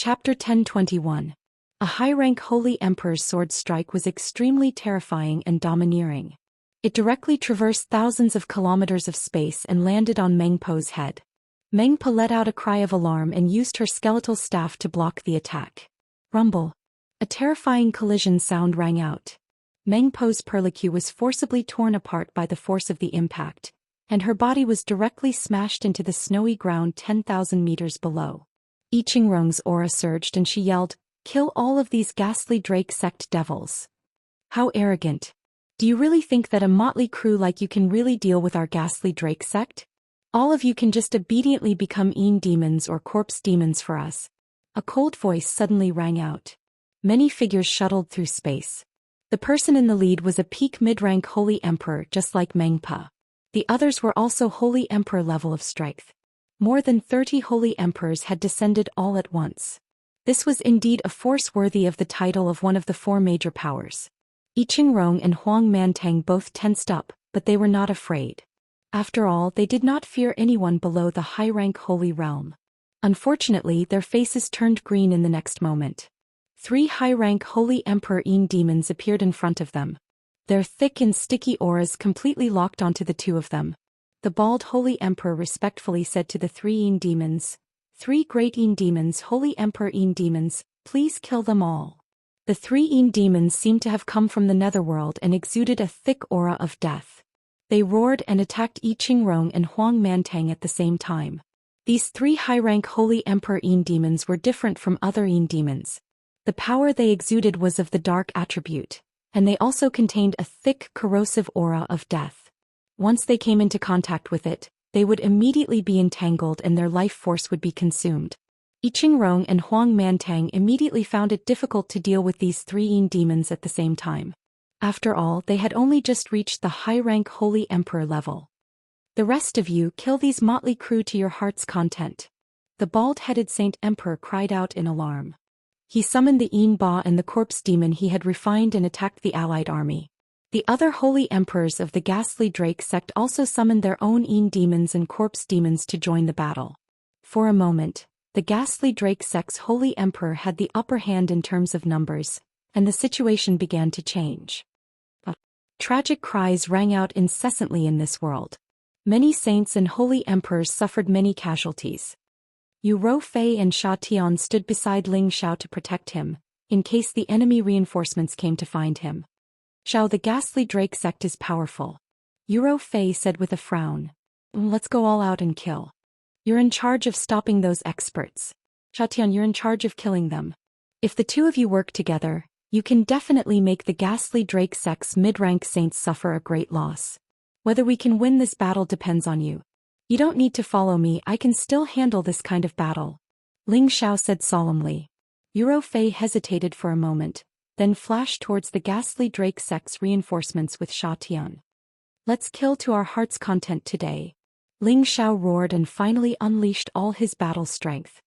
Chapter 1021. A high-rank Holy Emperor's sword strike was extremely terrifying and domineering. It directly traversed thousands of kilometers of space and landed on Meng Po's head. Meng Po let out a cry of alarm and used her skeletal staff to block the attack. Rumble. A terrifying collision sound rang out. Meng Po's perlicue was forcibly torn apart by the force of the impact, and her body was directly smashed into the snowy ground 10,000 meters below. I Ching-rong's aura surged and she yelled, "Kill all of these ghastly Drake sect devils." How arrogant. Do you really think that a motley crew like you can really deal with our ghastly Drake sect? All of you can just obediently become demons or corpse demons for us. A cold voice suddenly rang out. Many figures shuttled through space. The person in the lead was a peak mid-rank Holy Emperor just like Meng Po. The others were also Holy Emperor level of strength. More than 30 Holy Emperors had descended all at once. This was indeed a force worthy of the title of one of the four major powers. I Ching-rong and Huang Mantang both tensed up, but they were not afraid. After all, they did not fear anyone below the high-rank Holy Realm. Unfortunately, their faces turned green in the next moment. 3 high-rank Holy Emperor demons appeared in front of them. Their thick and sticky auras completely locked onto the two of them. The bald Holy Emperor respectfully said to the 3 demons, "3 great demons, Holy Emperor demons, please kill them all." The 3 demons seemed to have come from the netherworld and exuded a thick aura of death. They roared and attacked I Ching-rong and Huang Mantang at the same time. These 3 high-rank Holy Emperor demons were different from other demons. The power they exuded was of the dark attribute, and they also contained a thick, corrosive aura of death. Once they came into contact with it, they would immediately be entangled and their life force would be consumed. I Ching-rong and Huang Mantang immediately found it difficult to deal with these 3 demons at the same time. After all, they had only just reached the high-rank Holy Emperor level. "The rest of you, kill these motley crew to your heart's content." The bald-headed Saint Emperor cried out in alarm. He summoned the Ba and the corpse demon he had refined and attacked the allied army. The other Holy Emperors of the ghastly Drake sect also summoned their own demons and corpse demons to join the battle. For a moment, the ghastly Drake sect's Holy Emperor had the upper hand in terms of numbers, and the situation began to change. Tragic cries rang out incessantly in this world. Many saints and Holy Emperors suffered many casualties. Yu Rofei and Sha Tian stood beside Ling Xiao to protect him, in case the enemy reinforcements came to find him. "Xiao, the ghastly Drake sect is powerful," Yu Rofei said with a frown. "Let's go all out and kill. You're in charge of stopping those experts. Sha Tian, you're in charge of killing them. If the two of you work together, you can definitely make the ghastly Drake sect's mid-rank saints suffer a great loss. Whether we can win this battle depends on you. You don't need to follow me, I can still handle this kind of battle," Ling Xiao said solemnly. Yu Rofei hesitated for a moment, then flashed towards the ghastly Drake sect's reinforcements with Sha Tian. "Let's kill to our heart's content today," Ling Xiao roared and finally unleashed all his battle strength.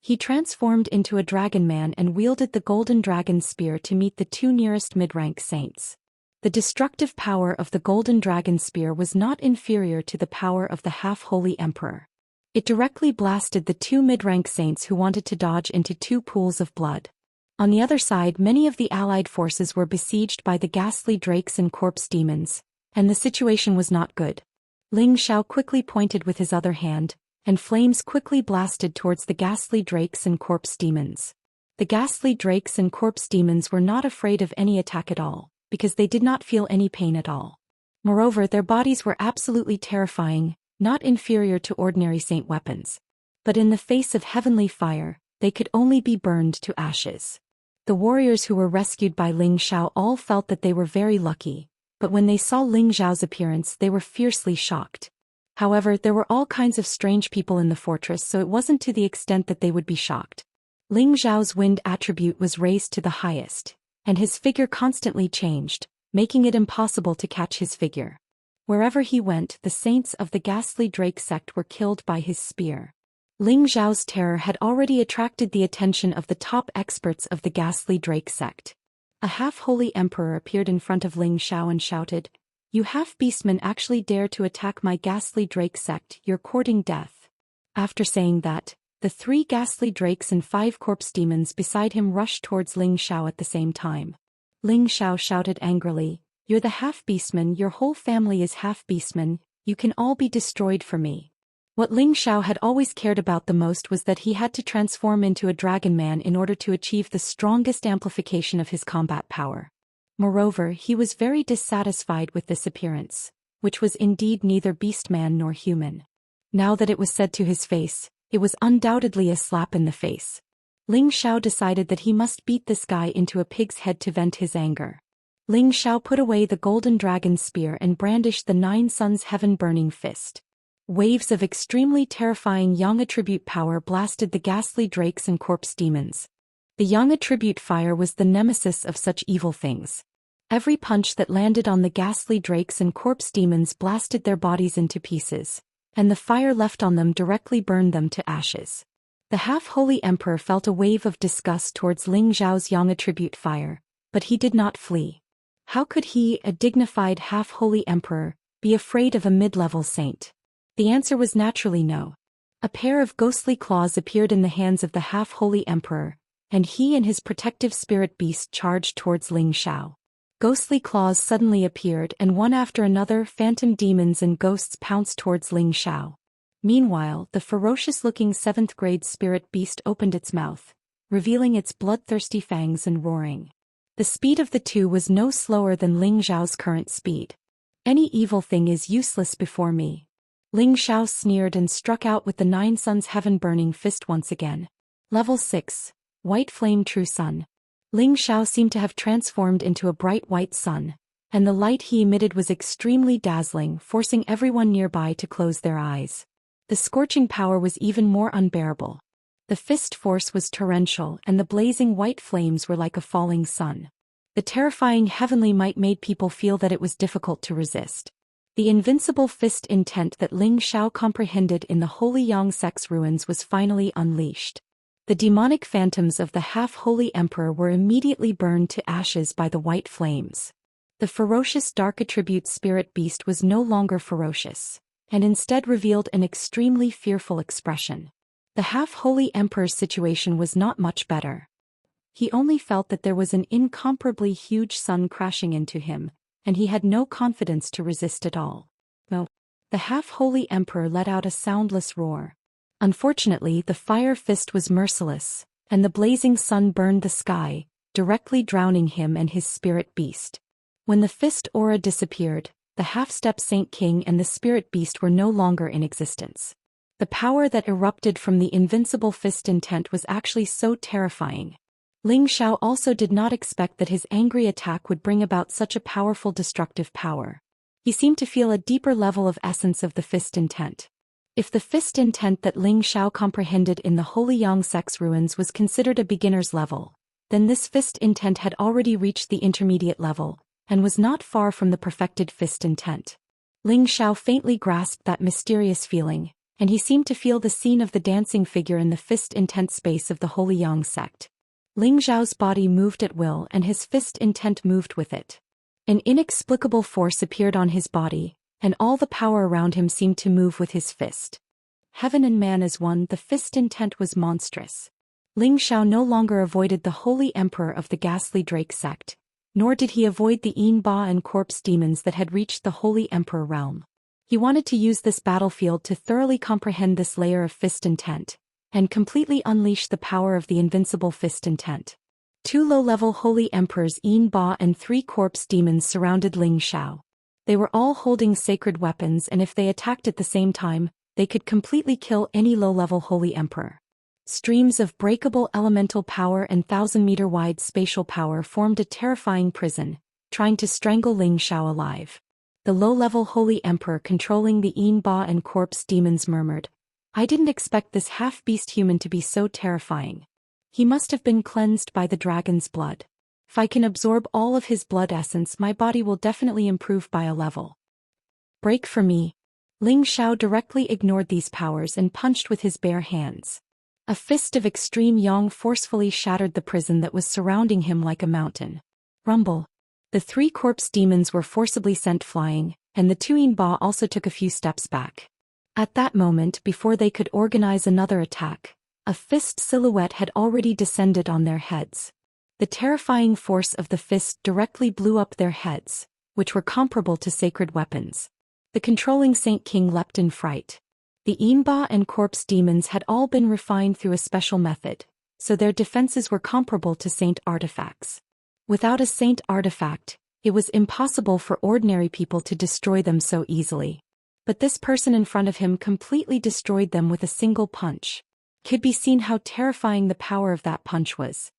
He transformed into a dragon man and wielded the golden dragon spear to meet the 2 nearest mid-rank saints. The destructive power of the golden dragon spear was not inferior to the power of the half-holy emperor. It directly blasted the 2 mid-rank saints who wanted to dodge into 2 pools of blood. On the other side, many of the allied forces were besieged by the ghastly drakes and corpse demons, and the situation was not good. Ling Xiao quickly pointed with his other hand, and flames quickly blasted towards the ghastly drakes and corpse demons. The ghastly drakes and corpse demons were not afraid of any attack at all, because they did not feel any pain at all. Moreover, their bodies were absolutely terrifying, not inferior to ordinary saint weapons. But in the face of heavenly fire, they could only be burned to ashes. The warriors who were rescued by Ling Xiao all felt that they were very lucky, but when they saw Ling Xiao's appearance they were fiercely shocked. However, there were all kinds of strange people in the fortress, so it wasn't to the extent that they would be shocked. Ling Xiao's wind attribute was raised to the highest, and his figure constantly changed, making it impossible to catch his figure. Wherever he went, the saints of the ghastly Drake sect were killed by his spear. Ling Xiao's terror had already attracted the attention of the top experts of the ghastly Drake sect. A half-holy emperor appeared in front of Ling Xiao and shouted, "You half-beastmen actually dare to attack my ghastly Drake sect, you're courting death." After saying that, the the 3 ghastly drakes and 5 corpse demons beside him rushed towards Ling Xiao at the same time. Ling Xiao shouted angrily, "You're the half-beastman, your whole family is half-beastman, you can all be destroyed for me." What Ling Xiao had always cared about the most was that he had to transform into a dragon man in order to achieve the strongest amplification of his combat power. Moreover, he was very dissatisfied with this appearance, which was indeed neither beastman nor human. Now that it was said to his face, it was undoubtedly a slap in the face. Ling Xiao decided that he must beat this guy into a pig's head to vent his anger. Ling Xiao put away the golden dragon spear and brandished the 9 suns heaven-burning fist. Waves of extremely terrifying Yang attribute power blasted the ghastly drakes and corpse demons. The Yang attribute fire was the nemesis of such evil things. Every punch that landed on the ghastly drakes and corpse demons blasted their bodies into pieces, and the fire left on them directly burned them to ashes. The half-holy emperor felt a wave of disgust towards Ling Xiao's Yang attribute fire, but he did not flee. How could he, a dignified half-holy emperor, be afraid of a mid-level saint? The answer was naturally no. A pair of ghostly claws appeared in the hands of the half-holy emperor, and he and his protective spirit beast charged towards Ling Xiao. Ghostly claws suddenly appeared and one after another phantom demons and ghosts pounced towards Ling Xiao. Meanwhile, the ferocious-looking 7th-grade spirit beast opened its mouth, revealing its bloodthirsty fangs and roaring. The speed of the two was no slower than Ling Xiao's current speed. "Any evil thing is useless before me." Ling Xiao sneered and struck out with the 9 suns heaven-burning fist once again. Level 6. White Flame True Sun. Ling Xiao seemed to have transformed into a bright white sun, and the light he emitted was extremely dazzling, forcing everyone nearby to close their eyes. The scorching power was even more unbearable. The fist force was torrential and the blazing white flames were like a falling sun. The terrifying heavenly might made people feel that it was difficult to resist. The invincible fist intent that Ling Xiao comprehended in the holy Yang sect's ruins was finally unleashed. The demonic phantoms of the half-holy emperor were immediately burned to ashes by the white flames. The ferocious dark attribute spirit beast was no longer ferocious, and instead revealed an extremely fearful expression. The half-holy emperor's situation was not much better. He only felt that there was an incomparably huge sun crashing into him, and he had no confidence to resist at all. No. The half-holy emperor let out a soundless roar. Unfortunately, the fire fist was merciless, and the blazing sun burned the sky, directly drowning him and his spirit beast. When the fist aura disappeared, the half-step Saint King and the spirit beast were no longer in existence. The power that erupted from the invincible fist intent was actually so terrifying. Ling Xiao also did not expect that his angry attack would bring about such a powerful destructive power. He seemed to feel a deeper level of essence of the fist intent. If the fist intent that Ling Xiao comprehended in the Holy Yang sect's ruins was considered a beginner's level, then this fist intent had already reached the intermediate level, and was not far from the perfected fist intent. Ling Xiao faintly grasped that mysterious feeling, and he seemed to feel the scene of the dancing figure in the fist intent space of the Holy Yang sect. Ling Xiao's body moved at will and his fist intent moved with it. An inexplicable force appeared on his body, and all the power around him seemed to move with his fist. Heaven and man as one, the fist intent was monstrous. Ling Xiao no longer avoided the Holy Emperor of the Ghastly Drake sect, nor did he avoid the Yin Ba and corpse demons that had reached the Holy Emperor realm. He wanted to use this battlefield to thoroughly comprehend this layer of fist intent, and completely unleash the power of the invincible fist intent. 2 low-level Holy Emperors Yin Ba and 3 corpse demons surrounded Ling Xiao. They were all holding sacred weapons, and if they attacked at the same time, they could completely kill any low-level Holy Emperor. Streams of breakable elemental power and 1,000-meter-wide spatial power formed a terrifying prison, trying to strangle Ling Xiao alive. The low-level Holy Emperor controlling the Yin Ba and corpse demons murmured, "I didn't expect this half-beast human to be so terrifying. He must have been cleansed by the dragon's blood. If I can absorb all of his blood essence, my body will definitely improve by a level." "Break for me." Ling Xiao directly ignored these powers and punched with his bare hands. A fist of extreme yang forcefully shattered the prison that was surrounding him like a mountain. Rumble. The 3 corpse demons were forcibly sent flying, and the 2 Yin Ba also took a few steps back. At that moment, before they could organize another attack, A fist silhouette had already descended on their heads. The terrifying force of the fist directly blew up their heads, which were comparable to sacred weapons. The controlling Saint King leapt in fright. The Yinba and corpse demons had all been refined through a special method, so their defenses were comparable to saint artifacts. Without a saint artifact, it was impossible for ordinary people to destroy them so easily. But this person in front of him completely destroyed them with a single punch. Could be seen how terrifying the power of that punch was.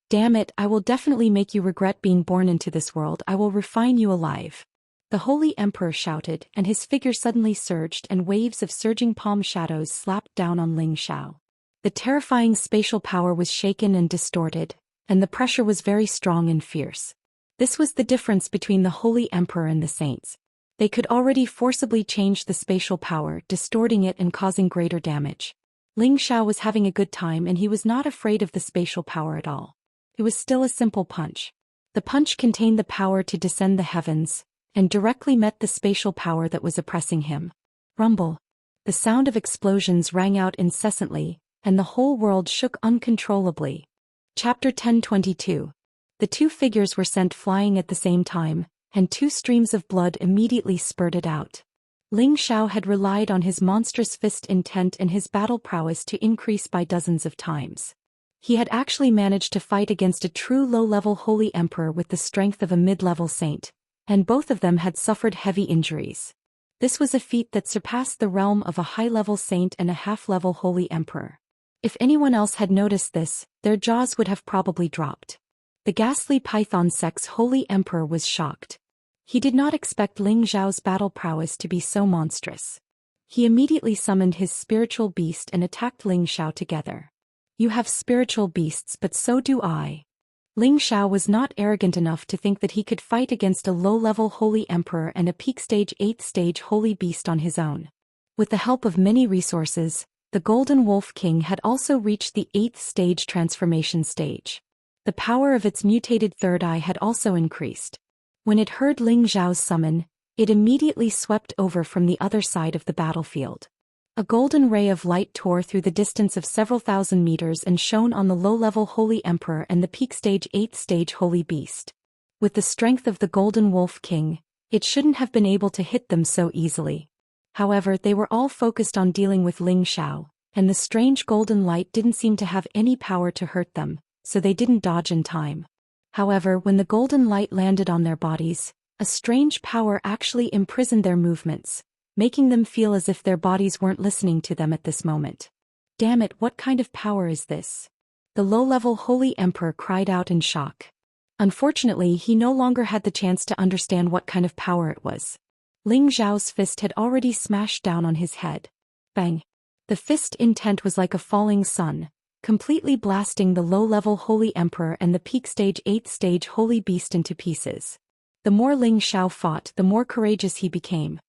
Damn it, I will definitely make you regret being born into this world. I will refine you alive. The Holy Emperor shouted, and his figure suddenly surged and waves of surging palm shadows slapped down on Ling Xiao. The terrifying spatial power was shaken and distorted, and the pressure was very strong and fierce. This was the difference between the Holy Emperor and the saints. They could already forcibly change the spatial power, distorting it and causing greater damage. Ling Xiao was having a good time and he was not afraid of the spatial power at all. It was still a simple punch. The punch contained the power to descend the heavens, and directly met the spatial power that was oppressing him. Rumble. The sound of explosions rang out incessantly, and the whole world shook uncontrollably. Chapter 1022. The two figures were sent flying at the same time, and two streams of blood immediately spurted out. Ling Xiao had relied on his monstrous fist intent and his battle prowess to increase by dozens of times. He had actually managed to fight against a true low-level Holy Emperor with the strength of a mid-level saint, and both of them had suffered heavy injuries. This was a feat that surpassed the realm of a high-level saint and a half-level Holy Emperor. If anyone else had noticed this, their jaws would have probably dropped. The ghastly Python Sect's Holy Emperor was shocked. He did not expect Ling Xiao's battle prowess to be so monstrous. He immediately summoned his spiritual beast and attacked Ling Xiao together. You have spiritual beasts, but so do I. Ling Xiao was not arrogant enough to think that he could fight against a low-level Holy Emperor and a peak stage 8th stage Holy Beast on his own. With the help of many resources, the Golden Wolf King had also reached the 8th stage transformation stage. The power of its mutated third eye had also increased. When it heard Ling Xiao's summon, it immediately swept over from the other side of the battlefield. A golden ray of light tore through the distance of several thousand meters and shone on the low-level Holy Emperor and the peak stage 8th stage Holy Beast. With the strength of the Golden Wolf King, it shouldn't have been able to hit them so easily. However, they were all focused on dealing with Ling Xiao, and the strange golden light didn't seem to have any power to hurt them, so they didn't dodge in time. However, when the golden light landed on their bodies, a strange power actually imprisoned their movements, making them feel as if their bodies weren't listening to them at this moment. Damn it, what kind of power is this? The low-level Holy Emperor cried out in shock. Unfortunately, he no longer had the chance to understand what kind of power it was. Ling Xiao's fist had already smashed down on his head. Bang! The fist intent was like a falling sun, completely blasting the low-level Holy Emperor and the peak stage 8th stage Holy Beast into pieces. The more Ling Xiao fought, the more courageous he became.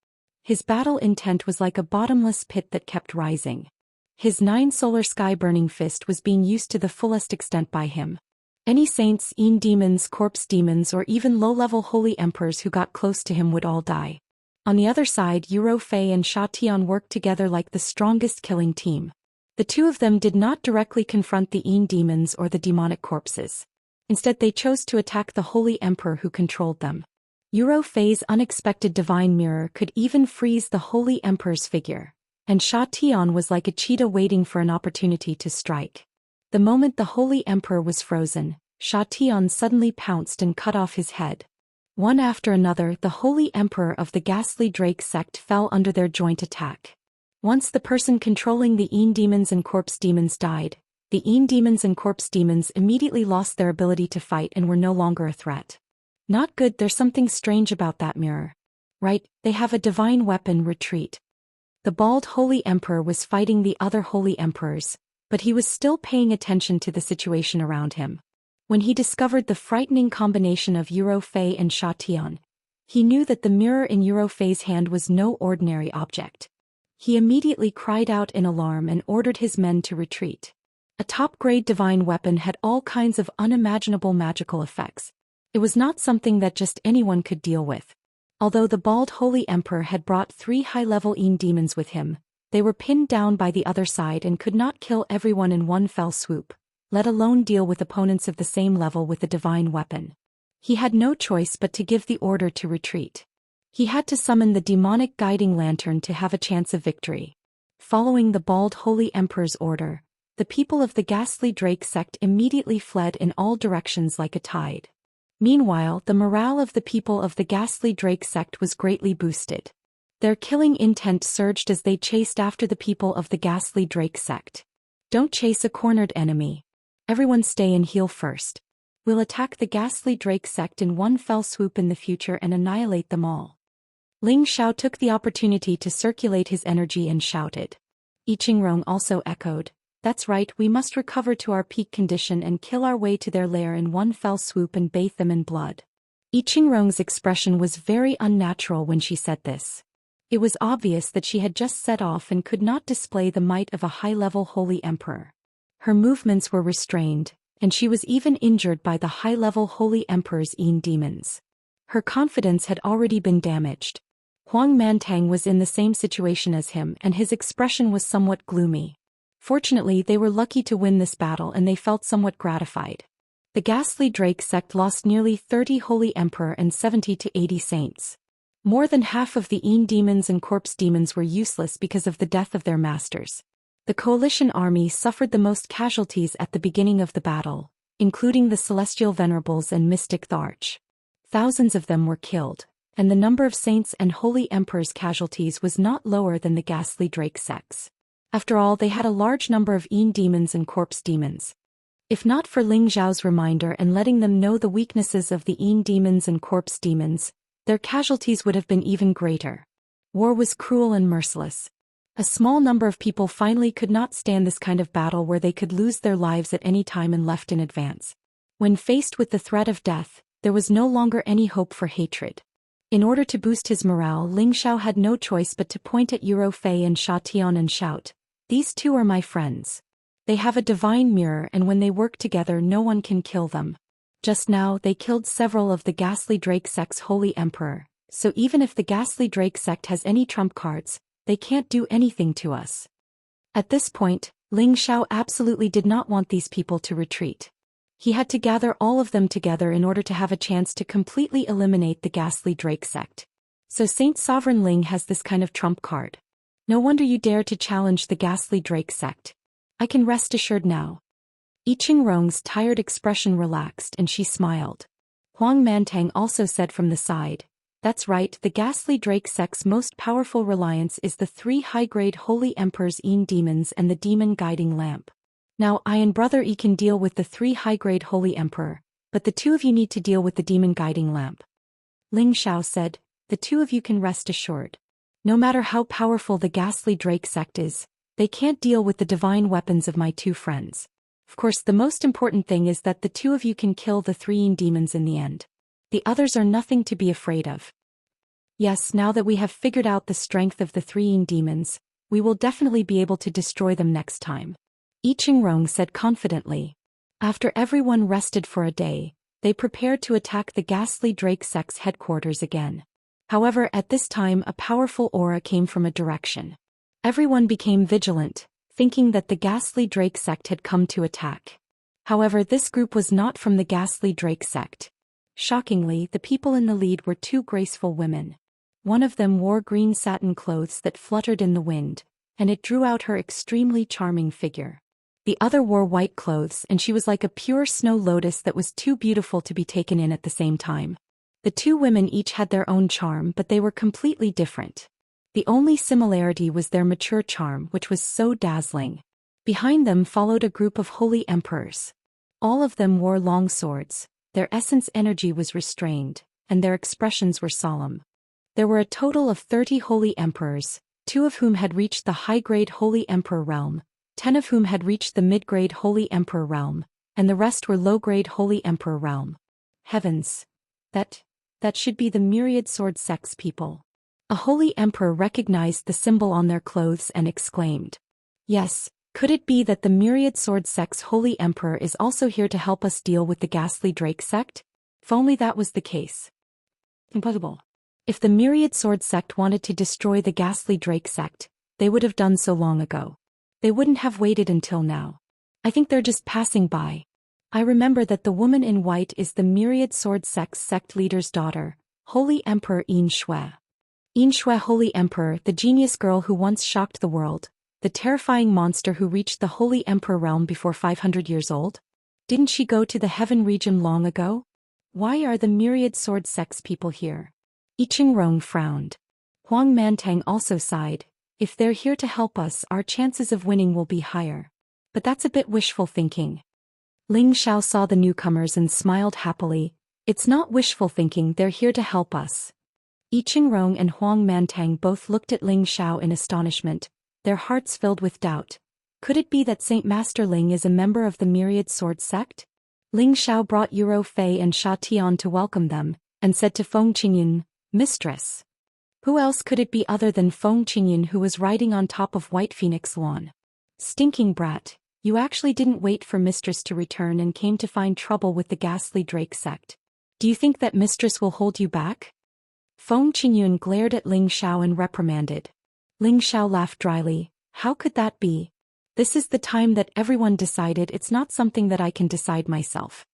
His battle intent was like a bottomless pit that kept rising. His 9 solar sky-burning fist was being used to the fullest extent by him. Any saints, Yin demons, corpse demons, or even low-level Holy Emperors who got close to him would all die. On the other side, Yuro Fei and Sha Tian worked together like the strongest killing team. The two of them did not directly confront the Yin demons or the demonic corpses. Instead, they chose to attack the Holy Emperor who controlled them. Yuro Fei's unexpected divine mirror could even freeze the Holy Emperor's figure, and Sha Tian was like a cheetah waiting for an opportunity to strike. The moment the Holy Emperor was frozen, Sha Tian suddenly pounced and cut off his head. One after another, the Holy Emperor of the ghastly Drake sect fell under their joint attack. Once the person controlling the Yin demons and corpse demons died, the Yin demons and corpse demons immediately lost their ability to fight and were no longer a threat. Not good, there's something strange about that mirror. Right, they have a divine weapon, retreat. The bald Holy Emperor was fighting the other Holy Emperors, but he was still paying attention to the situation around him. When he discovered the frightening combination of Yuro Fei and Sha Tian, he knew that the mirror in Yuro Fei's hand was no ordinary object. He immediately cried out in alarm and ordered his men to retreat. A top-grade divine weapon had all kinds of unimaginable magical effects. It was not something that just anyone could deal with. Although the bald Holy Emperor had brought 3 high-level Yin demons with him, They were pinned down by the other side and could not kill everyone in one fell swoop, let alone deal with opponents of the same level with a divine weapon. He had no choice but to give the order to retreat. He had to summon the demonic guiding lantern to have a chance of victory. Following the bald Holy Emperor's order, the people of the ghastly Drake sect immediately fled in all directions like a tide. Meanwhile, the morale of the people of the ghastly Drake sect was greatly boosted. Their killing intent surged as they chased after the people of the ghastly Drake sect. Don't chase a cornered enemy. Everyone stay and heal first. We'll attack the ghastly Drake sect in one fell swoop in the future and annihilate them all. Ling Xiao took the opportunity to circulate his energy and shouted. I Ching also echoed, "That's right, we must recover to our peak condition and kill our way to their lair in one fell swoop and bathe them in blood." I Ching expression was very unnatural when she said this. It was obvious that she had just set off and could not display the might of a high-level Holy Emperor. Her movements were restrained, and she was even injured by the high-level Holy Emperor's demons. Her confidence had already been damaged. Huang Mantang was in the same situation as him and his expression was somewhat gloomy. Fortunately, they were lucky to win this battle and they felt somewhat gratified. The ghastly Drake sect lost nearly 30 Holy Emperor and 70 to 80 saints. More than half of the demons and corpse demons were useless because of the death of their masters. The coalition army suffered the most casualties at the beginning of the battle, including the celestial venerables and mystic Tharch. Thousands of them were killed, and the number of saints and holy emperors' casualties was not lower than the ghastly Drake sects. After all, they had a large number of demons and corpse demons. If not for Ling Zhao's reminder and letting them know the weaknesses of the demons and corpse demons, their casualties would have been even greater. War was cruel and merciless. A small number of people finally could not stand this kind of battle where they could lose their lives at any time and left in advance. When faced with the threat of death, there was no longer any hope for hatred. In order to boost his morale, Ling Xiao had no choice but to point at Yuro Fei and Sha Tian and shout, "These two are my friends. They have a divine mirror and when they work together no one can kill them. Just now they killed several of the ghastly Drake sect's holy emperor, so even if the ghastly Drake sect has any trump cards, they can't do anything to us." At this point, Ling Xiao absolutely did not want these people to retreat. He had to gather all of them together in order to have a chance to completely eliminate the ghastly Drake sect. So Saint Sovereign Ling has this kind of trump card. No wonder you dare to challenge the ghastly Drake sect. I can rest assured now. I Ching-rong's tired expression relaxed and she smiled. Huang Mantang also said from the side, "That's right, the ghastly Drake sect's most powerful reliance is the 3 high-grade holy emperors demons and the demon guiding lamp. Now I and Brother E can deal with the 3 high-grade holy emperor, but the 2 of you need to deal with the demon guiding lamp." Ling Xiao said, "The 2 of you can rest assured. No matter how powerful the ghastly Drake sect is, they can't deal with the divine weapons of my 2 friends. Of course, the most important thing is that the 2 of you can kill the 3 demons in the end. The others are nothing to be afraid of. Yes, now that we have figured out the strength of the 3 demons, we will definitely be able to destroy them next time," I Ching-rong said confidently. After everyone rested for a day, they prepared to attack the ghastly Drake sect's headquarters again. However, at this time a powerful aura came from a direction. Everyone became vigilant, thinking that the ghastly Drake sect had come to attack. However, this group was not from the ghastly Drake sect. Shockingly, the people in the lead were 2 graceful women. One of them wore green satin clothes that fluttered in the wind, and it drew out her extremely charming figure. The other wore white clothes and she was like a pure snow lotus that was too beautiful to be taken in at the same time. The 2 women each had their own charm, but they were completely different. The only similarity was their mature charm, which was so dazzling. Behind them followed a group of holy emperors. All of them wore long swords, their essence energy was restrained, and their expressions were solemn. There were a total of 30 holy emperors, 2 of whom had reached the high-grade holy emperor realm, 10 of whom had reached the mid-grade holy emperor realm, and the rest were low-grade holy emperor realm. Heavens! That should be the myriad sword sect's people. A holy emperor recognized the symbol on their clothes and exclaimed, "Yes, could it be that the myriad sword sect's holy emperor is also here to help us deal with the ghastly Drake sect? If only that was the case." Impossible. If the myriad sword sect wanted to destroy the ghastly Drake sect, They would have done so long ago. They wouldn't have waited until now. I think they're just passing by. I remember that the woman in white is the Myriad Sword sect leader's daughter, Holy Emperor Xianxia. Xianxia, Holy Emperor, the genius girl who once shocked the world, the terrifying monster who reached the Holy Emperor realm before 500 years old? Didn't she go to the heaven region long ago? Why are the Myriad Sword sect's people here? I Qingrong frowned. Huang Mantang also sighed. If they're here to help us, our chances of winning will be higher. But that's a bit wishful thinking. Ling Xiao saw the newcomers and smiled happily. It's not wishful thinking, they're here to help us. I Qingrong and Huang Mantang both looked at Ling Xiao in astonishment, their hearts filled with doubt. Could it be that Saint Master Ling is a member of the Myriad Sword sect? Ling Xiao brought Yuro Fei and Sha Tian to welcome them, and said to Feng Qingyun, Mistress. Who else could it be other than Feng Qingyun, who was riding on top of White Phoenix Lawn? Stinking brat, you actually didn't wait for Mistress to return and came to find trouble with the ghastly Drake sect. Do you think that Mistress will hold you back? Feng Qingyun glared at Ling Xiao and reprimanded. Ling Xiao laughed dryly. How could that be? This is the time that everyone decided, it's not something that I can decide myself.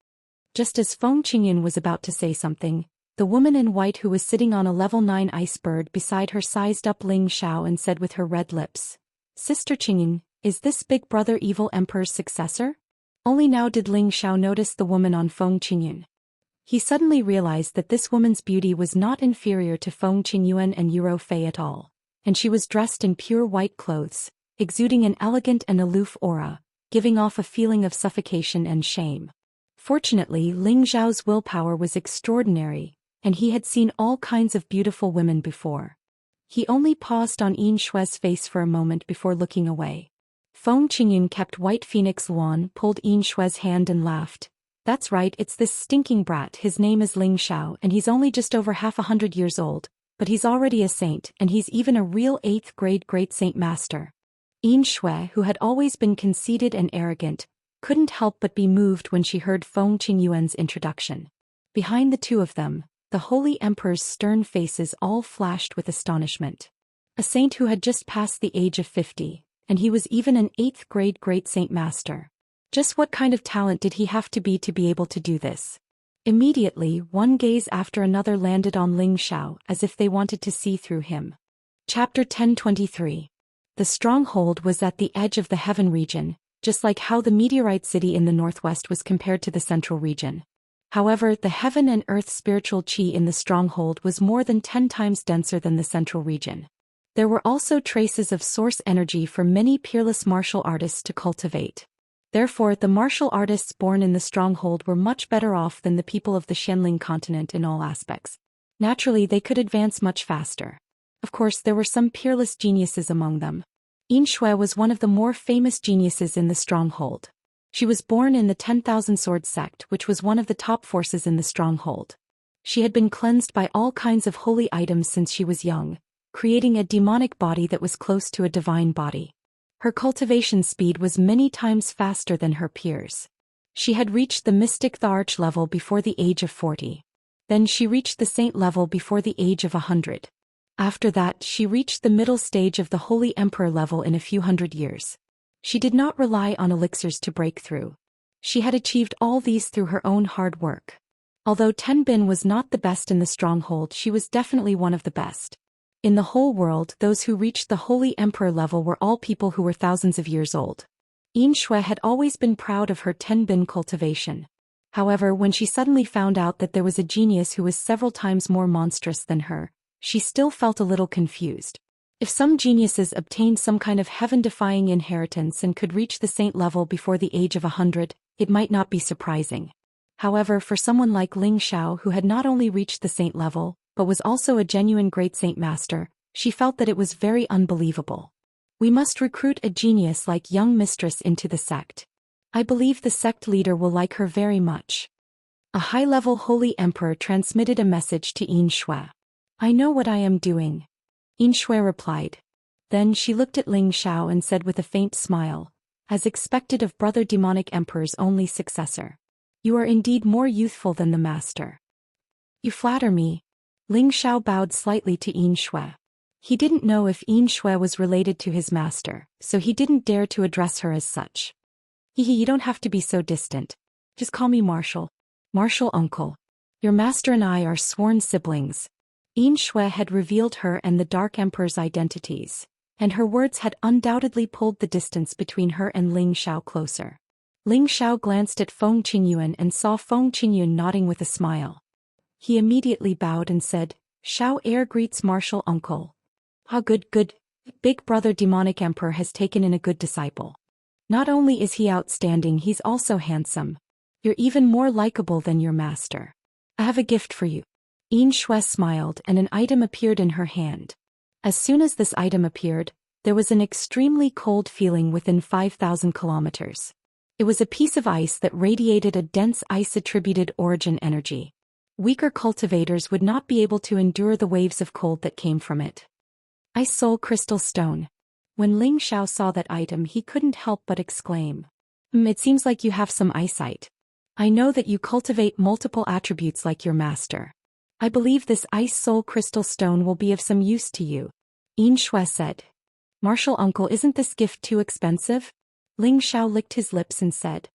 Just as Feng Qingyun was about to say something, the woman in white who was sitting on a level 9 ice bird beside her sized up Ling Xiao and said with her red lips, Sister Qingyun, is this big brother evil emperor's successor? Only now did Ling Xiao notice the woman on Feng Qingyun. He suddenly realized that this woman's beauty was not inferior to Feng Qingyun and Yuro Fei at all, and she was dressed in pure white clothes, exuding an elegant and aloof aura, giving off a feeling of suffocation and shame. Fortunately, Ling Xiao's willpower was extraordinary, and he had seen all kinds of beautiful women before. He only paused on Xianxua's face for a moment before looking away. Feng Qingyun kept White Phoenix Luan, pulled Xianxua's hand and laughed. That's right, it's this stinking brat, his name is Ling Xiao and he's only just over 100 years old, but he's already a saint and he's even a real 8th grade great saint master. Xianxua, who had always been conceited and arrogant, couldn't help but be moved when she heard Feng Qingyuan's introduction. Behind the two of them, the Holy Emperor's stern faces all flashed with astonishment. A saint who had just passed the age of 50, and he was even an 8th grade great saint master. Just what kind of talent did he have to be able to do this? Immediately, one gaze after another landed on Ling Xiao as if they wanted to see through him. Chapter 1023. The stronghold was at the edge of the heaven region, just like how the meteorite city in the northwest was compared to the central region. However, the heaven and earth spiritual qi in the stronghold was more than 10 times denser than the central region. There were also traces of source energy for many peerless martial artists to cultivate. Therefore, the martial artists born in the stronghold were much better off than the people of the Xianling continent in all aspects. Naturally, they could advance much faster. Of course, there were some peerless geniuses among them. Xianxua was one of the more famous geniuses in the stronghold. She was born in the 10,000 Sword sect, which was one of the top forces in the stronghold. She had been cleansed by all kinds of holy items since she was young, creating a demonic body that was close to a divine body. Her cultivation speed was many times faster than her peers. She had reached the mystic the arch level before the age of 40. Then she reached the saint level before the age of 100. After that, she reached the middle stage of the Holy Emperor level in a few hundred years. She did not rely on elixirs to break through. She had achieved all these through her own hard work. Although Ten Bin was not the best in the stronghold, she was definitely one of the best. In the whole world, those who reached the Holy Emperor level were all people who were thousands of years old. Xianxua had always been proud of her Ten Bin cultivation. However, when she suddenly found out that there was a genius who was several times more monstrous than her, she still felt a little confused. If some geniuses obtained some kind of heaven-defying inheritance and could reach the saint level before the age of 100, it might not be surprising. However, for someone like Ling Xiao who had not only reached the saint level, but was also a genuine great saint master, she felt that it was very unbelievable. We must recruit a genius like young mistress into the sect. I believe the sect leader will like her very much. A high-level holy emperor transmitted a message to Xianxua. I know what I am doing. Xianxua replied. Then she looked at Ling Xiao and said with a faint smile, as expected of brother demonic emperor's only successor. You are indeed more youthful than the master. You flatter me. Ling Xiao bowed slightly to Xianxua. He didn't know if Yin Shui was related to his master, so he didn't dare to address her as such. You don't have to be so distant. Just call me Marshal. Marshal Uncle. Your master and I are sworn siblings. Yin Shui had revealed her and the Dark Emperor's identities, and her words had undoubtedly pulled the distance between her and Ling Xiao closer. Ling Xiao glanced at Feng Qingyuan and saw Feng Qingyuan nodding with a smile. He immediately bowed and said, Xiao heir greets Marshal Uncle. Ah, good. Big brother demonic emperor has taken in a good disciple. Not only is he outstanding, he's also handsome. You're even more likable than your master. I have a gift for you. Yin Shui smiled and an item appeared in her hand. As soon as this item appeared, there was an extremely cold feeling within 5,000 kilometers. It was a piece of ice that radiated a dense ice-attributed origin energy. Weaker cultivators would not be able to endure the waves of cold that came from it. Ice Soul Crystal Stone. When Ling Xiao saw that item, he couldn't help but exclaim. It seems like you have some eyesight. I know that you cultivate multiple attributes like your master. I believe this Ice Soul Crystal Stone will be of some use to you. Yin Shui said. Marshal Uncle, isn't this gift too expensive? Ling Xiao licked his lips and said.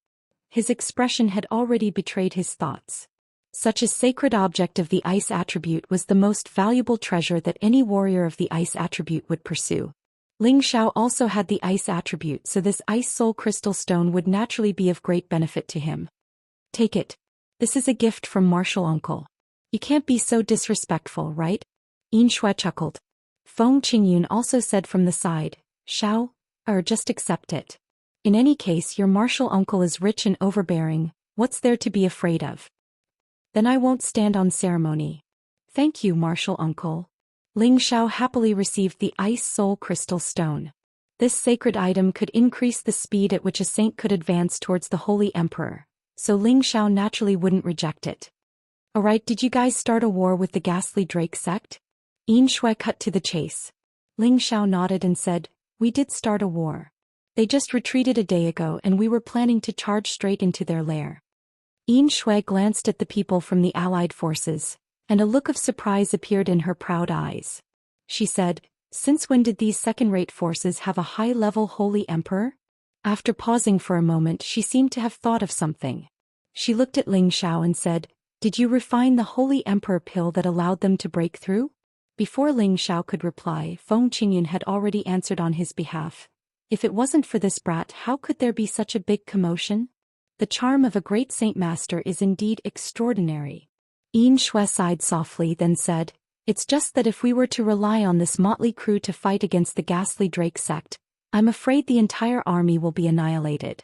His expression had already betrayed his thoughts. Such a sacred object of the ice attribute was the most valuable treasure that any warrior of the ice attribute would pursue. Ling Xiao also had the ice attribute, so this Ice Soul Crystal Stone would naturally be of great benefit to him. Take it. This is a gift from Marshal Uncle. You can't be so disrespectful, right? Yin Shui chuckled. Feng Qingyun also said from the side, Xiao, just accept it. In any case, your Marshal Uncle is rich and overbearing, what's there to be afraid of? Then I won't stand on ceremony. Thank you, Marshal Uncle. Ling Xiao happily received the Ice Soul Crystal Stone. This sacred item could increase the speed at which a saint could advance towards the Holy Emperor, so Ling Xiao naturally wouldn't reject it. Alright, did you guys start a war with the Ghastly Drake sect? Yin Shui cut to the chase. Ling Xiao nodded and said, We did start a war. They just retreated a day ago and we were planning to charge straight into their lair. Yin Shui glanced at the people from the allied forces, and a look of surprise appeared in her proud eyes. She said, Since when did these second-rate forces have a high-level Holy Emperor? After pausing for a moment, she seemed to have thought of something. She looked at Ling Xiao and said, Did you refine the Holy Emperor pill that allowed them to break through? Before Ling Xiao could reply, Feng Qingyun had already answered on his behalf. If it wasn't for this brat, how could there be such a big commotion? The charm of a great Saint Master is indeed extraordinary. Yin Shui sighed softly, then said, It's just that if we were to rely on this motley crew to fight against the Ghastly Drake sect, I'm afraid the entire army will be annihilated.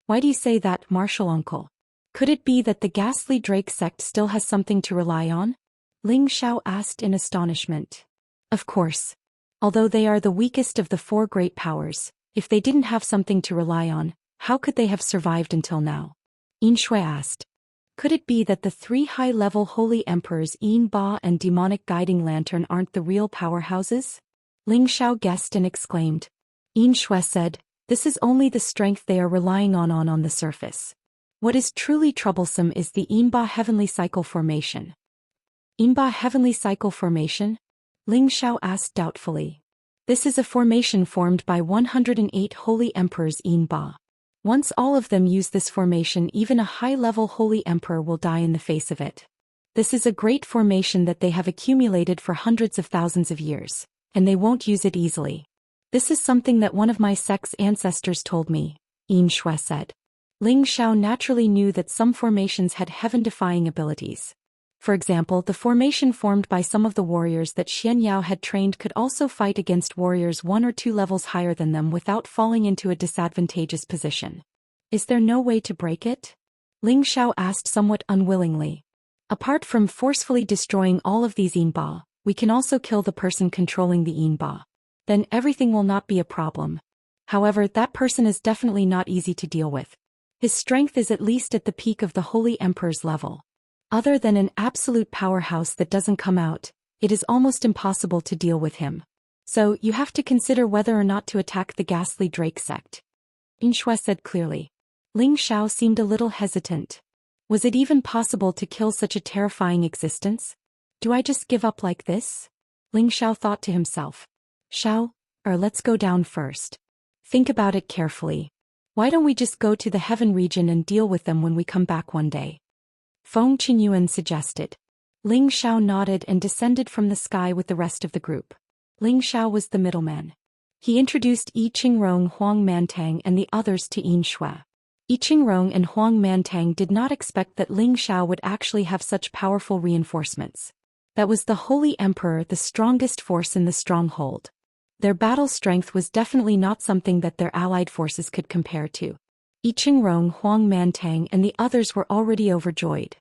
Why do you say that, Marshal Uncle? Could it be that the Ghastly Drake sect still has something to rely on? Ling Xiao asked in astonishment. Of course. Although they are the weakest of the four great powers, if they didn't have something to rely on, how could they have survived until now? Yin Shui asked. Could it be that the three high-level Holy Emperors Yin Ba and Demonic Guiding Lantern aren't the real powerhouses? Ling Xiao guessed and exclaimed. Yin Shui said, This is only the strength they are relying on the surface. What is truly troublesome is the Yin Ba Heavenly Cycle Formation. Yin Ba Heavenly Cycle Formation? Ling Xiao asked doubtfully. This is a formation formed by 108 Holy Emperors Yin Ba. Once all of them use this formation, even a high-level Holy Emperor will die in the face of it. This is a great formation that they have accumulated for hundreds of thousands of years, and they won't use it easily. This is something that one of my sect's ancestors told me, Yin Shui said. Ling Xiao naturally knew that some formations had heaven-defying abilities. For example, the formation formed by some of the warriors that Xianxia had trained could also fight against warriors 1 or 2 levels higher than them without falling into a disadvantageous position. Is there no way to break it? Ling Xiao asked somewhat unwillingly. Apart from forcefully destroying all of these Yin Ba, we can also kill the person controlling the Yin Ba. Then everything will not be a problem. However, that person is definitely not easy to deal with. His strength is at least at the peak of the Holy Emperor's level. Other than an absolute powerhouse that doesn't come out, it is almost impossible to deal with him. So, you have to consider whether or not to attack the Ghastly Drake sect. Yin Shui said clearly. Ling Xiao seemed a little hesitant. Was it even possible to kill such a terrifying existence? Do I just give up like this? Ling Xiao thought to himself. Let's go down first. Think about it carefully. Why don't we just go to the heaven region and deal with them when we come back one day? Feng Qingyuan suggested. Ling Xiao nodded and descended from the sky with the rest of the group. Ling Xiao was the middleman. He introduced Yi Qingrong, Huang Mantang and the others to Yin Shui. Yi Qingrong and Huang Mantang did not expect that Ling Xiao would actually have such powerful reinforcements. That was the Holy Emperor, the strongest force in the stronghold. Their battle strength was definitely not something that their allied forces could compare to. Yi Qingrong, Huang Mantang and the others were already overjoyed.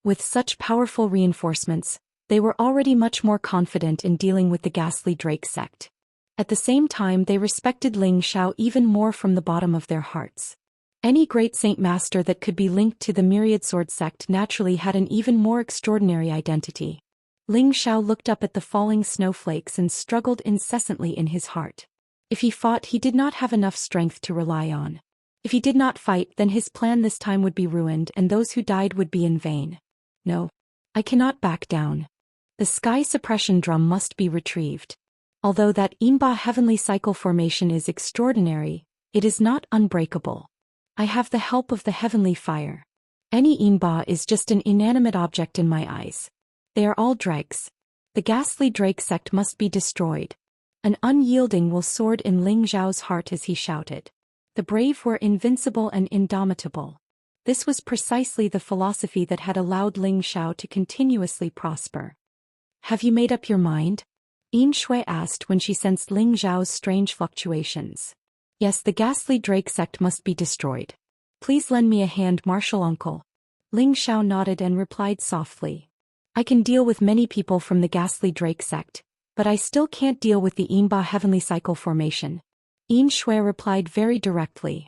With such powerful reinforcements, they were already much more confident in dealing with the ghastly Drake sect. At the same time, they respected Ling Xiao even more from the bottom of their hearts. Any great saint master that could be linked to the Myriad Sword sect naturally had an even more extraordinary identity. Ling Xiao looked up at the falling snowflakes and struggled incessantly in his heart. If he fought, he did not have enough strength to rely on. If he did not fight, then his plan this time would be ruined and those who died would be in vain. No. I cannot back down. The sky suppression drum must be retrieved. Although that Yinba heavenly cycle formation is extraordinary, it is not unbreakable. I have the help of the heavenly fire. Any Yinba is just an inanimate object in my eyes. They are all dregs. The ghastly Drake sect must be destroyed. An unyielding will soared in Ling Xiao's heart as he shouted. The brave were invincible and indomitable. This was precisely the philosophy that had allowed Ling Xiao to continuously prosper. Have you made up your mind? Yin Shui asked when she sensed Ling Xiao's strange fluctuations. Yes, the ghastly Drake sect must be destroyed. Please lend me a hand, martial uncle. Ling Xiao nodded and replied softly. I can deal with many people from the ghastly Drake sect, but I still can't deal with the Yinba heavenly cycle formation. Yin Shui replied very directly.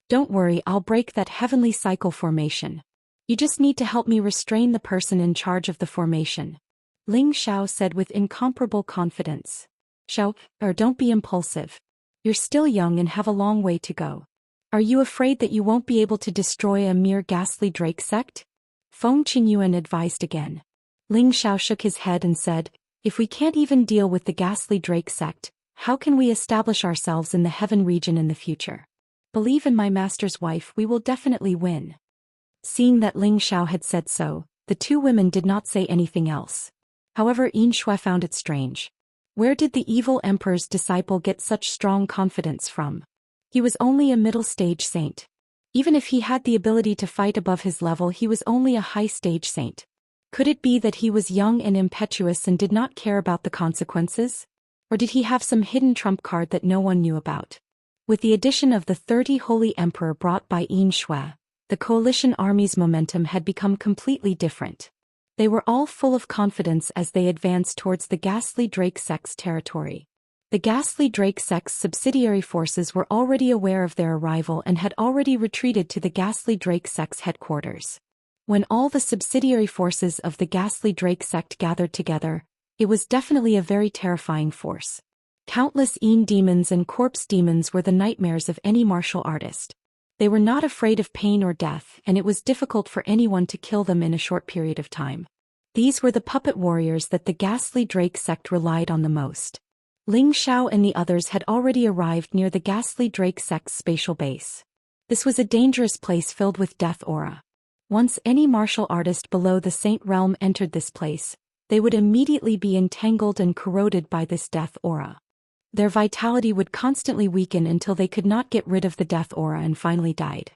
Don't worry, I'll break that heavenly cycle formation. You just need to help me restrain the person in charge of the formation. Ling Xiao said with incomparable confidence. Don't be impulsive. You're still young and have a long way to go. Are you afraid that you won't be able to destroy a mere ghastly Drake sect? Feng Qingyuan advised again. Ling Xiao shook his head and said, if we can't even deal with the ghastly Drake sect, how can we establish ourselves in the heaven region in the future? Believe in my master's wife, we will definitely win. Seeing that Ling Xiao had said so, the two women did not say anything else. However, Yin Shui found it strange. Where did the evil emperor's disciple get such strong confidence from? He was only a middle-stage saint. Even if he had the ability to fight above his level, he was only a high-stage saint. Could it be that he was young and impetuous and did not care about the consequences? Or did he have some hidden trump card that no one knew about? With the addition of the 30 Holy Emperor brought by Yin Shui, the coalition army's momentum had become completely different. They were all full of confidence as they advanced towards the ghastly Drake sect's territory. The ghastly Drake sect's subsidiary forces were already aware of their arrival and had already retreated to the ghastly Drake sect's headquarters. When all the subsidiary forces of the ghastly Drake sect gathered together, it was definitely a very terrifying force. Countless Yin demons and corpse demons were the nightmares of any martial artist. They were not afraid of pain or death, and it was difficult for anyone to kill them in a short period of time. These were the puppet warriors that the ghastly Drake sect relied on the most. Ling Xiao and the others had already arrived near the ghastly Drake sect's spatial base. This was a dangerous place filled with death aura. Once any martial artist below the Saint realm entered this place, they would immediately be entangled and corroded by this death aura. Their vitality would constantly weaken until they could not get rid of the death aura and finally died.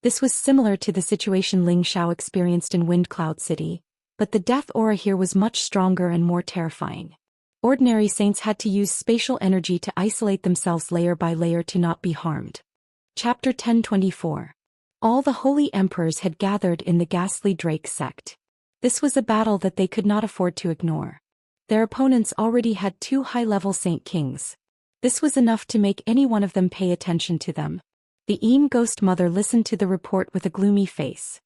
This was similar to the situation Ling Xiao experienced in Wind Cloud City, but the death aura here was much stronger and more terrifying. Ordinary saints had to use spatial energy to isolate themselves layer by layer to not be harmed. Chapter 1024. All the holy emperors had gathered in the ghastly Drake sect. This was a battle that they could not afford to ignore. Their opponents already had 2 high-level saint kings. This was enough to make any one of them pay attention to them. The Yin Ghost Mother listened to the report with a gloomy face.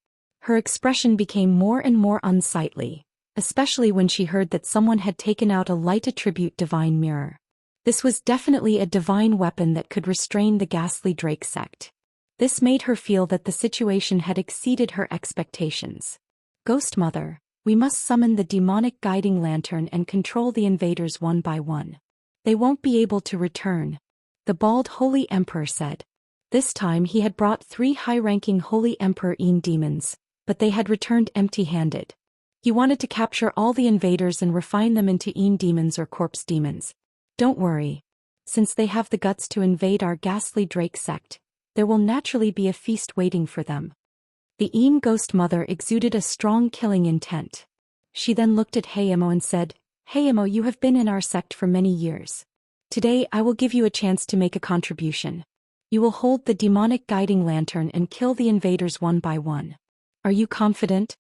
Her expression became more and more unsightly, especially when she heard that someone had taken out a light attribute divine mirror. This was definitely a divine weapon that could restrain the ghastly Drake sect. This made her feel that the situation had exceeded her expectations. Ghost Mother, We must summon the demonic guiding lantern and control the invaders one by one. They won't be able to return, the bald Holy Emperor said. This time he had brought 3 high-ranking Holy Emperor Yin demons, but they had returned empty-handed. He wanted to capture all the invaders and refine them into Yin demons or corpse demons. Don't worry. Since they have the guts to invade our ghastly Drake sect, there will naturally be a feast waiting for them. The Yin ghost mother exuded a strong killing intent. She then looked at Hayamo and said, Hayamo, you have been in our sect for many years. Today I will give you a chance to make a contribution. You will hold the demonic guiding lantern and kill the invaders one by one. Are you confident?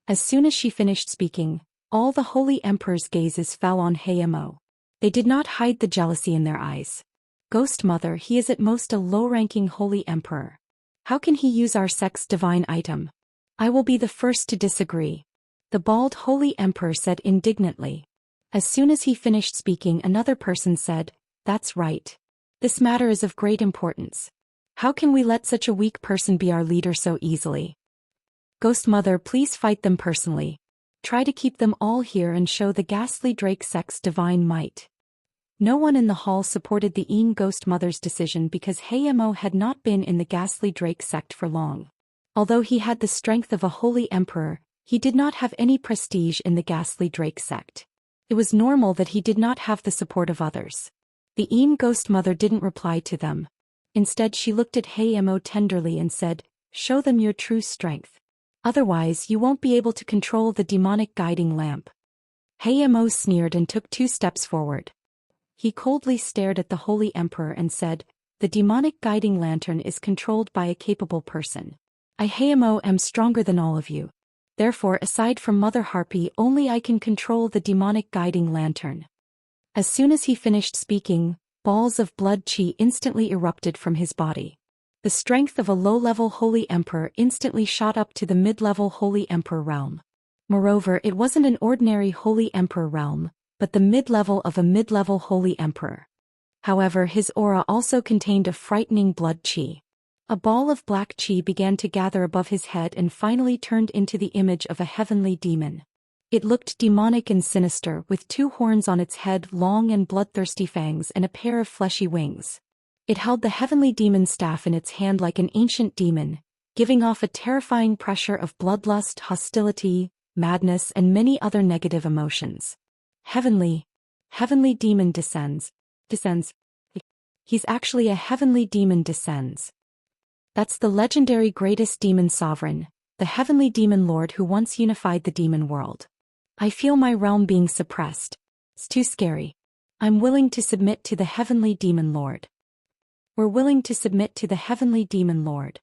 As soon as she finished speaking, all the Holy Emperor's gazes fell on Hayamo. They did not hide the jealousy in their eyes. Ghost Mother, he is at most a low-ranking Holy Emperor. How can he use our sect's divine item? I will be the first to disagree. The bald Holy Emperor said indignantly. As soon as he finished speaking, another person said, That's right. This matter is of great importance. How can we let such a weak person be our leader so easily? Ghost Mother, please fight them personally. Try to keep them all here and show the ghastly Drake sect's divine might. No one in the hall supported the Yin Ghost Mother's decision because Hayamo had not been in the ghastly Drake sect for long. Although he had the strength of a Holy Emperor, he did not have any prestige in the ghastly Drake sect. It was normal that he did not have the support of others. The Yin Ghost Mother didn't reply to them. Instead she looked at Hayamo tenderly and said, Show them your true strength. Otherwise you won't be able to control the demonic guiding lamp. Hayamo sneered and took 2 steps forward. He coldly stared at the Holy Emperor and said, The demonic guiding lantern is controlled by a capable person. I, Hayamo, am stronger than all of you. Therefore, aside from Mother Harpy, only I can control the demonic guiding lantern. As soon as he finished speaking, balls of blood chi instantly erupted from his body. The strength of a low-level Holy Emperor instantly shot up to the mid-level Holy Emperor realm. Moreover, it wasn't an ordinary Holy Emperor realm, but the mid-level of a mid-level Holy Emperor. However, his aura also contained a frightening blood chi. A ball of black chi began to gather above his head and finally turned into the image of a heavenly demon. It looked demonic and sinister, with 2 horns on its head, long and bloodthirsty fangs, and a pair of fleshy wings. It held the heavenly demon staff in its hand like an ancient demon, giving off a terrifying pressure of bloodlust, hostility, madness, and many other negative emotions. Heavenly demon descends. He's actually a heavenly demon descends. That's the legendary greatest demon sovereign, the heavenly demon lord who once unified the demon world. I feel my realm being suppressed. It's too scary. I'm willing to submit to the heavenly demon lord. We're willing to submit to the heavenly demon lord.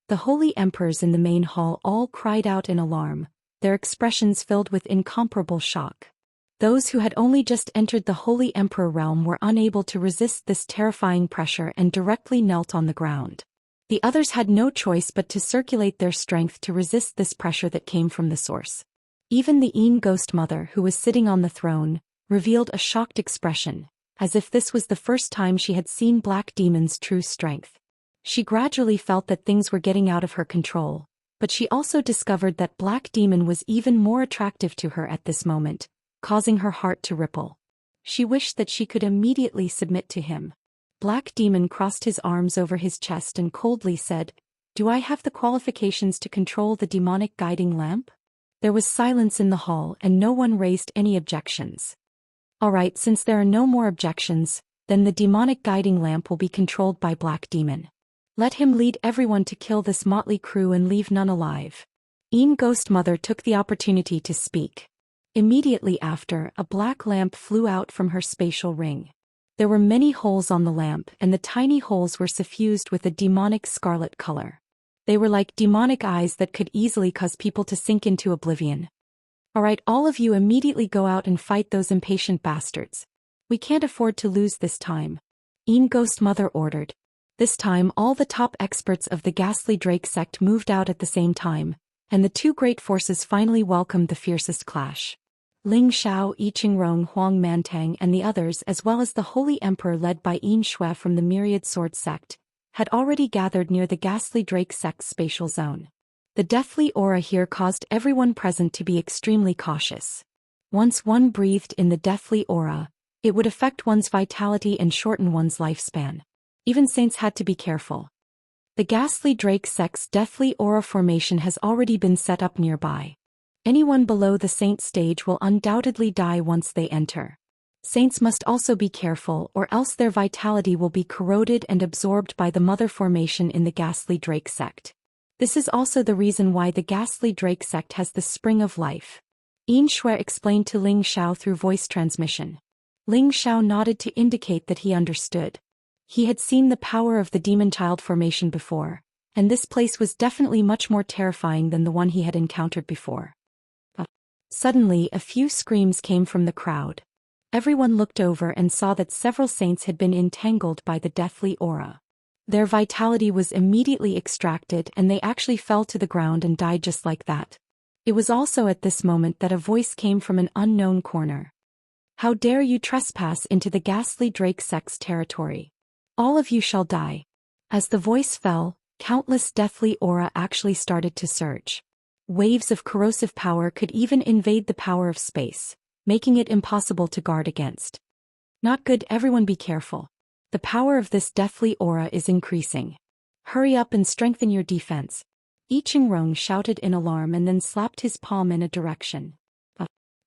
The holy emperors in the main hall all cried out in alarm, their expressions filled with incomparable shock. Those who had only just entered the holy emperor realm were unable to resist this terrifying pressure and directly knelt on the ground. The others had no choice but to circulate their strength to resist this pressure that came from the source. Even the Yin Ghost Mother, who was sitting on the throne, revealed a shocked expression, as if this was the first time she had seen Black Demon's true strength. She gradually felt that things were getting out of her control, but she also discovered that Black Demon was even more attractive to her at this moment, causing her heart to ripple. She wished that she could immediately submit to him. Black Demon crossed his arms over his chest and coldly said, "Do I have the qualifications to control the demonic guiding lamp?" There was silence in the hall and no one raised any objections. Alright, since there are no more objections, then the demonic guiding lamp will be controlled by Black Demon. Let him lead everyone to kill this motley crew and leave none alive. Yin Ghost Mother took the opportunity to speak. Immediately after, a black lamp flew out from her spatial ring. There were many holes on the lamp, and the tiny holes were suffused with a demonic scarlet color. They were like demonic eyes that could easily cause people to sink into oblivion. Alright, all of you immediately go out and fight those impatient bastards. We can't afford to lose this time. Yin Ghost Mother ordered. This time all the top experts of the Ghastly Drake sect moved out at the same time, and the two great forces finally welcomed the fiercest clash. Ling Xiao, I Qingrong, Huang Mantang and the others, as well as the Holy Emperor led by Yin Shui from the Myriad Sword sect, had already gathered near the Ghastly Drake sect's spatial zone. The deathly aura here caused everyone present to be extremely cautious. Once one breathed in the deathly aura, it would affect one's vitality and shorten one's lifespan. Even saints had to be careful. The ghastly drake sect's deathly aura formation has already been set up nearby. Anyone below the saint stage will undoubtedly die once they enter. Saints must also be careful, or else their vitality will be corroded and absorbed by the mother formation in the ghastly drake sect. This is also the reason why the ghastly drake sect has the spring of life. Yin Shui explained to Ling Xiao through voice transmission. Ling Xiao nodded to indicate that he understood. He had seen the power of the demon child formation before, and this place was definitely much more terrifying than the one he had encountered before. Suddenly, a few screams came from the crowd. Everyone looked over and saw that several saints had been entangled by the deathly aura. Their vitality was immediately extracted and they actually fell to the ground and died just like that. It was also at this moment that a voice came from an unknown corner. "How dare you trespass into the ghastly drake sect's territory? All of you shall die." As the voice fell, countless deathly aura actually started to surge. Waves of corrosive power could even invade the power of space, making it impossible to guard against. Not good, everyone be careful. The power of this deathly aura is increasing. Hurry up and strengthen your defense. I Ching-rong shouted in alarm and then slapped his palm in a direction.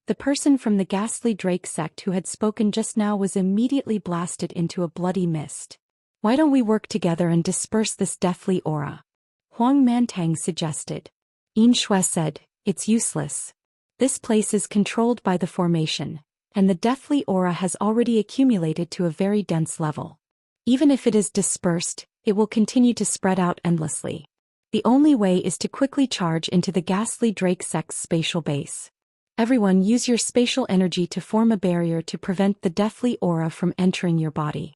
The person from the ghastly drake sect who had spoken just now was immediately blasted into a bloody mist. "Why don't we work together and disperse this deathly aura?" Huang Mantang suggested. Yin Shui said, "It's useless. This place is controlled by the formation, and the deathly aura has already accumulated to a very dense level. Even if it is dispersed, it will continue to spread out endlessly. The only way is to quickly charge into the ghastly drake sect's spatial base. Everyone use your spatial energy to form a barrier to prevent the deathly aura from entering your body."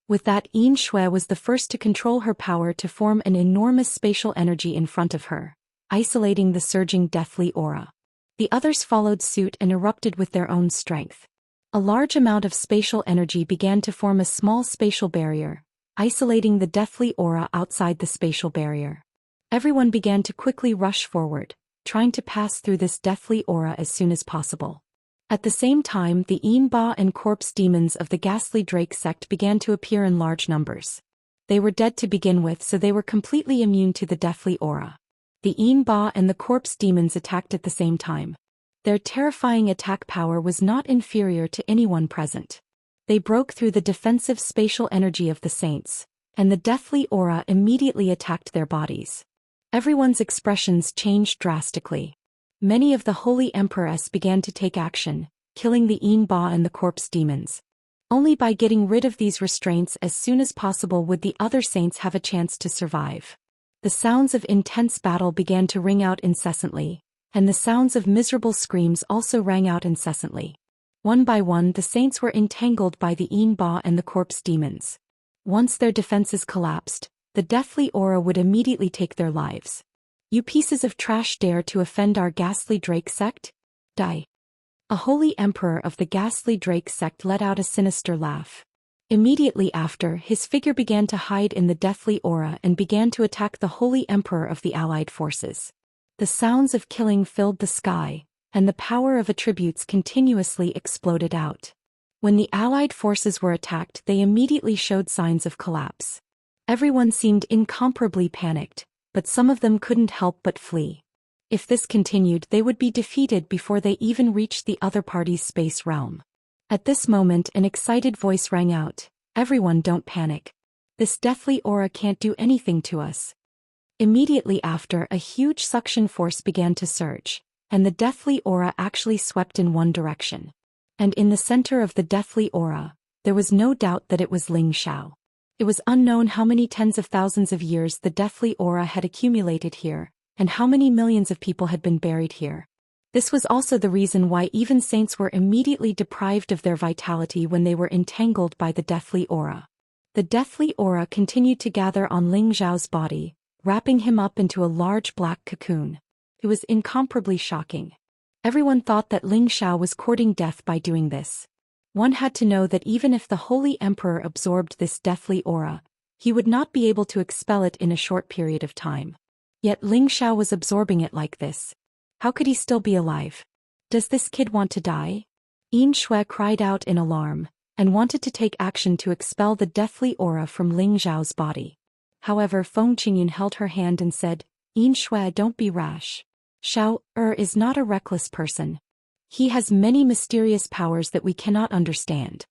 With that, Yin Shui was the first to control her power to form an enormous spatial energy in front of her, isolating the surging deathly aura. The others followed suit and erupted with their own strength. A large amount of spatial energy began to form a small spatial barrier, isolating the deathly aura outside the spatial barrier. Everyone began to quickly rush forward, trying to pass through this deathly aura as soon as possible. At the same time, the Ba and corpse demons of the ghastly drake sect began to appear in large numbers. They were dead to begin with, so they were completely immune to the deathly aura. The Ba and the corpse demons attacked at the same time. Their terrifying attack power was not inferior to anyone present. They broke through the defensive spatial energy of the saints, and the deathly aura immediately attacked their bodies. Everyone's expressions changed drastically. Many of the Holy Empress began to take action, killing the Ba and the corpse demons. Only by getting rid of these restraints as soon as possible would the other saints have a chance to survive. The sounds of intense battle began to ring out incessantly, and the sounds of miserable screams also rang out incessantly. One by one the saints were entangled by the Ba and the corpse demons. Once their defenses collapsed, the deathly aura would immediately take their lives. "You pieces of trash dare to offend our ghastly drake sect? Die." A holy emperor of the ghastly drake sect let out a sinister laugh. Immediately after, his figure began to hide in the deathly aura and began to attack the holy emperor of the allied forces. The sounds of killing filled the sky, and the power of attributes continuously exploded out. When the allied forces were attacked, they immediately showed signs of collapse. Everyone seemed incomparably panicked, but some of them couldn't help but flee. If this continued, they would be defeated before they even reached the other party's space realm. At this moment, an excited voice rang out, "Everyone, don't panic. This deathly aura can't do anything to us." Immediately after, a huge suction force began to surge, and the deathly aura actually swept in one direction. And in the center of the deathly aura, there was no doubt that it was Ling Xiao. It was unknown how many tens of thousands of years the deathly aura had accumulated here, and how many millions of people had been buried here. This was also the reason why even saints were immediately deprived of their vitality when they were entangled by the deathly aura. The deathly aura continued to gather on Ling Xiao's body, wrapping him up into a large black cocoon. It was incomparably shocking. Everyone thought that Ling Xiao was courting death by doing this. One had to know that even if the Holy Emperor absorbed this deathly aura, he would not be able to expel it in a short period of time. Yet Ling Xiao was absorbing it like this. How could he still be alive? Does this kid want to die? Yin Shui cried out in alarm, and wanted to take action to expel the deathly aura from Ling Xiao's body. However, Feng Qingyun held her hand and said, Yin Shui, don't be rash. Xiao is not a reckless person. He has many mysterious powers that we cannot understand.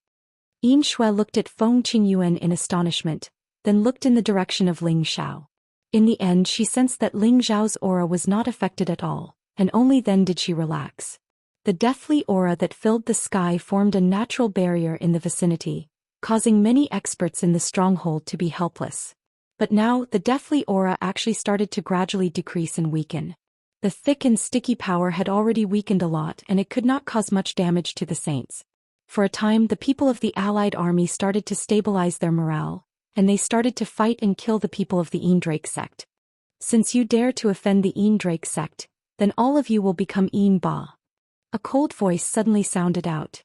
Yin Shui looked at Feng Qingyun in astonishment, then looked in the direction of Ling Xiao. In the end, she sensed that Ling Xiao's aura was not affected at all, and only then did she relax. The deathly aura that filled the sky formed a natural barrier in the vicinity, causing many experts in the stronghold to be helpless. But now, the deathly aura actually started to gradually decrease and weaken. The thick and sticky power had already weakened a lot, and it could not cause much damage to the saints. For a time, the people of the allied army started to stabilize their morale, and they started to fight and kill the people of the Drake sect. Since you dare to offend the Drake sect, then all of you will become Ba. A cold voice suddenly sounded out.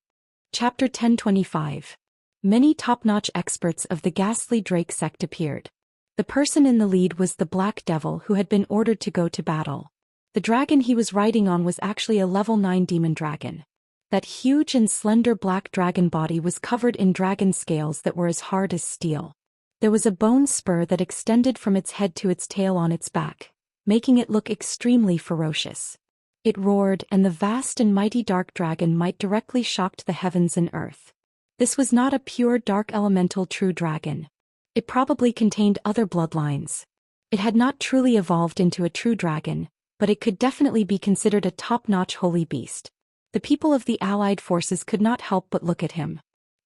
Chapter 1025. Many top-notch experts of the ghastly Drake sect appeared. The person in the lead was the Black Devil who had been ordered to go to battle. The dragon he was riding on was actually a level 9 demon dragon. That huge and slender black dragon body was covered in dragon scales that were as hard as steel. There was a bone spur that extended from its head to its tail on its back, making it look extremely ferocious. It roared, and the vast and mighty dark dragon might directly shocked the heavens and earth. This was not a pure dark elemental true dragon. It probably contained other bloodlines. It had not truly evolved into a true dragon, but it could definitely be considered a top-notch holy beast. The people of the allied forces could not help but look at him.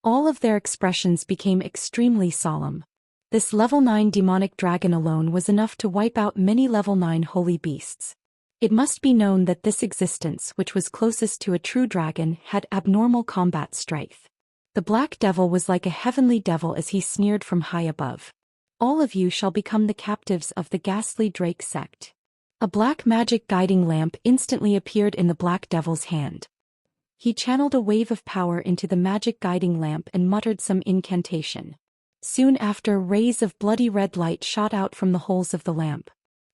All of their expressions became extremely solemn. This level 9 demonic dragon alone was enough to wipe out many level 9 holy beasts. It must be known that this existence, which was closest to a true dragon, had abnormal combat strength. The Black Devil was like a heavenly devil as he sneered from high above. All of you shall become the captives of the ghastly Drake sect. A black magic guiding lamp instantly appeared in the Black Devil's hand. He channeled a wave of power into the magic guiding lamp and muttered some incantation. Soon after, rays of bloody red light shot out from the holes of the lamp.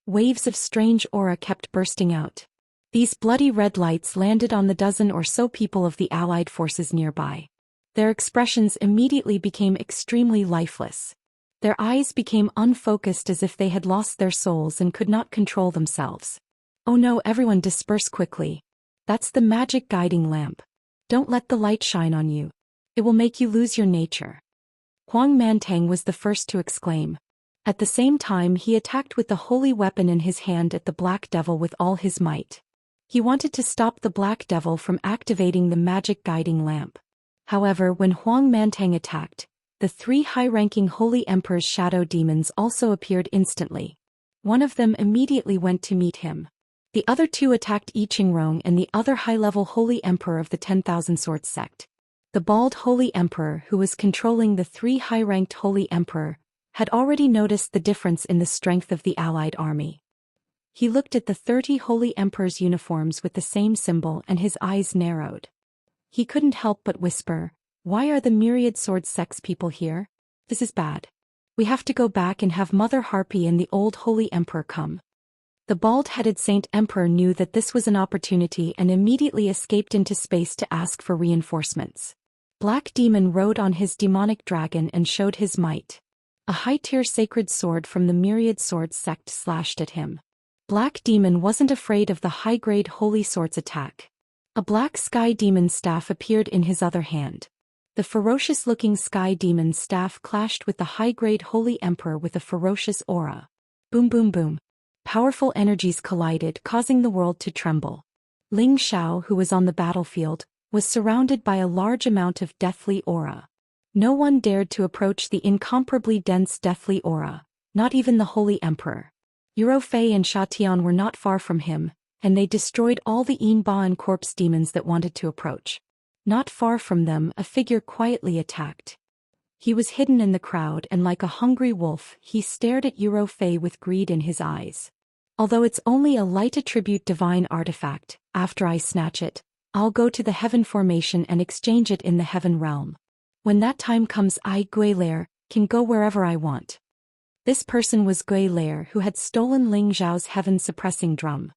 Waves of strange aura kept bursting out. These bloody red lights landed on the dozen or so people of the allied forces nearby. Their expressions immediately became extremely lifeless. Their eyes became unfocused as if they had lost their souls and could not control themselves. Oh no, everyone disperse quickly. That's the magic guiding lamp. Don't let the light shine on you. It will make you lose your nature. Huang Mantang was the first to exclaim. At the same time, he attacked with the holy weapon in his hand at the Black Devil with all his might. He wanted to stop the Black Devil from activating the magic guiding lamp. However, when Huang Mantang attacked, the 3 high-ranking Holy Emperor's shadow demons also appeared instantly. One of them immediately went to meet him. The other 2 attacked I Qingrong and the other high-level Holy Emperor of the 10,000 Swords sect. The bald Holy Emperor, who was controlling the 3 high-ranked Holy Emperor, had already noticed the difference in the strength of the allied army. He looked at the 30 Holy Emperor's uniforms with the same symbol and his eyes narrowed. He couldn't help but whisper, "Why are the myriad sword sects people here? This is bad. We have to go back and have Mother Harpy and the old Holy Emperor come." The bald-headed Saint Emperor knew that this was an opportunity and immediately escaped into space to ask for reinforcements. Black Demon rode on his demonic dragon and showed his might. A high-tier sacred sword from the myriad sword sect slashed at him. Black Demon wasn't afraid of the high-grade holy sword's attack. A black sky demon staff appeared in his other hand. The ferocious-looking sky demon staff clashed with the high-grade holy emperor with a ferocious aura. Boom boom boom. Powerful energies collided, causing the world to tremble. Ling Xiao, who was on the battlefield, was surrounded by a large amount of deathly aura. No one dared to approach the incomparably dense deathly aura, not even the Holy Emperor. Eurofei and Sha Tian were not far from him, and they destroyed all the Ba and corpse demons that wanted to approach. Not far from them, a figure quietly attacked. He was hidden in the crowd, and like a hungry wolf, he stared at Eurofei with greed in his eyes. Although it's only a light attribute divine artifact, after I snatch it, I'll go to the heaven formation and exchange it in the heaven realm. When that time comes, I, Guilher, can go wherever I want. This person was Gui Lair, who had stolen Ling Zhao's heaven-suppressing drum.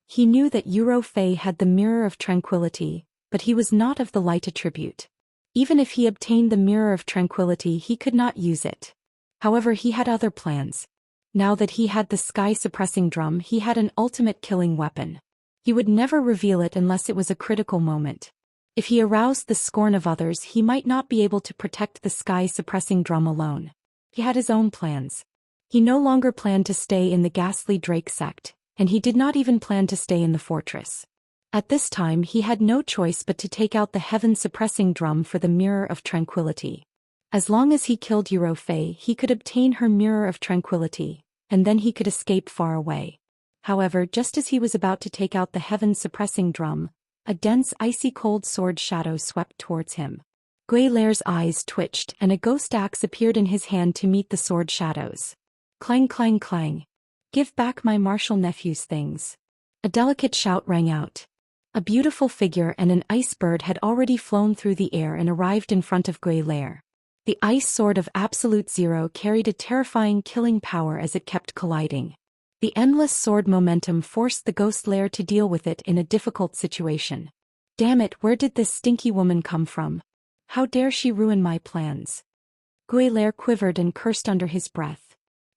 He knew that Yuro Fei had the Mirror of Tranquility, but he was not of the light attribute. Even if he obtained the Mirror of Tranquility, he could not use it. However, he had other plans. Now that he had the sky-suppressing drum, he had an ultimate killing weapon. He would never reveal it unless it was a critical moment. If he aroused the scorn of others, he might not be able to protect the sky-suppressing drum alone. He had his own plans. He no longer planned to stay in the ghastly Drake sect, and he did not even plan to stay in the fortress. At this time he had no choice but to take out the heaven-suppressing drum for the Mirror of Tranquility. As long as he killed Yuro Fei, he could obtain her Mirror of Tranquility, and then he could escape far away. However, just as he was about to take out the heaven-suppressing drum, a dense icy-cold sword shadow swept towards him. Gui Lair's eyes twitched and a ghost axe appeared in his hand to meet the sword shadows. Clang clang clang. Give back my martial nephew's things. A delicate shout rang out. A beautiful figure and an ice bird had already flown through the air and arrived in front of Gui Lair. The ice sword of Absolute Zero carried a terrifying killing power as it kept colliding. The endless sword momentum forced the ghost lair to deal with it in a difficult situation. Damn it, where did this stinky woman come from? How dare she ruin my plans? Gui Lair quivered and cursed under his breath.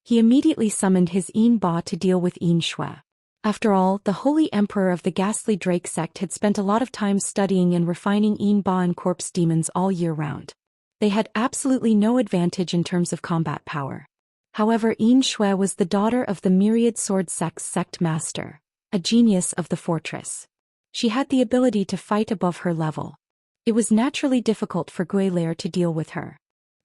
He immediately summoned his Yin Ba to deal with Yin Shui. After all, the Holy Emperor of the Ghastly Drake sect had spent a lot of time studying and refining Yin Ba and corpse demons all year round. They had absolutely no advantage in terms of combat power. However, Yin Shui was the daughter of the Myriad Sword Sect's sect master, a genius of the fortress. She had the ability to fight above her level. It was naturally difficult for Gui Lair to deal with her.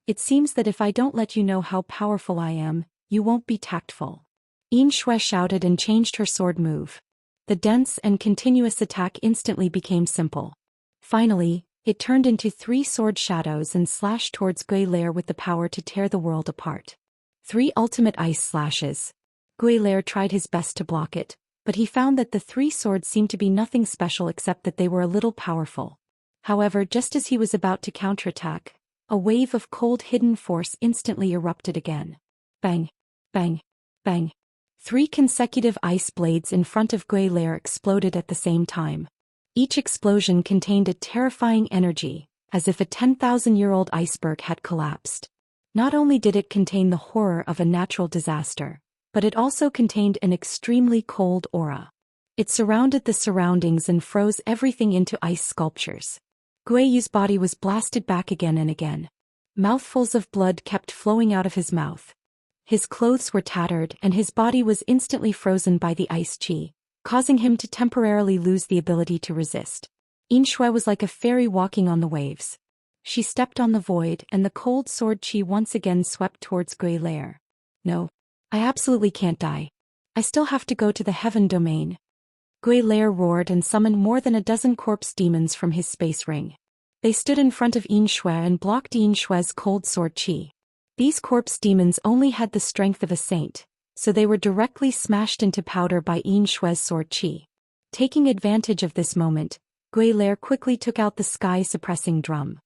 It seems that if I don't let you know how powerful I am, you won't be tactful. Yin Shui shouted and changed her sword move. The dense and continuous attack instantly became simple. Finally, it turned into 3 sword shadows and slashed towards Gui Lair with the power to tear the world apart. 3 ultimate ice slashes. Gui Lair tried his best to block it, but he found that the 3 swords seemed to be nothing special except that they were a little powerful. However, just as he was about to counterattack, a wave of cold hidden force instantly erupted again. Bang! Bang! Bang! 3 consecutive ice blades in front of Gui Lair exploded at the same time. Each explosion contained a terrifying energy, as if a 10,000-year-old iceberg had collapsed. Not only did it contain the horror of a natural disaster, but it also contained an extremely cold aura. It surrounded the surroundings and froze everything into ice sculptures. Gui Yu's body was blasted back again and again. Mouthfuls of blood kept flowing out of his mouth. His clothes were tattered and his body was instantly frozen by the ice chi, causing him to temporarily lose the ability to resist. Yin Shui was like a fairy walking on the waves. She stepped on the void and the cold sword chi once again swept towards Gui Lair. No. I absolutely can't die. I still have to go to the heaven domain. Gui Lair roared and summoned more than a dozen corpse demons from his space ring. They stood in front of Yin Shui and blocked Yin Shui's cold sword chi. These corpse demons only had the strength of a saint, so they were directly smashed into powder by Yin Shui's sword chi. Taking advantage of this moment, Gui Lair quickly took out the sky-suppressing drum.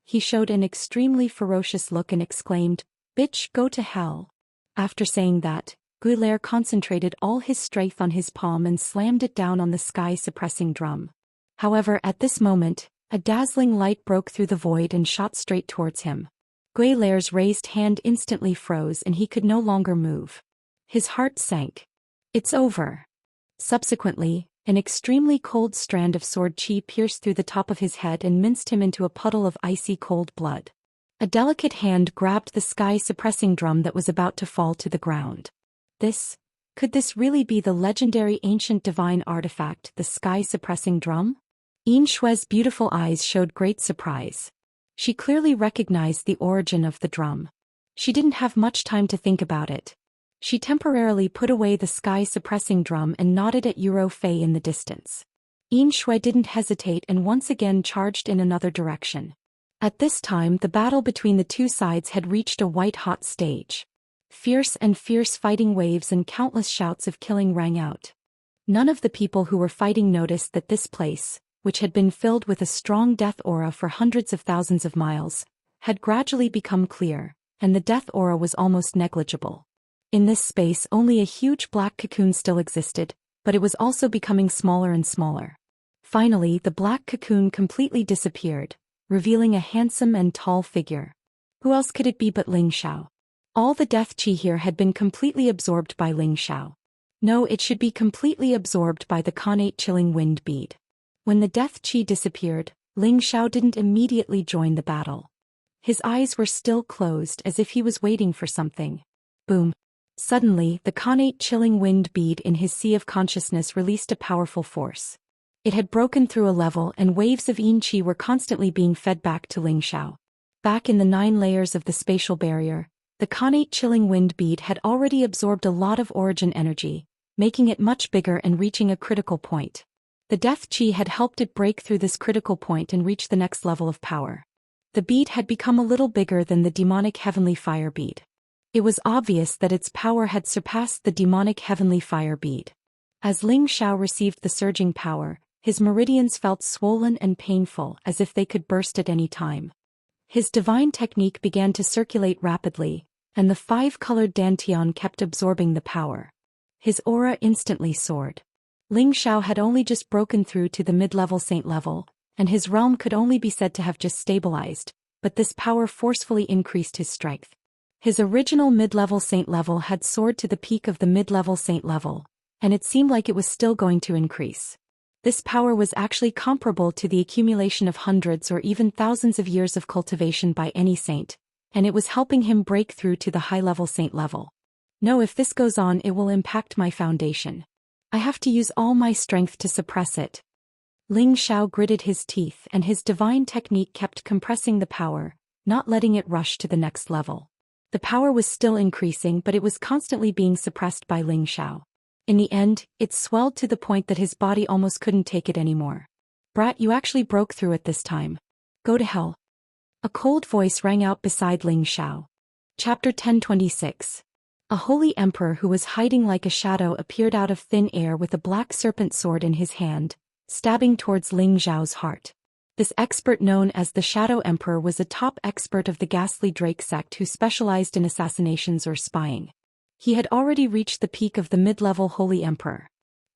He showed an extremely ferocious look and exclaimed, "Bitch, go to hell." After saying that, Gui Lair concentrated all his strength on his palm and slammed it down on the sky-suppressing drum. However, at this moment, a dazzling light broke through the void and shot straight towards him. Gui Lair's raised hand instantly froze and he could no longer move. His heart sank. It's over. Subsequently, an extremely cold strand of sword chi pierced through the top of his head and minced him into a puddle of icy cold blood. A delicate hand grabbed the sky-suppressing drum that was about to fall to the ground. Could this really be the legendary ancient divine artifact, the sky-suppressing drum? Yin Shui's beautiful eyes showed great surprise. She clearly recognized the origin of the drum. She didn't have much time to think about it. She temporarily put away the sky-suppressing drum and nodded at Yuro Fei in the distance. Yin Shui didn't hesitate and once again charged in another direction. At this time the battle between the two sides had reached a white-hot stage. Fierce fighting waves and countless shouts of killing rang out. None of the people who were fighting noticed that this place, which had been filled with a strong death aura for hundreds of thousands of miles, had gradually become clear, and the death aura was almost negligible. In this space only a huge black cocoon still existed, but it was also becoming smaller and smaller. Finally, the black cocoon completely disappeared, revealing a handsome and tall figure. Who else could it be but Ling Xiao? All the death chi here had been completely absorbed by Ling Xiao. No, it should be completely absorbed by the connate chilling wind bead. When the death chi disappeared, Ling Xiao didn't immediately join the battle. His eyes were still closed as if he was waiting for something. Boom. Suddenly, the connate chilling wind bead in his sea of consciousness released a powerful force. It had broken through a level and waves of yin qi were constantly being fed back to Ling Xiao. Back in the 9 layers of the spatial barrier, the connate chilling wind bead had already absorbed a lot of origin energy, making it much bigger and reaching a critical point. The death chi had helped it break through this critical point and reach the next level of power. The bead had become a little bigger than the demonic heavenly fire bead. It was obvious that its power had surpassed the demonic heavenly fire bead. As Ling Xiao received the surging power, his meridians felt swollen and painful as if they could burst at any time. His divine technique began to circulate rapidly, and the 5-colored dantian kept absorbing the power. His aura instantly soared. Ling Xiao had only just broken through to the mid-level saint level, and his realm could only be said to have just stabilized, but this power forcefully increased his strength. His original mid-level saint level had soared to the peak of the mid-level saint level, and it seemed like it was still going to increase. This power was actually comparable to the accumulation of hundreds or even thousands of years of cultivation by any saint, and it was helping him break through to the high-level saint level. No, if this goes on, it will impact my foundation. I have to use all my strength to suppress it. Ling Xiao gritted his teeth and his divine technique kept compressing the power, not letting it rush to the next level. The power was still increasing but it was constantly being suppressed by Ling Xiao. In the end, it swelled to the point that his body almost couldn't take it anymore. Brat, you actually broke through it this time. Go to hell. A cold voice rang out beside Ling Xiao. Chapter 1026. A holy emperor who was hiding like a shadow appeared out of thin air with a black serpent sword in his hand, stabbing towards Ling Xiao's heart. This expert known as the Shadow Emperor was a top expert of the ghastly Drake sect who specialized in assassinations or spying. He had already reached the peak of the mid-level Holy Emperor.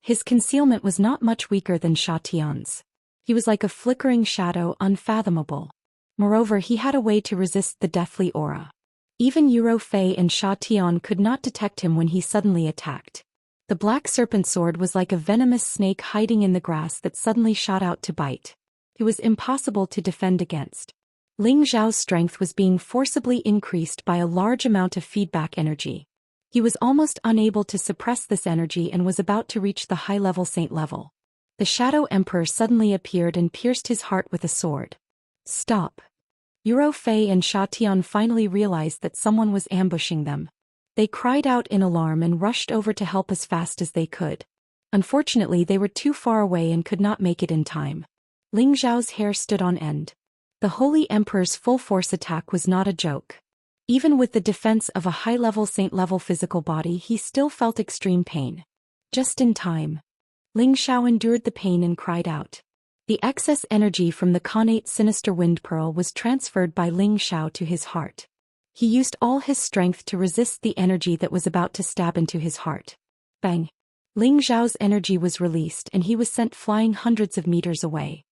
His concealment was not much weaker than Sha Tian's. He was like a flickering shadow, unfathomable. Moreover, he had a way to resist the deathly aura. Even Yuro Fei and Sha Tian could not detect him when he suddenly attacked. The black serpent sword was like a venomous snake hiding in the grass that suddenly shot out to bite. It was impossible to defend against. Ling Xiao's strength was being forcibly increased by a large amount of feedback energy. He was almost unable to suppress this energy and was about to reach the high-level saint level. The Shadow Emperor suddenly appeared and pierced his heart with a sword. Stop. Yuro Fei and Sha Tian finally realized that someone was ambushing them. They cried out in alarm and rushed over to help as fast as they could. Unfortunately, they were too far away and could not make it in time. Ling Xiao's hair stood on end. The Holy Emperor's full-force attack was not a joke. Even with the defense of a high-level saint-level physical body, he still felt extreme pain. Just in time. Ling Xiao endured the pain and cried out. The excess energy from the connate sinister wind pearl was transferred by Ling Xiao to his heart. He used all his strength to resist the energy that was about to stab into his heart. Bang! Ling Xiao's energy was released and he was sent flying hundreds of meters away.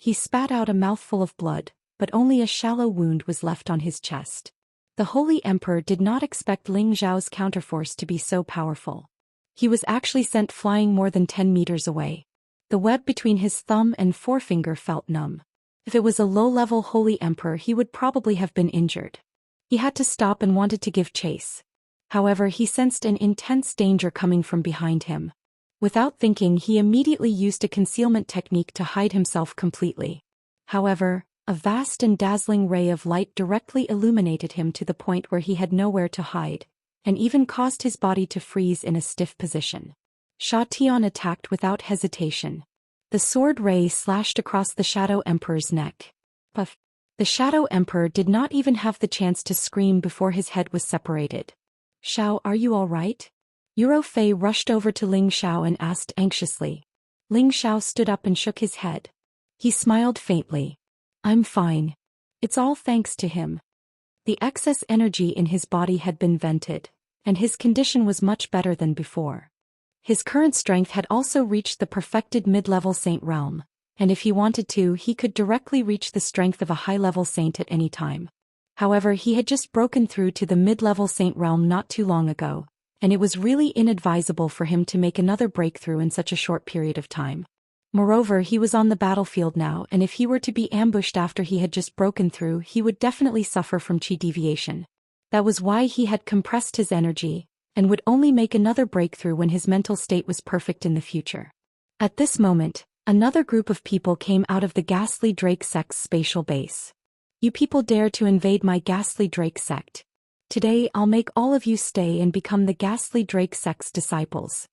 He spat out a mouthful of blood, but only a shallow wound was left on his chest. The Holy Emperor did not expect Ling Xiao's counterforce to be so powerful. He was actually sent flying more than 10 meters away. The web between his thumb and forefinger felt numb. If it was a low-level Holy Emperor, he would probably have been injured. He had to stop and wanted to give chase. However, he sensed an intense danger coming from behind him. Without thinking, he immediately used a concealment technique to hide himself completely. However, a vast and dazzling ray of light directly illuminated him to the point where he had nowhere to hide, and even caused his body to freeze in a stiff position. Sha Tian attacked without hesitation. The sword ray slashed across the Shadow Emperor's neck. Puff! The Shadow Emperor did not even have the chance to scream before his head was separated. Xiao, are you all right? Yuro Fei rushed over to Ling Xiao and asked anxiously. Ling Xiao stood up and shook his head. He smiled faintly. I'm fine. It's all thanks to him. The excess energy in his body had been vented, and his condition was much better than before. His current strength had also reached the perfected mid-level saint realm, and if he wanted to, he could directly reach the strength of a high-level saint at any time. However, he had just broken through to the mid-level saint realm not too long ago, and it was really inadvisable for him to make another breakthrough in such a short period of time. Moreover, he was on the battlefield now, and if he were to be ambushed after he had just broken through, he would definitely suffer from chi deviation. That was why he had compressed his energy, and would only make another breakthrough when his mental state was perfect in the future. At this moment, another group of people came out of the Ghastly Drake sect's spatial base. You people dare to invade my Ghastly Drake sect. Today I'll make all of you stay and become the Ghastly Drake sect's disciples.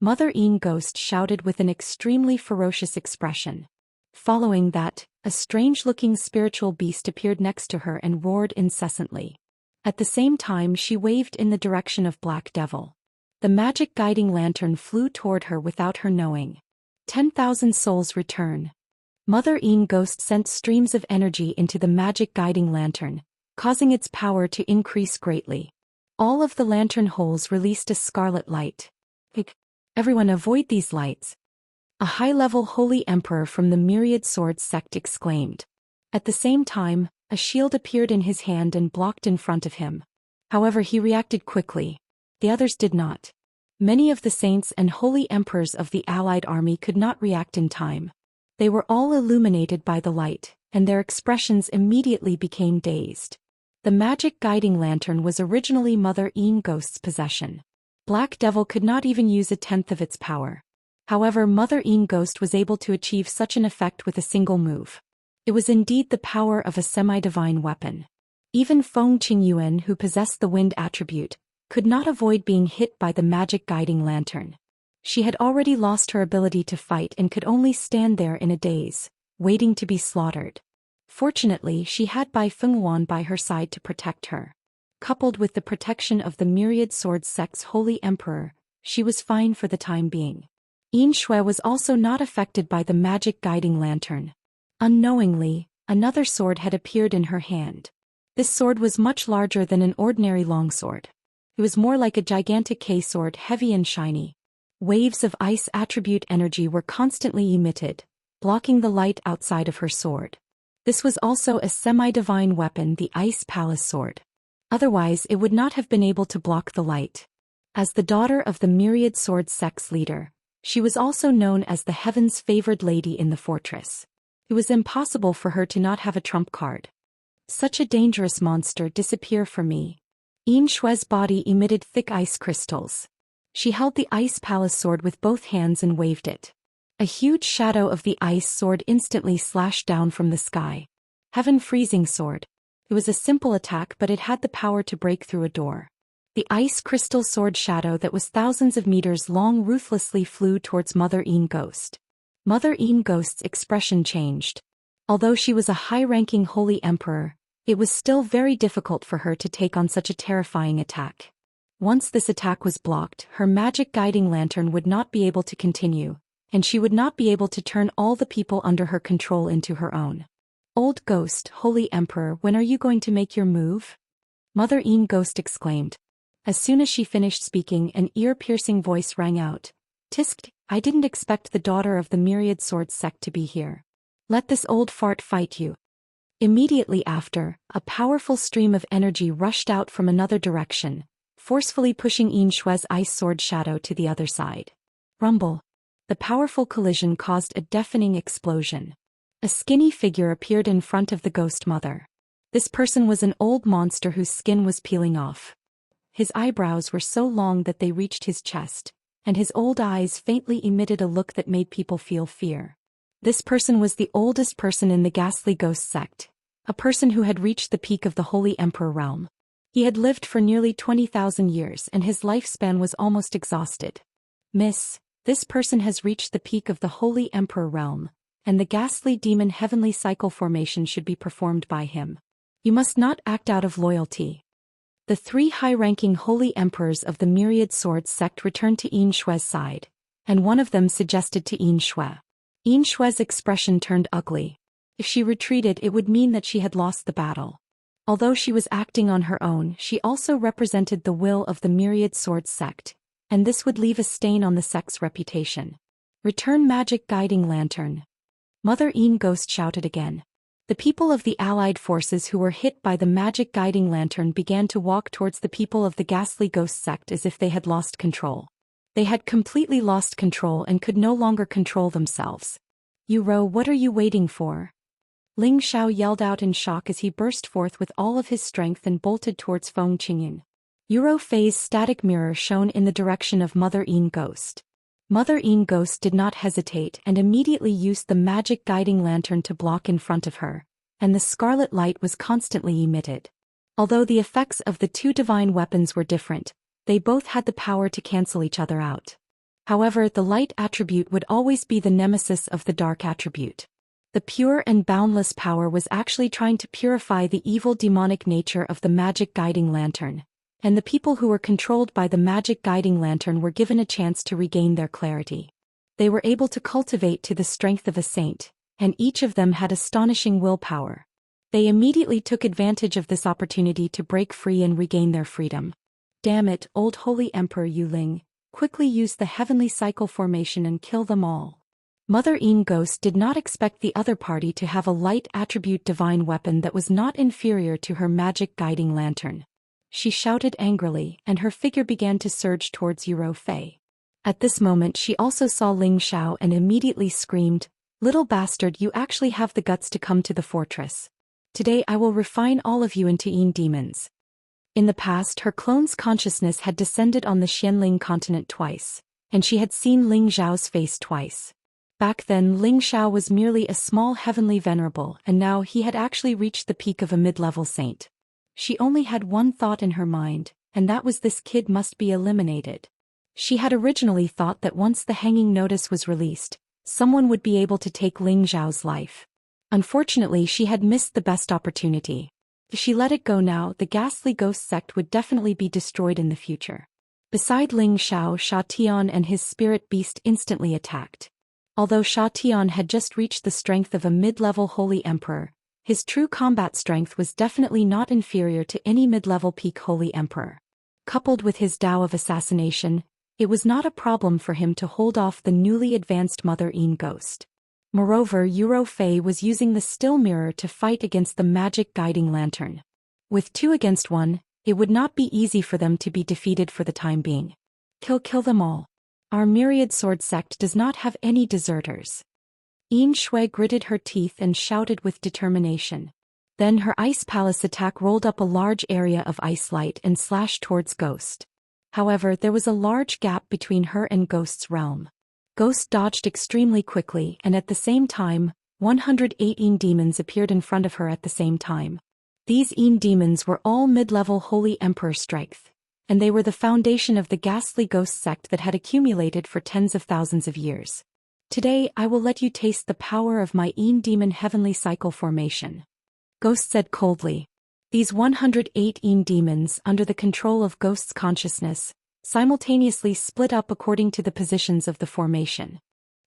Mother Ghost shouted with an extremely ferocious expression. Following that, a strange-looking spiritual beast appeared next to her and roared incessantly. At the same time she waved in the direction of Black Devil. The magic guiding lantern flew toward her without her knowing. 10,000 souls return. Mother Ghost sent streams of energy into the magic guiding lantern, causing its power to increase greatly. All of the lantern holes released a scarlet light. Everyone avoid these lights. A high-level holy emperor from the Myriad Swords sect exclaimed. At the same time, a shield appeared in his hand and blocked in front of him. However, he reacted quickly. The others did not. Many of the saints and holy emperors of the allied army could not react in time. They were all illuminated by the light, and their expressions immediately became dazed. The magic guiding lantern was originally Mother Ghost's possession. Black Devil could not even use a tenth of its power. However, Mother Ghost was able to achieve such an effect with a single move. It was indeed the power of a semi-divine weapon. Even Feng Qingyuan, who possessed the wind attribute, could not avoid being hit by the magic guiding lantern. She had already lost her ability to fight and could only stand there in a daze, waiting to be slaughtered. Fortunately, she had Bai Fenghuan by her side to protect her. Coupled with the protection of the Myriad Swords sect's holy emperor, she was fine for the time being. Yin Shui was also not affected by the magic guiding lantern. Unknowingly, another sword had appeared in her hand. This sword was much larger than an ordinary longsword. It was more like a gigantic K-sword, heavy and shiny. Waves of ice attribute energy were constantly emitted, blocking the light outside of her sword. This was also a semi-divine weapon, the Ice Palace Sword. Otherwise, it would not have been able to block the light. As the daughter of the Myriad Swords sect's leader, she was also known as the Heaven's favored lady in the fortress. It was impossible for her to not have a trump card. Such a dangerous monster, disappear from me. Yin Shui's body emitted thick ice crystals. She held the Ice Palace Sword with both hands and waved it. A huge shadow of the ice sword instantly slashed down from the sky. Heaven Freezing Sword. It was a simple attack, but it had the power to break through a door. The ice crystal sword shadow that was thousands of meters long ruthlessly flew towards Mother Ghost. Mother Ghost's expression changed. Although she was a high-ranking holy emperor, it was still very difficult for her to take on such a terrifying attack. Once this attack was blocked, her magic guiding lantern would not be able to continue, and she would not be able to turn all the people under her control into her own. Old Ghost, Holy Emperor, when are you going to make your move? Mother Ghost exclaimed. As soon as she finished speaking, an ear-piercing voice rang out. Tisk, I didn't expect the daughter of the Myriad Swords sect to be here. Let this old fart fight you. Immediately after, a powerful stream of energy rushed out from another direction, forcefully pushing Yin Shui's ice sword shadow to the other side. Rumble. The powerful collision caused a deafening explosion. A skinny figure appeared in front of the Ghost Mother. This person was an old monster whose skin was peeling off. His eyebrows were so long that they reached his chest, and his old eyes faintly emitted a look that made people feel fear. This person was the oldest person in the Ghastly Ghost sect, a person who had reached the peak of the Holy Emperor realm. He had lived for nearly 20,000 years and his lifespan was almost exhausted. Miss, this person has reached the peak of the Holy Emperor realm, and the Ghastly Demon Heavenly Cycle formation should be performed by him. You must not act out of loyalty. The three high-ranking holy emperors of the Myriad Swords sect returned to Yin Shui's side, and one of them suggested to Yin Shui. Yin Shui's expression turned ugly. If she retreated, it would mean that she had lost the battle. Although she was acting on her own, she also represented the will of the Myriad Swords sect, and this would leave a stain on the sect's reputation. Return Magic Guiding Lantern. Mother Een Ghost shouted again. The people of the allied forces who were hit by the Magic Guiding Lantern began to walk towards the people of the Ghastly Ghost sect as if they had lost control. They had completely lost control and could no longer control themselves. Yuro, what are you waiting for? Ling Xiao yelled out in shock as he burst forth with all of his strength and bolted towards Feng Qingyun. Yuro Fei's static mirror shone in the direction of Mother Een Ghost. Mother Een Ghost did not hesitate and immediately used the Magic Guiding Lantern to block in front of her, and the scarlet light was constantly emitted. Although the effects of the two divine weapons were different, they both had the power to cancel each other out. However, the light attribute would always be the nemesis of the dark attribute. The pure and boundless power was actually trying to purify the evil demonic nature of the Magic Guiding Lantern, and the people who were controlled by the Magic Guiding Lantern were given a chance to regain their clarity. They were able to cultivate to the strength of a saint, and each of them had astonishing willpower. They immediately took advantage of this opportunity to break free and regain their freedom. Damn it, old Holy Emperor Yuling, quickly use the Heavenly Cycle formation and kill them all. Mother Een Ghost did not expect the other party to have a light attribute divine weapon that was not inferior to her Magic Guiding Lantern. She shouted angrily, and her figure began to surge towards Yuro Fei. At this moment she also saw Ling Xiao and immediately screamed, "Little bastard, you actually have the guts to come to the fortress. Today I will refine all of you into Een demons." In the past her clone's consciousness had descended on the Xianling continent twice, and she had seen Ling Xiao's face twice. Back then Ling Xiao was merely a small heavenly venerable, and now he had actually reached the peak of a mid-level saint. She only had one thought in her mind, and that was this kid must be eliminated. She had originally thought that once the hanging notice was released, someone would be able to take Ling Xiao's life. Unfortunately, she had missed the best opportunity. If she let it go now, the Ghastly Ghost sect would definitely be destroyed in the future. Beside Ling Xiao, Sha Tian and his spirit beast instantly attacked. Although Sha Tian had just reached the strength of a mid-level Holy Emperor, his true combat strength was definitely not inferior to any mid-level peak Holy Emperor. Coupled with his Tao of assassination, it was not a problem for him to hold off the newly advanced Mother Een Ghost. Moreover, Yuro Fei was using the Still Mirror to fight against the Magic Guiding Lantern. With 2 against 1, it would not be easy for them to be defeated for the time being. Kill them all. Our Myriad Sword sect does not have any deserters. Yin Shui gritted her teeth and shouted with determination. Then her Ice Palace attack rolled up a large area of ice light and slashed towards Ghost. However, there was a large gap between her and Ghost's realm. Ghost dodged extremely quickly, and at the same time, 118 demons appeared in front of her at the same time. These Een demons were all mid-level Holy Emperor strength, and they were the foundation of the Ghastly Ghost sect that had accumulated for tens of thousands of years. Today I will let you taste the power of my Een demon heavenly cycle formation. Ghost said coldly. These 108 Een demons, under the control of Ghost's consciousness, simultaneously split up according to the positions of the formation.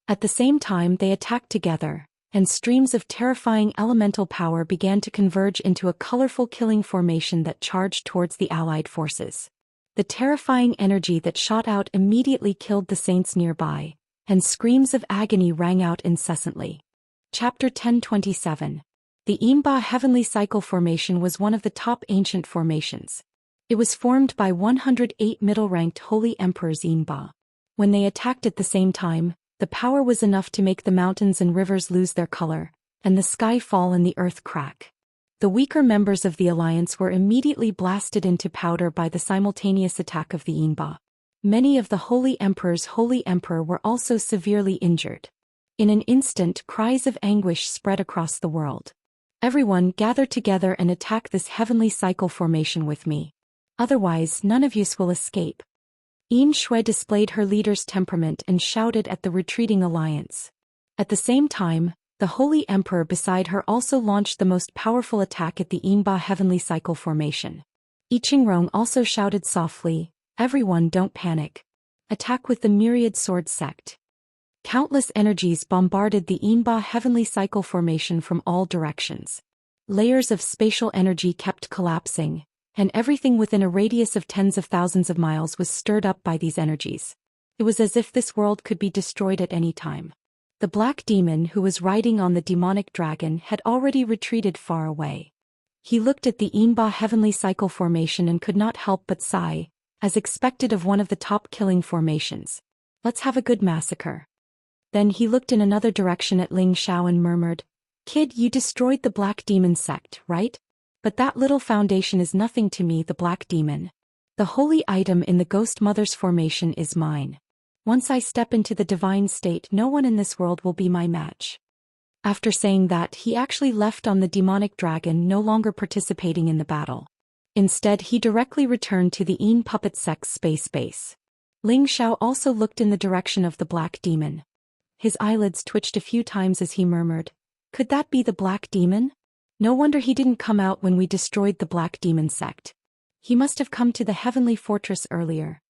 At the same time they attacked together, and streams of terrifying elemental power began to converge into a colorful killing formation that charged towards the allied forces. The terrifying energy that shot out immediately killed the saints nearby, and screams of agony rang out incessantly. Chapter 1027. The Imba Heavenly Cycle Formation was one of the top ancient formations. It was formed by 108 middle-ranked Holy Emperors Imba. When they attacked at the same time, the power was enough to make the mountains and rivers lose their color, and the sky fall and the earth crack. The weaker members of the alliance were immediately blasted into powder by the simultaneous attack of the Imba. Many of the Holy Emperor's Holy Emperor were also severely injured. In an instant, cries of anguish spread across the world. Everyone gather together and attack this heavenly cycle formation with me. Otherwise, none of yous will escape. Yin Shui displayed her leader's temperament and shouted at the retreating alliance. At the same time, the Holy Emperor beside her also launched the most powerful attack at the Inba Heavenly Cycle formation. I Qingrong also shouted softly, "Everyone don't panic. Attack with the Myriad Sword sect." Countless energies bombarded the Inba Heavenly Cycle formation from all directions. Layers of spatial energy kept collapsing, and everything within a radius of tens of thousands of miles was stirred up by these energies. It was as if this world could be destroyed at any time. The black demon who was riding on the demonic dragon had already retreated far away. He looked at the Inba heavenly cycle formation and could not help but sigh, as expected of one of the top killing formations. Let's have a good massacre. Then he looked in another direction at Ling Xiao and murmured, Kid, you destroyed the Black Demon sect, right? But that little foundation is nothing to me, the Black Demon. The holy item in the Ghost Mother's formation is mine. Once I step into the divine state, no one in this world will be my match. After saying that, he actually left on the demonic dragon, no longer participating in the battle. Instead, he directly returned to the Een puppet sect's space base. Ling Xiao also looked in the direction of the Black Demon. His eyelids twitched a few times as he murmured, Could that be the Black Demon? No wonder he didn't come out when we destroyed the Black Demon sect. He must have come to the heavenly fortress earlier.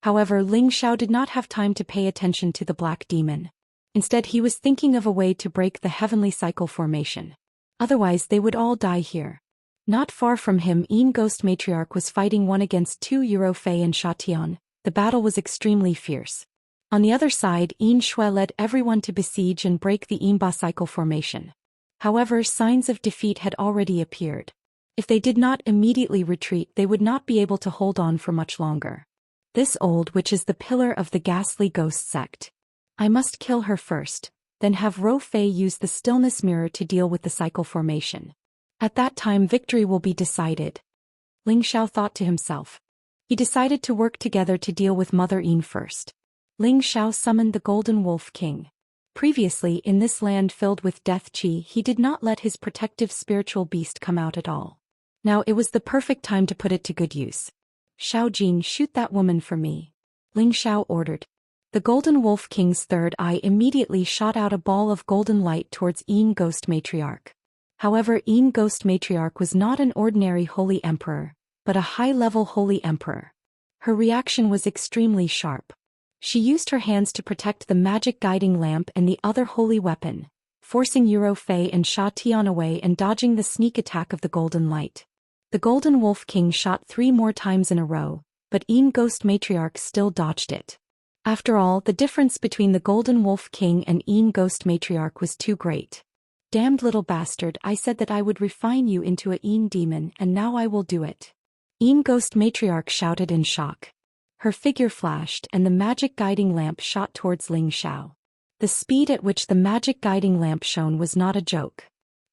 However, Ling Xiao did not have time to pay attention to the Black Demon. Instead, he was thinking of a way to break the heavenly cycle formation. Otherwise, they would all die here. Not far from him, Een Ghost Matriarch was fighting one against two Euro Fei and Shatian. The battle was extremely fierce. On the other side, Een Shui led everyone to besiege and break the Inba cycle formation. However, signs of defeat had already appeared. If they did not immediately retreat, they would not be able to hold on for much longer. This old witch is the pillar of the ghastly ghost sect. I must kill her first, then have Ro Fei use the stillness mirror to deal with the cycle formation. At that time, victory will be decided. Ling Xiao thought to himself. He decided to work together to deal with Mother Een first. Ling Xiao summoned the Golden Wolf King. Previously, in this land filled with death chi, he did not let his protective spiritual beast come out at all. Now it was the perfect time to put it to good use. Xiao Jin, shoot that woman for me. Ling Xiao ordered. The Golden Wolf King's third eye immediately shot out a ball of golden light towards Een Ghost Matriarch. However, Een Ghost Matriarch was not an ordinary holy emperor, but a high-level holy emperor. Her reaction was extremely sharp. She used her hands to protect the magic guiding lamp and the other holy weapon, forcing Euro Fei and Sha Tian away and dodging the sneak attack of the golden light. The Golden Wolf King shot 3 more times in a row, but Een Ghost Matriarch still dodged it. After all, the difference between the Golden Wolf King and Een Ghost Matriarch was too great. Damned little bastard, I said that I would refine you into a Een demon, and now I will do it. Een Ghost Matriarch shouted in shock. Her figure flashed and the magic guiding lamp shot towards Ling Xiao. The speed at which the magic guiding lamp shone was not a joke.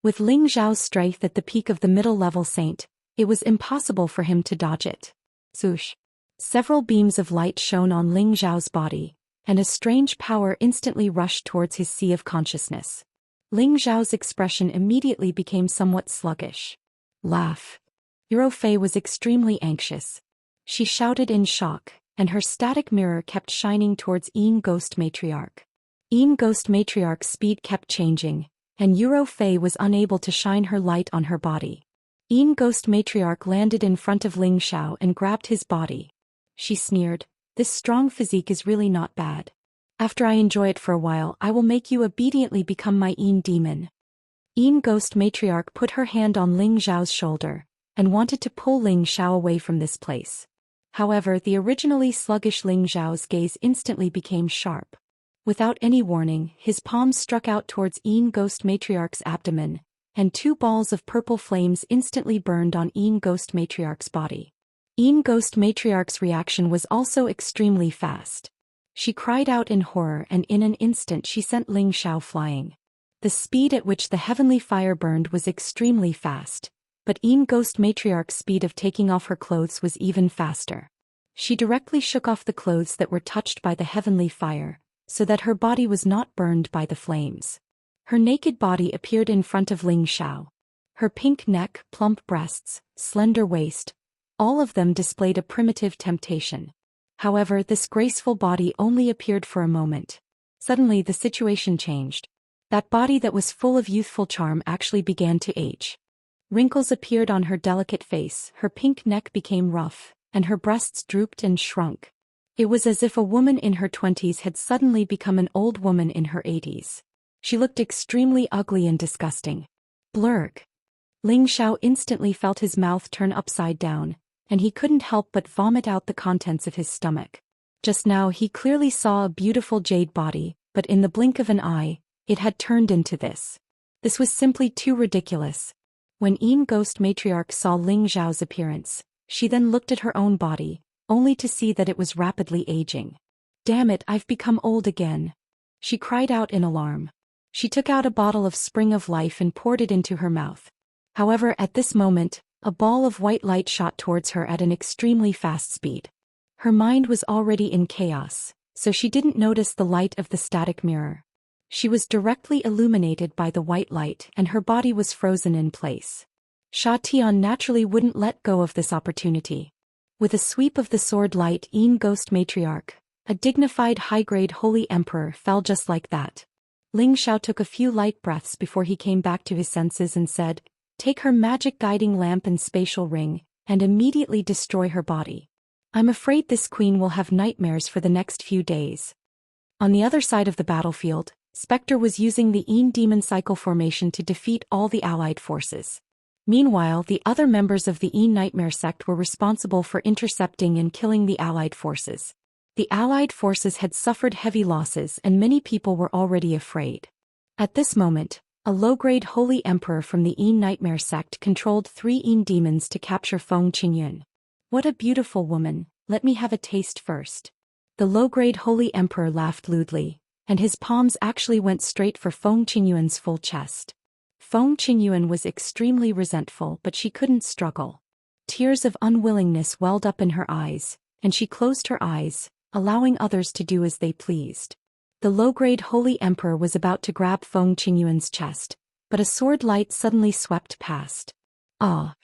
With Ling Xiao's strength at the peak of the middle-level saint, it was impossible for him to dodge it. Swoosh. Several beams of light shone on Ling Xiao's body, and a strange power instantly rushed towards his sea of consciousness. Ling Xiao's expression immediately became somewhat sluggish. Laugh. Euro Fei was extremely anxious. She shouted in shock, and her static mirror kept shining towards Een Ghost Matriarch. Een Ghost Matriarch's speed kept changing, and Euro Fei was unable to shine her light on her body. Een Ghost Matriarch landed in front of Ling Xiao and grabbed his body. She sneered, This strong physique is really not bad. After I enjoy it for a while, I will make you obediently become my Een demon. Een Ghost Matriarch put her hand on Ling Xiao's shoulder, and wanted to pull Ling Xiao away from this place. However, the originally sluggish Ling Xiao's gaze instantly became sharp. Without any warning, his palms struck out towards Een Ghost Matriarch's abdomen, and 2 balls of purple flames instantly burned on Een Ghost Matriarch's body. Een Ghost Matriarch's reaction was also extremely fast. She cried out in horror, and in an instant she sent Ling Xiao flying. The speed at which the heavenly fire burned was extremely fast, but Een Ghost Matriarch's speed of taking off her clothes was even faster. She directly shook off the clothes that were touched by the heavenly fire, so that her body was not burned by the flames. Her naked body appeared in front of Ling Xiao. Her pink neck, plump breasts, slender waist, all of them displayed a primitive temptation. However, this graceful body only appeared for a moment. Suddenly the situation changed. That body that was full of youthful charm actually began to age. Wrinkles appeared on her delicate face, her pink neck became rough, and her breasts drooped and shrunk. It was as if a woman in her 20s had suddenly become an old woman in her 80s. She looked extremely ugly and disgusting. Blurg. Ling Xiao instantly felt his mouth turn upside down, and he couldn't help but vomit out the contents of his stomach. Just now he clearly saw a beautiful jade body, but in the blink of an eye, it had turned into this. This was simply too ridiculous. When Ghost Matriarch saw Ling Xiao's appearance, she then looked at her own body, only to see that it was rapidly aging. "Damn it, I've become old again," she cried out in alarm. She took out a bottle of Spring of Life and poured it into her mouth. However, at this moment, a ball of white light shot towards her at an extremely fast speed. Her mind was already in chaos, so she didn't notice the light of the static mirror. She was directly illuminated by the white light and her body was frozen in place. Sha Tian naturally wouldn't let go of this opportunity. With a sweep of the sword light, Ghost Matriarch, a dignified high-grade holy emperor, fell just like that. Ling Xiao took a few light breaths before he came back to his senses and said, "Take her magic guiding lamp and spatial ring, and immediately destroy her body. I'm afraid this queen will have nightmares for the next few days." On the other side of the battlefield, Spectre was using the Demon Cycle formation to defeat all the allied forces. Meanwhile, the other members of the Nightmare sect were responsible for intercepting and killing the allied forces. The allied forces had suffered heavy losses and many people were already afraid. At this moment, a low-grade holy emperor from the Nightmare sect controlled 3 demons to capture Feng Qingyun. "What a beautiful woman, let me have a taste first." The low-grade holy emperor laughed lewdly, and his palms actually went straight for Feng Qingyuan's full chest. Feng Qingyuan was extremely resentful, but she couldn't struggle. Tears of unwillingness welled up in her eyes, and she closed her eyes, allowing others to do as they pleased. The low-grade holy emperor was about to grab Feng Qingyuan's chest, but a sword light suddenly swept past. Ah!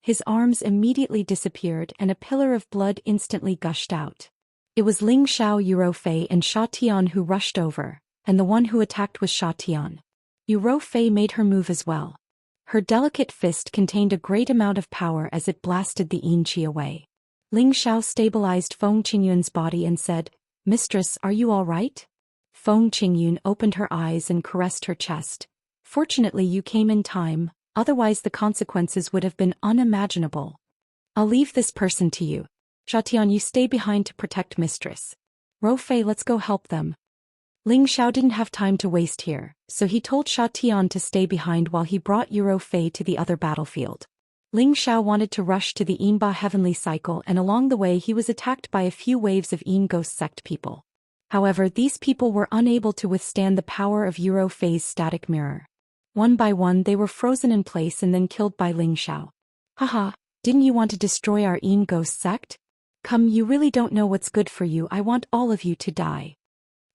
His arms immediately disappeared and a pillar of blood instantly gushed out. It was Ling Xiao, Fei and Sha Tian who rushed over, and the one who attacked was Sha Tian. Fei made her move as well. Her delicate fist contained a great amount of power as it blasted the Qi away. Ling Xiao stabilized Feng Qingyun's body and said, "Mistress, are you all right?" Feng Qingyun opened her eyes and caressed her chest. "Fortunately you came in time, otherwise the consequences would have been unimaginable. I'll leave this person to you. Sha Tian, you stay behind to protect mistress. Fei, let's go help them." Ling Xiao didn't have time to waste here, so he told Sha Tian to stay behind while he brought Fei to the other battlefield. Ling Xiao wanted to rush to the Yinba Heavenly Cycle, and along the way he was attacked by a few waves of Ghost sect people. However, these people were unable to withstand the power of Fei's static mirror. One by one they were frozen in place and then killed by Ling Xiao. "Haha, didn't you want to destroy our Ghost sect? Come, you really don't know what's good for you. I want all of you to die."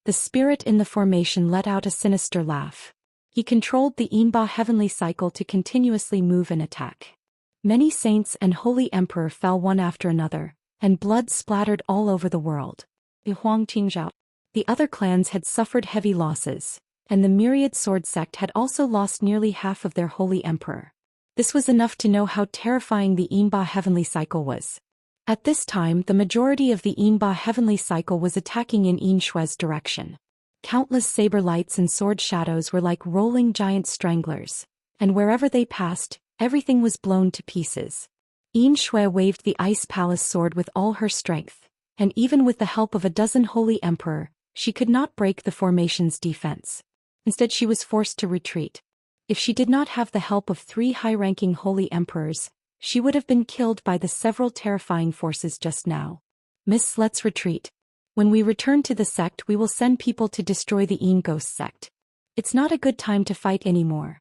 The spirit in the formation let out a sinister laugh. He controlled the Yinba Heavenly Cycle to continuously move and attack. Many saints and holy emperor fell one after another, and blood splattered all over the world. The other clans had suffered heavy losses, and the myriad sword sect had also lost nearly half of their holy emperor. This was enough to know how terrifying the Yinba Heavenly Cycle was. At this time, the majority of the Yinba Heavenly Cycle was attacking in Shue's direction. Countless saber lights and sword shadows were like rolling giant stranglers, and wherever they passed, everything was blown to pieces. Shui waved the Ice Palace sword with all her strength, and even with the help of a dozen holy emperor, she could not break the formation's defense. Instead, she was forced to retreat. If she did not have the help of 3 high-ranking holy emperors, she would have been killed by the several terrifying forces just now. "Miss, let's retreat. When we return to the sect, we will send people to destroy the Ghost sect. It's not a good time to fight anymore."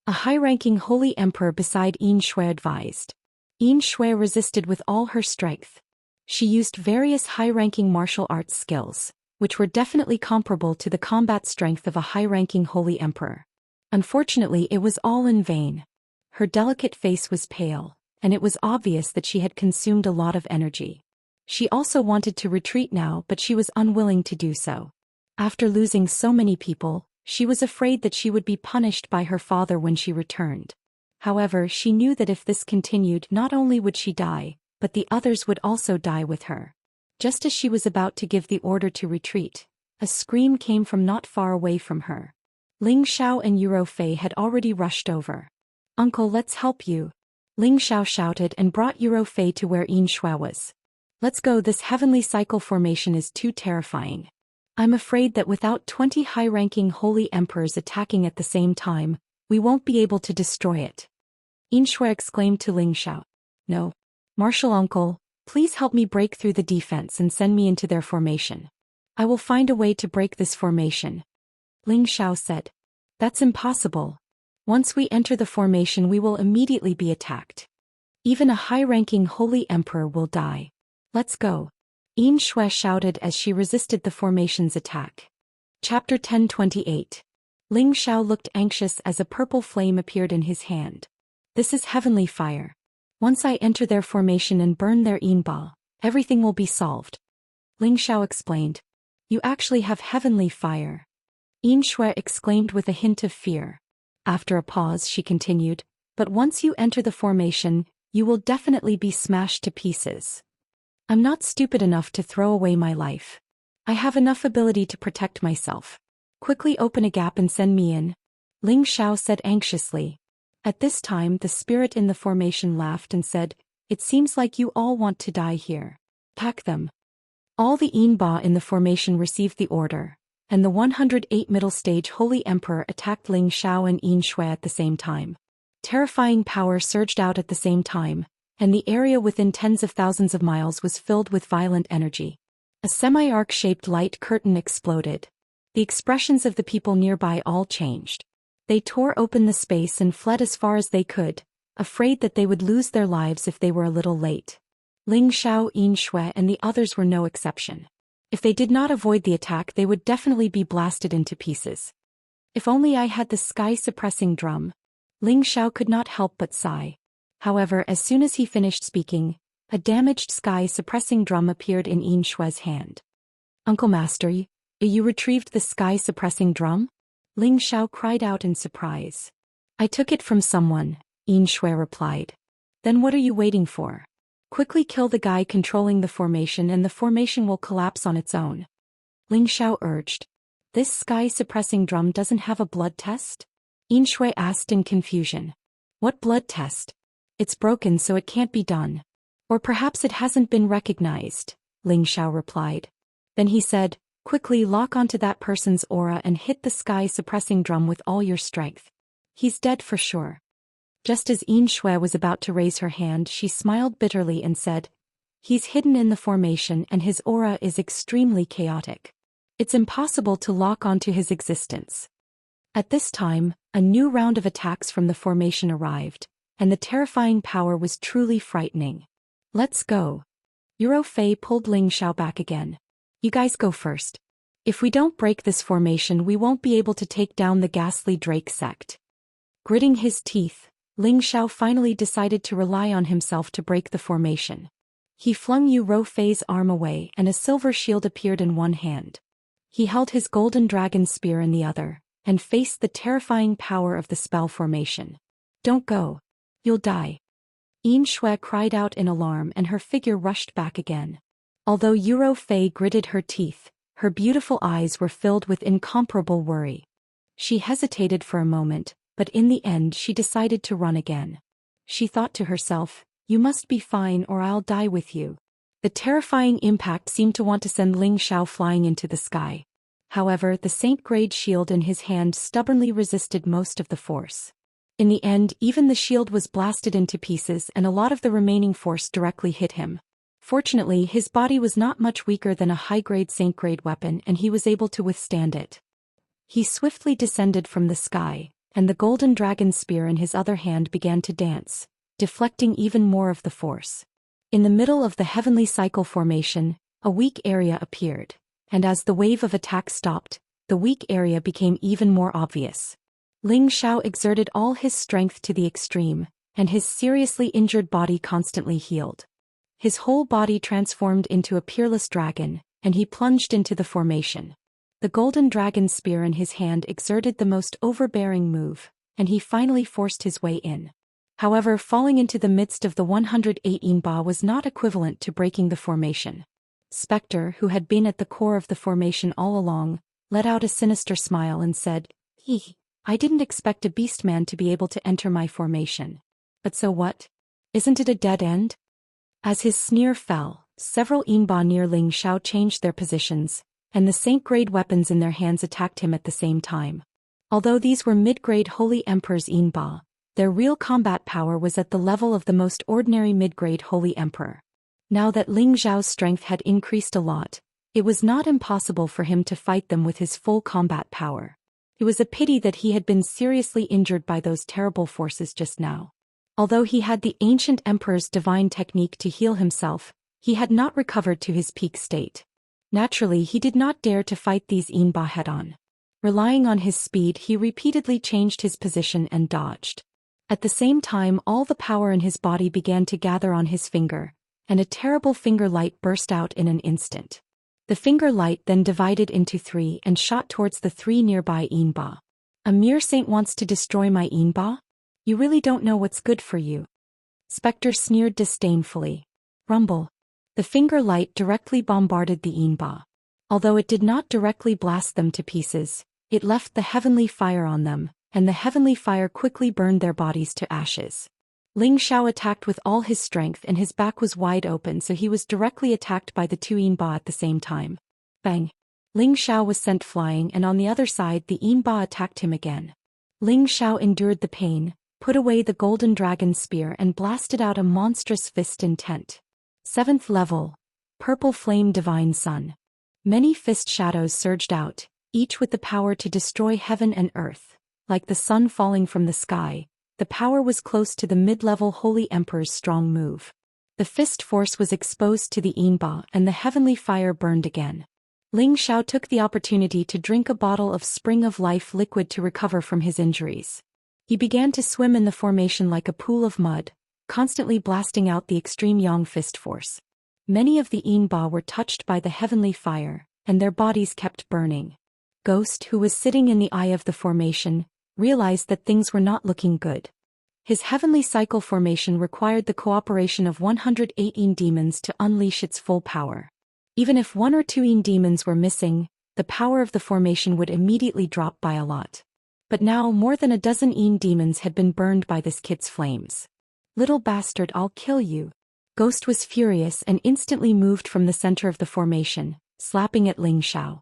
A high-ranking holy emperor beside Shui advised. Shui resisted with all her strength. She used various high-ranking martial arts skills, which were definitely comparable to the combat strength of a high-ranking holy emperor. Unfortunately, it was all in vain. Her delicate face was pale, and it was obvious that she had consumed a lot of energy. She also wanted to retreat now, but she was unwilling to do so. After losing so many people, she was afraid that she would be punished by her father when she returned. However, she knew that if this continued, not only would she die, but the others would also die with her. Just as she was about to give the order to retreat, a scream came from not far away from her. Ling Xiao and Fei had already rushed over. Uncle, let's help you. Ling Xiao shouted and brought Yuro Fei to where Yin Shui was. Let's go, this heavenly cycle formation is too terrifying. I'm afraid that without 20 high-ranking holy emperors attacking at the same time, we won't be able to destroy it. Yin Shui exclaimed to Ling Xiao. No. Martial uncle, please help me break through the defense and send me into their formation. I will find a way to break this formation. Ling Xiao said. That's impossible. Once we enter the formation we will immediately be attacked. Even a high-ranking holy emperor will die. Let's go. Yin Shui shouted as she resisted the formation's attack. Chapter 10:28. Ling Xiao looked anxious as a purple flame appeared in his hand. This is heavenly fire. Once I enter their formation and burn their Yinba, everything will be solved. Ling Xiao explained. You actually have heavenly fire. Yin Shui exclaimed with a hint of fear. After a pause she continued, but once you enter the formation, you will definitely be smashed to pieces. I'm not stupid enough to throw away my life. I have enough ability to protect myself. Quickly open a gap and send me in. Ling Xiao said anxiously. At this time the spirit in the formation laughed and said, It seems like you all want to die here. Pack them. All the Yinba in the formation received the order, and the 108 middle stage Holy Emperor attacked Ling Xiao and Yin Shui at the same time. Terrifying power surged out at the same time, and the area within tens of thousands of miles was filled with violent energy. A semi-arc-shaped light curtain exploded. The expressions of the people nearby all changed. They tore open the space and fled as far as they could, afraid that they would lose their lives if they were a little late. Ling Xiao, Yin Shui and the others were no exception. If they did not avoid the attack they would definitely be blasted into pieces. If only I had the sky-suppressing drum. Ling Xiao could not help but sigh. However, as soon as he finished speaking, a damaged sky-suppressing drum appeared in Yin Shui's hand. Uncle Master, you retrieved the sky-suppressing drum? Ling Xiao cried out in surprise. I took it from someone, Yin Shui replied. Then what are you waiting for? Quickly kill the guy controlling the formation and the formation will collapse on its own. Ling Xiao urged. This sky-suppressing drum doesn't have a blood test? Yin Shui asked in confusion. What blood test? It's broken so it can't be done. Or perhaps it hasn't been recognized, Ling Xiao replied. Then he said, quickly lock onto that person's aura and hit the sky-suppressing drum with all your strength. He's dead for sure. Just as Yin Shui was about to raise her hand she smiled bitterly and said, He's hidden in the formation and his aura is extremely chaotic. It's impossible to lock onto his existence. At this time, a new round of attacks from the formation arrived, and the terrifying power was truly frightening. Let's go. Yuro Fei pulled Ling Xiao back again. You guys go first. If we don't break this formation we won't be able to take down the ghastly Drake sect. Gritting his teeth, Ling Xiao finally decided to rely on himself to break the formation. He flung Yuro Fei's arm away and a silver shield appeared in one hand. He held his golden dragon spear in the other, and faced the terrifying power of the spell formation. Don't go. You'll die. Yin Shui cried out in alarm and her figure rushed back again. Although Yuro Fei gritted her teeth, her beautiful eyes were filled with incomparable worry. She hesitated for a moment, but in the end she decided to run again. She thought to herself, you must be fine or I'll die with you. The terrifying impact seemed to want to send Ling Xiao flying into the sky. However, the saint-grade shield in his hand stubbornly resisted most of the force. In the end, even the shield was blasted into pieces and a lot of the remaining force directly hit him. Fortunately, his body was not much weaker than a high-grade saint-grade weapon and he was able to withstand it. He swiftly descended from the sky, and the golden dragon spear in his other hand began to dance, deflecting even more of the force. In the middle of the heavenly cycle formation, a weak area appeared, and as the wave of attack stopped, the weak area became even more obvious. Ling Xiao exerted all his strength to the extreme, and his seriously injured body constantly healed. His whole body transformed into a peerless dragon, and he plunged into the formation. The golden dragon spear in his hand exerted the most overbearing move, and he finally forced his way in. However, falling into the midst of the 108 Yinba was not equivalent to breaking the formation. Spectre, who had been at the core of the formation all along, let out a sinister smile and said, I didn't expect a beastman to be able to enter my formation. But so what? Isn't it a dead end? As his sneer fell, several Yinba near Ling Xiao changed their positions, and the Saint-grade weapons in their hands attacked him at the same time. Although these were mid-grade Holy Emperor's Yinba, their real combat power was at the level of the most ordinary mid-grade Holy Emperor. Now that Ling Xiao's strength had increased a lot, it was not impossible for him to fight them with his full combat power. It was a pity that he had been seriously injured by those terrible forces just now. Although he had the ancient emperor's divine technique to heal himself, he had not recovered to his peak state. Naturally, he did not dare to fight these Yinba head-on. Relying on his speed, he repeatedly changed his position and dodged. At the same time, all the power in his body began to gather on his finger, and a terrible finger light burst out in an instant. The finger light then divided into 3 and shot towards the 3 nearby Yinba. A mere saint wants to destroy my Yinba? You really don't know what's good for you. Spectre sneered disdainfully. Rumble. The finger light directly bombarded the Yinba. Although it did not directly blast them to pieces, it left the heavenly fire on them, and the heavenly fire quickly burned their bodies to ashes. Ling Xiao attacked with all his strength and his back was wide open, so he was directly attacked by the 2 Yinba at the same time. Bang! Ling Xiao was sent flying, and on the other side the Yinba attacked him again. Ling Xiao endured the pain, put away the golden dragon spear and blasted out a monstrous fist intent. 7th level. Purple Flame Divine Sun. Many fist shadows surged out, each with the power to destroy heaven and earth. Like the sun falling from the sky, the power was close to the mid-level Holy Emperor's strong move. The fist force was exposed to the Yinba and the heavenly fire burned again. Ling Xiao took the opportunity to drink a bottle of Spring of Life liquid to recover from his injuries. He began to swim in the formation like a pool of mud, constantly blasting out the extreme Yang fist force. Many of the Yinba were touched by the heavenly fire, and their bodies kept burning. Ghost, who was sitting in the eye of the formation, realized that things were not looking good. His heavenly cycle formation required the cooperation of 118 demons to unleash its full power. Even if 1 or 2 demons were missing, the power of the formation would immediately drop by a lot. But now more than a dozen demons had been burned by this kid's flames. Little bastard, I'll kill you. Ghost was furious and instantly moved from the center of the formation, slapping at Ling Xiao.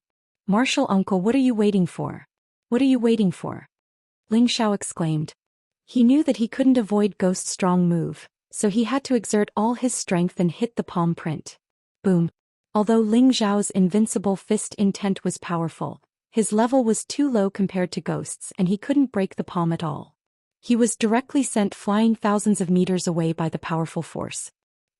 Martial uncle, what are you waiting for? What are you waiting for? Ling Xiao exclaimed. He knew that he couldn't avoid Ghost's strong move, so he had to exert all his strength and hit the palm print. Boom. Although Ling Xiao's invincible fist intent was powerful, his level was too low compared to Ghost's and he couldn't break the palm at all. He was directly sent flying thousands of meters away by the powerful force.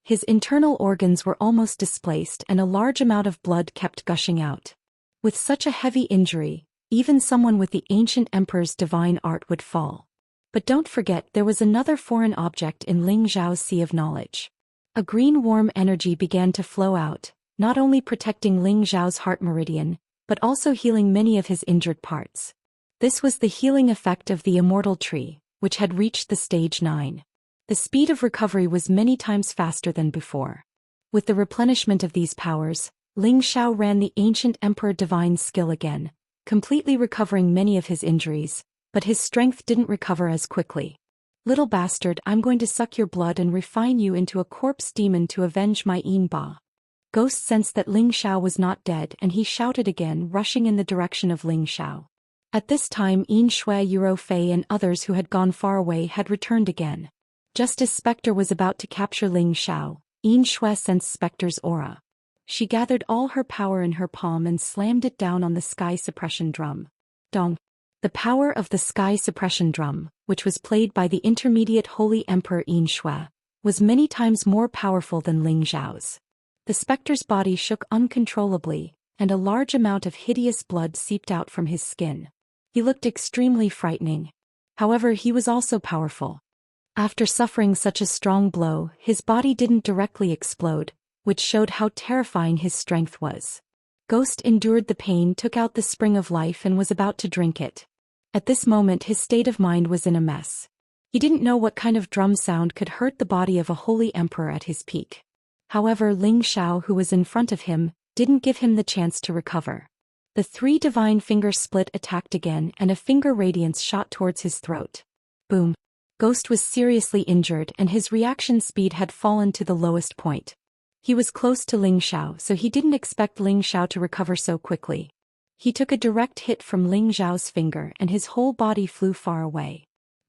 His internal organs were almost displaced and a large amount of blood kept gushing out. With such a heavy injury, even someone with the ancient emperor's divine art would fall. But don't forget, there was another foreign object in Ling Xiao's sea of knowledge. A green warm energy began to flow out, not only protecting Ling Xiao's heart meridian, but also healing many of his injured parts. This was the healing effect of the Immortal tree, which had reached the stage 9. The speed of recovery was many times faster than before. With the replenishment of these powers, Ling Xiao ran the ancient emperor divine skill again, completely recovering many of his injuries, but his strength didn't recover as quickly. Little bastard, I'm going to suck your blood and refine you into a corpse demon to avenge my Yinba. Ghost sensed that Ling Xiao was not dead and he shouted again, rushing in the direction of Ling Xiao. At this time Yin Shui, Yuro Fei and others who had gone far away had returned again. Just as Spectre was about to capture Ling Xiao, Yin Shui sensed Spectre's aura. She gathered all her power in her palm and slammed it down on the sky suppression drum. Dong. The power of the sky suppression drum, which was played by the intermediate Holy Emperor Yin Shui, was many times more powerful than Ling Xiao's. The Spectre's body shook uncontrollably, and a large amount of hideous blood seeped out from his skin. He looked extremely frightening. However, he was also powerful. After suffering such a strong blow, his body didn't directly explode, which showed how terrifying his strength was. Ghost endured the pain, took out the Spring of Life and was about to drink it. At this moment his state of mind was in a mess. He didn't know what kind of drum sound could hurt the body of a holy emperor at his peak. However, Ling Xiao, who was in front of him, didn't give him the chance to recover. The The three divine finger split attacked again and a finger radiance shot towards his throat. Boom. Ghost was seriously injured and his reaction speed had fallen to the lowest point. He was close to Ling Xiao, so he didn't expect Ling Xiao to recover so quickly. He took a direct hit from Ling Xiao's finger and his whole body flew far away.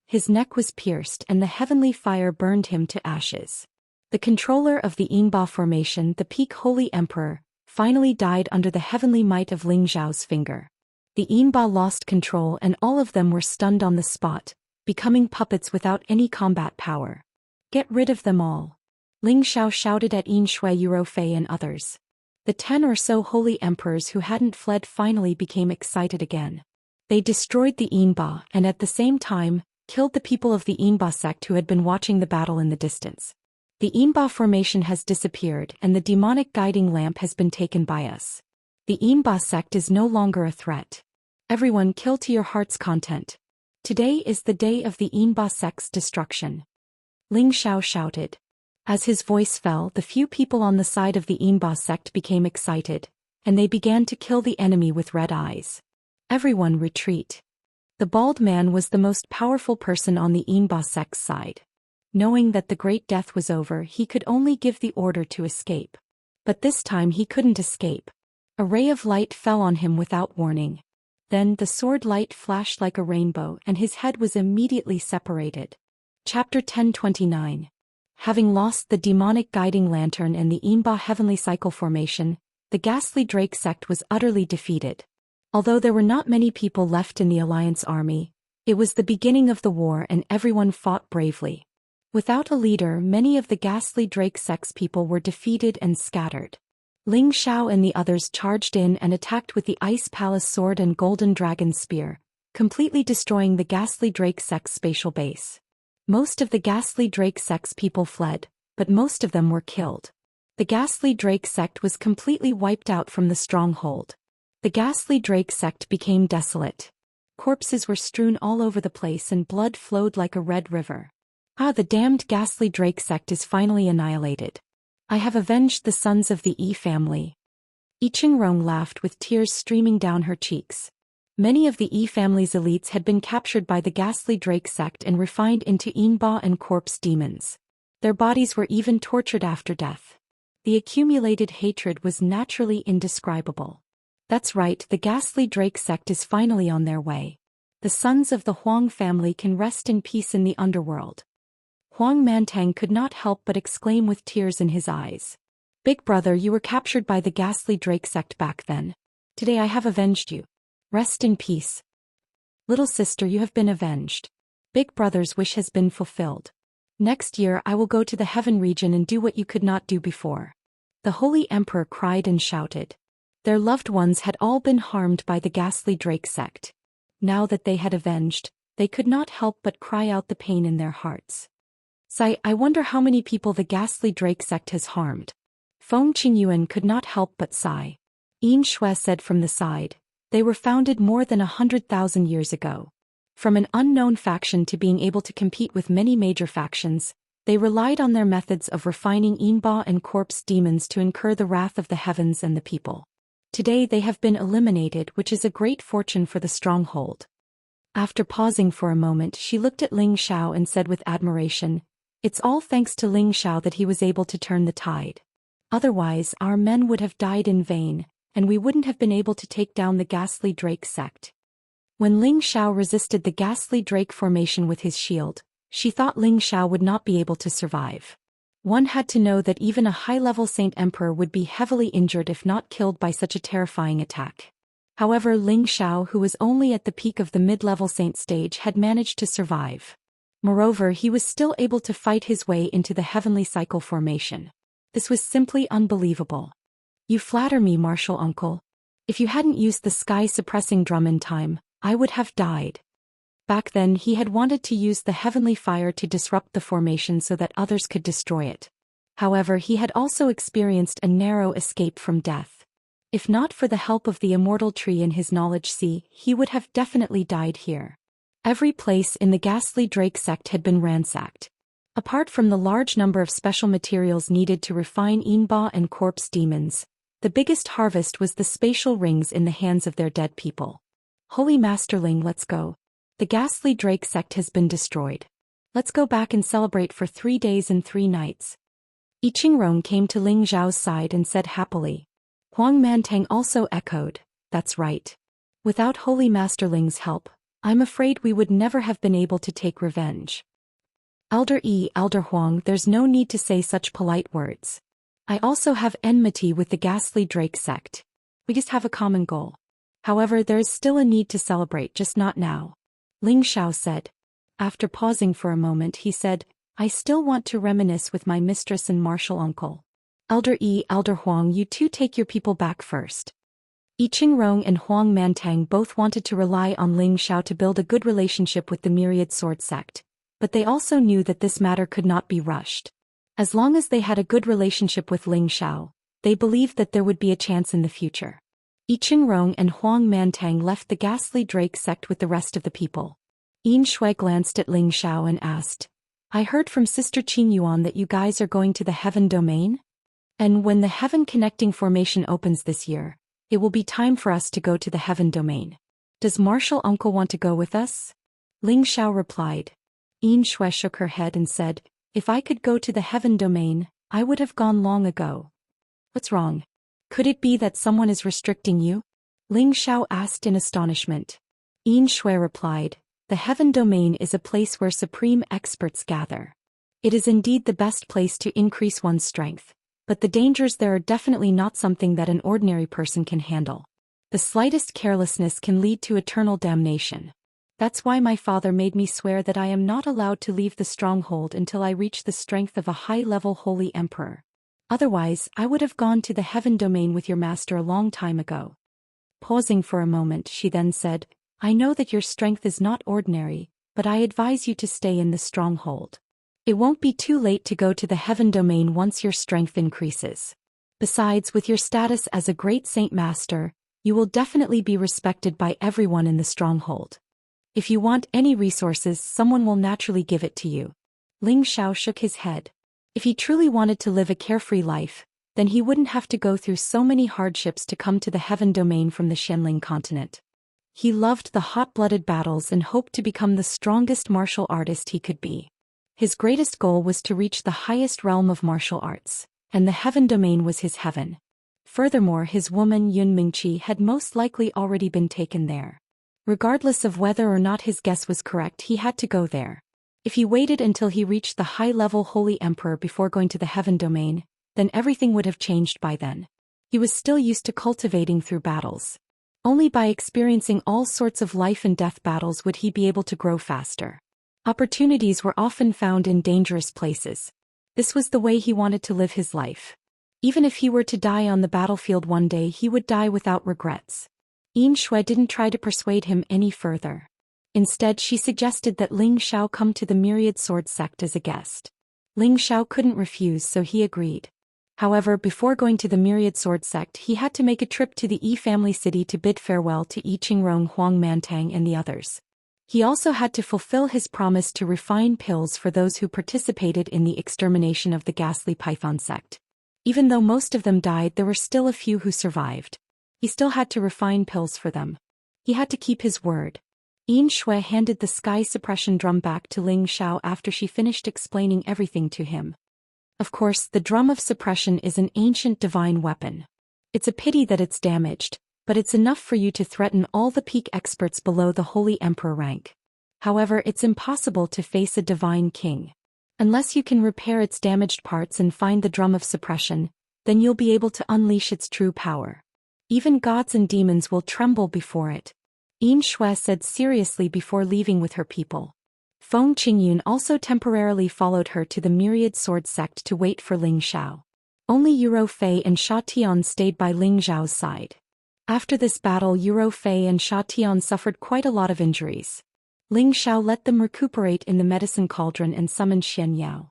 His neck was pierced and the heavenly fire burned him to ashes. The controller of the Yinba formation, the Peak Holy Emperor, finally died under the heavenly might of Ling Xiao's finger. The Yinba lost control and all of them were stunned on the spot, becoming puppets without any combat power. Get rid of them all. Ling Xiao shouted at Yin Shui, Eurofei and others. The 10 or so holy emperors who hadn't fled finally became excited again. They destroyed the Yinba and at the same time, killed the people of the Yinba sect who had been watching the battle in the distance. The Yinba formation has disappeared and the demonic guiding lamp has been taken by us. The Yinba sect is no longer a threat. Everyone kill to your heart's content. Today is the day of the Yinba sect's destruction. Ling Xiao shouted. As his voice fell, the few people on the side of the Yinba sect became excited, and they began to kill the enemy with red eyes. Everyone retreat. The bald man was the most powerful person on the Yinba sect's side. Knowing that the great death was over, he could only give the order to escape. But this time he couldn't escape. A ray of light fell on him without warning. Then the sword light flashed like a rainbow and his head was immediately separated. Chapter 1029. Having lost the demonic guiding lantern and the Yinba heavenly cycle formation, the ghastly Drake sect was utterly defeated. Although there were not many people left in the Alliance army, it was the beginning of the war and everyone fought bravely. Without a leader, many of the ghastly Drake sect's people were defeated and scattered. Ling Xiao and the others charged in and attacked with the Ice Palace sword and Golden Dragon spear, completely destroying the ghastly Drake sect's spatial base. Most of the ghastly Drake sect's people fled, but most of them were killed. The ghastly Drake sect was completely wiped out from the stronghold. The ghastly Drake sect became desolate. Corpses were strewn all over the place and blood flowed like a red river. Ah, the damned ghastly Drake sect is finally annihilated. I have avenged the sons of the Yi family. Yi Qingrong laughed with tears streaming down her cheeks. Many of the Yi family's elites had been captured by the ghastly Drake sect and refined into Yinba and corpse demons. Their bodies were even tortured after death. The accumulated hatred was naturally indescribable. That's right, the ghastly Drake sect is finally on their way. The sons of the Huang family can rest in peace in the underworld. Huang Mantang could not help but exclaim with tears in his eyes. Big brother, you were captured by the ghastly Drake sect back then. Today I have avenged you. Rest in peace. Little sister, you have been avenged. Big brother's wish has been fulfilled. Next year I will go to the heaven region and do what you could not do before. The holy emperor cried and shouted. Their loved ones had all been harmed by the ghastly Drake sect. Now that they had avenged, they could not help but cry out the pain in their hearts. Sigh, I wonder how many people the ghastly Drake sect has harmed. Feng Qingyuan could not help but sigh. Yin Shui said from the side. They were founded more than 100,000 years ago. From an unknown faction to being able to compete with many major factions, they relied on their methods of refining Yinba and corpse demons to incur the wrath of the heavens and the people. Today they have been eliminated, which is a great fortune for the stronghold. After pausing for a moment, she looked at Ling Xiao and said with admiration, "It's all thanks to Ling Xiao that he was able to turn the tide. Otherwise, our men would have died in vain, and we wouldn't have been able to take down the ghastly Drake sect." When Ling Xiao resisted the ghastly Drake formation with his shield, she thought Ling Xiao would not be able to survive. One had to know that even a high-level Saint Emperor would be heavily injured if not killed by such a terrifying attack. However, Ling Xiao, who was only at the peak of the mid-level Saint stage, had managed to survive. Moreover, he was still able to fight his way into the heavenly cycle formation. This was simply unbelievable. You flatter me, martial uncle. If you hadn't used the sky-suppressing drum in time, I would have died. Back then he had wanted to use the heavenly fire to disrupt the formation so that others could destroy it. However, he had also experienced a narrow escape from death. If not for the help of the immortal tree in his knowledge sea, he would have definitely died here. Every place in the ghastly Drake sect had been ransacked. Apart from the large number of special materials needed to refine Yinba and corpse demons, The biggest harvest was the spatial rings in the hands of their dead people. Holy Masterling, let's go. The ghastly Drake sect has been destroyed. Let's go back and celebrate for 3 days and 3 nights. I Qingrong came to Ling Zhao's side and said happily. Huang Mantang also echoed, that's right. Without Holy Masterling's help, I'm afraid we would never have been able to take revenge. Elder Huang, there's no need to say such polite words. I also have enmity with the ghastly Drake sect. We just have a common goal. However, there is still a need to celebrate, just not now. Ling Xiao said. After pausing for a moment he said, I still want to reminisce with my mistress and martial uncle. Elder Huang, you two take your people back first. I Qingrong and Huang Mantang both wanted to rely on Ling Xiao to build a good relationship with the Myriad Sword sect, but they also knew that this matter could not be rushed. As long as they had a good relationship with Ling Xiao, they believed that there would be a chance in the future. I Qingrong and Huang Mantang left the ghastly Drake sect with the rest of the people. Yin Shui glanced at Ling Xiao and asked, I heard from Sister Qin Yuan that you guys are going to the Heaven Domain? And when the Heaven Connecting Formation opens this year, it will be time for us to go to the Heaven Domain. Does Martial Uncle want to go with us? Ling Xiao replied. Yin Shui shook her head and said, if I could go to the Heaven Domain, I would have gone long ago. What's wrong? Could it be that someone is restricting you? Ling Xiao asked in astonishment. Yin Shui replied, the Heaven Domain is a place where supreme experts gather. It is indeed the best place to increase one's strength, but the dangers there are definitely not something that an ordinary person can handle. The slightest carelessness can lead to eternal damnation. That's why my father made me swear that I am not allowed to leave the stronghold until I reach the strength of a high-level holy emperor. Otherwise, I would have gone to the Heaven Domain with your master a long time ago. Pausing for a moment, she then said, I know that your strength is not ordinary, but I advise you to stay in the stronghold. It won't be too late to go to the Heaven Domain once your strength increases. Besides, with your status as a great saint master, you will definitely be respected by everyone in the stronghold. If you want any resources, someone will naturally give it to you. Ling Xiao shook his head. If he truly wanted to live a carefree life, then he wouldn't have to go through so many hardships to come to the Heaven Domain from the Xianling continent. He loved the hot-blooded battles and hoped to become the strongest martial artist he could be. His greatest goal was to reach the highest realm of martial arts, and the Heaven Domain was his heaven. Furthermore, his woman Yun Mingqi had most likely already been taken there. Regardless of whether or not his guess was correct, he had to go there. If he waited until he reached the high-level Holy Emperor before going to the Heaven Domain, then everything would have changed by then. He was still used to cultivating through battles. Only by experiencing all sorts of life and death battles would he be able to grow faster. Opportunities were often found in dangerous places. This was the way he wanted to live his life. Even if he were to die on the battlefield one day, he would die without regrets. Yin Shui didn't try to persuade him any further. Instead, she suggested that Ling Xiao come to the Myriad Sword sect as a guest. Ling Xiao couldn't refuse, so he agreed. However, before going to the Myriad Sword sect, he had to make a trip to the Yi family city to bid farewell to Yi Qingrong, Huang Mantang and the others. He also had to fulfill his promise to refine pills for those who participated in the extermination of the ghastly Python sect. Even though most of them died, there were still a few who survived. He still had to refine pills for them. He had to keep his word. Yin Shui handed the sky suppression drum back to Ling Xiao after she finished explaining everything to him. Of course, the drum of suppression is an ancient divine weapon. It's a pity that it's damaged, but it's enough for you to threaten all the peak experts below the Holy Emperor rank. However, it's impossible to face a divine king. Unless you can repair its damaged parts and find the drum of suppression, then you'll be able to unleash its true power. Even gods and demons will tremble before it. Yin Shui said seriously before leaving with her people. Feng Qingyun also temporarily followed her to the Myriad Sword sect to wait for Ling Xiao. Only Yuro Fei and Sha Tian stayed by Ling Xiao's side. After this battle, Yuro Fei and Sha Tian suffered quite a lot of injuries. Ling Xiao let them recuperate in the medicine cauldron and summoned Xianxia.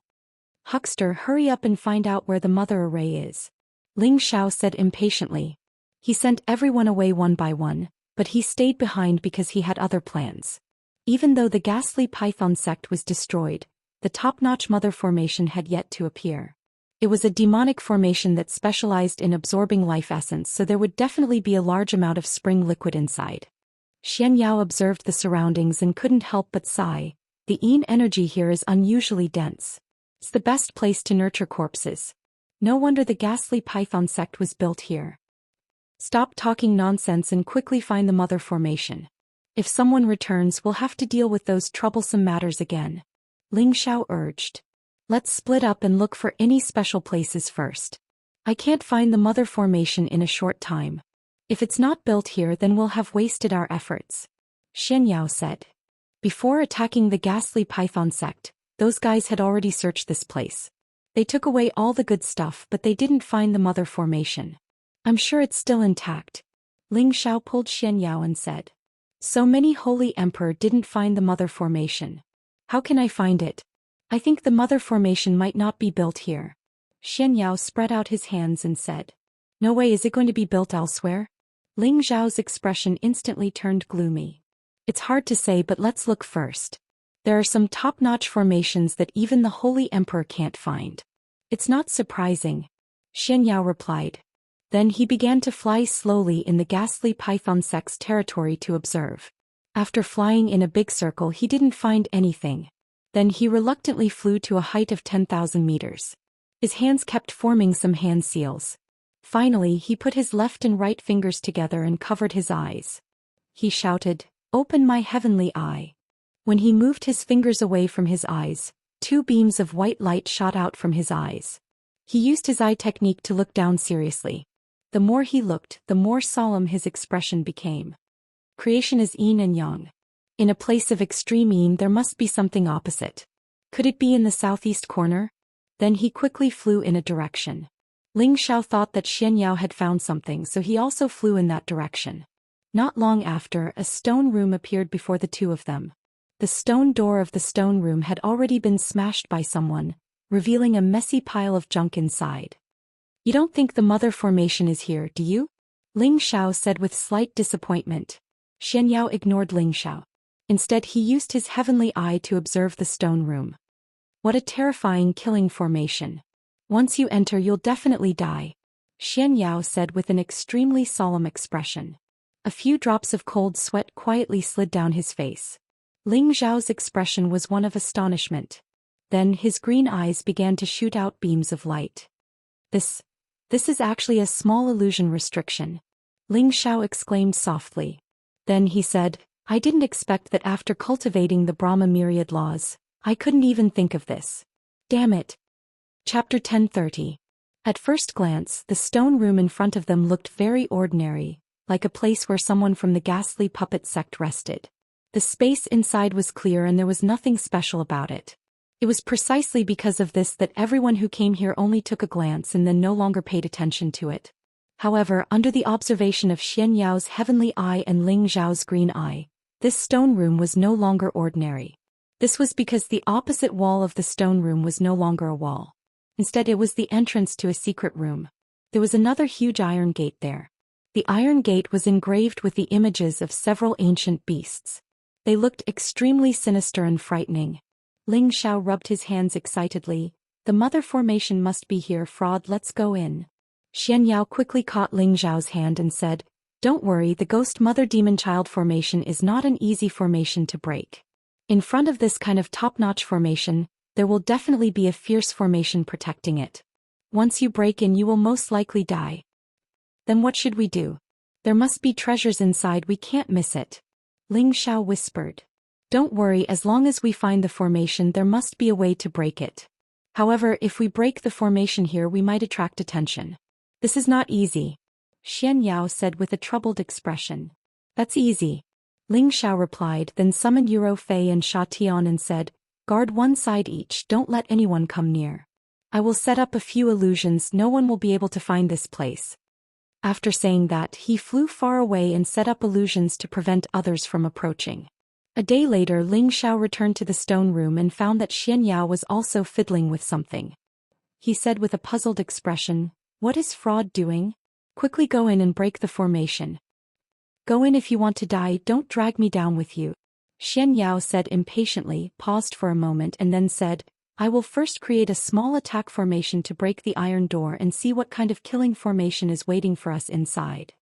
Huckster, hurry up and find out where the mother array is. Ling Xiao said impatiently. He sent everyone away one by one, but he stayed behind because he had other plans. Even though the ghastly Python sect was destroyed, the top-notch mother formation had yet to appear. It was a demonic formation that specialized in absorbing life essence, so there would definitely be a large amount of spring liquid inside. Xianyao observed the surroundings and couldn't help but sigh. The Yin energy here is unusually dense. It's the best place to nurture corpses. No wonder the ghastly python sect was built here. Stop talking nonsense and quickly find the mother formation. If someone returns, we'll have to deal with those troublesome matters again. Ling Xiao urged. Let's split up and look for any special places first. I can't find the mother formation in a short time. If it's not built here, then we'll have wasted our efforts. Xianyao said. Before attacking the ghastly python sect, those guys had already searched this place. They took away all the good stuff, but they didn't find the mother formation. I'm sure it's still intact. Ling Xiao pulled Xianyao and said. So many Holy Emperor didn't find the mother formation. How can I find it? I think the mother formation might not be built here. Xianyao spread out his hands and said. No way, is it going to be built elsewhere? Ling Xiao's expression instantly turned gloomy. It's hard to say, but let's look first. There are some top-notch formations that even the Holy Emperor can't find. It's not surprising. Xianyao replied. Then he began to fly slowly in the ghastly python sect's territory to observe. After flying in a big circle, he didn't find anything. Then he reluctantly flew to a height of 10,000 meters. His hands kept forming some hand seals. Finally, he put his left and right fingers together and covered his eyes. He shouted, "Open my heavenly eye." When he moved his fingers away from his eyes, 2 beams of white light shot out from his eyes. He used his eye technique to look down seriously. The more he looked, the more solemn his expression became. Creation is yin and yang. In a place of extreme yin, there must be something opposite. Could it be in the southeast corner? Then he quickly flew in a direction. Ling Xiao thought that Xianyao had found something, so he also flew in that direction. Not long after, a stone room appeared before the two of them. The stone door of the stone room had already been smashed by someone, revealing a messy pile of junk inside. You don't think the mother formation is here, do you? Ling Xiao said with slight disappointment. Xianyao ignored Ling Xiao. Instead, he used his heavenly eye to observe the stone room. What a terrifying killing formation. Once you enter, you'll definitely die. Xianyao said with an extremely solemn expression. A few drops of cold sweat quietly slid down his face. Ling Xiao's expression was one of astonishment. Then his green eyes began to shoot out beams of light. This is actually a small illusion restriction. Ling Xiao exclaimed softly. Then he said, I didn't expect that after cultivating the Brahma myriad laws, I couldn't even think of this. Damn it. Chapter 1030. At first glance, the stone room in front of them looked very ordinary, like a place where someone from the ghastly puppet sect rested. The space inside was clear and there was nothing special about it. It was precisely because of this that everyone who came here only took a glance and then no longer paid attention to it. However, under the observation of Xianyao's heavenly eye and Ling Xiao's green eye, this stone room was no longer ordinary. This was because the opposite wall of the stone room was no longer a wall. Instead, it was the entrance to a secret room. There was another huge iron gate there. The iron gate was engraved with the images of several ancient beasts. They looked extremely sinister and frightening. Ling Xiao rubbed his hands excitedly. The mother formation must be here, fraud, let's go in. Xianyao quickly caught Ling Xiao's hand and said, Don't worry, the ghost mother demon child formation is not an easy formation to break. In front of this kind of top-notch formation, there will definitely be a fierce formation protecting it. Once you break in, you will most likely die. Then what should we do? There must be treasures inside, we can't miss it. Ling Xiao whispered. Don't worry, as long as we find the formation, there must be a way to break it. However, if we break the formation here, we might attract attention. This is not easy. Xianyao said with a troubled expression. That's easy. Ling Xiao replied, then summoned Yuro Fei and Sha Tian and said, Guard one side each, don't let anyone come near. I will set up a few illusions, no one will be able to find this place. After saying that, he flew far away and set up illusions to prevent others from approaching. A day later, Ling Xiao returned to the stone room and found that Xianyao was also fiddling with something. He said with a puzzled expression, What is fraud doing? Quickly go in and break the formation. Go in if you want to die, don't drag me down with you. Xianyao said impatiently, paused for a moment and then said, I will first create a small attack formation to break the iron door and see what kind of killing formation is waiting for us inside.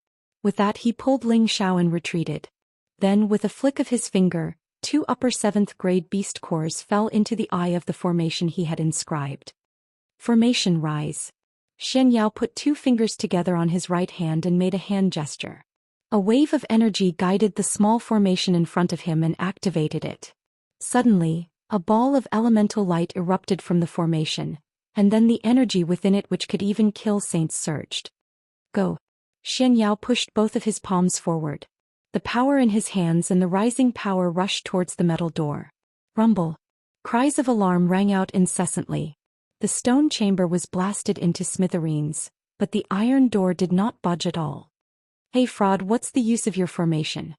With that he pulled Ling Xiao and retreated. Then, with a flick of his finger, 2 upper 7th grade beast cores fell into the eye of the formation he had inscribed. Formation Rise. Xianxia put 2 fingers together on his right hand and made a hand gesture. A wave of energy guided the small formation in front of him and activated it. Suddenly, a ball of elemental light erupted from the formation, and then the energy within it which could even kill saints surged. Go. Xianxia pushed both of his palms forward. The power in his hands and the rising power rushed towards the metal door. Rumble. Cries of alarm rang out incessantly. The stone chamber was blasted into smithereens, but the iron door did not budge at all. Hey fraud, what's the use of your formation?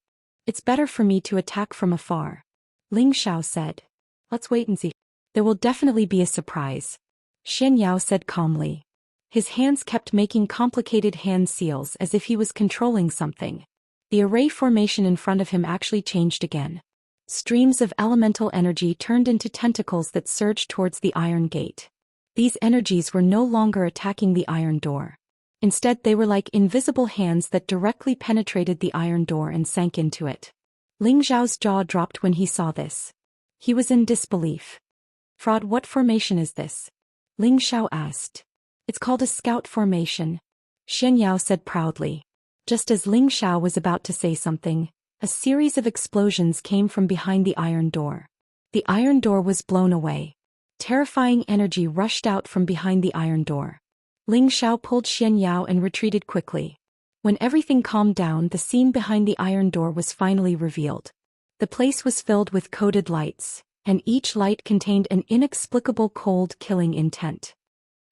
It's better for me to attack from afar. Ling Xiao said. Let's wait and see. There will definitely be a surprise. Xianxia said calmly. His hands kept making complicated hand seals as if he was controlling something. The array formation in front of him actually changed again. Streams of elemental energy turned into tentacles that surged towards the iron gate. These energies were no longer attacking the iron door. Instead, they were like invisible hands that directly penetrated the iron door and sank into it. Ling Xiao's jaw dropped when he saw this. He was in disbelief. Fraud, what formation is this? Ling Xiao asked. It's called a scout formation. Xianxia said proudly. Just as Ling Xiao was about to say something, a series of explosions came from behind the iron door. The iron door was blown away. Terrifying energy rushed out from behind the iron door. Ling Xiao pulled Xianxia and retreated quickly. When everything calmed down, the scene behind the iron door was finally revealed. The place was filled with coded lights, and each light contained an inexplicable cold killing intent.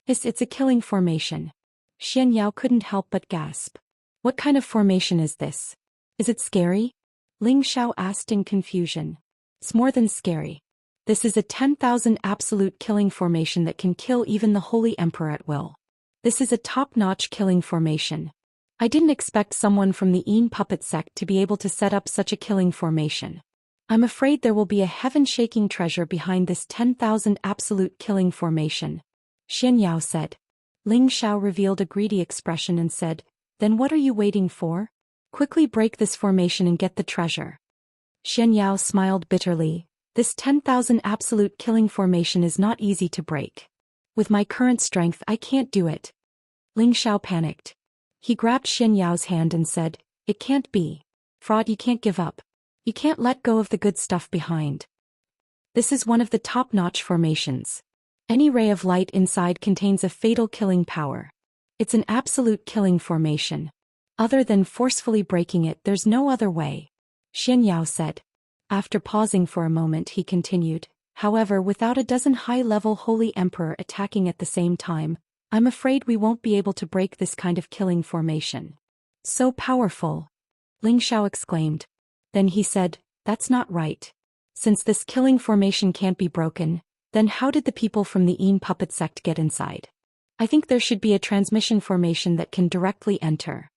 It's a killing formation. Xianxia couldn't help but gasp. What kind of formation is this? Is it scary? Ling Xiao asked in confusion. It's more than scary. This is a 10,000 absolute killing formation that can kill even the Holy Emperor at will. This is a top-notch killing formation. I didn't expect someone from the Yin puppet sect to be able to set up such a killing formation. I'm afraid there will be a heaven-shaking treasure behind this 10,000 absolute killing formation. Xianxia said. Ling Xiao revealed a greedy expression and said, Then what are you waiting for? Quickly break this formation and get the treasure. Xianxia smiled bitterly. This 10,000 absolute killing formation is not easy to break. With my current strength I can't do it. Ling Xiao panicked. He grabbed Xianxia's hand and said, It can't be. Fraud, you can't give up. You can't let go of the good stuff behind. This is one of the top-notch formations. Any ray of light inside contains a fatal killing power. It's an absolute killing formation. Other than forcefully breaking it, there's no other way. Xianxia said. After pausing for a moment he continued, However, without a dozen high-level Holy Emperor attacking at the same time, I'm afraid we won't be able to break this kind of killing formation. So powerful! Ling Xiao exclaimed. Then he said, That's not right. Since this killing formation can't be broken, then how did the people from the Yin puppet sect get inside? I think there should be a transmission formation that can directly enter.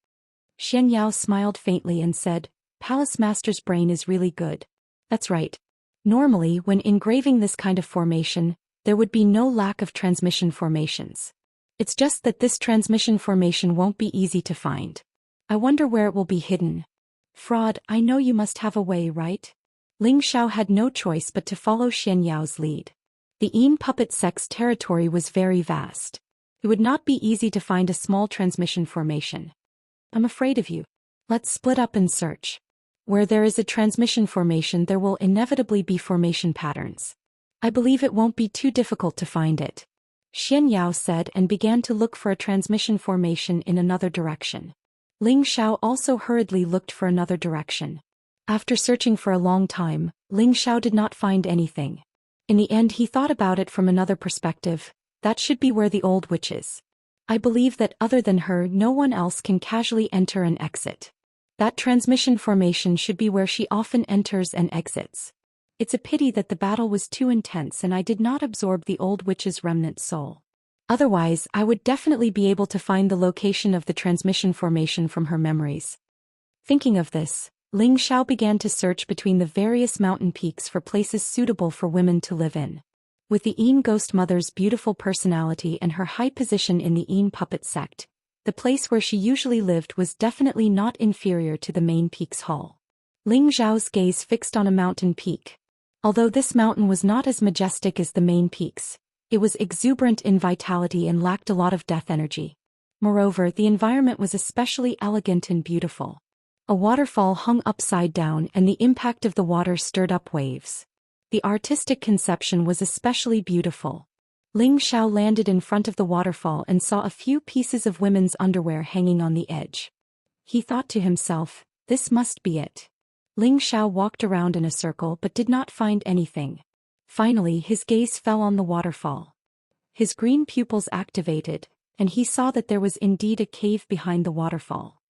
Xianxia smiled faintly and said, Palace Master's brain is really good. That's right. Normally, when engraving this kind of formation, there would be no lack of transmission formations. It's just that this transmission formation won't be easy to find. I wonder where it will be hidden. Fraud, I know you must have a way, right? Ling Xiao had no choice but to follow Xianxia's lead. The Yin puppet sect's territory was very vast. It would not be easy to find a small transmission formation. I'm afraid of you. Let's split up and search. Where there is a transmission formation, there will inevitably be formation patterns. I believe it won't be too difficult to find it. Xianxia said and began to look for a transmission formation in another direction. Ling Xiao also hurriedly looked for another direction. After searching for a long time, Ling Xiao did not find anything. In the end he thought about it from another perspective. That should be where the old witch is. I believe that other than her no one else can casually enter and exit. That transmission formation should be where she often enters and exits. It's a pity that the battle was too intense and I did not absorb the old witch's remnant soul. Otherwise, I would definitely be able to find the location of the transmission formation from her memories. Thinking of this, Ling Xiao began to search between the various mountain peaks for places suitable for women to live in. With the Yin Ghost Mother's beautiful personality and her high position in the Yin puppet sect, the place where she usually lived was definitely not inferior to the main peak's hall. Ling Zhao's gaze fixed on a mountain peak. Although this mountain was not as majestic as the main peaks, it was exuberant in vitality and lacked a lot of death energy. Moreover, the environment was especially elegant and beautiful. A waterfall hung upside down and the impact of the water stirred up waves. The artistic conception was especially beautiful. Ling Xiao landed in front of the waterfall and saw a few pieces of women's underwear hanging on the edge. He thought to himself, this must be it. Ling Xiao walked around in a circle but did not find anything. Finally, his gaze fell on the waterfall. His green pupils activated, and he saw that there was indeed a cave behind the waterfall.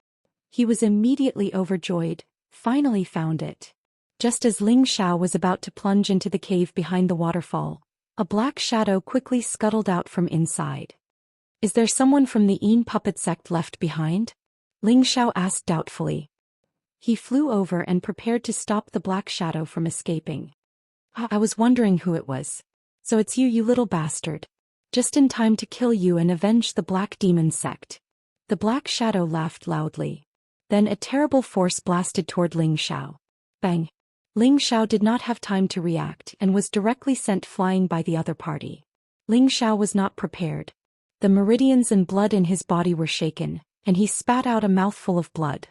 He was immediately overjoyed, finally found it. Just as Ling Xiao was about to plunge into the cave behind the waterfall, a black shadow quickly scuttled out from inside. Is there someone from the Yin puppet sect left behind? Ling Xiao asked doubtfully. He flew over and prepared to stop the black shadow from escaping. I was wondering who it was. So it's you, you little bastard. Just in time to kill you and avenge the black demon sect. The black shadow laughed loudly. Then a terrible force blasted toward Ling Xiao. Bang! Ling Xiao did not have time to react and was directly sent flying by the other party. Ling Xiao was not prepared. The meridians and blood in his body were shaken, and he spat out a mouthful of blood.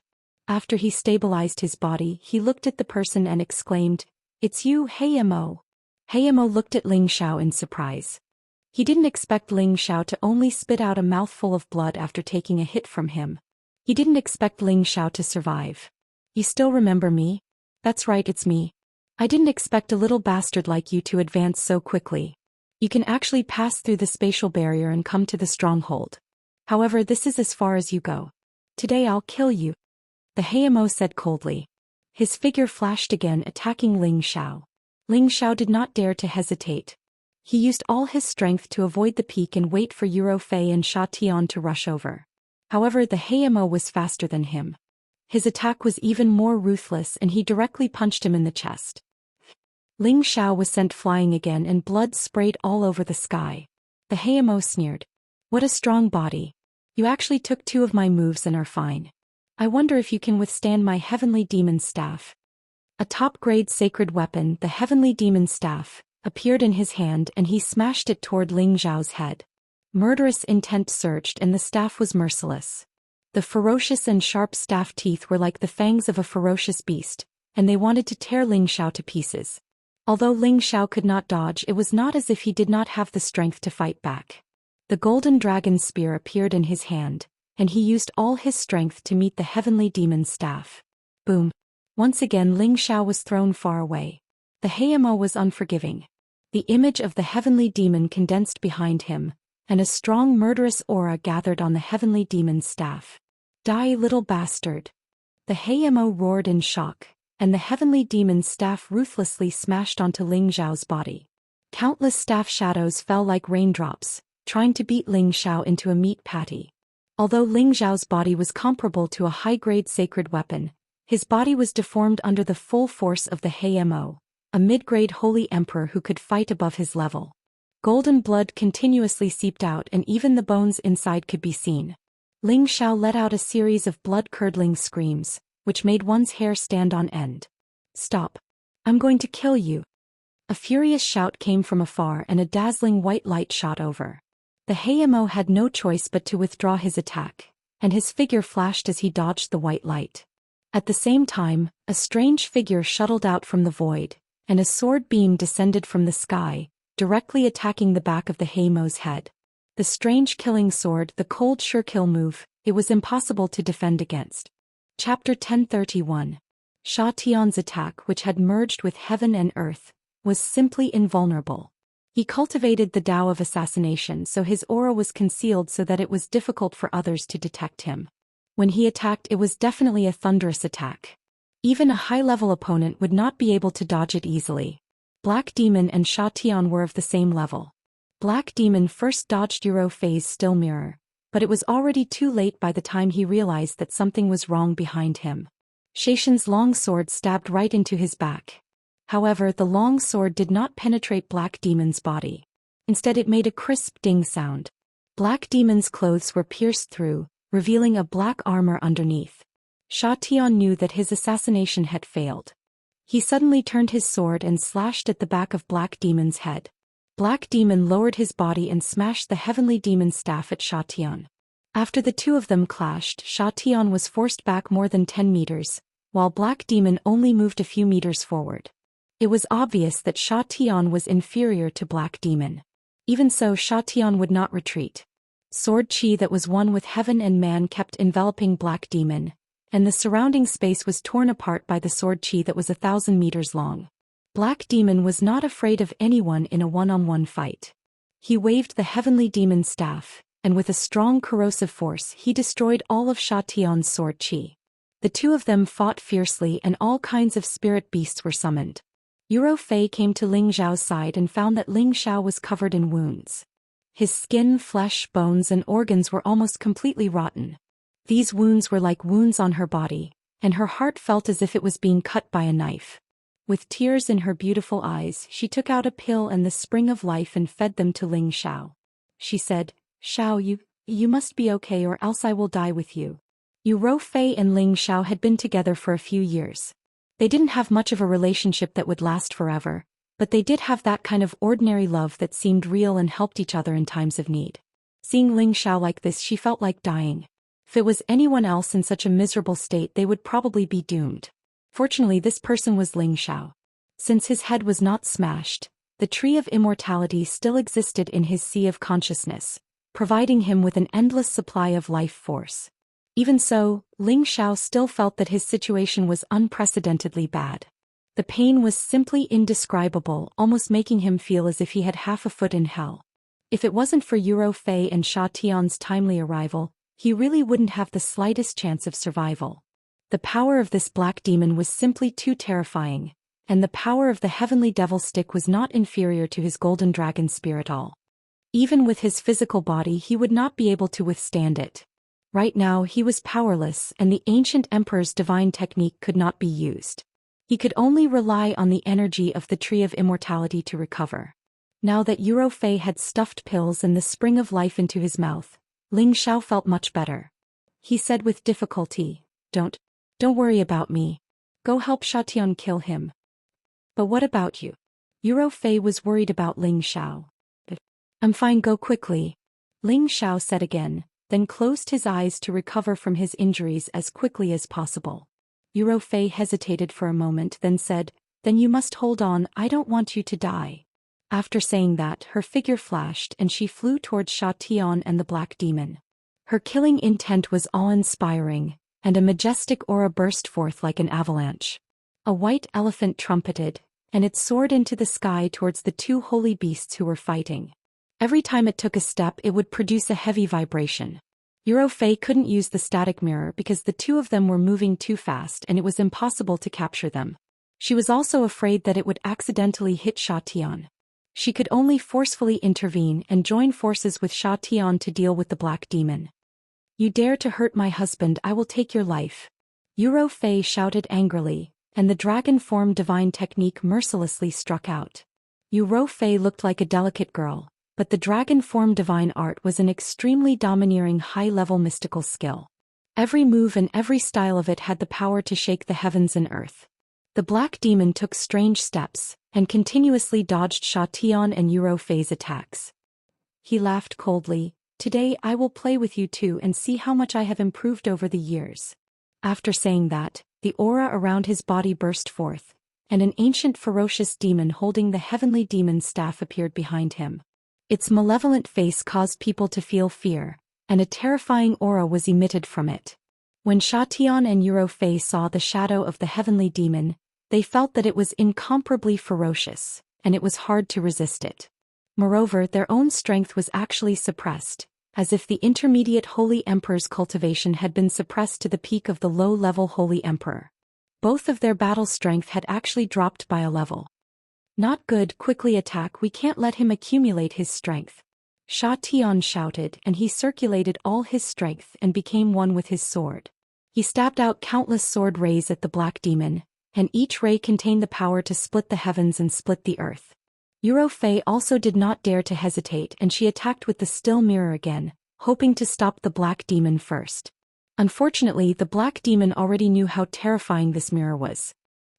After he stabilized his body, he looked at the person and exclaimed, "It's you, Heimo." Heimo looked at Ling Xiao in surprise. He didn't expect Ling Xiao to only spit out a mouthful of blood after taking a hit from him. He didn't expect Ling Xiao to survive. You still remember me? That's right, it's me. I didn't expect a little bastard like you to advance so quickly. You can actually pass through the spatial barrier and come to the stronghold. However, this is as far as you go. Today I'll kill you. The Heimo said coldly. His figure flashed again, attacking Ling Xiao. Ling Xiao did not dare to hesitate. He used all his strength to avoid the peak and wait for Eurofei and Sha Tian to rush over. However, the Heimo was faster than him. His attack was even more ruthless and he directly punched him in the chest. Ling Xiao was sent flying again and blood sprayed all over the sky. The Heimo sneered. What a strong body. You actually took 2 of my moves and are fine. I wonder if you can withstand my heavenly demon staff. A top-grade sacred weapon, the heavenly demon staff, appeared in his hand and he smashed it toward Ling Xiao's head. Murderous intent surged and the staff was merciless. The ferocious and sharp staff teeth were like the fangs of a ferocious beast, and they wanted to tear Ling Xiao to pieces. Although Ling Xiao could not dodge, it was not as if he did not have the strength to fight back. The golden dragon spear appeared in his hand, and he used all his strength to meet the heavenly demon staff. Boom! Once again Ling Xiao was thrown far away. The Heimo was unforgiving. The image of the heavenly demon condensed behind him, and a strong murderous aura gathered on the heavenly demon's staff. Die, little bastard! The Heimo roared in shock, and the heavenly demon's staff ruthlessly smashed onto Ling Xiao's body. Countless staff shadows fell like raindrops, trying to beat Ling Xiao into a meat patty. Although Ling Xiao's body was comparable to a high-grade sacred weapon, his body was deformed under the full force of the Heimo, a mid-grade holy emperor who could fight above his level. Golden blood continuously seeped out and even the bones inside could be seen. Ling Xiao let out a series of blood-curdling screams, which made one's hair stand on end. Stop! I'm going to kill you! A furious shout came from afar and a dazzling white light shot over. The Heimo had no choice but to withdraw his attack, and his figure flashed as he dodged the white light. At the same time, a strange figure shuttled out from the void, and a sword beam descended from the sky, directly attacking the back of the Heimo's head. The strange killing sword, the cold sure kill move, it was impossible to defend against. Chapter 1031. Sha Tian's attack, which had merged with heaven and earth, was simply invulnerable. He cultivated the Tao of assassination, so his aura was concealed so that it was difficult for others to detect him. When he attacked, it was definitely a thunderous attack. Even a high-level opponent would not be able to dodge it easily. Black Demon and Sha Tian were of the same level. Black Demon first dodged Eurofei's still mirror, but it was already too late by the time he realized that something was wrong behind him. Xianxia's long sword stabbed right into his back. However, the long sword did not penetrate Black Demon's body. Instead it made a crisp ding sound. Black Demon's clothes were pierced through, revealing a black armor underneath. Xianxia knew that his assassination had failed. He suddenly turned his sword and slashed at the back of Black Demon's head. Black Demon lowered his body and smashed the heavenly demon staff at Xianxia. After the two of them clashed, Xianxia was forced back more than 10 meters, while Black Demon only moved a few meters forward. It was obvious that Xianxia was inferior to Black Demon. Even so, Xianxia would not retreat. Sword chi that was one with heaven and man kept enveloping Black Demon, and the surrounding space was torn apart by the sword chi that was 1,000 meters long. Black Demon was not afraid of anyone in a one-on-one fight. He waved the heavenly demon staff, and with a strong corrosive force he destroyed all of Xianxia's sword chi. The two of them fought fiercely and all kinds of spirit beasts were summoned. Yuro Fei came to Ling Xiao's side and found that Ling Xiao was covered in wounds. His skin, flesh, bones and organs were almost completely rotten. These wounds were like wounds on her body, and her heart felt as if it was being cut by a knife. With tears in her beautiful eyes, she took out a pill and the spring of life and fed them to Ling Xiao. She said, "Xiao, you must be okay or else I will die with you." Yuro Fei and Ling Xiao had been together for a few years. They didn't have much of a relationship that would last forever, but they did have that kind of ordinary love that seemed real and helped each other in times of need. Seeing Ling Xiao like this, she felt like dying. If it was anyone else in such a miserable state, they would probably be doomed. Fortunately, this person was Ling Xiao. Since his head was not smashed, the tree of immortality still existed in his sea of consciousness, providing him with an endless supply of life force. Even so, Ling Xiao still felt that his situation was unprecedentedly bad. The pain was simply indescribable, almost making him feel as if he had half a foot in hell. If it wasn't for Yuro Fei and Xianxia's timely arrival, he really wouldn't have the slightest chance of survival. The power of this Black Demon was simply too terrifying, and the power of the heavenly devil stick was not inferior to his golden dragon spirit all. Even with his physical body, he would not be able to withstand it. Right now he was powerless and the ancient emperor's divine technique could not be used. He could only rely on the energy of the tree of immortality to recover. Now that Yuro Fei had stuffed pills and the spring of life into his mouth, Ling Xiao felt much better. He said with difficulty, Don't worry about me. Go help Xianxia kill him." "But what about you?" Yuro Fei was worried about Ling Xiao. "I'm fine, go quickly," Ling Xiao said again, then closed his eyes to recover from his injuries as quickly as possible. Yuro Fei hesitated for a moment, then said, "Then you must hold on, I don't want you to die." After saying that, her figure flashed and she flew towards Xianxia and the Black Demon. Her killing intent was awe-inspiring, and a majestic aura burst forth like an avalanche. A white elephant trumpeted, and it soared into the sky towards the two holy beasts who were fighting. Every time it took a step, it would produce a heavy vibration. Yuro Fei couldn't use the static mirror because the two of them were moving too fast and it was impossible to capture them. She was also afraid that it would accidentally hit Xianxia. She could only forcefully intervene and join forces with Xianxia to deal with the Black Demon. "You dare to hurt my husband, I will take your life," Yuro Fei shouted angrily, and the dragon form divine technique mercilessly struck out. Yuro Fei looked like a delicate girl, but the dragon form divine art was an extremely domineering high-level mystical skill. Every move and every style of it had the power to shake the heavens and earth. The Black Demon took strange steps, and continuously dodged Xianxia and Yuro Fei's attacks. He laughed coldly, "Today I will play with you too and see how much I have improved over the years." After saying that, the aura around his body burst forth, and an ancient ferocious demon holding the heavenly demon staff appeared behind him. Its malevolent face caused people to feel fear, and a terrifying aura was emitted from it. When Xianxia and Yuro Fei saw the shadow of the heavenly demon, they felt that it was incomparably ferocious, and it was hard to resist it. Moreover, their own strength was actually suppressed, as if the intermediate Holy Emperor's cultivation had been suppressed to the peak of the low-level Holy Emperor. Both of their battle strength had actually dropped by a level. "Not good, quickly attack, we can't let him accumulate his strength," Xianxia shouted, and he circulated all his strength and became one with his sword. He stabbed out countless sword rays at the Black Demon, and each ray contained the power to split the heavens and split the earth. Fei also did not dare to hesitate, and she attacked with the still mirror again, hoping to stop the black demon first. Unfortunately, the black demon already knew how terrifying this mirror was.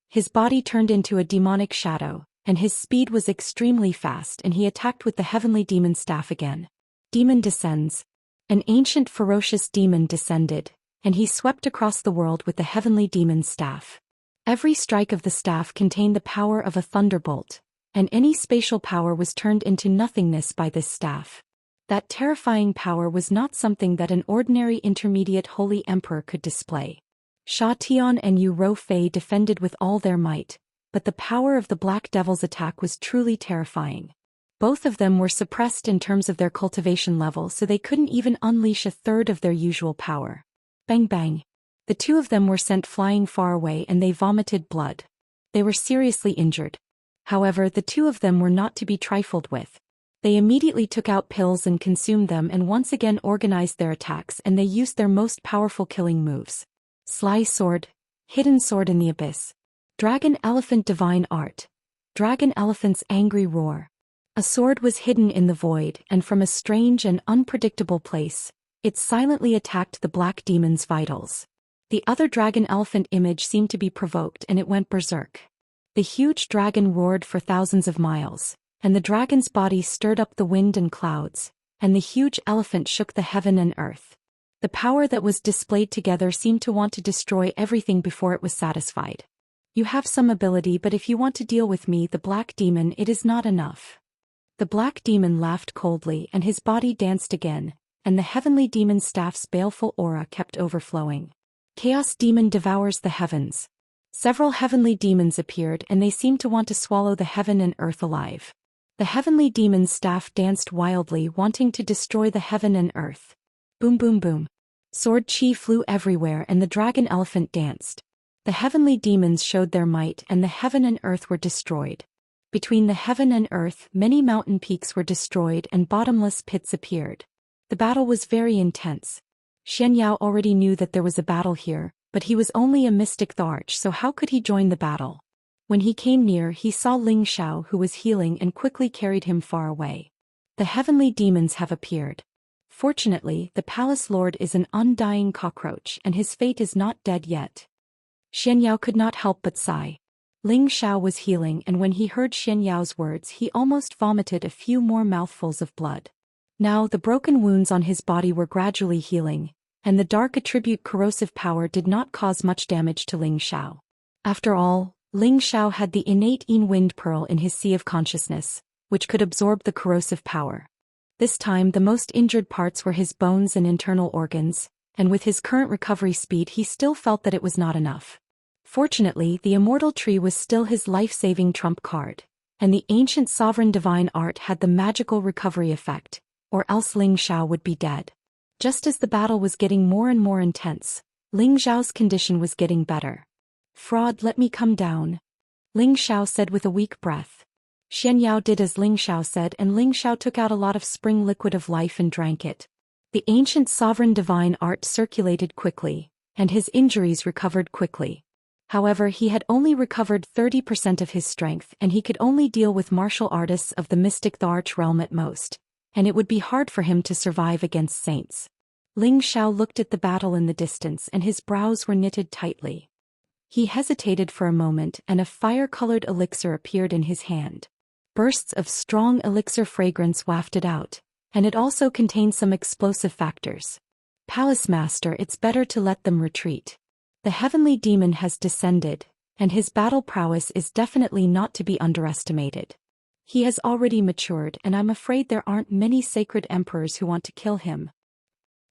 His body turned into a demonic shadow, and his speed was extremely fast, and he attacked with the heavenly demon staff again. Demon descends. An ancient ferocious demon descended, and he swept across the world with the heavenly demon's staff. Every strike of the staff contained the power of a thunderbolt, and any spatial power was turned into nothingness by this staff. That terrifying power was not something that an ordinary intermediate holy emperor could display. Sha Tian and Yu Fei defended with all their might, but the power of the Black Devil's attack was truly terrifying. Both of them were suppressed in terms of their cultivation level, so they couldn't even unleash a third of their usual power. Bang bang. The two of them were sent flying far away and they vomited blood. They were seriously injured. However, the two of them were not to be trifled with. They immediately took out pills and consumed them and once again organized their attacks, and they used their most powerful killing moves. Sly Sword, Hidden Sword in the Abyss. Dragon Elephant Divine Art. Dragon Elephant's Angry Roar. A sword was hidden in the void, and from a strange and unpredictable place, it silently attacked the black demon's vitals. The other dragon elephant image seemed to be provoked and it went berserk. The huge dragon roared for thousands of miles, and the dragon's body stirred up the wind and clouds, and the huge elephant shook the heaven and earth. The power that was displayed together seemed to want to destroy everything before it was satisfied. You have some ability, but if you want to deal with me, the black demon, it is not enough. The black demon laughed coldly and his body danced again, and the heavenly demon's staff's baleful aura kept overflowing. Chaos Demon devours the heavens. Several heavenly demons appeared and they seemed to want to swallow the heaven and earth alive. The heavenly demon's staff danced wildly, wanting to destroy the heaven and earth. Boom boom boom. Sword chi flew everywhere and the dragon elephant danced. The heavenly demons showed their might and the heaven and earth were destroyed. Between the heaven and earth, many mountain peaks were destroyed and bottomless pits appeared. The battle was very intense. Xianxia already knew that there was a battle here, but he was only a mystic Tharch, so how could he join the battle? When he came near, he saw Ling Xiao, who was healing, and quickly carried him far away. The heavenly demons have appeared. Fortunately, the palace lord is an undying cockroach and his fate is not dead yet. Xianxia could not help but sigh. Ling Xiao was healing, and when he heard Xianxiao's words, he almost vomited a few more mouthfuls of blood. Now the broken wounds on his body were gradually healing, and the dark attribute corrosive power did not cause much damage to Ling Xiao. After all, Ling Xiao had the innate Yin Wind Pearl in his sea of consciousness, which could absorb the corrosive power. This time the most injured parts were his bones and internal organs, and with his current recovery speed he still felt that it was not enough. Fortunately, the Immortal Tree was still his life-saving trump card, and the ancient sovereign divine art had the magical recovery effect, or else Ling Xiao would be dead. Just as the battle was getting more and more intense, Ling Xiao's condition was getting better. "Fraud, let me come down," Ling Xiao said with a weak breath. Xianxia did as Ling Xiao said, and Ling Xiao took out a lot of spring liquid of life and drank it. The ancient sovereign divine art circulated quickly, and his injuries recovered quickly. However, he had only recovered 30% of his strength, and he could only deal with martial artists of the mystic Tharch realm at most, and it would be hard for him to survive against saints. Ling Xiao looked at the battle in the distance and his brows were knitted tightly. He hesitated for a moment and a fire-colored elixir appeared in his hand. Bursts of strong elixir fragrance wafted out, and it also contained some explosive factors. "Palace Master, it's better to let them retreat. The heavenly demon has descended, and his battle prowess is definitely not to be underestimated. He has already matured, and I'm afraid there aren't many sacred emperors who want to kill him.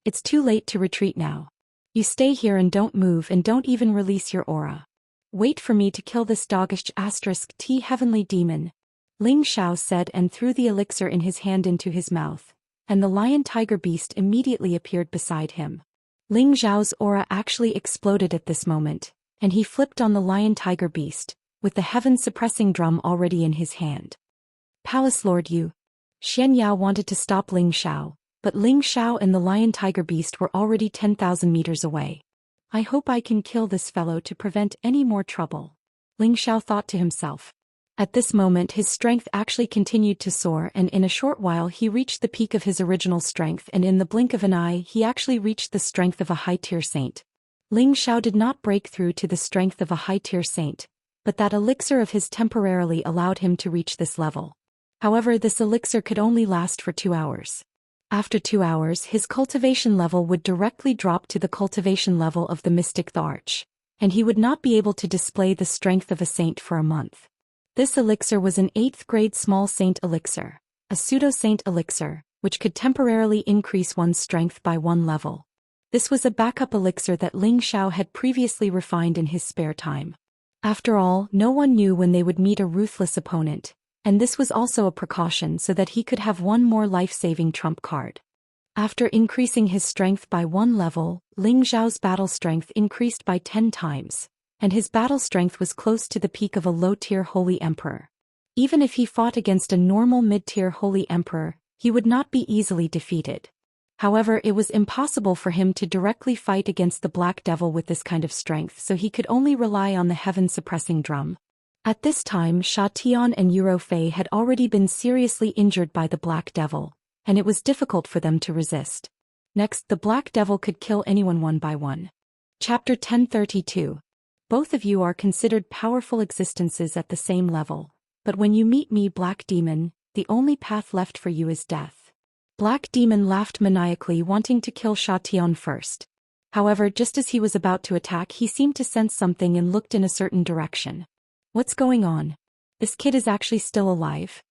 It's too late to retreat now. You stay here and don't move and don't even release your aura. Wait for me to kill this Daoist *T heavenly demon," Ling Xiao said and threw the elixir in his hand into his mouth, and the lion-tiger beast immediately appeared beside him. Ling Xiao's aura actually exploded at this moment, and he flipped on the lion-tiger beast, with the heaven-suppressing drum already in his hand. "Palace Lord Yu." Xianxia wanted to stop Ling Xiao, but Ling Xiao and the lion-tiger beast were already 10,000 meters away. "I hope I can kill this fellow to prevent any more trouble." Ling Xiao thought to himself. At this moment his strength actually continued to soar, and in a short while he reached the peak of his original strength, and in the blink of an eye he actually reached the strength of a high-tier saint. Ling Xiao did not break through to the strength of a high-tier saint, but that elixir of his temporarily allowed him to reach this level. However, this elixir could only last for 2 hours. After 2 hours his cultivation level would directly drop to the cultivation level of the mystic the Arch, and he would not be able to display the strength of a saint for a month. This elixir was an 8th grade small saint elixir, a pseudo-saint elixir, which could temporarily increase one's strength by 1 level. This was a backup elixir that Ling Xiao had previously refined in his spare time. After all, no one knew when they would meet a ruthless opponent, and this was also a precaution so that he could have one more life-saving trump card. After increasing his strength by 1 level, Ling Xiao's battle strength increased by 10 times, and his battle strength was close to the peak of a low-tier holy emperor. Even if he fought against a normal mid-tier holy emperor, he would not be easily defeated. However, it was impossible for him to directly fight against the Black Devil with this kind of strength, so he could only rely on the heaven-suppressing drum. At this time Xianxia and Yuro Fei had already been seriously injured by the Black Devil, and it was difficult for them to resist. Next, the Black Devil could kill anyone one by one. Chapter 1032. Both of you are considered powerful existences at the same level, but when you meet me, Black Demon, the only path left for you is death. Black Demon laughed maniacally, wanting to kill Xianxia first. However, just as he was about to attack, he seemed to sense something and looked in a certain direction. What's going on? This kid is actually still alive?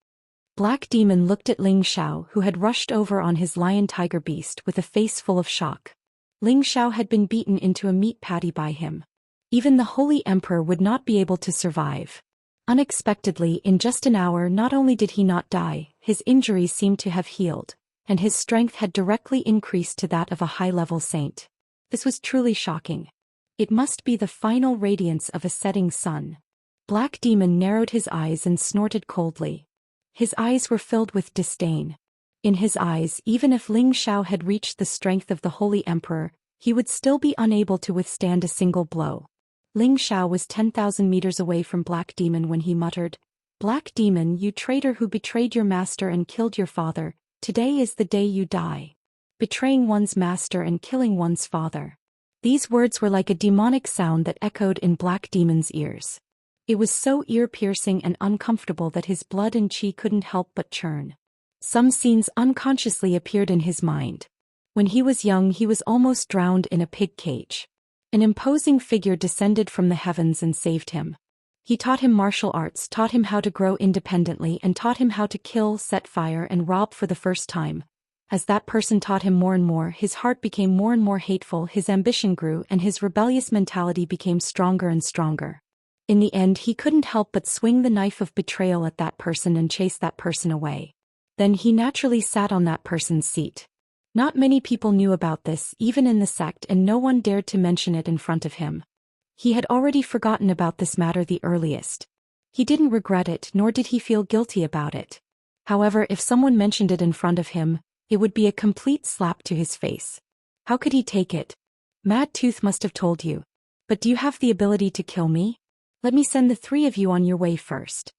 Black Demon looked at Ling Xiao, who had rushed over on his lion-tiger beast with a face full of shock. Ling Xiao had been beaten into a meat patty by him. Even the Holy Emperor would not be able to survive. Unexpectedly, in just an hour, not only did he not die, his injuries seemed to have healed, and his strength had directly increased to that of a high-level saint. This was truly shocking. It must be the final radiance of a setting sun. Black Demon narrowed his eyes and snorted coldly. His eyes were filled with disdain. In his eyes, even if Ling Xiao had reached the strength of the Holy Emperor, he would still be unable to withstand a single blow. Ling Xiao was 10,000 meters away from Black Demon when he muttered, "Black Demon, you traitor who betrayed your master and killed your father, today is the day you die." Betraying one's master and killing one's father. These words were like a demonic sound that echoed in Black Demon's ears. It was so ear-piercing and uncomfortable that his blood and chi couldn't help but churn. Some scenes unconsciously appeared in his mind. When he was young, he was almost drowned in a pig cage. An imposing figure descended from the heavens and saved him. He taught him martial arts, taught him how to grow independently, and taught him how to kill, set fire, and rob for the first time. As that person taught him more and more, his heart became more and more hateful, his ambition grew, and his rebellious mentality became stronger and stronger. In the end, he couldn't help but swing the knife of betrayal at that person and chase that person away. Then he naturally sat on that person's seat. Not many people knew about this, even in the sect, and no one dared to mention it in front of him. He had already forgotten about this matter the earliest. He didn't regret it, nor did he feel guilty about it. However, if someone mentioned it in front of him, it would be a complete slap to his face. How could he take it? Mad Tooth must have told you. But do you have the ability to kill me? Let me send the 3 of you on your way first.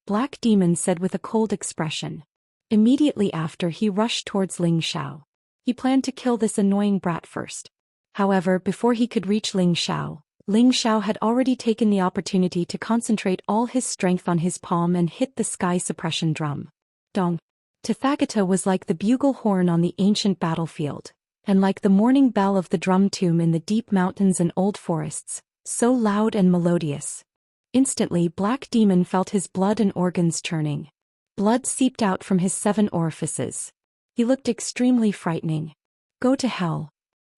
Black Demon said with a cold expression. Immediately after, he rushed towards Ling Xiao. He planned to kill this annoying brat first. However, before he could reach Ling Xiao had already taken the opportunity to concentrate all his strength on his palm and hit the sky suppression drum. Dong. Tathagata was like the bugle horn on the ancient battlefield, and like the morning bell of the drum tomb in the deep mountains and old forests, so loud and melodious. Instantly, Black Demon felt his blood and organs churning. Blood seeped out from his 7 orifices. He looked extremely frightening. Go to hell.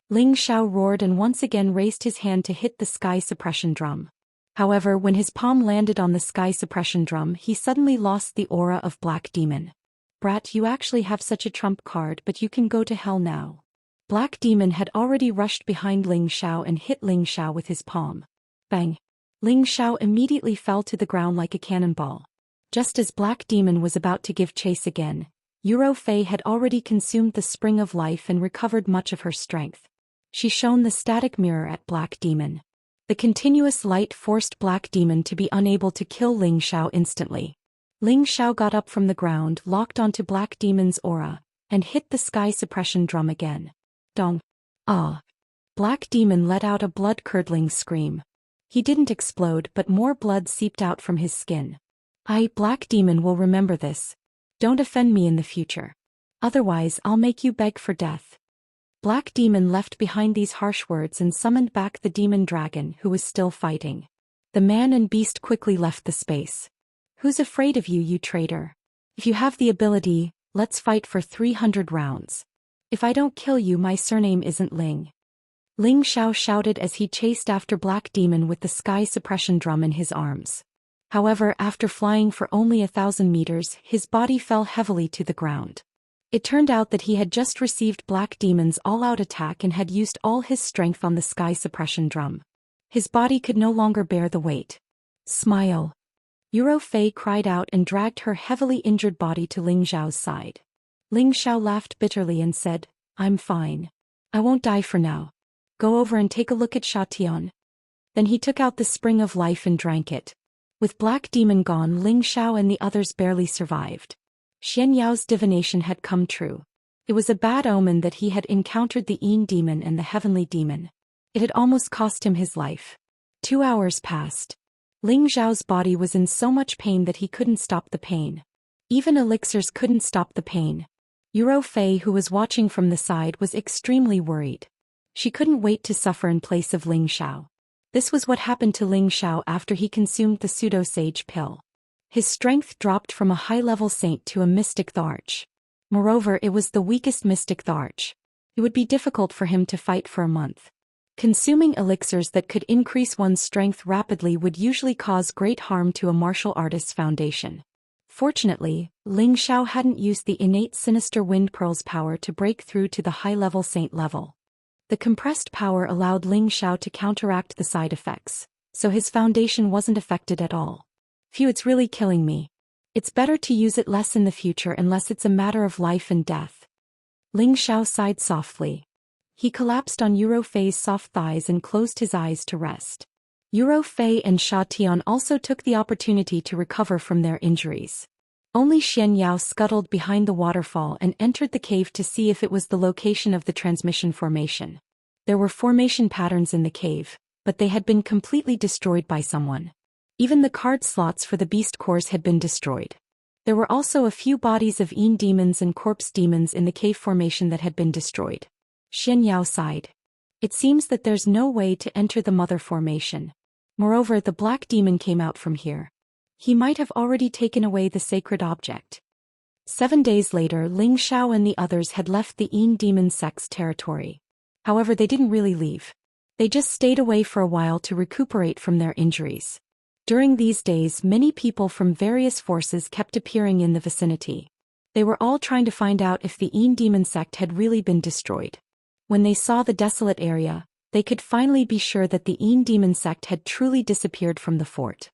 Ling Xiao roared and once again raised his hand to hit the sky suppression drum. However, when his palm landed on the sky suppression drum, he suddenly lost the aura of Black Demon. Brat, you actually have such a trump card, but you can go to hell now. Black Demon had already rushed behind Ling Xiao and hit Ling Xiao with his palm. Bang! Ling Xiao immediately fell to the ground like a cannonball. Just as Black Demon was about to give chase again, Yuro Fei had already consumed the spring of life and recovered much of her strength. She shone the static mirror at Black Demon. The continuous light forced Black Demon to be unable to kill Ling Xiao instantly. Ling Xiao got up from the ground, locked onto Black Demon's aura, and hit the sky suppression drum again. Dong. Ah. Black Demon let out a blood-curdling scream. He didn't explode, but more blood seeped out from his skin. Black Demon will remember this. Don't offend me in the future. Otherwise I'll make you beg for death. Black Demon left behind these harsh words and summoned back the demon dragon who was still fighting. The man and beast quickly left the space. Who's afraid of you, you traitor? If you have the ability, let's fight for 300 rounds. If I don't kill you, my surname isn't Ling. Ling Xiao shouted as he chased after Black Demon with the sky suppression drum in his arms. However, after flying for only 1,000 meters, his body fell heavily to the ground. It turned out that he had just received Black Demon's all-out attack and had used all his strength on the sky suppression drum. His body could no longer bear the weight. Smile. Yuro Fei cried out and dragged her heavily injured body to Ling Xiao's side. Ling Xiao laughed bitterly and said, I'm fine. I won't die for now. Go over and take a look at Xianxia. Then he took out the spring of life and drank it. With Black Demon gone, Ling Xiao and the others barely survived. Xianyao's divination had come true. It was a bad omen that he had encountered the Yin demon and the heavenly demon. It had almost cost him his life. 2 hours passed. Ling Xiao's body was in so much pain that he couldn't stop the pain. Even elixirs couldn't stop the pain. Yuro Fei, who was watching from the side, was extremely worried. She couldn't wait to suffer in place of Ling Xiao. This was what happened to Ling Xiao after he consumed the pseudo-sage pill. His strength dropped from a high-level saint to a mystic Tharch. Moreover, it was the weakest mystic Tharch. It would be difficult for him to fight for a month. Consuming elixirs that could increase one's strength rapidly would usually cause great harm to a martial artist's foundation. Fortunately, Ling Xiao hadn't used the innate sinister wind pearl's power to break through to the high-level saint level. The compressed power allowed Ling Xiao to counteract the side effects, so his foundation wasn't affected at all. Phew, it's really killing me. It's better to use it less in the future unless it's a matter of life and death. Ling Xiao sighed softly. He collapsed on Yuro Fei's soft thighs and closed his eyes to rest. Yuro Fei and Xianxia also took the opportunity to recover from their injuries. Only Xianyao scuttled behind the waterfall and entered the cave to see if it was the location of the transmission formation. There were formation patterns in the cave, but they had been completely destroyed by someone. Even the card slots for the beast cores had been destroyed. There were also a few bodies of Yin demons and corpse demons in the cave formation that had been destroyed. Xianyao sighed. It seems that there's no way to enter the mother formation. Moreover, the Black Demon came out from here. He might have already taken away the sacred object. 7 days later, Ling Xiao and the others had left the Yin demon sect's territory. However, they didn't really leave. They just stayed away for a while to recuperate from their injuries. During these days, many people from various forces kept appearing in the vicinity. They were all trying to find out if the Yin demon sect had really been destroyed. When they saw the desolate area, they could finally be sure that the Yin demon sect had truly disappeared from the fort.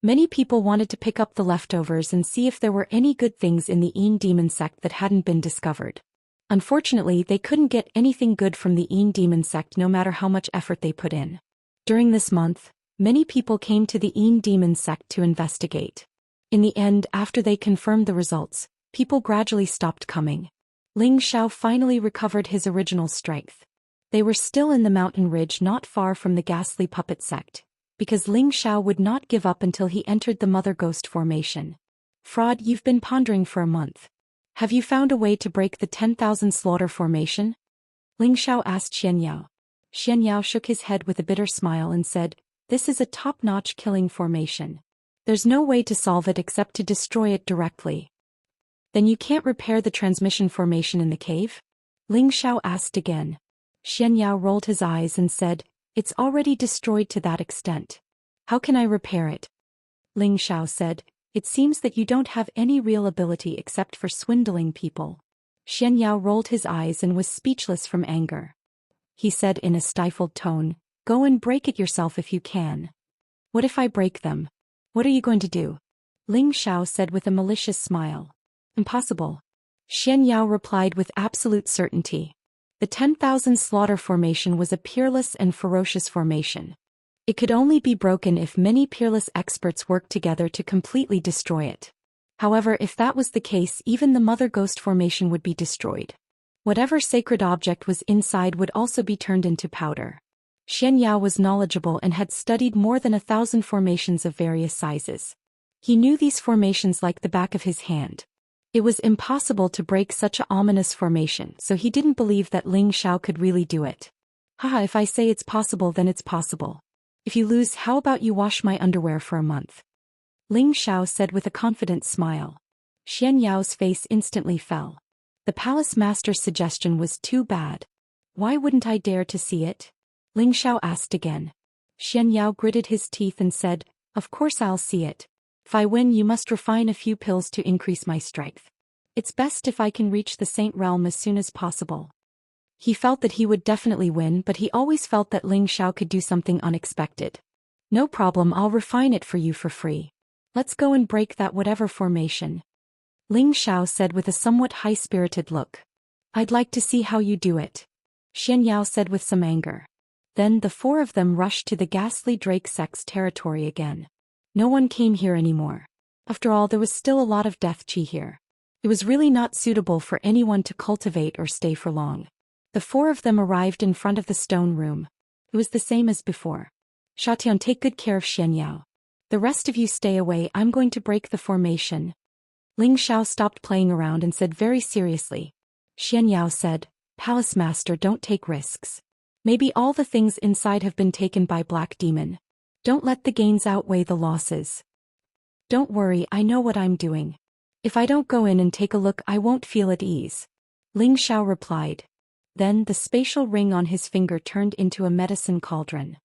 Many people wanted to pick up the leftovers and see if there were any good things in the Yin demon sect that hadn't been discovered. Unfortunately, they couldn't get anything good from the Yin demon sect no matter how much effort they put in. During this month, many people came to the Yin demon sect to investigate. In the end, after they confirmed the results, people gradually stopped coming. Ling Xiao finally recovered his original strength. They were still in the mountain ridge not far from the ghastly puppet sect, because Ling Xiao would not give up until he entered the Mother Ghost formation. Fraud, you've been pondering for a month. Have you found a way to break the 10,000 slaughter formation? Ling Xiao asked Xianyao. Xianyao shook his head with a bitter smile and said, this is a top-notch killing formation. There's no way to solve it except to destroy it directly. Then you can't repair the transmission formation in the cave? Ling Xiao asked again. Xianyao rolled his eyes and said, it's already destroyed to that extent. How can I repair it? Ling Xiao said, it seems that you don't have any real ability except for swindling people. Xianyao rolled his eyes and was speechless from anger. He said in a stifled tone, go and break it yourself if you can. What if I break them? What are you going to do? Ling Xiao said with a malicious smile. Impossible. Xianyao replied with absolute certainty. The 10,000 slaughter formation was a peerless and ferocious formation. It could only be broken if many peerless experts worked together to completely destroy it. However, if that was the case, even the Mother Ghost formation would be destroyed. Whatever sacred object was inside would also be turned into powder. Xianxia was knowledgeable and had studied more than 1,000 formations of various sizes. He knew these formations like the back of his hand. It was impossible to break such an ominous formation, so he didn't believe that Ling Xiao could really do it. Haha, if I say it's possible, then it's possible. If you lose, how about you wash my underwear for a month? Ling Xiao said with a confident smile. Xianxiao's face instantly fell. The palace master's suggestion was too bad. Why wouldn't I dare to see it? Ling Xiao asked again. Xianxiao gritted his teeth and said, of course I'll see it. If I win, you must refine a few pills to increase my strength. It's best if I can reach the Saint Realm as soon as possible. He felt that he would definitely win, but he always felt that Ling Xiao could do something unexpected. No problem, I'll refine it for you for free. Let's go and break that whatever formation. Ling Xiao said with a somewhat high-spirited look. I'd like to see how you do it. Xianxiao said with some anger. Then the four of them rushed to the ghastly Drake sect's territory again. No one came here anymore. After all, there was still a lot of death chi here. It was really not suitable for anyone to cultivate or stay for long. The four of them arrived in front of the stone room. It was the same as before. Shatian, take good care of Xianxiao. The rest of you stay away, I'm going to break the formation. Ling Xiao stopped playing around and said very seriously. Xianxiao said, Palace Master, don't take risks. Maybe all the things inside have been taken by Black Demon. Don't let the gains outweigh the losses. Don't worry, I know what I'm doing. If I don't go in and take a look, I won't feel at ease. Ling Xiao replied. Then the spatial ring on his finger turned into a medicine cauldron.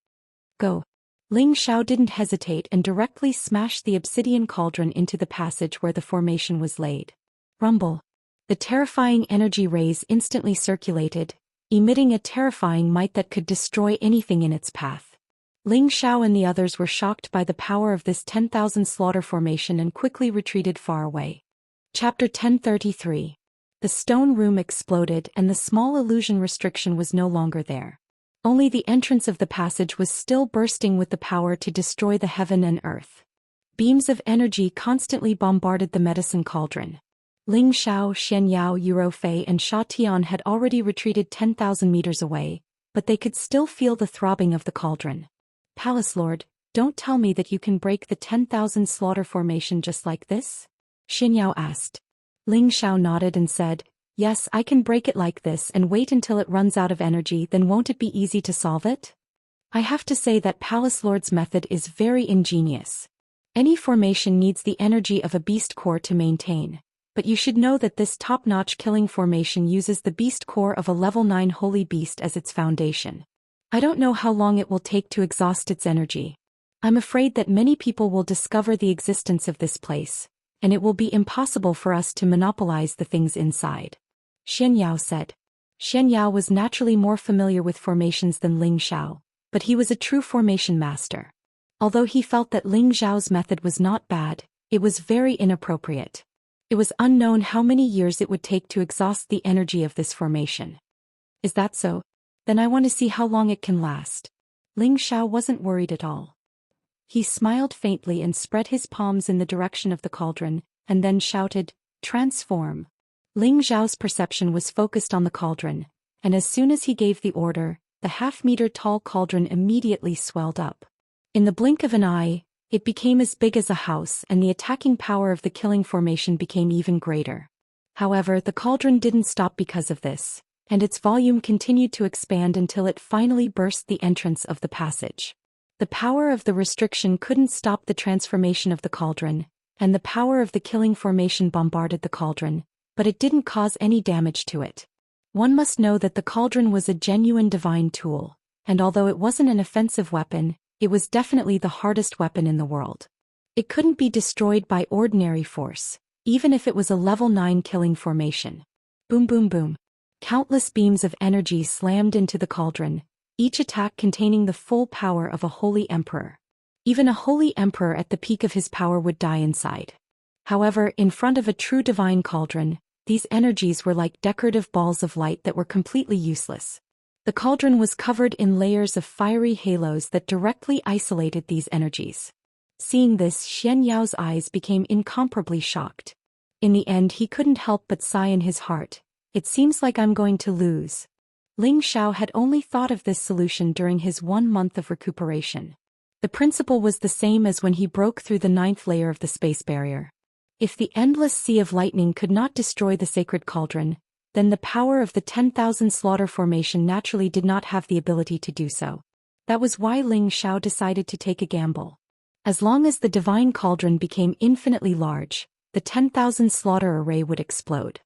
Go. Ling Xiao didn't hesitate and directly smashed the obsidian cauldron into the passage where the formation was laid. Rumble. The terrifying energy rays instantly circulated, emitting a terrifying might that could destroy anything in its path. Ling Xiao and the others were shocked by the power of this 10,000 slaughter formation and quickly retreated far away. Chapter 1033. The stone room exploded and the small illusion restriction was no longer there. Only the entrance of the passage was still bursting with the power to destroy the heaven and earth. Beams of energy constantly bombarded the medicine cauldron. Ling Xiao, Xianxiao, Eurofei and Sha Tian had already retreated 10,000 meters away, but they could still feel the throbbing of the cauldron. Palace Lord, don't tell me that you can break the 10,000 slaughter formation just like this? Xianxiao asked. Ling Xiao nodded and said, yes, I can break it like this and wait until it runs out of energy, then won't it be easy to solve it? I have to say that Palace Lord's method is very ingenious. Any formation needs the energy of a beast core to maintain, but you should know that this top-notch killing formation uses the beast core of a level 9 holy beast as its foundation. I don't know how long it will take to exhaust its energy. I'm afraid that many people will discover the existence of this place, and it will be impossible for us to monopolize the things inside. Xianxiao said. Xianxiao was naturally more familiar with formations than Ling Xiao, but he was a true formation master. Although he felt that Ling Xiao's method was not bad, it was very inappropriate. It was unknown how many years it would take to exhaust the energy of this formation. Is that so? Then I want to see how long it can last. Ling Xiao wasn't worried at all. He smiled faintly and spread his palms in the direction of the cauldron, and then shouted, transform. Ling Xiao's perception was focused on the cauldron, and as soon as he gave the order, the half-meter-tall cauldron immediately swelled up. In the blink of an eye, it became as big as a house and the attacking power of the killing formation became even greater. However, the cauldron didn't stop because of this, and its volume continued to expand until it finally burst the entrance of the passage. The power of the restriction couldn't stop the transformation of the cauldron, and the power of the killing formation bombarded the cauldron, but it didn't cause any damage to it. One must know that the cauldron was a genuine divine tool, and although it wasn't an offensive weapon, it was definitely the hardest weapon in the world. It couldn't be destroyed by ordinary force, even if it was a level 9 killing formation. Boom boom boom. Countless beams of energy slammed into the cauldron, each attack containing the full power of a holy emperor. Even a holy emperor at the peak of his power would die inside. However, in front of a true divine cauldron, these energies were like decorative balls of light that were completely useless. The The cauldron was covered in layers of fiery halos that directly isolated these energies. Seeing this, Xianyao's eyes became incomparably shocked. In the end, he couldn't help but sigh in his heart. It seems like I'm going to lose. Ling Xiao had only thought of this solution during his 1 month of recuperation. The principle was the same as when he broke through the 9th layer of the space barrier. If the endless sea of lightning could not destroy the sacred cauldron, then the power of the 10,000 slaughter formation naturally did not have the ability to do so. That was why Ling Xiao decided to take a gamble. As long as the divine cauldron became infinitely large, the 10,000 slaughter array would explode.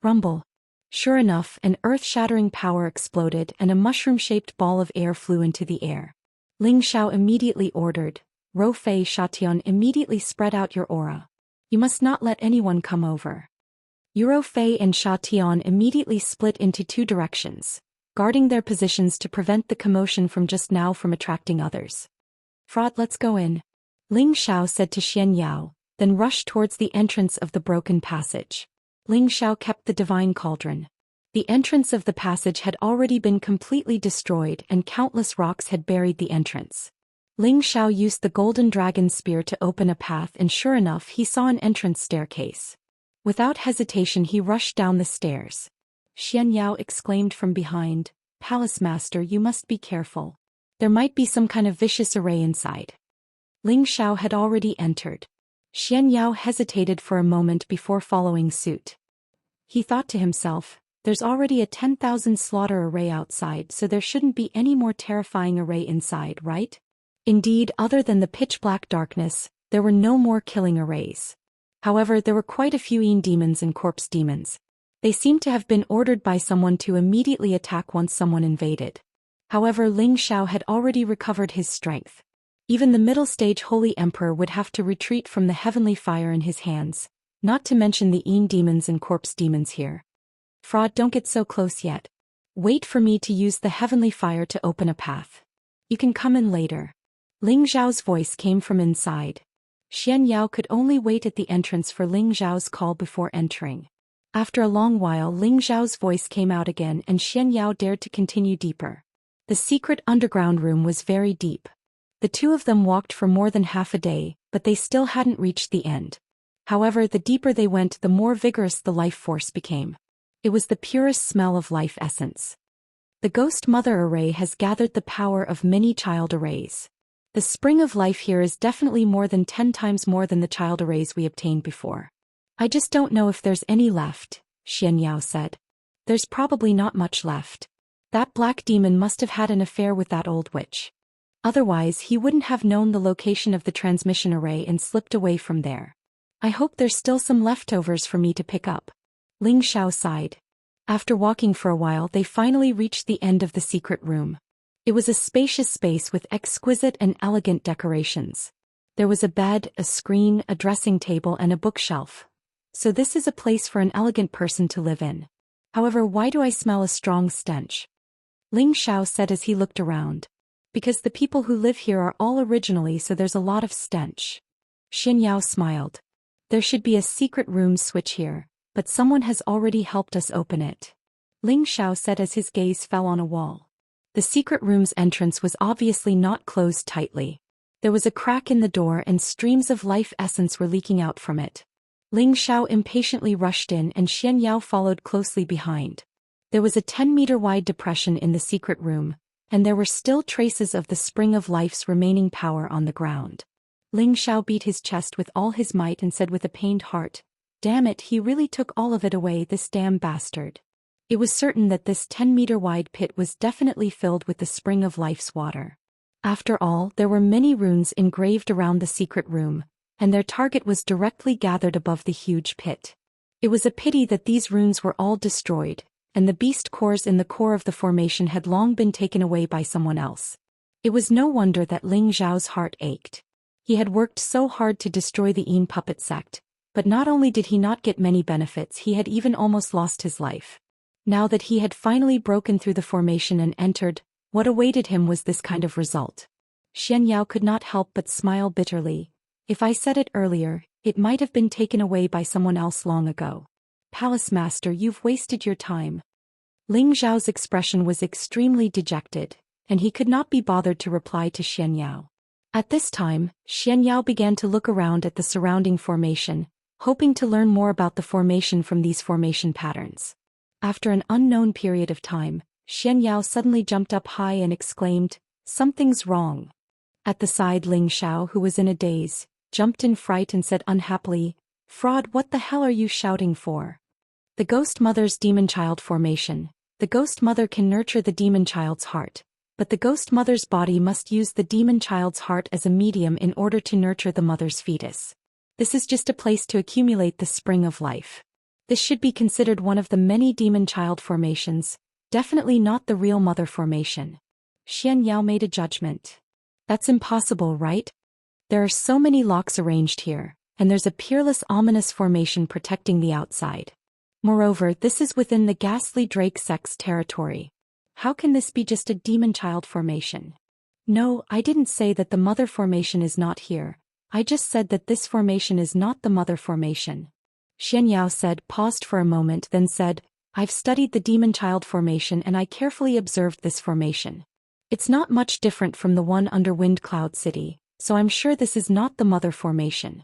Rumble. Sure enough, an earth-shattering power exploded and a mushroom-shaped ball of air flew into the air. Ling Xiao immediately ordered, Ro Fei Shatian, immediately spread out your aura. You must not let anyone come over. Ro Fei and Shatian immediately split into 2 directions, guarding their positions to prevent the commotion from just now from attracting others. Fraud, let's go in. Ling Xiao said to Xianyao, then rushed towards the entrance of the broken passage. Ling Xiao kept the divine cauldron. The entrance of the passage had already been completely destroyed and countless rocks had buried the entrance. Ling Xiao used the golden dragon spear to open a path, and sure enough he saw an entrance staircase. Without hesitation he rushed down the stairs. Xianyao exclaimed from behind, Palace Master, you must be careful. There might be some kind of vicious array inside. Ling Xiao had already entered. Xianyao hesitated for a moment before following suit. He thought to himself, there's already a 10,000 slaughter array outside, so there shouldn't be any more terrifying array inside, right? Indeed, other than the pitch-black darkness, there were no more killing arrays. However, there were quite a few Yin demons and corpse demons. They seemed to have been ordered by someone to immediately attack once someone invaded. However, Ling Xiao had already recovered his strength. Even the middle stage Holy Emperor would have to retreat from the heavenly fire in his hands, not to mention the Yin demons and corpse demons here. Fraud, don't get so close yet. Wait for me to use the heavenly fire to open a path. You can come in later. Ling Xiao's voice came from inside. Xianyao could only wait at the entrance for Ling Xiao's call before entering. After a long while, Ling Xiao's voice came out again and Xianyao dared to continue deeper. The secret underground room was very deep. The 2 of them walked for more than half a day, but they still hadn't reached the end. However, the deeper they went, the more vigorous the life force became. It was the purest smell of life essence. The Ghost Mother Array has gathered the power of many child arrays. The spring of life here is definitely more than 10 times more than the child arrays we obtained before. I just don't know if there's any left, Xianyao said. There's probably not much left. That black demon must have had an affair with that old witch. Otherwise, he wouldn't have known the location of the transmission array and slipped away from there. I hope there's still some leftovers for me to pick up. Ling Xiao sighed. After walking for a while, they finally reached the end of the secret room. It was a spacious space with exquisite and elegant decorations. There was a bed, a screen, a dressing table, and a bookshelf. So this is a place for an elegant person to live in. However, why do I smell a strong stench? Ling Xiao said as he looked around. Because the people who live here are all originally, so there's a lot of stench. Xianyao smiled. There should be a secret room switch here, but someone has already helped us open it. Ling Xiao said as his gaze fell on a wall. The secret room's entrance was obviously not closed tightly. There was a crack in the door and streams of life essence were leaking out from it. Ling Xiao impatiently rushed in and Xianyao followed closely behind. There was a 10-meter wide depression in the secret room, and there were still traces of the spring of life's remaining power on the ground. Ling Xiao beat his chest with all his might and said with a pained heart, Damn it, he really took all of it away, this damn bastard. It was certain that this 10-meter wide pit was definitely filled with the spring of life's water. After all, there were many runes engraved around the secret room, and their target was directly gathered above the huge pit. It was a pity that these runes were all destroyed, and the beast cores in the core of the formation had long been taken away by someone else. It was no wonder that Ling Xiao's heart ached. He had worked so hard to destroy the Yin puppet sect, but not only did he not get many benefits, he had even almost lost his life. Now that he had finally broken through the formation and entered, what awaited him was this kind of result. Xianyao could not help but smile bitterly. If I said it earlier, it might have been taken away by someone else long ago. Palace Master, you've wasted your time. Ling Zhao's expression was extremely dejected, and he could not be bothered to reply to Xianyao. At this time, Xianyao began to look around at the surrounding formation, hoping to learn more about the formation from these formation patterns. After an unknown period of time, Xianyao suddenly jumped up high and exclaimed, "Something's wrong." At the side, Ling Xiao, who was in a daze, jumped in fright and said unhappily, "Fraud, what the hell are you shouting for?" The Ghost Mother's Demon Child formation. The Ghost Mother can nurture the demon child's heart, but the Ghost Mother's body must use the demon child's heart as a medium in order to nurture the mother's fetus. This is just a place to accumulate the spring of life. This should be considered one of the many demon child formations, definitely not the real mother formation. Xianyao made a judgment. That's impossible, right? There are so many locks arranged here, and there's a peerless ominous formation protecting the outside. Moreover, this is within the ghastly Drake sect's territory. How can this be just a demon child formation? No, I didn't say that the mother formation is not here. I just said that this formation is not the mother formation. Xianyao said, paused for a moment, then said, I've studied the demon child formation and I carefully observed this formation. It's not much different from the one under Wind Cloud City, so I'm sure this is not the mother formation.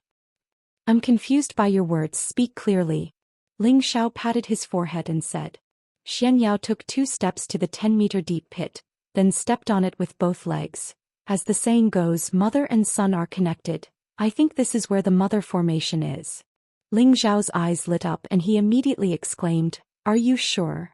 I'm confused by your words, speak clearly. Ling Xiao patted his forehead and said. Xianyao took 2 steps to the 10-meter deep pit, then stepped on it with both legs. As the saying goes, mother and son are connected. I think this is where the mother formation is. Ling Xiao's eyes lit up and he immediately exclaimed, Are you sure?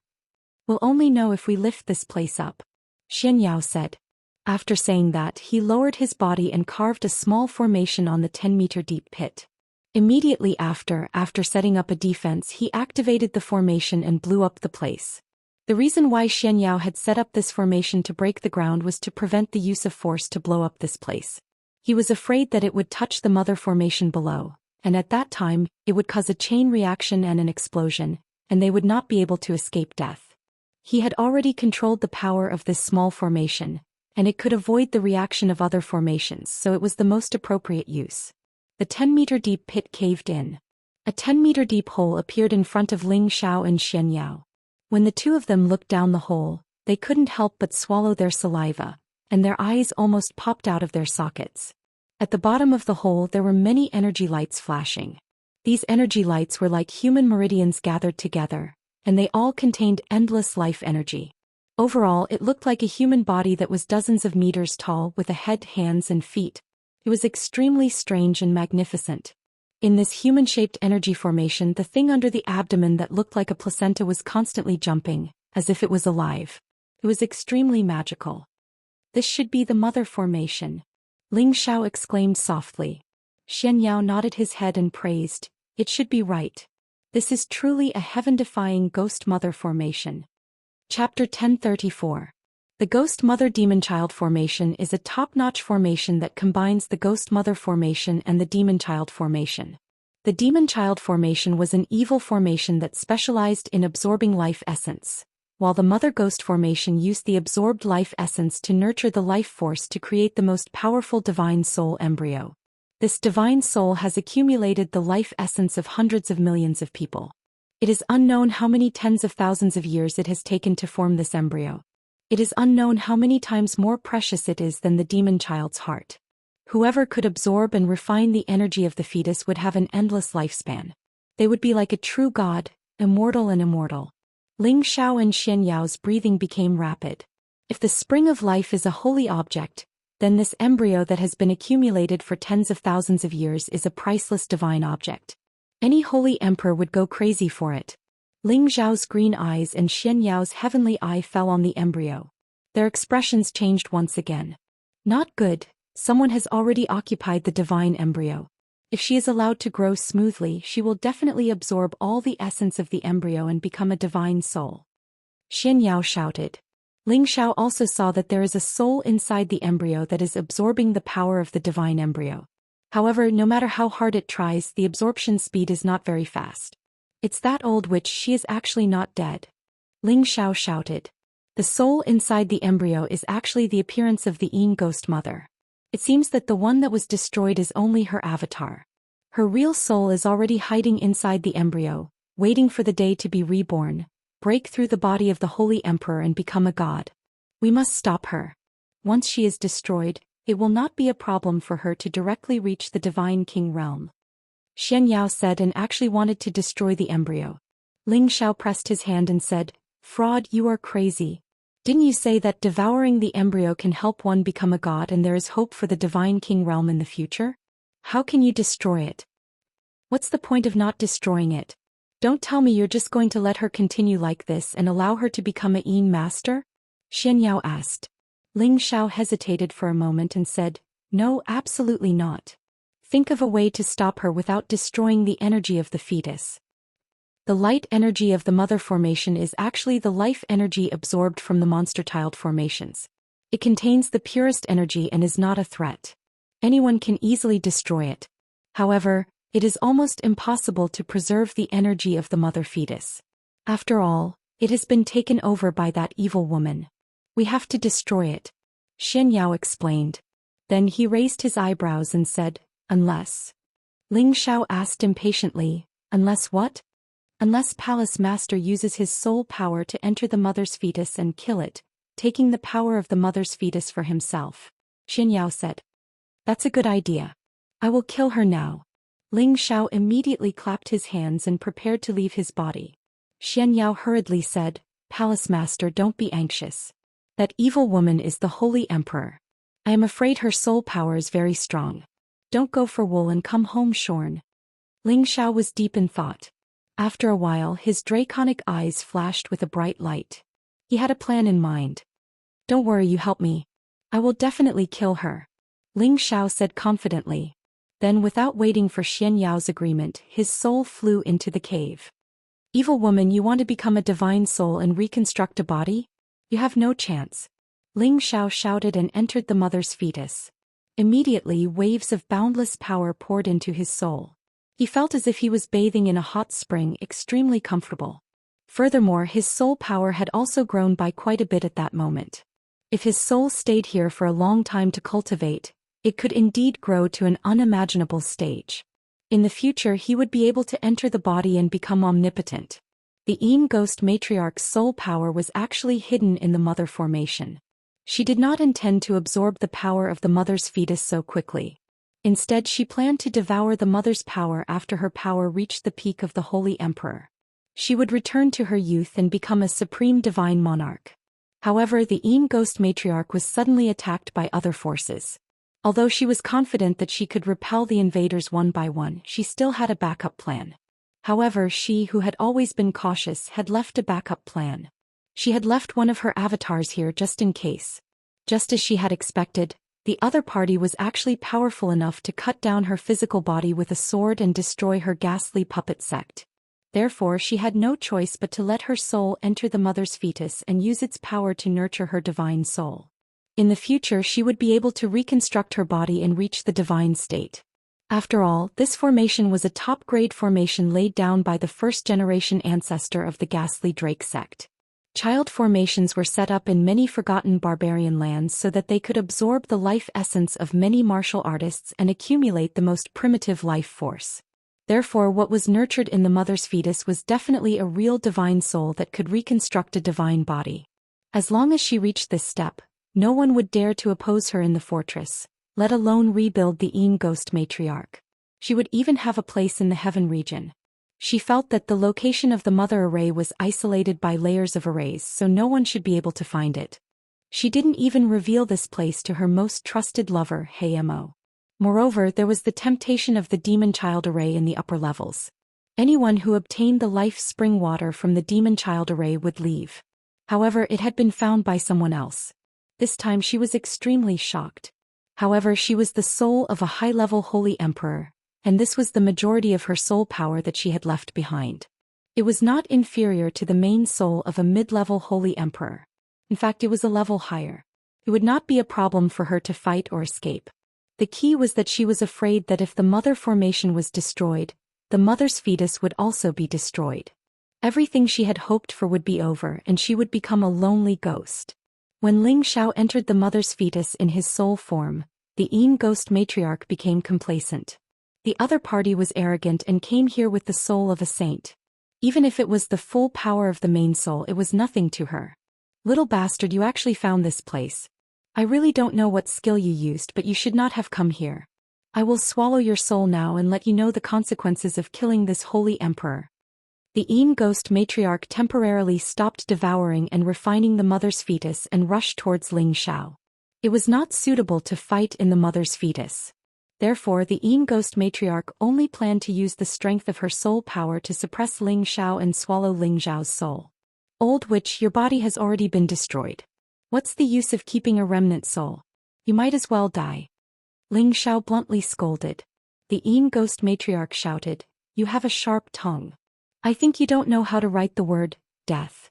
We'll only know if we lift this place up. Xianyao said. After saying that, he lowered his body and carved a small formation on the 10-meter deep pit. Immediately after setting up a defense, he activated the formation and blew up the place. The reason why Xianyao had set up this formation to break the ground was to prevent the use of force to blow up this place. He was afraid that it would touch the mother formation below, and at that time, it would cause a chain reaction and an explosion, and they would not be able to escape death. He had already controlled the power of this small formation, and it could avoid the reaction of other formations, so it was the most appropriate use. The 10-meter deep pit caved in. A 10-meter deep hole appeared in front of Ling Xiao and Xianyao. When the two of them looked down the hole, they couldn't help but swallow their saliva, and their eyes almost popped out of their sockets. At the bottom of the hole there were many energy lights flashing. These energy lights were like human meridians gathered together, and they all contained endless life energy. Overall, it looked like a human body that was dozens of meters tall with a head, hands, and feet. It was extremely strange and magnificent. In this human-shaped energy formation, the thing under the abdomen that looked like a placenta was constantly jumping, as if it was alive. It was extremely magical. This should be the mother formation. Ling Xiao exclaimed softly. Xianyao nodded his head and praised, It should be right. This is truly a heaven-defying ghost mother formation. Chapter 1034. The Ghost Mother Demon Child formation is a top-notch formation that combines the Ghost Mother formation and the Demon Child formation. The Demon Child formation was an evil formation that specialized in absorbing life essence, while the Mother Ghost formation used the absorbed life essence to nurture the life force to create the most powerful divine soul embryo. This divine soul has accumulated the life essence of hundreds of millions of people. It is unknown how many tens of thousands of years it has taken to form this embryo. It is unknown how many times more precious it is than the demon child's heart. Whoever could absorb and refine the energy of the fetus would have an endless lifespan. They would be like a true god, immortal and immortal. Ling Xiao and Xianyao's breathing became rapid. If the spring of life is a holy object, then this embryo that has been accumulated for tens of thousands of years is a priceless divine object. Any holy emperor would go crazy for it. Ling Xiao's green eyes and Xianyao's heavenly eye fell on the embryo. Their expressions changed once again. Not good, someone has already occupied the divine embryo. If she is allowed to grow smoothly, she will definitely absorb all the essence of the embryo and become a divine soul. Xianyao shouted. Ling Xiao also saw that there is a soul inside the embryo that is absorbing the power of the divine embryo. However, no matter how hard it tries, the absorption speed is not very fast. It's that old witch, she is actually not dead. Ling Xiao shouted. The soul inside the embryo is actually the appearance of the Yin Ghost Mother. It seems that the one that was destroyed is only her avatar. Her real soul is already hiding inside the embryo, waiting for the day to be reborn, break through the body of the Holy Emperor and become a god. We must stop her. Once she is destroyed, it will not be a problem for her to directly reach the Divine King realm. Xianxia said and actually wanted to destroy the embryo. Ling Xiao pressed his hand and said, "Fraud, you are crazy. Didn't you say that devouring the embryo can help one become a god and there is hope for the Divine King realm in the future? How can you destroy it? What's the point of not destroying it? Don't tell me you're just going to let her continue like this and allow her to become a Yin master?" Xianxia asked. Ling Xiao hesitated for a moment and said, "No, absolutely not. Think of a way to stop her without destroying the energy of the fetus." The light energy of the mother formation is actually the life energy absorbed from the monster child formations. It contains the purest energy and is not a threat. Anyone can easily destroy it. However, it is almost impossible to preserve the energy of the mother fetus. After all, it has been taken over by that evil woman. We have to destroy it, Xianxia explained. Then he raised his eyebrows and said, "Unless?" Ling Xiao asked impatiently, "Unless what?" "Unless Palace Master uses his soul power to enter the mother's fetus and kill it, taking the power of the mother's fetus for himself," Xianxia said. "That's a good idea. I will kill her now." Ling Xiao immediately clapped his hands and prepared to leave his body. Xianxia hurriedly said, "Palace Master, don't be anxious. That evil woman is the Holy Emperor. I am afraid her soul power is very strong. Don't go for wool and come home shorn." Ling Xiao was deep in thought. After a while his draconic eyes flashed with a bright light. He had a plan in mind. "Don't worry, you help me. I will definitely kill her," Ling Xiao said confidently. Then without waiting for Xianxiao's agreement, his soul flew into the cave. "Evil woman, you want to become a divine soul and reconstruct a body? You have no chance," Ling Xiao shouted and entered the mother's fetus. Immediately waves of boundless power poured into his soul. He felt as if he was bathing in a hot spring, extremely comfortable. Furthermore, his soul power had also grown by quite a bit at that moment. If his soul stayed here for a long time to cultivate, it could indeed grow to an unimaginable stage. In the future he would be able to enter the body and become omnipotent. The Yin Ghost Matriarch's soul power was actually hidden in the mother formation. She did not intend to absorb the power of the mother's fetus so quickly. Instead, she planned to devour the mother's power after her power reached the peak of the Holy Emperor. She would return to her youth and become a supreme divine monarch. However, the Yin Ghost Matriarch was suddenly attacked by other forces. Although she was confident that she could repel the invaders one by one, she still had a backup plan. However, she, who had always been cautious, had left a backup plan. She had left one of her avatars here just in case. Just as she had expected, the other party was actually powerful enough to cut down her physical body with a sword and destroy her ghastly puppet sect. Therefore, she had no choice but to let her soul enter the mother's fetus and use its power to nurture her divine soul. In the future, she would be able to reconstruct her body and reach the divine state. After all, this formation was a top-grade formation laid down by the first-generation ancestor of the ghastly Drake sect. Child formations were set up in many forgotten barbarian lands so that they could absorb the life essence of many martial artists and accumulate the most primitive life force. Therefore, what was nurtured in the mother's fetus was definitely a real divine soul that could reconstruct a divine body. As long as she reached this step, no one would dare to oppose her in the fortress, let alone rebuild the Yin Ghost Matriarch. She would even have a place in the heaven region. She felt that the location of the mother array was isolated by layers of arrays, so no one should be able to find it. She didn't even reveal this place to her most trusted lover, Mo. Moreover, there was the temptation of the demon child array in the upper levels. Anyone who obtained the life spring water from the demon child array would leave. However, it had been found by someone else. This time she was extremely shocked. However, she was the soul of a high-level holy emperor, and this was the majority of her soul power that she had left behind. It was not inferior to the main soul of a mid-level holy emperor. In fact, it was a level higher. It would not be a problem for her to fight or escape. The key was that she was afraid that if the mother formation was destroyed, the mother's fetus would also be destroyed. Everything she had hoped for would be over and she would become a lonely ghost. When Ling Xiao entered the mother's fetus in his soul form, the Yin Ghost Matriarch became complacent. The other party was arrogant and came here with the soul of a saint. Even if it was the full power of the main soul, it was nothing to her. Little bastard, you actually found this place. I really don't know what skill you used, but you should not have come here. I will swallow your soul now and let you know the consequences of killing this holy emperor. The Yin ghost matriarch temporarily stopped devouring and refining the mother's fetus and rushed towards Ling Xiao. It was not suitable to fight in the mother's fetus. Therefore, the Yin ghost matriarch only planned to use the strength of her soul power to suppress Ling Xiao and swallow Ling Xiao's soul. Old witch, your body has already been destroyed. What's the use of keeping a remnant soul? You might as well die. Ling Xiao bluntly scolded. The Yin ghost matriarch shouted, you have a sharp tongue. I think you don't know how to write the word, death.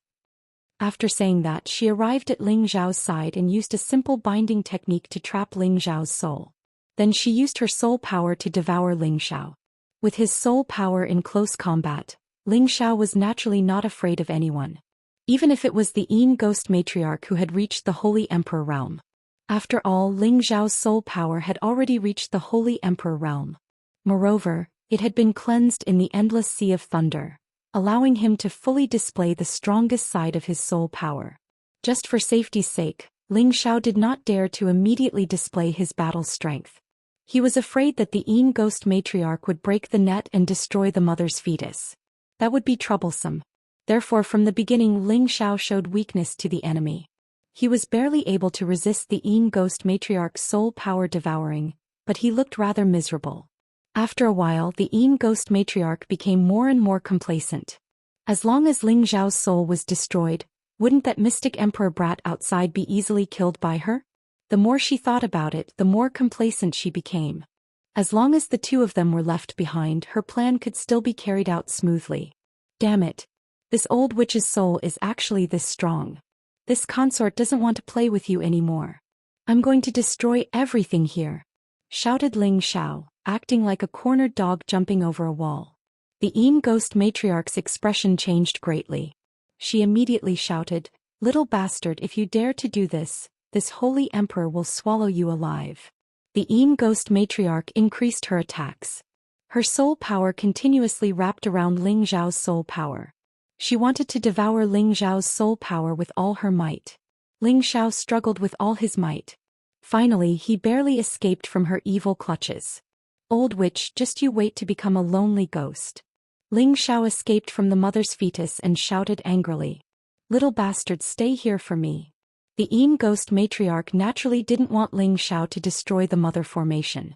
After saying that, she arrived at Ling Xiao's side and used a simple binding technique to trap Ling Xiao's soul. Then she used her soul power to devour Ling Xiao. With his soul power in close combat, Ling Xiao was naturally not afraid of anyone. Even if it was the Yin ghost matriarch who had reached the Holy Emperor realm. After all, Ling Xiao's soul power had already reached the Holy Emperor realm. Moreover, it had been cleansed in the endless sea of thunder, allowing him to fully display the strongest side of his soul power. Just for safety's sake, Ling Xiao did not dare to immediately display his battle strength. He was afraid that the Yin ghost matriarch would break the net and destroy the mother's fetus. That would be troublesome. Therefore, from the beginning, Ling Xiao showed weakness to the enemy. He was barely able to resist the Yin ghost matriarch's soul power devouring, but he looked rather miserable. After a while, the Yin ghost matriarch became more and more complacent. As long as Ling Xiao's soul was destroyed, wouldn't that mystic emperor brat outside be easily killed by her? The more she thought about it, the more complacent she became. As long as the two of them were left behind, her plan could still be carried out smoothly. Damn it. This old witch's soul is actually this strong. This consort doesn't want to play with you anymore. I'm going to destroy everything here, shouted Ling Xiao, acting like a cornered dog jumping over a wall. The Yin ghost matriarch's expression changed greatly. She immediately shouted, little bastard, if you dare to do this, this holy emperor will swallow you alive. The Yin ghost matriarch increased her attacks. Her soul power continuously wrapped around Ling Xiao's soul power. She wanted to devour Ling Xiao's soul power with all her might. Ling Xiao struggled with all his might. Finally, he barely escaped from her evil clutches. Old witch, just you wait to become a lonely ghost. Ling Xiao escaped from the mother's fetus and shouted angrily. Little bastard, stay here for me. The Yin ghost matriarch naturally didn't want Ling Xiao to destroy the mother formation.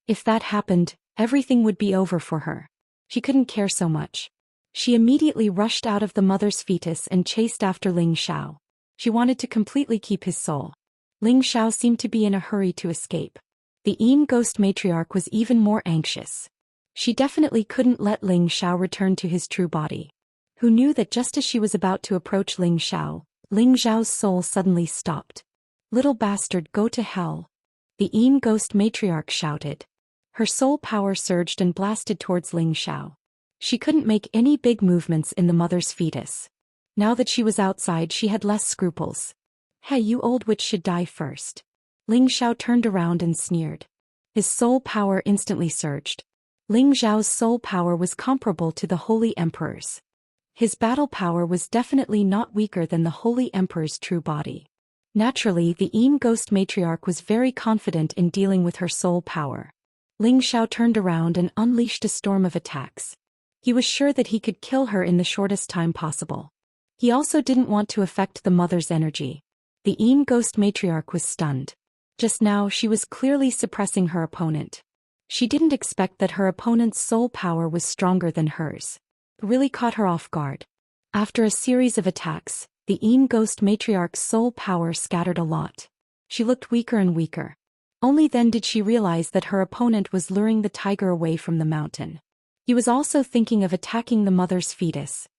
If that happened, everything would be over for her. She couldn't care so much. She immediately rushed out of the mother's fetus and chased after Ling Xiao. She wanted to completely keep his soul. Ling Xiao seemed to be in a hurry to escape. The Yin ghost matriarch was even more anxious. She definitely couldn't let Ling Xiao return to his true body. Who knew that just as she was about to approach Ling Xiao, Ling Xiao's soul suddenly stopped. Little bastard, go to hell. The Yin ghost matriarch shouted. Her soul power surged and blasted towards Ling Xiao. She couldn't make any big movements in the mother's fetus. Now that she was outside, she had less scruples. Hey, you old witch should die first. Ling Xiao turned around and sneered. His soul power instantly surged. Ling Xiao's soul power was comparable to the Holy Emperor's. His battle power was definitely not weaker than the Holy Emperor's true body. Naturally, the Yin ghost matriarch was very confident in dealing with her soul power. Ling Xiao turned around and unleashed a storm of attacks. He was sure that he could kill her in the shortest time possible. He also didn't want to affect the mother's energy. The Yin ghost matriarch was stunned. Just now, she was clearly suppressing her opponent. She didn't expect that her opponent's soul power was stronger than hers. It really caught her off guard. After a series of attacks, the Yin ghost matriarch's soul power scattered a lot. She looked weaker and weaker. Only then did she realize that her opponent was luring the tiger away from the mountain. He was also thinking of attacking the mother's fetus.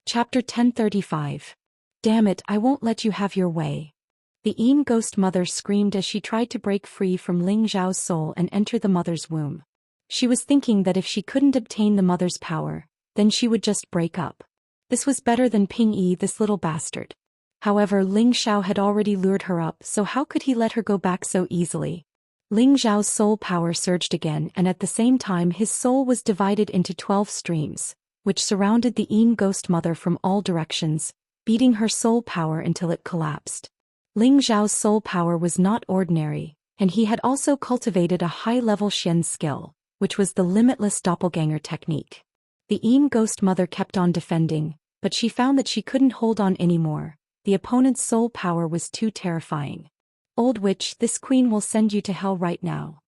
Chapter 1035. Damn it, I won't let you have your way. The Yin ghost mother screamed as she tried to break free from Ling Xiao's soul and enter the mother's womb. She was thinking that if she couldn't obtain the mother's power, then she would just break up. This was better than Ping Yi, this little bastard. However, Ling Xiao had already lured her up, so how could he let her go back so easily? Ling Xiao's soul power surged again, and at the same time his soul was divided into 12 streams, which surrounded the Yin ghost mother from all directions, beating her soul power until it collapsed. Ling Zhao's soul power was not ordinary, and he had also cultivated a high-level Xian skill, which was the limitless doppelganger technique. The Yin ghost mother kept on defending, but she found that she couldn't hold on anymore. The opponent's soul power was too terrifying. "Old witch, this queen will send you to hell right now."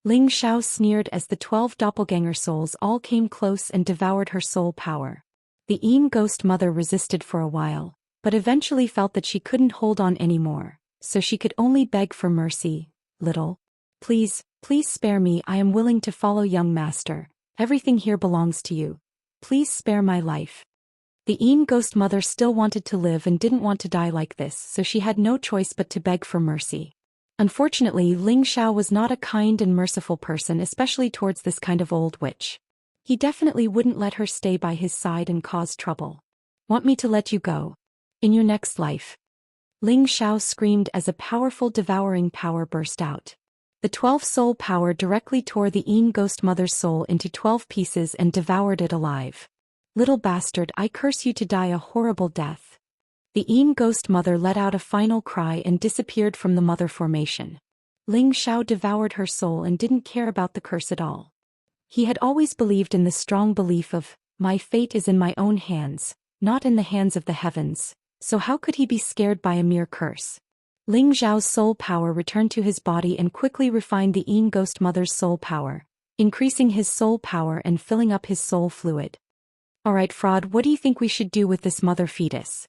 Ling Xiao sneered as the 12 doppelganger souls all came close and devoured her soul power. The Yin ghost mother resisted for a while, but eventually felt that she couldn't hold on anymore, so she could only beg for mercy. "Little. Please spare me. I am willing to follow young master. Everything here belongs to you. Please spare my life." The Yin ghost mother still wanted to live and didn't want to die like this, so she had no choice but to beg for mercy. Unfortunately, Ling Xiao was not a kind and merciful person, especially towards this kind of old witch. He definitely wouldn't let her stay by his side and cause trouble. "Want me to let you go? In your next life?" Ling Xiao screamed as a powerful devouring power burst out. The 12 soul power directly tore the Yin ghost mother's soul into 12 pieces and devoured it alive. "Little bastard, I curse you to die a horrible death." The Yin ghost mother let out a final cry and disappeared from the mother formation. Ling Xiao devoured her soul and didn't care about the curse at all. He had always believed in the strong belief of, "My fate is in my own hands, not in the hands of the heavens," so how could he be scared by a mere curse? Ling Zhao's soul power returned to his body and quickly refined the Yin ghost mother's soul power, increasing his soul power and filling up his soul fluid. "Alright, fraud, what do you think we should do with this mother fetus?"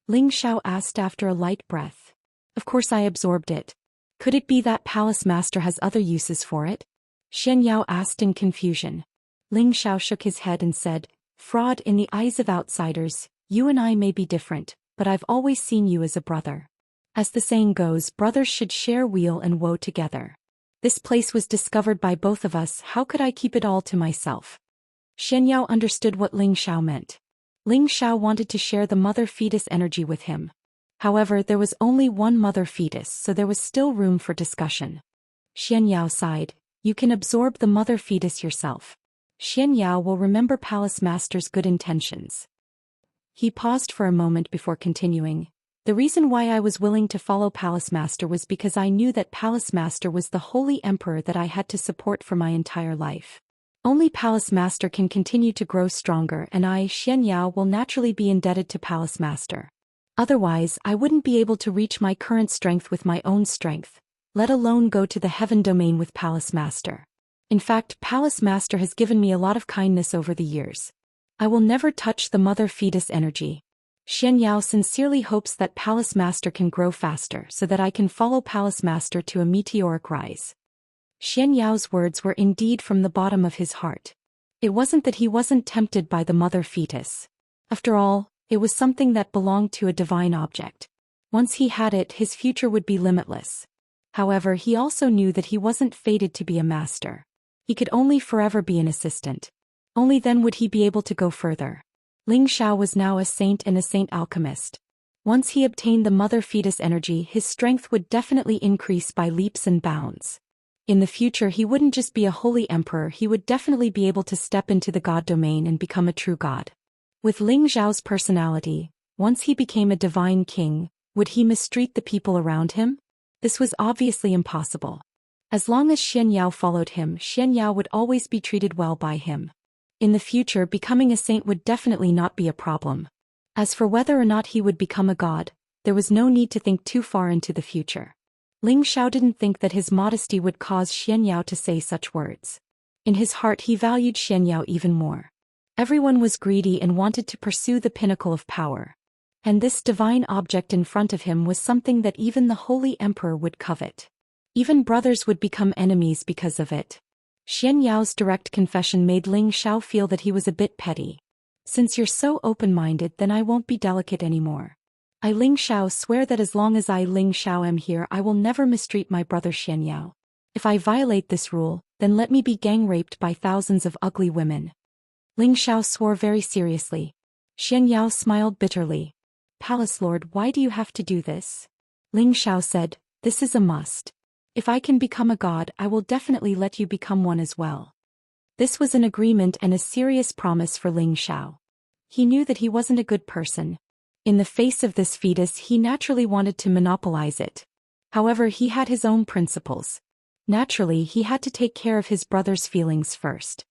Ling Xiao asked after a light breath. "Of course I absorbed it. Could it be that Palace Master has other uses for it?" Xianxia asked in confusion. Ling Xiao shook his head and said, "Fraud, in the eyes of outsiders, you and I may be different, but I've always seen you as a brother. As the saying goes, brothers should share weal and woe together. This place was discovered by both of us, how could I keep it all to myself?" Xianxia understood what Ling Xiao meant. Ling Xiao wanted to share the mother fetus energy with him. However, there was only one mother fetus, so there was still room for discussion. Xianxia sighed, "You can absorb the mother fetus yourself. Xianxia will remember Palace Master's good intentions." He paused for a moment before continuing. "The reason why I was willing to follow Palace Master was because I knew that Palace Master was the holy emperor that I had to support for my entire life. Only Palace Master can continue to grow stronger, and I, Xianxia, will naturally be indebted to Palace Master. Otherwise, I wouldn't be able to reach my current strength with my own strength, let alone go to the heaven domain with Palace Master. In fact, Palace Master has given me a lot of kindness over the years. I will never touch the mother fetus energy. Xianxia sincerely hopes that Palace Master can grow faster so that I can follow Palace Master to a meteoric rise." Xianxia's words were indeed from the bottom of his heart. It wasn't that he wasn't tempted by the mother fetus. After all, it was something that belonged to a divine object. Once he had it, his future would be limitless. However, he also knew that he wasn't fated to be a master. He could only forever be an assistant. Only then would he be able to go further. Ling Xiao was now a saint and a saint alchemist. Once he obtained the mother fetus energy, his strength would definitely increase by leaps and bounds. In the future, he wouldn't just be a holy emperor, he would definitely be able to step into the god domain and become a true god. With Ling Zhao's personality, once he became a divine king, would he mistreat the people around him? This was obviously impossible. As long as Xianxia followed him, Xianxia would always be treated well by him. In the future, becoming a saint would definitely not be a problem. As for whether or not he would become a god, there was no need to think too far into the future. Ling Xiao didn't think that his modesty would cause Xianxia to say such words. In his heart he valued Xianxia even more. Everyone was greedy and wanted to pursue the pinnacle of power. And this divine object in front of him was something that even the holy emperor would covet. Even brothers would become enemies because of it. Xianxia's direct confession made Ling Xiao feel that he was a bit petty. "Since you're so open-minded, then I won't be delicate anymore. I, Ling Xiao, swear that as long as I, Ling Xiao, am here, I will never mistreat my brother Xianxia. If I violate this rule, then let me be gang-raped by thousands of ugly women." Ling Xiao swore very seriously. Xianxia smiled bitterly. "Palace Lord, why do you have to do this?" Ling Xiao said, "This is a must. If I can become a god, I will definitely let you become one as well." This was an agreement and a serious promise for Ling Xiao. He knew that he wasn't a good person. In the face of this fetus, he naturally wanted to monopolize it. However, he had his own principles. Naturally, he had to take care of his brother's feelings first.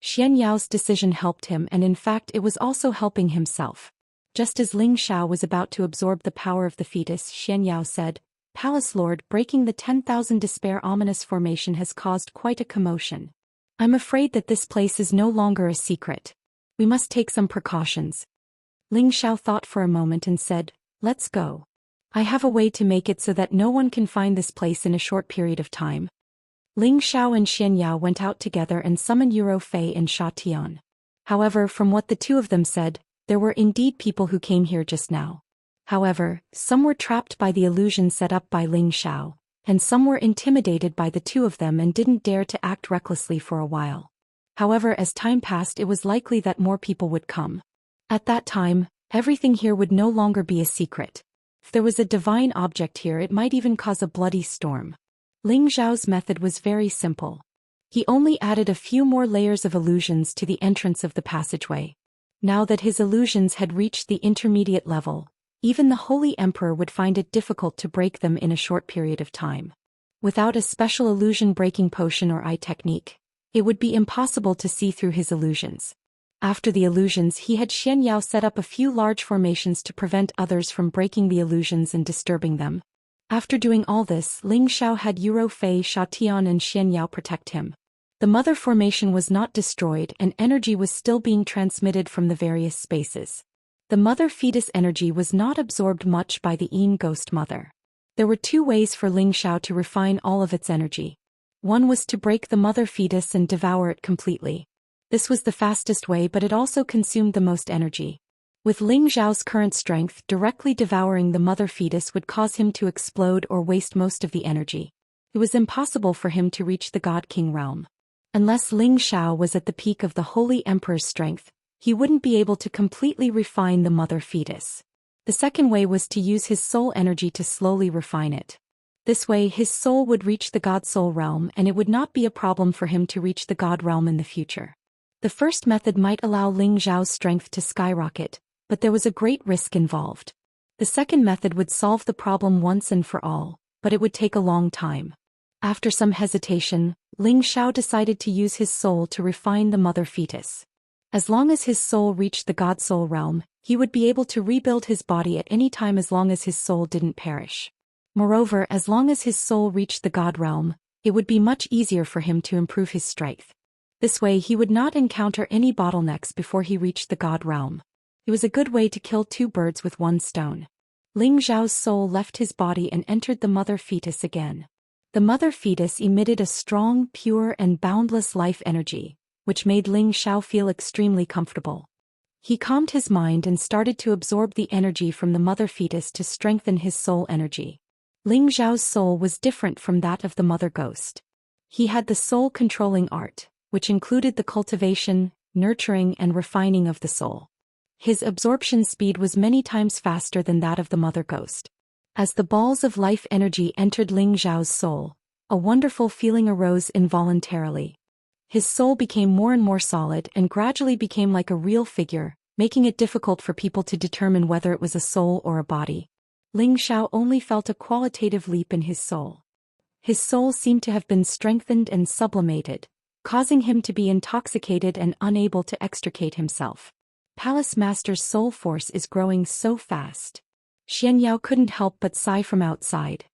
Xianyao's decision helped him, and in fact it was also helping himself. Just as Ling Xiao was about to absorb the power of the fetus, Xianyao said, "Palace Lord, breaking the 10,000 despair ominous formation has caused quite a commotion. I'm afraid that this place is no longer a secret. We must take some precautions." Ling Xiao thought for a moment and said, "Let's go. I have a way to make it so that no one can find this place in a short period of time." Ling Xiao and Xianyao went out together and summoned Yuro Fei and Sha Tian. However, from what the two of them said, there were indeed people who came here just now. However, some were trapped by the illusion set up by Ling Xiao, and some were intimidated by the two of them and didn't dare to act recklessly for a while. However, as time passed, it was likely that more people would come. At that time, everything here would no longer be a secret. If there was a divine object here, it might even cause a bloody storm. Ling Xiao's method was very simple. He only added a few more layers of illusions to the entrance of the passageway. Now that his illusions had reached the intermediate level, even the Holy Emperor would find it difficult to break them in a short period of time. Without a special illusion-breaking potion or eye technique, it would be impossible to see through his illusions. After the illusions, he had Xianyao set up a few large formations to prevent others from breaking the illusions and disturbing them. After doing all this, Ling Xiao had Yuro Fei, Sha Tian and Xianyao protect him. The mother formation was not destroyed and energy was still being transmitted from the various spaces. The mother fetus energy was not absorbed much by the Yin ghost mother. There were two ways for Ling Xiao to refine all of its energy. One was to break the mother fetus and devour it completely. This was the fastest way, but it also consumed the most energy. With Ling Xiao's current strength, directly devouring the mother fetus would cause him to explode or waste most of the energy. It was impossible for him to reach the God King realm. Unless Ling Xiao was at the peak of the Holy Emperor's strength, he wouldn't be able to completely refine the mother fetus. The second way was to use his soul energy to slowly refine it. This way his soul would reach the God Soul realm and it would not be a problem for him to reach the God realm in the future. The first method might allow Ling Xiao's strength to skyrocket, but there was a great risk involved. The second method would solve the problem once and for all, but it would take a long time. After some hesitation, Ling Xiao decided to use his soul to refine the mother fetus. As long as his soul reached the God Soul realm, he would be able to rebuild his body at any time as long as his soul didn't perish. Moreover, as long as his soul reached the God realm, it would be much easier for him to improve his strength. This way he would not encounter any bottlenecks before he reached the God realm. It was a good way to kill two birds with one stone. Ling Xiao's soul left his body and entered the mother fetus again. The mother fetus emitted a strong, pure and boundless life energy, which made Ling Xiao feel extremely comfortable. He calmed his mind and started to absorb the energy from the mother fetus to strengthen his soul energy. Ling Xiao's soul was different from that of the mother ghost. He had the soul-controlling art, which included the cultivation, nurturing and refining of the soul. His absorption speed was many times faster than that of the mother ghost. As the balls of life energy entered Ling Xiao's soul, a wonderful feeling arose involuntarily. His soul became more and more solid and gradually became like a real figure, making it difficult for people to determine whether it was a soul or a body. Ling Xiao only felt a qualitative leap in his soul. His soul seemed to have been strengthened and sublimated, causing him to be intoxicated and unable to extricate himself. Palace Master's soul force is growing so fast. Xianyao couldn't help but sigh from outside.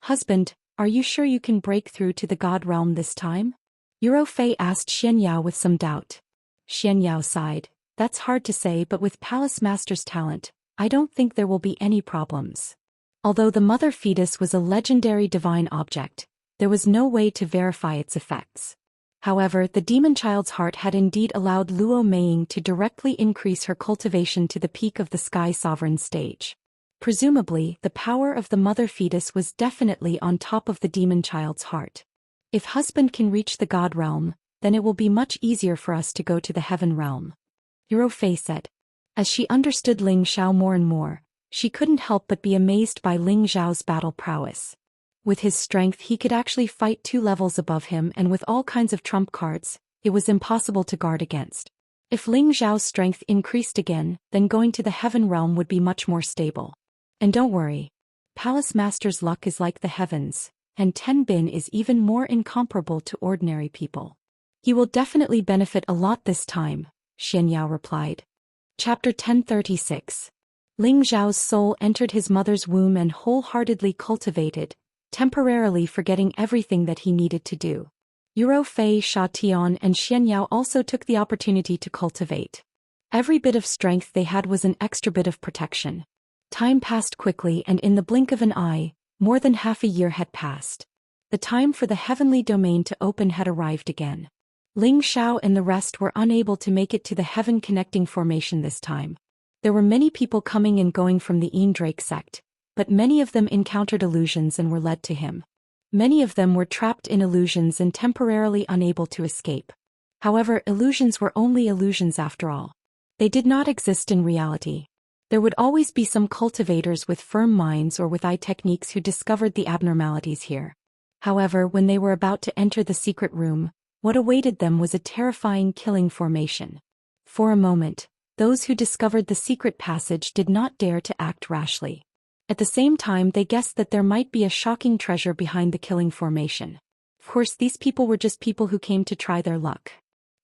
"Husband, are you sure you can break through to the God realm this time?" Yuro Fei asked Xianyao with some doubt. Xianyao sighed. "That's hard to say, but with Palace Master's talent, I don't think there will be any problems." Although the mother fetus was a legendary divine object, there was no way to verify its effects. However, the demon child's heart had indeed allowed Luo Meiying to directly increase her cultivation to the peak of the Sky Sovereign stage. Presumably, the power of the mother fetus was definitely on top of the demon child's heart. If husband can reach the God realm, then it will be much easier for us to go to the heaven realm, Yuro Fei said. As she understood Ling Xiao more and more, she couldn't help but be amazed by Ling Xiao's battle prowess. With his strength he could actually fight 2 levels above him, and with all kinds of trump cards, it was impossible to guard against. If Ling Zhao's strength increased again, then going to the heaven realm would be much more stable. And don't worry. Palace Master's luck is like the heavens, and Ten Bin is even more incomparable to ordinary people. He will definitely benefit a lot this time, Xianxia replied. Chapter 1036. Ling Zhao's soul entered his mother's womb and wholeheartedly cultivated, temporarily forgetting everything that he needed to do. Yuro Fei, Sha Tian and Xianxia also took the opportunity to cultivate. Every bit of strength they had was an extra bit of protection. Time passed quickly, and in the blink of an eye, more than half a year had passed. The time for the heavenly domain to open had arrived again. Ling Xiao and the rest were unable to make it to the heaven connecting formation this time. There were many people coming and going from the Drake sect, but many of them encountered illusions and were led to him. Many of them were trapped in illusions and temporarily unable to escape. However, illusions were only illusions after all. They did not exist in reality. There would always be some cultivators with firm minds or with eye techniques who discovered the abnormalities here. However, when they were about to enter the secret room, what awaited them was a terrifying killing formation. For a moment, those who discovered the secret passage did not dare to act rashly. At the same time, they guessed that there might be a shocking treasure behind the killing formation. Of course, these people were just people who came to try their luck.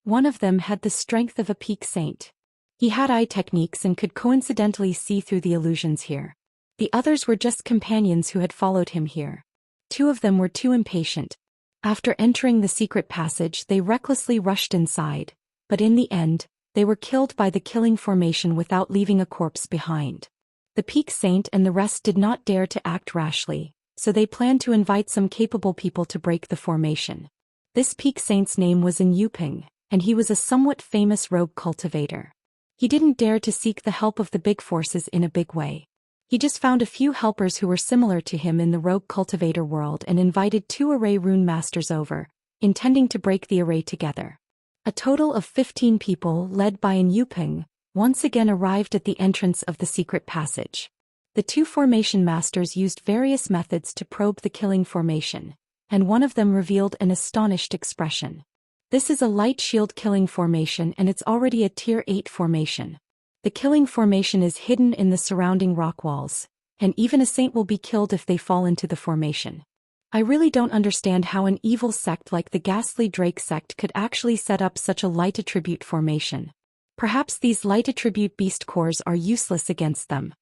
One of them had the strength of a peak saint. He had eye techniques and could coincidentally see through the illusions here. The others were just companions who had followed him here. Two of them were too impatient. After entering the secret passage, they recklessly rushed inside, but in the end, they were killed by the killing formation without leaving a corpse behind. The peak saint and the rest did not dare to act rashly, so they planned to invite some capable people to break the formation. This peak saint's name was In Yuping, and he was a somewhat famous rogue cultivator. He didn't dare to seek the help of the big forces in a big way. He just found a few helpers who were similar to him in the rogue cultivator world and invited 2 array rune masters over, intending to break the array together. A total of 15 people, led by In Yuping, once again arrived at the entrance of the secret passage. The 2 formation masters used various methods to probe the killing formation, and one of them revealed an astonished expression. This is a light shield killing formation, and it's already a tier 8 formation. The killing formation is hidden in the surrounding rock walls, and even a saint will be killed if they fall into the formation. I really don't understand how an evil sect like the ghastly Drake sect could actually set up such a light attribute formation. Perhaps these light attribute beast cores are useless against them.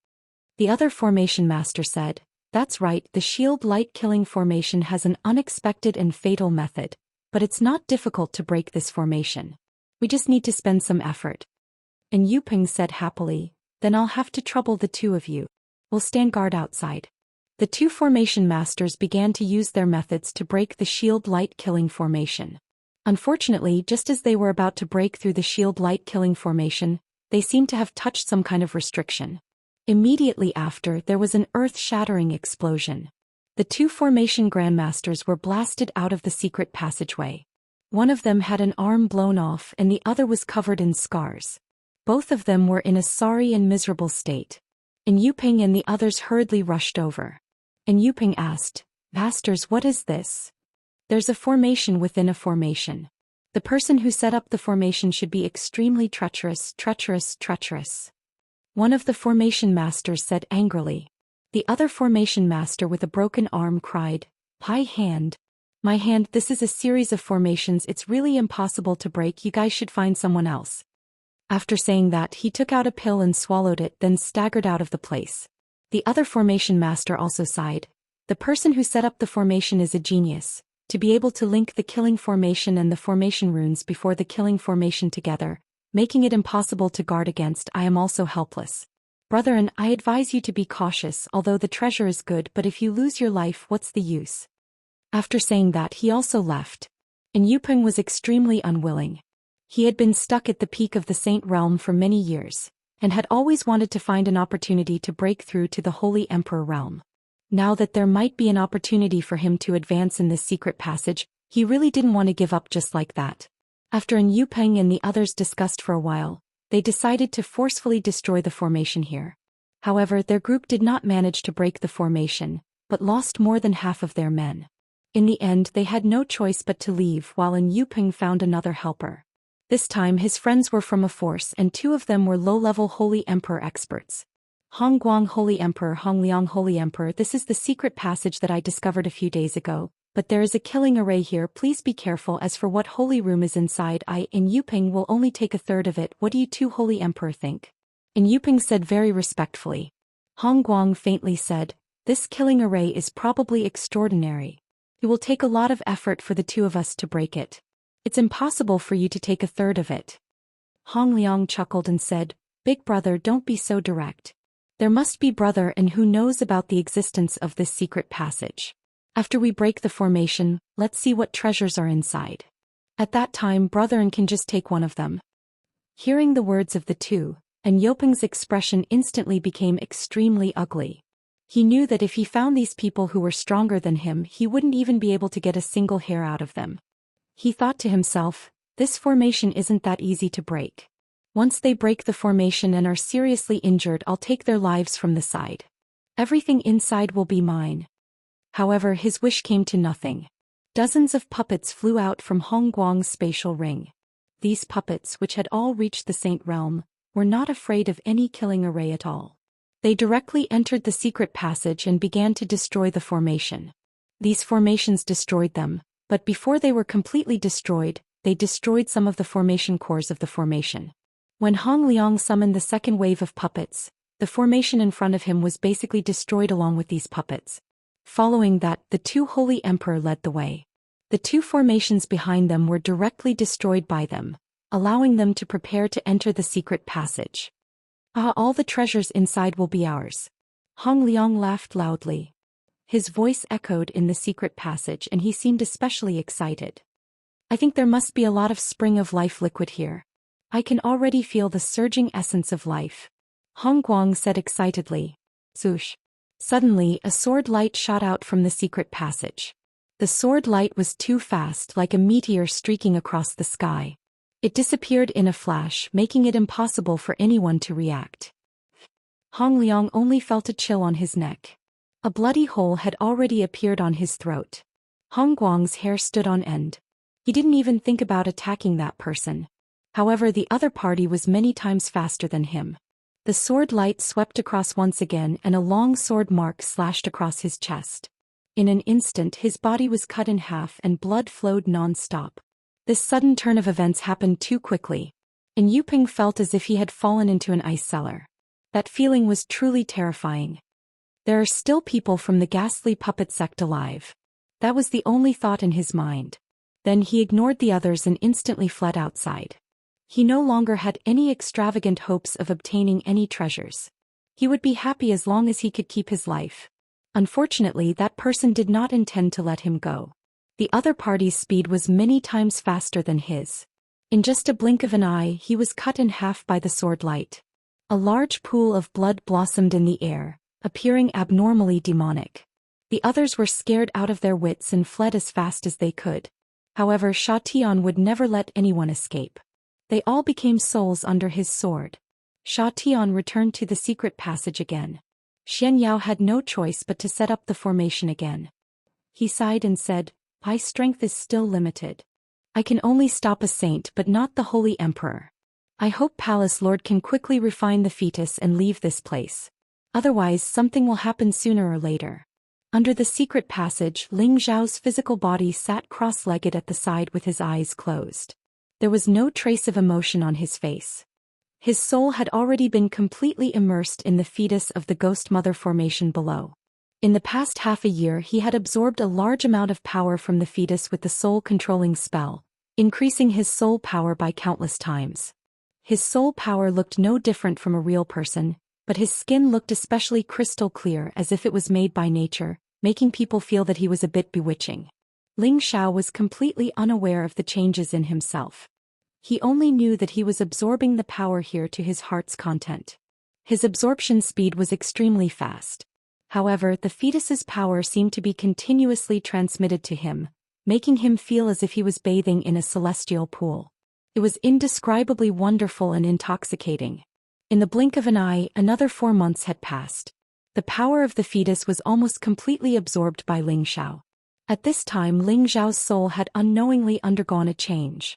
The other formation master said, "That's right, the shield light killing formation has an unexpected and fatal method, but it's not difficult to break this formation. We just need to spend some effort." And Yuping said happily, "Then I'll have to trouble the 2 of you. We'll stand guard outside." The 2 formation masters began to use their methods to break the shield light killing formation. Unfortunately, just as they were about to break through the shield light killing formation, they seemed to have touched some kind of restriction. Immediately after, there was an earth-shattering explosion. The 2 formation grandmasters were blasted out of the secret passageway. One of them had an arm blown off and the other was covered in scars. Both of them were in a sorry and miserable state. And Yuping and the others hurriedly rushed over. And Yuping asked, "Masters, what is this?" "There's a formation within a formation. The person who set up the formation should be extremely treacherous. One of the formation masters said angrily. The other formation master with a broken arm cried, "My hand. This is a series of formations, it's really impossible to break, you guys should find someone else." After saying that, he took out a pill and swallowed it, then staggered out of the place. The other formation master also sighed. The person who set up the formation is a genius. To be able to link the killing formation and the formation runes before the killing formation together, making it impossible to guard against, I am also helpless. Brethren, I advise you to be cautious, although the treasure is good, but if you lose your life, what's the use? After saying that, he also left. And Yuping was extremely unwilling. He had been stuck at the peak of the Saint realm for many years, and had always wanted to find an opportunity to break through to the Holy Emperor realm. Now that there might be an opportunity for him to advance in this secret passage, he really didn't want to give up just like that. After An Yupeng and the others discussed for a while, they decided to forcefully destroy the formation here. However, their group did not manage to break the formation, but lost more than half of their men. In the end, they had no choice but to leave while An Yupeng found another helper. This time his friends were from a force and 2 of them were low-level Holy Emperor experts. Hongguang Holy Emperor, Hongliang Holy Emperor, this is the secret passage that I discovered a few days ago, but there is a killing array here, please be careful. As for what holy room is inside, I and Yuping will only take a third of it. What do you 2 Holy Emperor think? And Yuping said very respectfully. Hongguang faintly said, this killing array is probably extraordinary. It will take a lot of effort for the 2 of us to break it. It's impossible for you to take a third of it. Hongliang chuckled and said, Big brother, don't be so direct. There must be brother and who knows about the existence of this secret passage. After we break the formation, let's see what treasures are inside. At that time brother and can just take one of them. Hearing the words of the 2, and Yoping's expression instantly became extremely ugly. He knew that if he found these people who were stronger than him, he wouldn't even be able to get a single hair out of them. He thought to himself, this formation isn't that easy to break. Once they break the formation and are seriously injured, I'll take their lives from the side. Everything inside will be mine. However, his wish came to nothing. Dozens of puppets flew out from Hongguang's spatial ring. These puppets, which had all reached the Saint Realm, were not afraid of any killing array at all. They directly entered the secret passage and began to destroy the formation. These formations destroyed them, but before they were completely destroyed, they destroyed some of the formation cores of the formation. When Hong Liang summoned the second wave of puppets, the formation in front of him was basically destroyed along with these puppets. Following that, the 2 Holy Emperor led the way. The 2 formations behind them were directly destroyed by them, allowing them to prepare to enter the secret passage. All the treasures inside will be ours. Hong Liang laughed loudly. His voice echoed in the secret passage and he seemed especially excited. I think there must be a lot of spring of life liquid here. I can already feel the surging essence of life. Hong Guang said excitedly. Zhoosh. Suddenly, a sword light shot out from the secret passage. The sword light was too fast, like a meteor streaking across the sky. It disappeared in a flash, making it impossible for anyone to react. Hong Liang only felt a chill on his neck. A bloody hole had already appeared on his throat. Hong Guang's hair stood on end. He didn't even think about attacking that person. However, the other party was many times faster than him. The sword light swept across once again and a long sword mark slashed across his chest. In an instant his body was cut in half and blood flowed non-stop. This sudden turn of events happened too quickly. And Yuping felt as if he had fallen into an ice cellar. That feeling was truly terrifying. There are still people from the ghastly puppet sect alive. That was the only thought in his mind. Then he ignored the others and instantly fled outside. He no longer had any extravagant hopes of obtaining any treasures. He would be happy as long as he could keep his life. Unfortunately, that person did not intend to let him go. The other party's speed was many times faster than his. In just a blink of an eye, he was cut in half by the sword light. A large pool of blood blossomed in the air, appearing abnormally demonic. The others were scared out of their wits and fled as fast as they could. However, Sha Tian would never let anyone escape. They all became souls under his sword. Sha Tian returned to the secret passage again. Xianxia had no choice but to set up the formation again. He sighed and said, "My strength is still limited. I can only stop a saint but not the Holy Emperor. I hope Palace Lord can quickly refine the fetus and leave this place. Otherwise something will happen sooner or later." Under the secret passage, Ling Zhao's physical body sat cross-legged at the side with his eyes closed. There was no trace of emotion on his face. His soul had already been completely immersed in the fetus of the Ghost Mother formation below. In the past half a year he had absorbed a large amount of power from the fetus with the soul-controlling spell, increasing his soul power by countless times. His soul power looked no different from a real person, but his skin looked especially crystal clear as if it was made by nature, making people feel that he was a bit bewitching. Ling Xiao was completely unaware of the changes in himself. He only knew that he was absorbing the power here to his heart's content. His absorption speed was extremely fast. However, the fetus's power seemed to be continuously transmitted to him, making him feel as if he was bathing in a celestial pool. It was indescribably wonderful and intoxicating. In the blink of an eye, another 4 months had passed. The power of the fetus was almost completely absorbed by Ling Xiao. At this time Ling Zhao's soul had unknowingly undergone a change.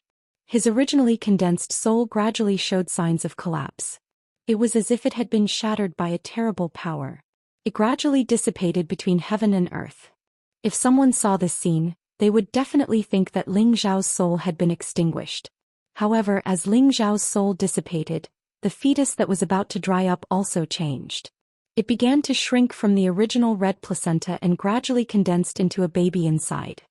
His originally condensed soul gradually showed signs of collapse. It was as if it had been shattered by a terrible power. It gradually dissipated between heaven and earth. If someone saw this scene, they would definitely think that Ling Zhao's soul had been extinguished. However, as Ling Zhao's soul dissipated, the fetus that was about to dry up also changed. It began to shrink from the original red placenta and gradually condensed into a baby inside.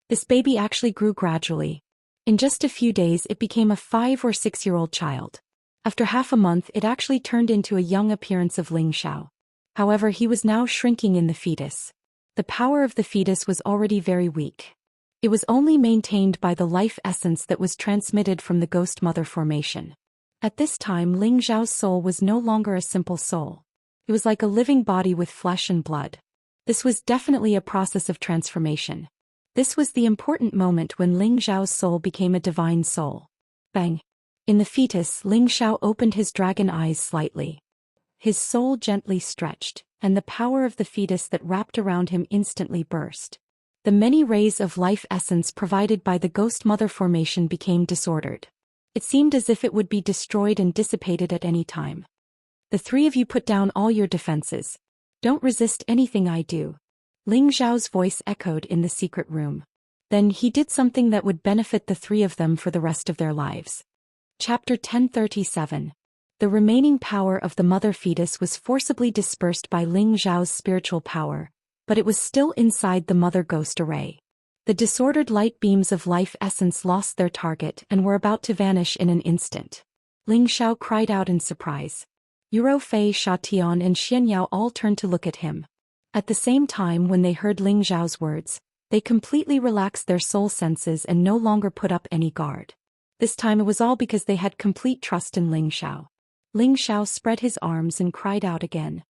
This baby actually grew gradually. In just a few days it became a 5 or 6-year-old child. After half a month it actually turned into a young appearance of Ling Zhao. However, he was now shrinking in the fetus. The power of the fetus was already very weak. It was only maintained by the life essence that was transmitted from the ghost mother formation. At this time Ling Zhao's soul was no longer a simple soul. It was like a living body with flesh and blood. This was definitely a process of transformation. This was the important moment when Ling Zhao's soul became a divine soul. Bang! In the fetus, Ling Zhao opened his dragon eyes slightly. His soul gently stretched, and the power of the fetus that wrapped around him instantly burst. The many rays of life essence provided by the ghost mother formation became disordered. It seemed as if it would be destroyed and dissipated at any time. The three of you put down all your defenses. Don't resist anything I do. Ling Zhao's voice echoed in the secret room. Then he did something that would benefit the three of them for the rest of their lives. Chapter 1037. The remaining power of the mother fetus was forcibly dispersed by Ling Zhao's spiritual power, but it was still inside the mother ghost array. The disordered light beams of life essence lost their target and were about to vanish in an instant. Ling Zhao cried out in surprise. Yuro Fei, Sha Tian and Xianxia all turned to look at him. At the same time, when they heard Ling Zhao's words, they completely relaxed their soul senses and no longer put up any guard. This time it was all because they had complete trust in Ling Zhao. Ling Zhao spread his arms and cried out again.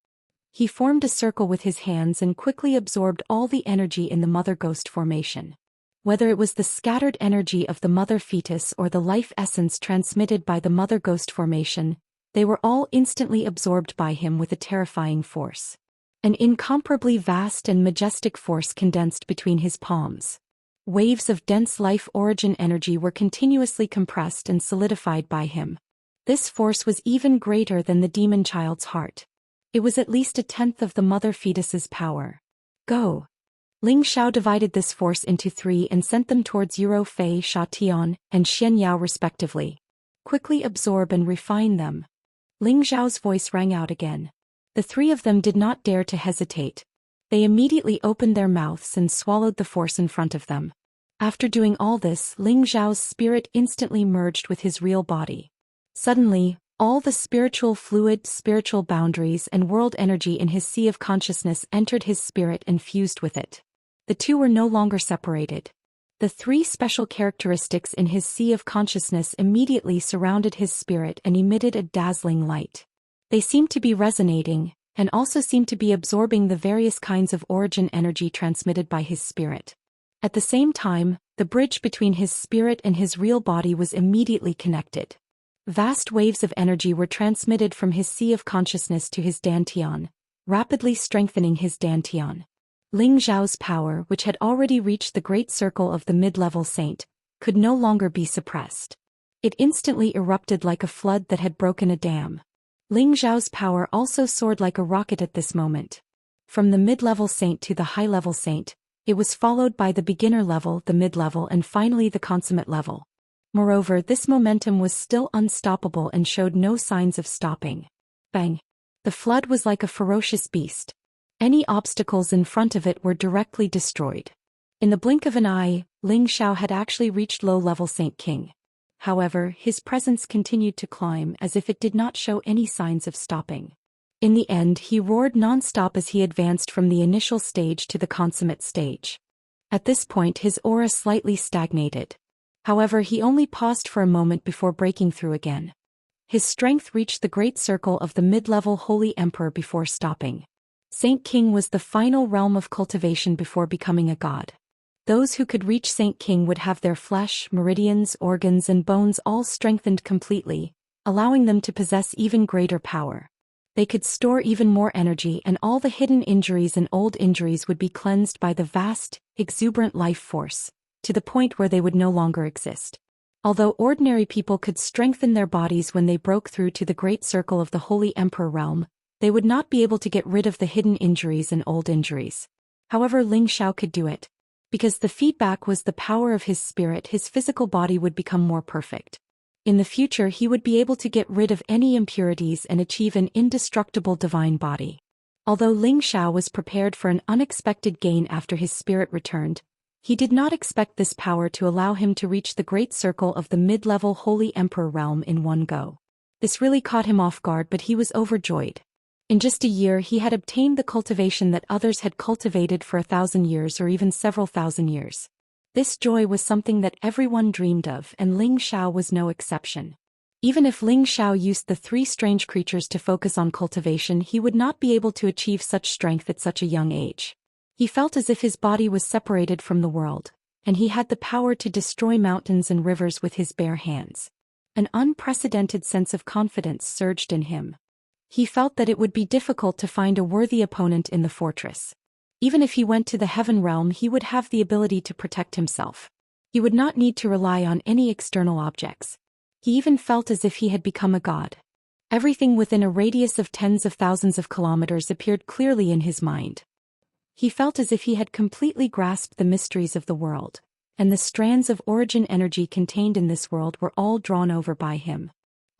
He formed a circle with his hands and quickly absorbed all the energy in the mother ghost formation. Whether it was the scattered energy of the mother fetus or the life essence transmitted by the mother ghost formation, they were all instantly absorbed by him with a terrifying force. An incomparably vast and majestic force condensed between his palms. Waves of dense life origin energy were continuously compressed and solidified by him. This force was even greater than the demon child's heart. It was at least 1/10 of the mother fetus's power. Go! Ling Zhao divided this force into 3 and sent them towards Yuro Fei, Sha Tian, and Xianxia respectively. Quickly absorb and refine them. Ling Zhao's voice rang out again. The 3 of them did not dare to hesitate. They immediately opened their mouths and swallowed the force in front of them. After doing all this, Ling Zhao's spirit instantly merged with his real body. Suddenly, all the spiritual fluid, spiritual boundaries and world energy in his sea of consciousness entered his spirit and fused with it. The two were no longer separated. The 3 special characteristics in his sea of consciousness immediately surrounded his spirit and emitted a dazzling light. They seemed to be resonating, and also seemed to be absorbing the various kinds of origin energy transmitted by his spirit. At the same time, the bridge between his spirit and his real body was immediately connected. Vast waves of energy were transmitted from his sea of consciousness to his dantian, rapidly strengthening his dantian. Ling Zhao's power, which had already reached the great circle of the mid-level saint, could no longer be suppressed. It instantly erupted like a flood that had broken a dam. Ling Zhao's power also soared like a rocket at this moment. From the mid-level saint to the high-level saint, it was followed by the beginner level, the mid-level and finally the consummate level. Moreover, this momentum was still unstoppable and showed no signs of stopping. Bang! The flood was like a ferocious beast. Any obstacles in front of it were directly destroyed. In the blink of an eye, Ling Zhao had actually reached low-level Saint King. However, his presence continued to climb as if it did not show any signs of stopping. In the end, he roared non-stop as he advanced from the initial stage to the consummate stage. At this point, his aura slightly stagnated. However, he only paused for a moment before breaking through again. His strength reached the great circle of the mid-level Holy Emperor before stopping. Saint King was the final realm of cultivation before becoming a god. Those who could reach Saint King would have their flesh, meridians, organs and bones all strengthened completely, allowing them to possess even greater power. They could store even more energy and all the hidden injuries and old injuries would be cleansed by the vast, exuberant life force, to the point where they would no longer exist. Although ordinary people could strengthen their bodies when they broke through to the great circle of the Holy Emperor realm, they would not be able to get rid of the hidden injuries and old injuries. However, Ling Xiao could do it. Because the feedback was the power of his spirit, his physical body would become more perfect. In the future, he would be able to get rid of any impurities and achieve an indestructible divine body. Although Ling Xiao was prepared for an unexpected gain after his spirit returned, he did not expect this power to allow him to reach the great circle of the mid-level Holy Emperor realm in one go. This really caught him off guard, but he was overjoyed. In just a year he had obtained the cultivation that others had cultivated for 1,000 years or even several thousand years. This joy was something that everyone dreamed of, and Ling Xiao was no exception. Even if Ling Xiao used the 3 strange creatures to focus on cultivation, he would not be able to achieve such strength at such a young age. He felt as if his body was separated from the world, and he had the power to destroy mountains and rivers with his bare hands. An unprecedented sense of confidence surged in him. He felt that it would be difficult to find a worthy opponent in the fortress. Even if he went to the heaven realm, he would have the ability to protect himself. He would not need to rely on any external objects. He even felt as if he had become a god. Everything within a radius of tens of thousands of kilometers appeared clearly in his mind. He felt as if he had completely grasped the mysteries of the world, and the strands of origin energy contained in this world were all drawn over by him.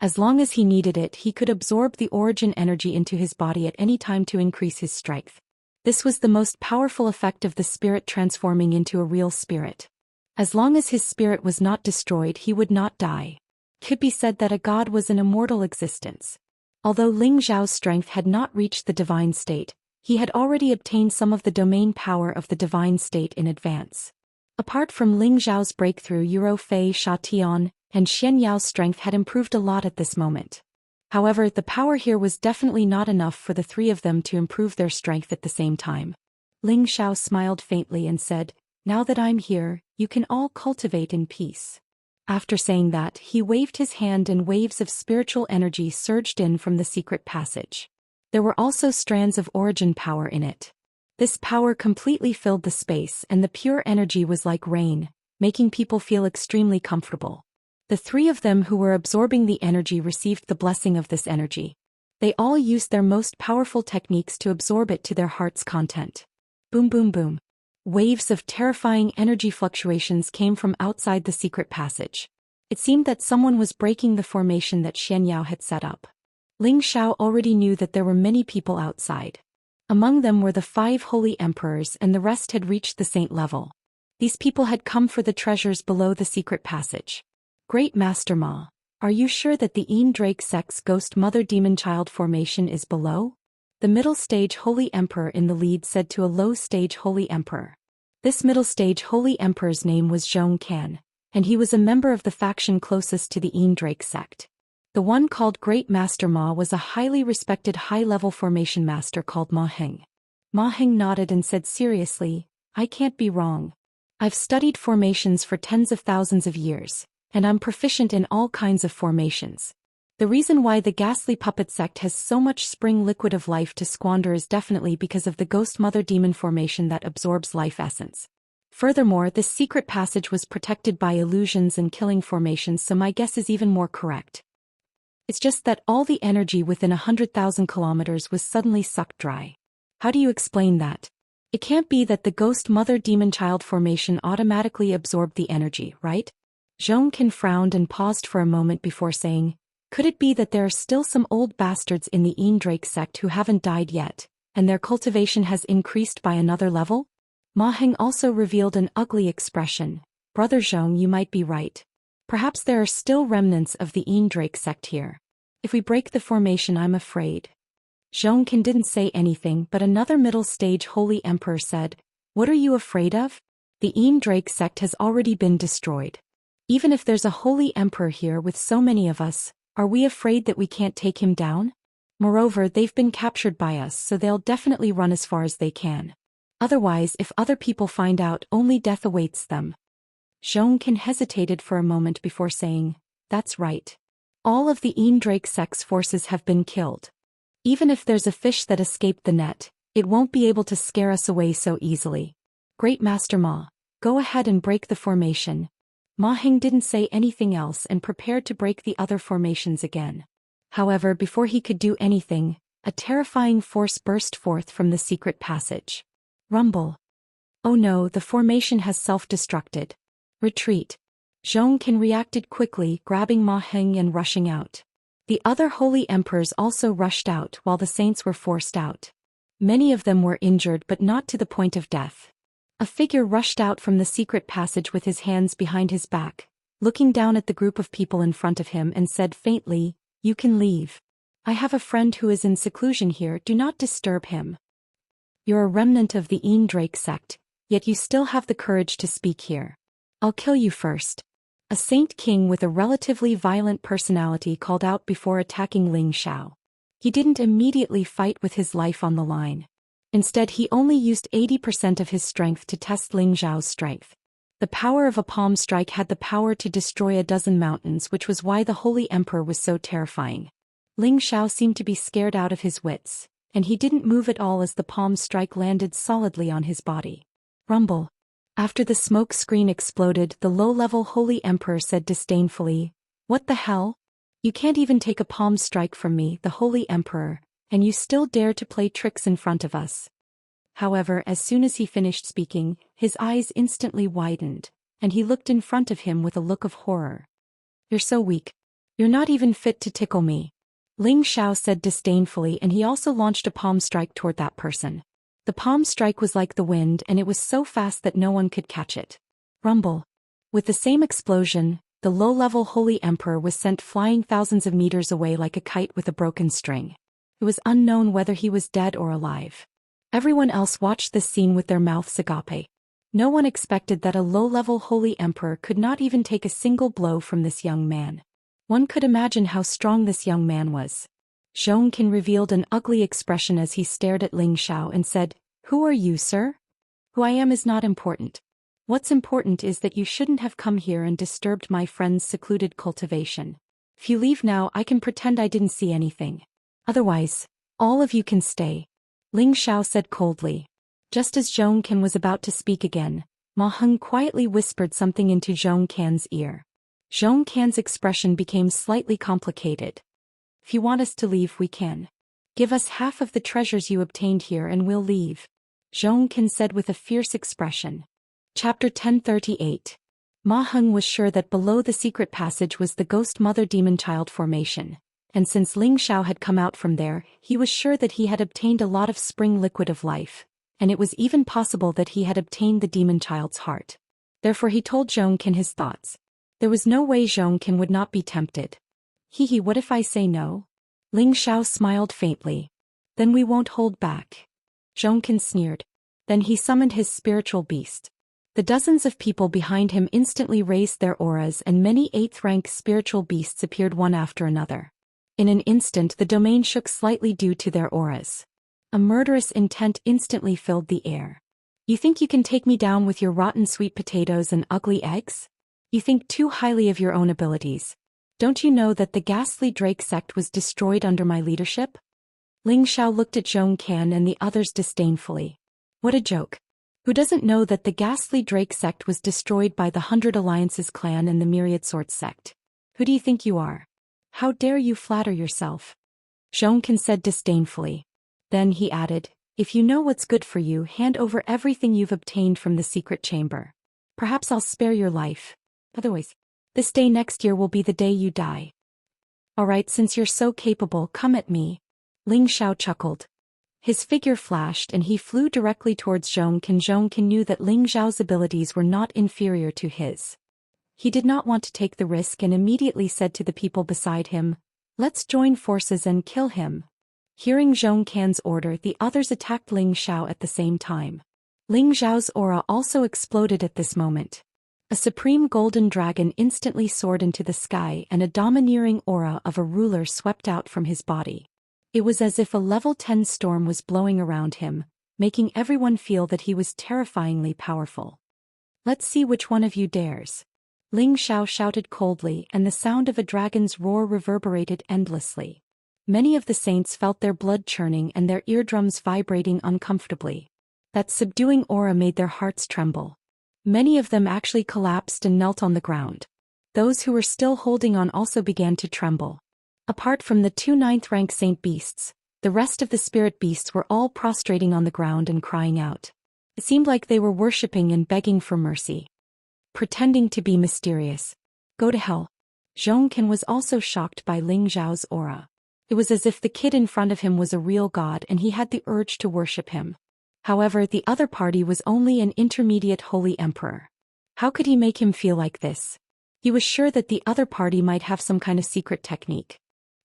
As long as he needed it, he could absorb the origin energy into his body at any time to increase his strength. This was the most powerful effect of the spirit transforming into a real spirit. As long as his spirit was not destroyed, he would not die. It could be said that a god was an immortal existence. Although Ling Xiao's strength had not reached the divine state, he had already obtained some of the domain power of the divine state in advance. Apart from Ling Xiao's breakthrough, Yuro Fei, Sha Tian, and Xian Yao's strength had improved a lot at this moment. However, the power here was definitely not enough for the 3 of them to improve their strength at the same time. Ling Xiao smiled faintly and said, "Now that I'm here, you can all cultivate in peace." After saying that, he waved his hand and waves of spiritual energy surged in from the secret passage. There were also strands of origin power in it. This power completely filled the space, and the pure energy was like rain, making people feel extremely comfortable. The 3 of them who were absorbing the energy received the blessing of this energy. They all used their most powerful techniques to absorb it to their heart's content. Boom boom boom. Waves of terrifying energy fluctuations came from outside the secret passage. It seemed that someone was breaking the formation that Xianyao had set up. Ling Xiao already knew that there were many people outside. Among them were the 5 holy emperors, and the rest had reached the saint level. These people had come for the treasures below the secret passage. Great Master Ma, are you sure that the Een Drake sect's ghost mother demon child formation is below? The middle stage holy emperor in the lead said to a low stage holy emperor. This middle stage holy emperor's name was Zhou Xian, and he was a member of the faction closest to the Een Drake sect. The one called Great Master Ma was a highly respected high-level formation master called Ma Heng. Ma Heng nodded and said seriously, "I can't be wrong. I've studied formations for tens of thousands of years, and I'm proficient in all kinds of formations. The reason why the ghastly puppet sect has so much spring liquid of life to squander is definitely because of the ghost mother demon formation that absorbs life essence. Furthermore, this secret passage was protected by illusions and killing formations, so my guess is even more correct. It's just that all the energy within 100,000 kilometers was suddenly sucked dry. How do you explain that? It can't be that the ghost mother demon child formation automatically absorbed the energy, right?" Zhou Xian frowned and paused for a moment before saying, "Could it be that there are still some old bastards in the Een Drake sect who haven't died yet, and their cultivation has increased by another level?" Ma Heng also revealed an ugly expression. "Brother Zhou, you might be right. Perhaps there are still remnants of the Een Drake sect here. If we break the formation, I'm afraid." Zhou Xian didn't say anything, but another middle-stage holy emperor said, "What are you afraid of? The Een Drake sect has already been destroyed. Even if there's a holy emperor here with so many of us, are we afraid that we can't take him down? Moreover, they've been captured by us, so they'll definitely run as far as they can. Otherwise, if other people find out, only death awaits them." Zhou Xian hesitated for a moment before saying, "That's right. All of the Een Drake sect's forces have been killed. Even if there's a fish that escaped the net, it won't be able to scare us away so easily. Great Master Ma, go ahead and break the formation. Ma Heng didn't say anything else and prepared to break the other formations again. However, before he could do anything, a terrifying force burst forth from the secret passage. Rumble. Oh no, the formation has self-destructed. Retreat. Zhou Xian reacted quickly, grabbing Ma Heng and rushing out. The other holy emperors also rushed out while the saints were forced out. Many of them were injured but not to the point of death. A figure rushed out from the secret passage with his hands behind his back, looking down at the group of people in front of him and said faintly, "You can leave. I have a friend who is in seclusion here, do not disturb him. You're a remnant of the Een Drake sect, yet you still have the courage to speak here. I'll kill you first." A saint king with a relatively violent personality called out before attacking Ling Xiao. He didn't immediately fight with his life on the line. Instead, he only used 80% of his strength to test Ling Xiao's strength. The power of a palm strike had the power to destroy a dozen mountains, which was why the Holy Emperor was so terrifying. Ling Xiao seemed to be scared out of his wits, and he didn't move at all as the palm strike landed solidly on his body. Rumble. After the smoke screen exploded, the low-level Holy Emperor said disdainfully, "What the hell? You can't even take a palm strike from me, the Holy Emperor, and you still dare to play tricks in front of us." However, as soon as he finished speaking, his eyes instantly widened, and he looked in front of him with a look of horror. "You're so weak. You're not even fit to tickle me," Ling Xiao said disdainfully, and he also launched a palm strike toward that person. The palm strike was like the wind, and it was so fast that no one could catch it. Rumble. With the same explosion, the low-level Holy Emperor was sent flying thousands of meters away like a kite with a broken string. It was unknown whether he was dead or alive. Everyone else watched this scene with their mouths agape. No one expected that a low-level Holy Emperor could not even take a single blow from this young man. One could imagine how strong this young man was. Zhou Xian revealed an ugly expression as he stared at Ling Xiao and said, "Who are you, sir? Who I am is not important. What's important is that you shouldn't have come here and disturbed my friend's secluded cultivation. If you leave now, I can pretend I didn't see anything. Otherwise, all of you can stay," Ling Xiao said coldly. Just as Zhou Xian was about to speak again, Ma Heng quietly whispered something into Zhou Qian's ear. Zhou Qian's expression became slightly complicated. "If you want us to leave, we can. Give us half of the treasures you obtained here and we'll leave," Zhou Qian said with a fierce expression. Chapter 1038. Ma Heng was sure that below the secret passage was the Ghost Mother Demon Child formation, and since Ling Xiao had come out from there, he was sure that he had obtained a lot of spring liquid of life, and it was even possible that he had obtained the demon child's heart. Therefore he told Zhou Qian his thoughts. There was no way Zhou Qian would not be tempted. "Hee, what if I say no?" Ling Xiao smiled faintly. "Then we won't hold back," Zhou Qian sneered. Then he summoned his spiritual beast. The dozens of people behind him instantly raised their auras, and many 8th-rank spiritual beasts appeared one after another. In an instant, the domain shook slightly due to their auras. A murderous intent instantly filled the air. "You think you can take me down with your rotten sweet potatoes and ugly eggs? You think too highly of your own abilities. Don't you know that the ghastly Drake sect was destroyed under my leadership?" Ling Xiao looked at Zhou Qian and the others disdainfully. What a joke. Who doesn't know that the ghastly Drake sect was destroyed by the 100 Alliances clan and the Myriad Swords sect? Who do you think you are? How dare you flatter yourself? Zhou Qian said disdainfully. Then he added, "If you know what's good for you, hand over everything you've obtained from the secret chamber. Perhaps I'll spare your life. Otherwise, this day next year will be the day you die." "Alright, since you're so capable, come at me," Ling Xiao chuckled. His figure flashed and he flew directly towards Zhou Qian. Zhou Qian knew that Ling Xiao's abilities were not inferior to his. He did not want to take the risk and immediately said to the people beside him, "Let's join forces and kill him." Hearing Zhou Qian's order, the others attacked Ling Xiao at the same time. Ling Xiao's aura also exploded at this moment. A supreme golden dragon instantly soared into the sky, and a domineering aura of a ruler swept out from his body. It was as if a level 10 storm was blowing around him, making everyone feel that he was terrifyingly powerful. "Let's see which one of you dares," Ling Xiao shouted coldly, and the sound of a dragon's roar reverberated endlessly. Many of the saints felt their blood churning and their eardrums vibrating uncomfortably. That subduing aura made their hearts tremble. Many of them actually collapsed and knelt on the ground. Those who were still holding on also began to tremble. Apart from the 2 ninth-rank saint beasts, the rest of the spirit beasts were all prostrating on the ground and crying out. It seemed like they were worshipping and begging for mercy. Pretending to be mysterious. Go to hell. Zhou Xian was also shocked by Ling Zhao's aura. It was as if the kid in front of him was a real god and he had the urge to worship him. However, the other party was only an intermediate holy emperor. How could he make him feel like this? He was sure that the other party might have some kind of secret technique.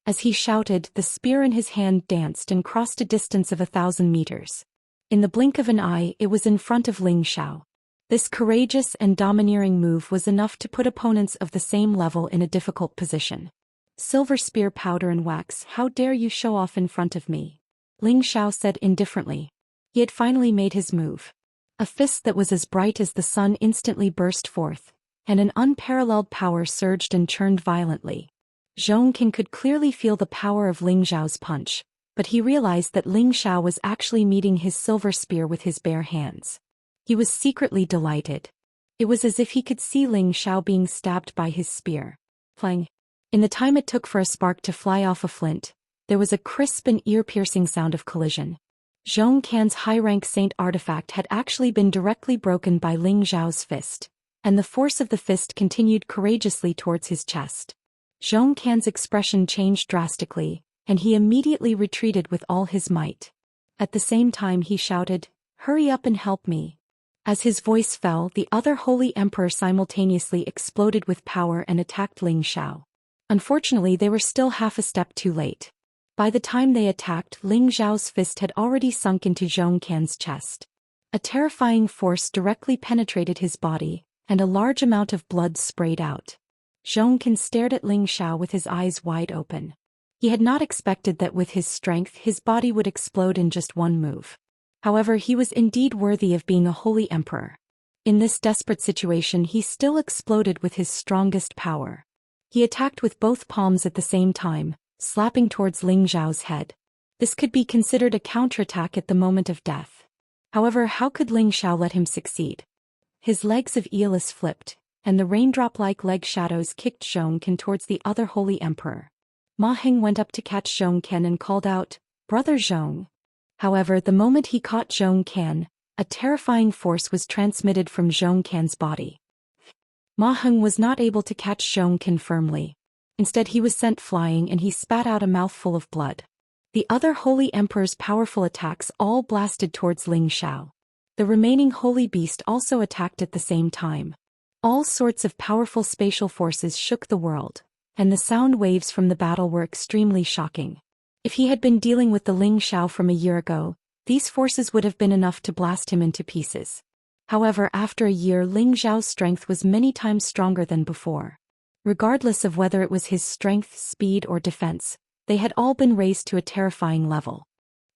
As he shouted, the spear in his hand danced and crossed a distance of 1,000 meters. In the blink of an eye, it was in front of Ling Xiao. This courageous and domineering move was enough to put opponents of the same level in a difficult position. Silver spear powder and wax, how dare you show off in front of me? Ling Xiao said indifferently. He had finally made his move. A fist that was as bright as the sun instantly burst forth, and an unparalleled power surged and churned violently. Zhou Xian could clearly feel the power of Ling Xiao's punch, but he realized that Ling Xiao was actually meeting his silver spear with his bare hands. He was secretly delighted. It was as if he could see Ling Xiao being stabbed by his spear. Clang. In the time it took for a spark to fly off a flint, there was a crisp and ear-piercing sound of collision. Zhou Xian's high-rank saint artifact had actually been directly broken by Ling Zhao's fist, and the force of the fist continued courageously towards his chest. Zhou Xian's expression changed drastically, and he immediately retreated with all his might. At the same time he shouted, "Hurry up and help me." As his voice fell, the other holy emperor simultaneously exploded with power and attacked Ling Xiao. Unfortunately, they were still half a step too late. By the time they attacked, Ling Zhao's fist had already sunk into Zhou Xian's chest. A terrifying force directly penetrated his body, and a large amount of blood sprayed out. Zhou Xian stared at Ling Xiao with his eyes wide open. He had not expected that with his strength his body would explode in just one move. However, he was indeed worthy of being a holy emperor. In this desperate situation he still exploded with his strongest power. He attacked with both palms at the same time, slapping towards Ling Zhao's head. This could be considered a counterattack at the moment of death. However, how could Ling Xiao let him succeed? His legs of Aeolus flipped, and the raindrop-like leg shadows kicked Zhou Xian towards the other holy emperor. Ma Heng went up to catch Zhou Xian and called out, "Brother Zhou." However, the moment he caught Zhou Xian, a terrifying force was transmitted from Zhou Xian's body. Ma Heng was not able to catch Zhou Xian firmly. Instead he was sent flying and he spat out a mouthful of blood. The other holy emperor's powerful attacks all blasted towards Ling Xiao. The remaining holy beast also attacked at the same time. All sorts of powerful spatial forces shook the world, and the sound waves from the battle were extremely shocking. If he had been dealing with the Ling Xiao from a year ago, these forces would have been enough to blast him into pieces. However, after a year, Ling Xiao's strength was many times stronger than before. Regardless of whether it was his strength, speed, or defense, they had all been raised to a terrifying level.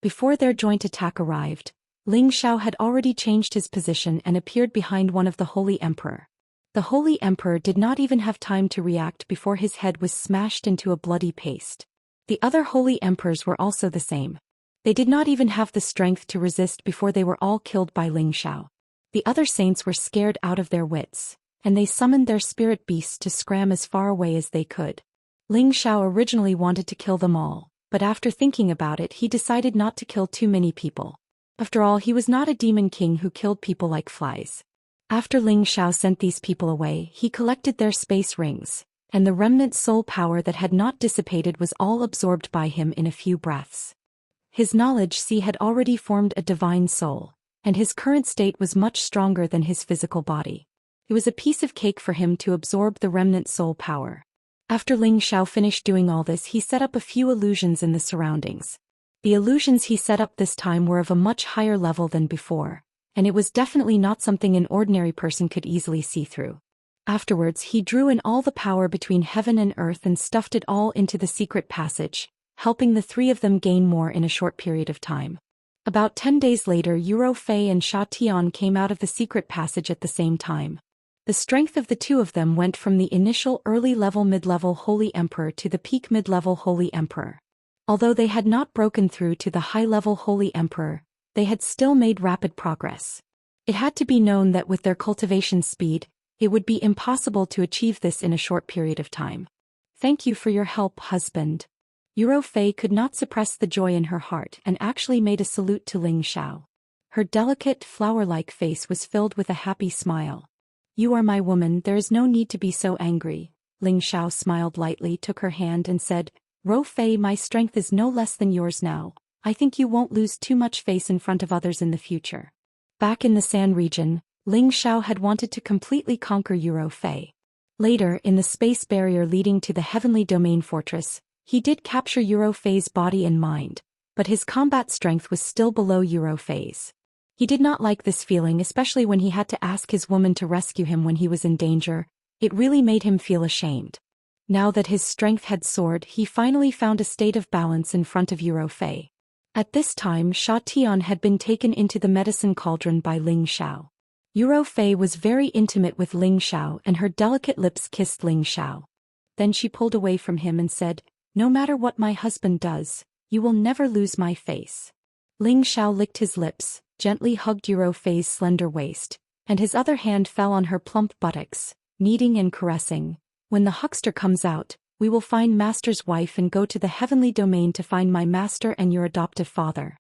Before their joint attack arrived, Ling Xiao had already changed his position and appeared behind one of the holy emperor. The holy emperor did not even have time to react before his head was smashed into a bloody paste. The other holy emperors were also the same. They did not even have the strength to resist before they were all killed by Ling Xiao. The other saints were scared out of their wits, and they summoned their spirit beasts to scram as far away as they could. Ling Xiao originally wanted to kill them all, but after thinking about it he decided not to kill too many people. After all, he was not a demon king who killed people like flies. After Ling Xiao sent these people away, he collected their space rings, and the remnant soul power that had not dissipated was all absorbed by him in a few breaths. His knowledge sea had already formed a divine soul, and his current state was much stronger than his physical body. It was a piece of cake for him to absorb the remnant soul power. After Ling Xiao finished doing all this, he set up a few illusions in the surroundings. The illusions he set up this time were of a much higher level than before, and it was definitely not something an ordinary person could easily see through. Afterwards he drew in all the power between heaven and earth and stuffed it all into the secret passage, helping the three of them gain more in a short period of time. About 10 days later, Yuro Fei and Sha Tian came out of the secret passage at the same time. The strength of the two of them went from the initial early-level mid-level Holy Emperor to the peak mid-level Holy Emperor. Although they had not broken through to the high-level Holy Emperor, they had still made rapid progress. It had to be known that with their cultivation speed, it would be impossible to achieve this in a short period of time. Thank you for your help, husband. Yuro Fei could not suppress the joy in her heart and actually made a salute to Ling Xiao. Her delicate, flower-like face was filled with a happy smile. You are my woman, there is no need to be so angry. Ling Xiao smiled lightly, took her hand and said, Ro Fei, my strength is no less than yours now. I think you won't lose too much face in front of others in the future. Back in the San region, Ling Xiao had wanted to completely conquer Yuro Fei. Later, in the space barrier leading to the Heavenly Domain Fortress, he did capture Yuro Fei's body and mind, but his combat strength was still below Yuro Fei's. He did not like this feeling, especially when he had to ask his woman to rescue him when he was in danger. It really made him feel ashamed. Now that his strength had soared, he finally found a state of balance in front of Yuro Fei. At this time, Xianxia had been taken into the medicine cauldron by Ling Xiao. Yuro Fei was very intimate with Ling Xiao and her delicate lips kissed Ling Xiao. Then she pulled away from him and said, No matter what my husband does, you will never lose my face. Ling Xiao licked his lips, gently hugged Yuro Fei's slender waist, and his other hand fell on her plump buttocks, kneading and caressing. When the huckster comes out, we will find Master's wife and go to the heavenly domain to find my master and your adoptive father.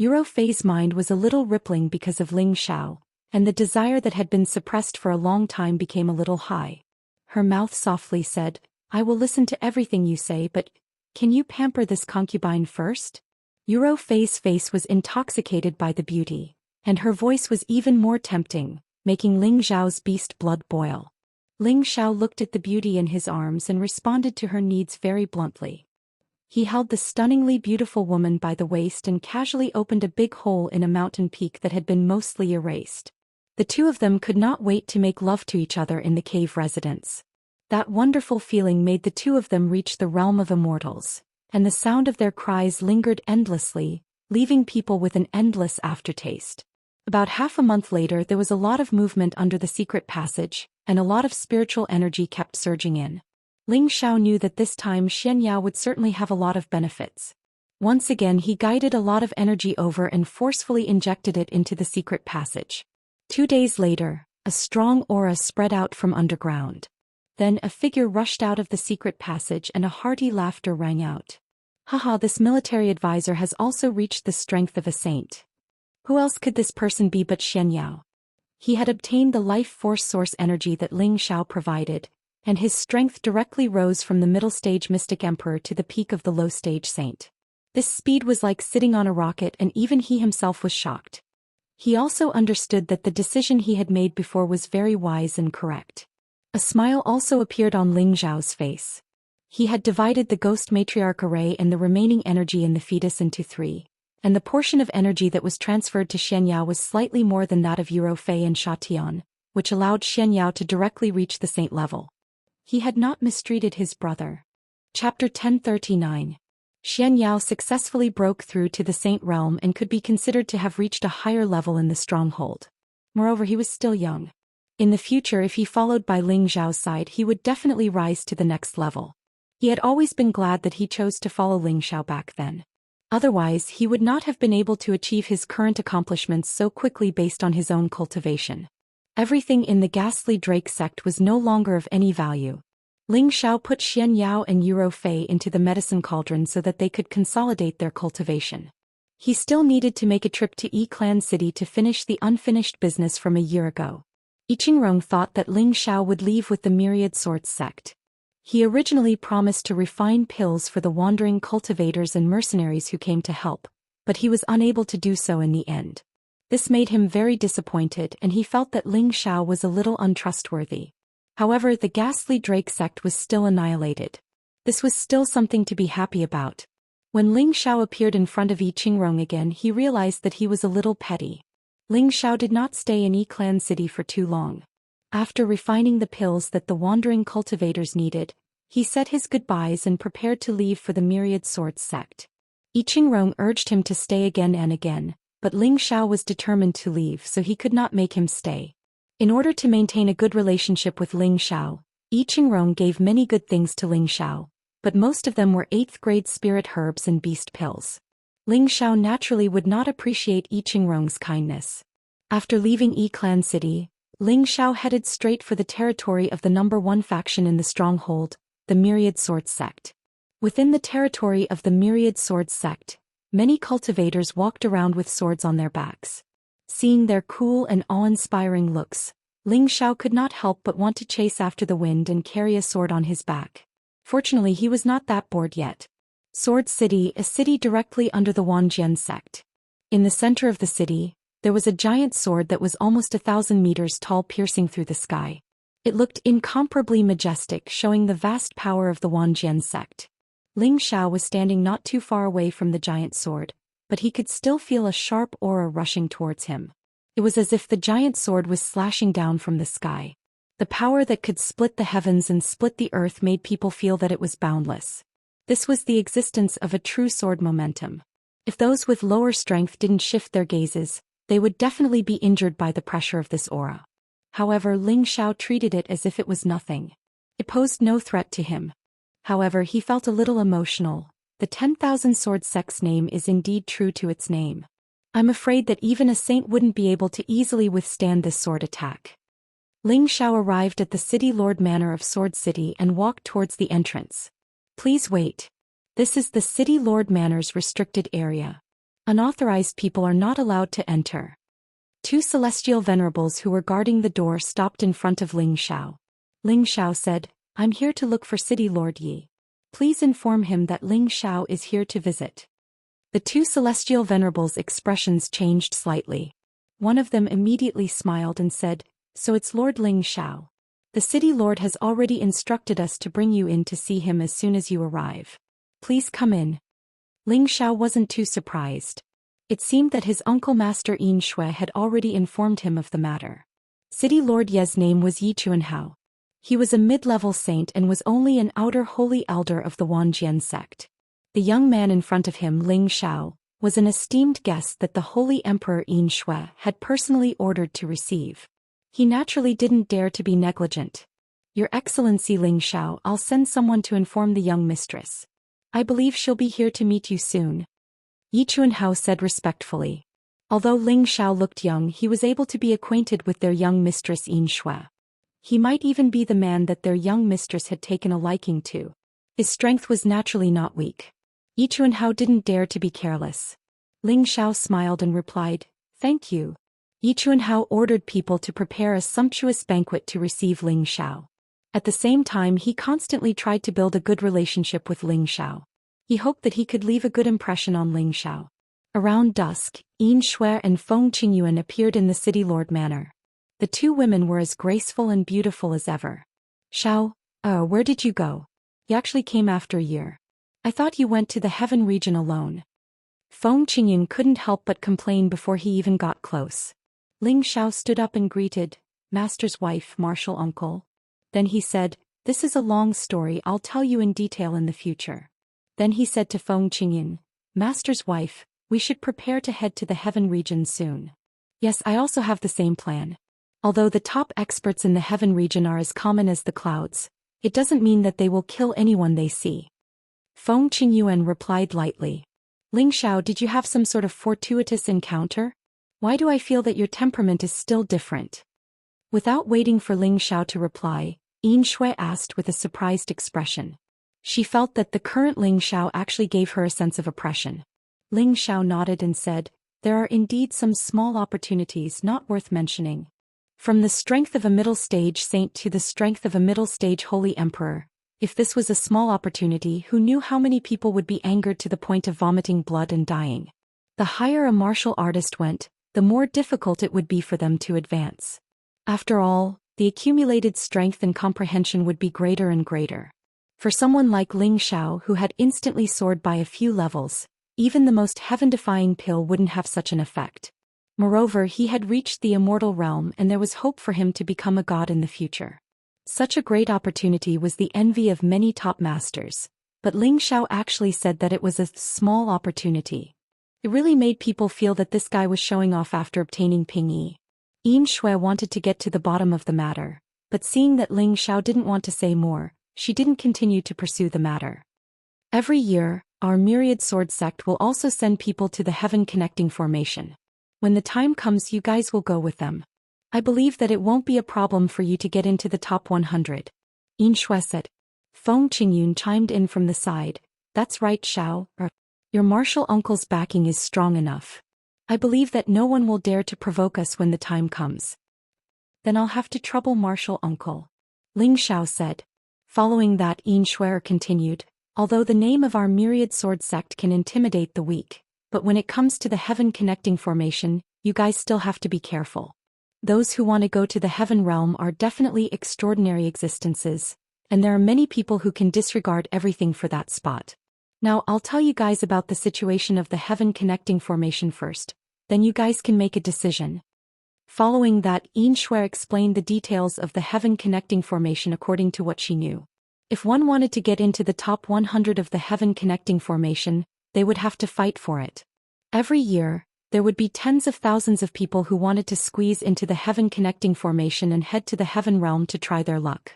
Yuro Fei's mind was a little rippling because of Ling Xiao, and the desire that had been suppressed for a long time became a little high. Her mouth softly said, I will listen to everything you say, but can you pamper this concubine first? Yuro Fei's face was intoxicated by the beauty, and her voice was even more tempting, making Ling Xiao's beast blood boil. Ling Xiao looked at the beauty in his arms and responded to her needs very bluntly. He held the stunningly beautiful woman by the waist and casually opened a big hole in a mountain peak that had been mostly erased. The two of them could not wait to make love to each other in the cave residence. That wonderful feeling made the two of them reach the realm of immortals, and the sound of their cries lingered endlessly, leaving people with an endless aftertaste. About half a month later, there was a lot of movement under the secret passage, and a lot of spiritual energy kept surging in. Ling Xiao knew that this time Xianxia would certainly have a lot of benefits. Once again, he guided a lot of energy over and forcefully injected it into the secret passage. 2 days later, a strong aura spread out from underground. Then a figure rushed out of the secret passage and a hearty laughter rang out. Haha, this military advisor has also reached the strength of a saint. Who else could this person be but Xianxia? He had obtained the life force source energy that Ling Xiao provided, and his strength directly rose from the middle stage mystic emperor to the peak of the low stage saint. This speed was like sitting on a rocket, and even he himself was shocked. He also understood that the decision he had made before was very wise and correct. A smile also appeared on Ling Xiao's face. He had divided the ghost matriarch array and the remaining energy in the fetus into 3, and the portion of energy that was transferred to Xianxia was slightly more than that of Yuro Fei and Xianxia, which allowed Xianxia to directly reach the saint level. He had not mistreated his brother. Chapter 1039. Xianxia successfully broke through to the saint realm and could be considered to have reached a higher level in the stronghold. Moreover, he was still young. In the future, if he followed by Ling Xiao's side, he would definitely rise to the next level. He had always been glad that he chose to follow Ling Xiao back then. Otherwise, he would not have been able to achieve his current accomplishments so quickly based on his own cultivation. Everything in the ghastly Drake sect was no longer of any value. Ling Xiao put Xianxia and Yuro Fei into the medicine cauldron so that they could consolidate their cultivation. He still needed to make a trip to Yi-Clan City to finish the unfinished business from a year ago. Qingrong thought that Ling Xiao would leave with the Myriad Swords sect. He originally promised to refine pills for the wandering cultivators and mercenaries who came to help, but he was unable to do so in the end. This made him very disappointed, and he felt that Ling Xiao was a little untrustworthy. However, the ghastly Drake sect was still annihilated. This was still something to be happy about. When Ling Xiao appeared in front of Yi Qingrong again, he realized that he was a little petty. Ling Xiao did not stay in Yi-Clan City for too long. After refining the pills that the wandering cultivators needed, he said his goodbyes and prepared to leave for the Myriad Swords sect. Yi Qingrong urged him to stay again and again, but Ling Xiao was determined to leave, so he could not make him stay. In order to maintain a good relationship with Ling Xiao, Yi Qingrong gave many good things to Ling Xiao, but most of them were 8th grade spirit herbs and beast pills. Ling Xiao naturally would not appreciate Yi Qingrong's kindness. After leaving Yi-Clan City, Ling Xiao headed straight for the territory of the #1 faction in the stronghold, the Myriad Swords Sect. Within the territory of the Myriad Swords Sect, many cultivators walked around with swords on their backs. Seeing their cool and awe-inspiring looks, Ling Xiao could not help but want to chase after the wind and carry a sword on his back. Fortunately, he was not that bored yet. Sword City, a city directly under the Wanjian sect. In the center of the city, there was a giant sword that was almost 1,000 meters tall, piercing through the sky. It looked incomparably majestic, showing the vast power of the Wanjian sect. Ling Xiao was standing not too far away from the giant sword, but he could still feel a sharp aura rushing towards him. It was as if the giant sword was slashing down from the sky. The power that could split the heavens and split the earth made people feel that it was boundless. This was the existence of a true sword momentum. If those with lower strength didn't shift their gazes, they would definitely be injured by the pressure of this aura. However, Ling Xiao treated it as if it was nothing. It posed no threat to him. However, he felt a little emotional. The 10,000 Sword Sect's name is indeed true to its name. I'm afraid that even a saint wouldn't be able to easily withstand this sword attack. Ling Xiao arrived at the City Lord Manor of Sword City and walked towards the entrance. Please wait. This is the City Lord Manor's restricted area. Unauthorized people are not allowed to enter. Two celestial venerables who were guarding the door stopped in front of Ling Xiao. Ling Xiao said, I'm here to look for City Lord Yi. Please inform him that Ling Xiao is here to visit. The two celestial venerables' expressions changed slightly. One of them immediately smiled and said, So it's Lord Ling Xiao. The City Lord has already instructed us to bring you in to see him as soon as you arrive. Please come in. Ling Xiao wasn't too surprised. It seemed that his uncle Master Yin Shui had already informed him of the matter. City Lord Ye's name was Yi Chuanhao. He was a mid-level saint and was only an outer holy elder of the Wanjian sect. The young man in front of him, Ling Xiao, was an esteemed guest that the Holy Emperor Yin Shui had personally ordered to receive. He naturally didn't dare to be negligent. Your Excellency Ling Xiao, I'll send someone to inform the young mistress. I believe she'll be here to meet you soon. Yi Chuanhao said respectfully. Although Ling Xiao looked young, he was able to be acquainted with their young mistress Yin Shui. He might even be the man that their young mistress had taken a liking to. His strength was naturally not weak. Yi Chuanhao didn't dare to be careless. Ling Xiao smiled and replied, Thank you. Yi Chuanhao ordered people to prepare a sumptuous banquet to receive Ling Xiao. At the same time, he constantly tried to build a good relationship with Ling Xiao. He hoped that he could leave a good impression on Ling Xiao. Around dusk, Yin Shui and Feng Qingyuan appeared in the City Lord Manor. The two women were as graceful and beautiful as ever. Xiao, where did you go? You actually came after a year. I thought you went to the heaven region alone. Feng Qingyuan couldn't help but complain before he even got close. Ling Xiao stood up and greeted, Master's wife, martial uncle. Then he said, This is a long story, I'll tell you in detail in the future. Then he said to Feng Qingyuan, Master's wife, we should prepare to head to the heaven region soon. Yes, I also have the same plan. Although the top experts in the heaven region are as common as the clouds, it doesn't mean that they will kill anyone they see. Feng Qingyuan replied lightly. Ling Xiao, did you have some sort of fortuitous encounter? Why do I feel that your temperament is still different? Without waiting for Ling Xiao to reply, Yin Shui asked with a surprised expression. She felt that the current Ling Xiao actually gave her a sense of oppression. Ling Xiao nodded and said, There are indeed some small opportunities not worth mentioning. From the strength of a middle stage saint to the strength of a middle stage holy emperor, if this was a small opportunity, who knew how many people would be angered to the point of vomiting blood and dying? The higher a martial artist went, the more difficult it would be for them to advance. After all, the accumulated strength and comprehension would be greater and greater. For someone like Ling Xiao, who had instantly soared by a few levels, even the most heaven-defying pill wouldn't have such an effect. Moreover, he had reached the immortal realm and there was hope for him to become a god in the future. Such a great opportunity was the envy of many top masters, but Ling Xiao actually said that it was a small opportunity. It really made people feel that this guy was showing off after obtaining Pingyi. Yin Shui wanted to get to the bottom of the matter, but seeing that Ling Xiao didn't want to say more, she didn't continue to pursue the matter. Every year, our Myriad Sword Sect will also send people to the Heaven Connecting Formation. When the time comes, you guys will go with them. I believe that it won't be a problem for you to get into the top 100. Yin Shui said. Feng Qingyun chimed in from the side. That's right, Xiao. Your martial uncle's backing is strong enough. I believe that no one will dare to provoke us when the time comes. Then I'll have to trouble martial uncle. Ling Xiao said. Following that, Yin Shui continued. Although the name of our myriad sword sect can intimidate the weak, but when it comes to the heaven connecting formation, you guys still have to be careful. Those who want to go to the heaven realm are definitely extraordinary existences, and there are many people who can disregard everything for that spot. Now I'll tell you guys about the situation of the heaven connecting formation first, then you guys can make a decision. Following that, Yin Shui explained the details of the heaven connecting formation according to what she knew. If one wanted to get into the top 100 of the heaven connecting formation, they would have to fight for it. Every year, there would be tens of thousands of people who wanted to squeeze into the heaven connecting formation and head to the heaven realm to try their luck.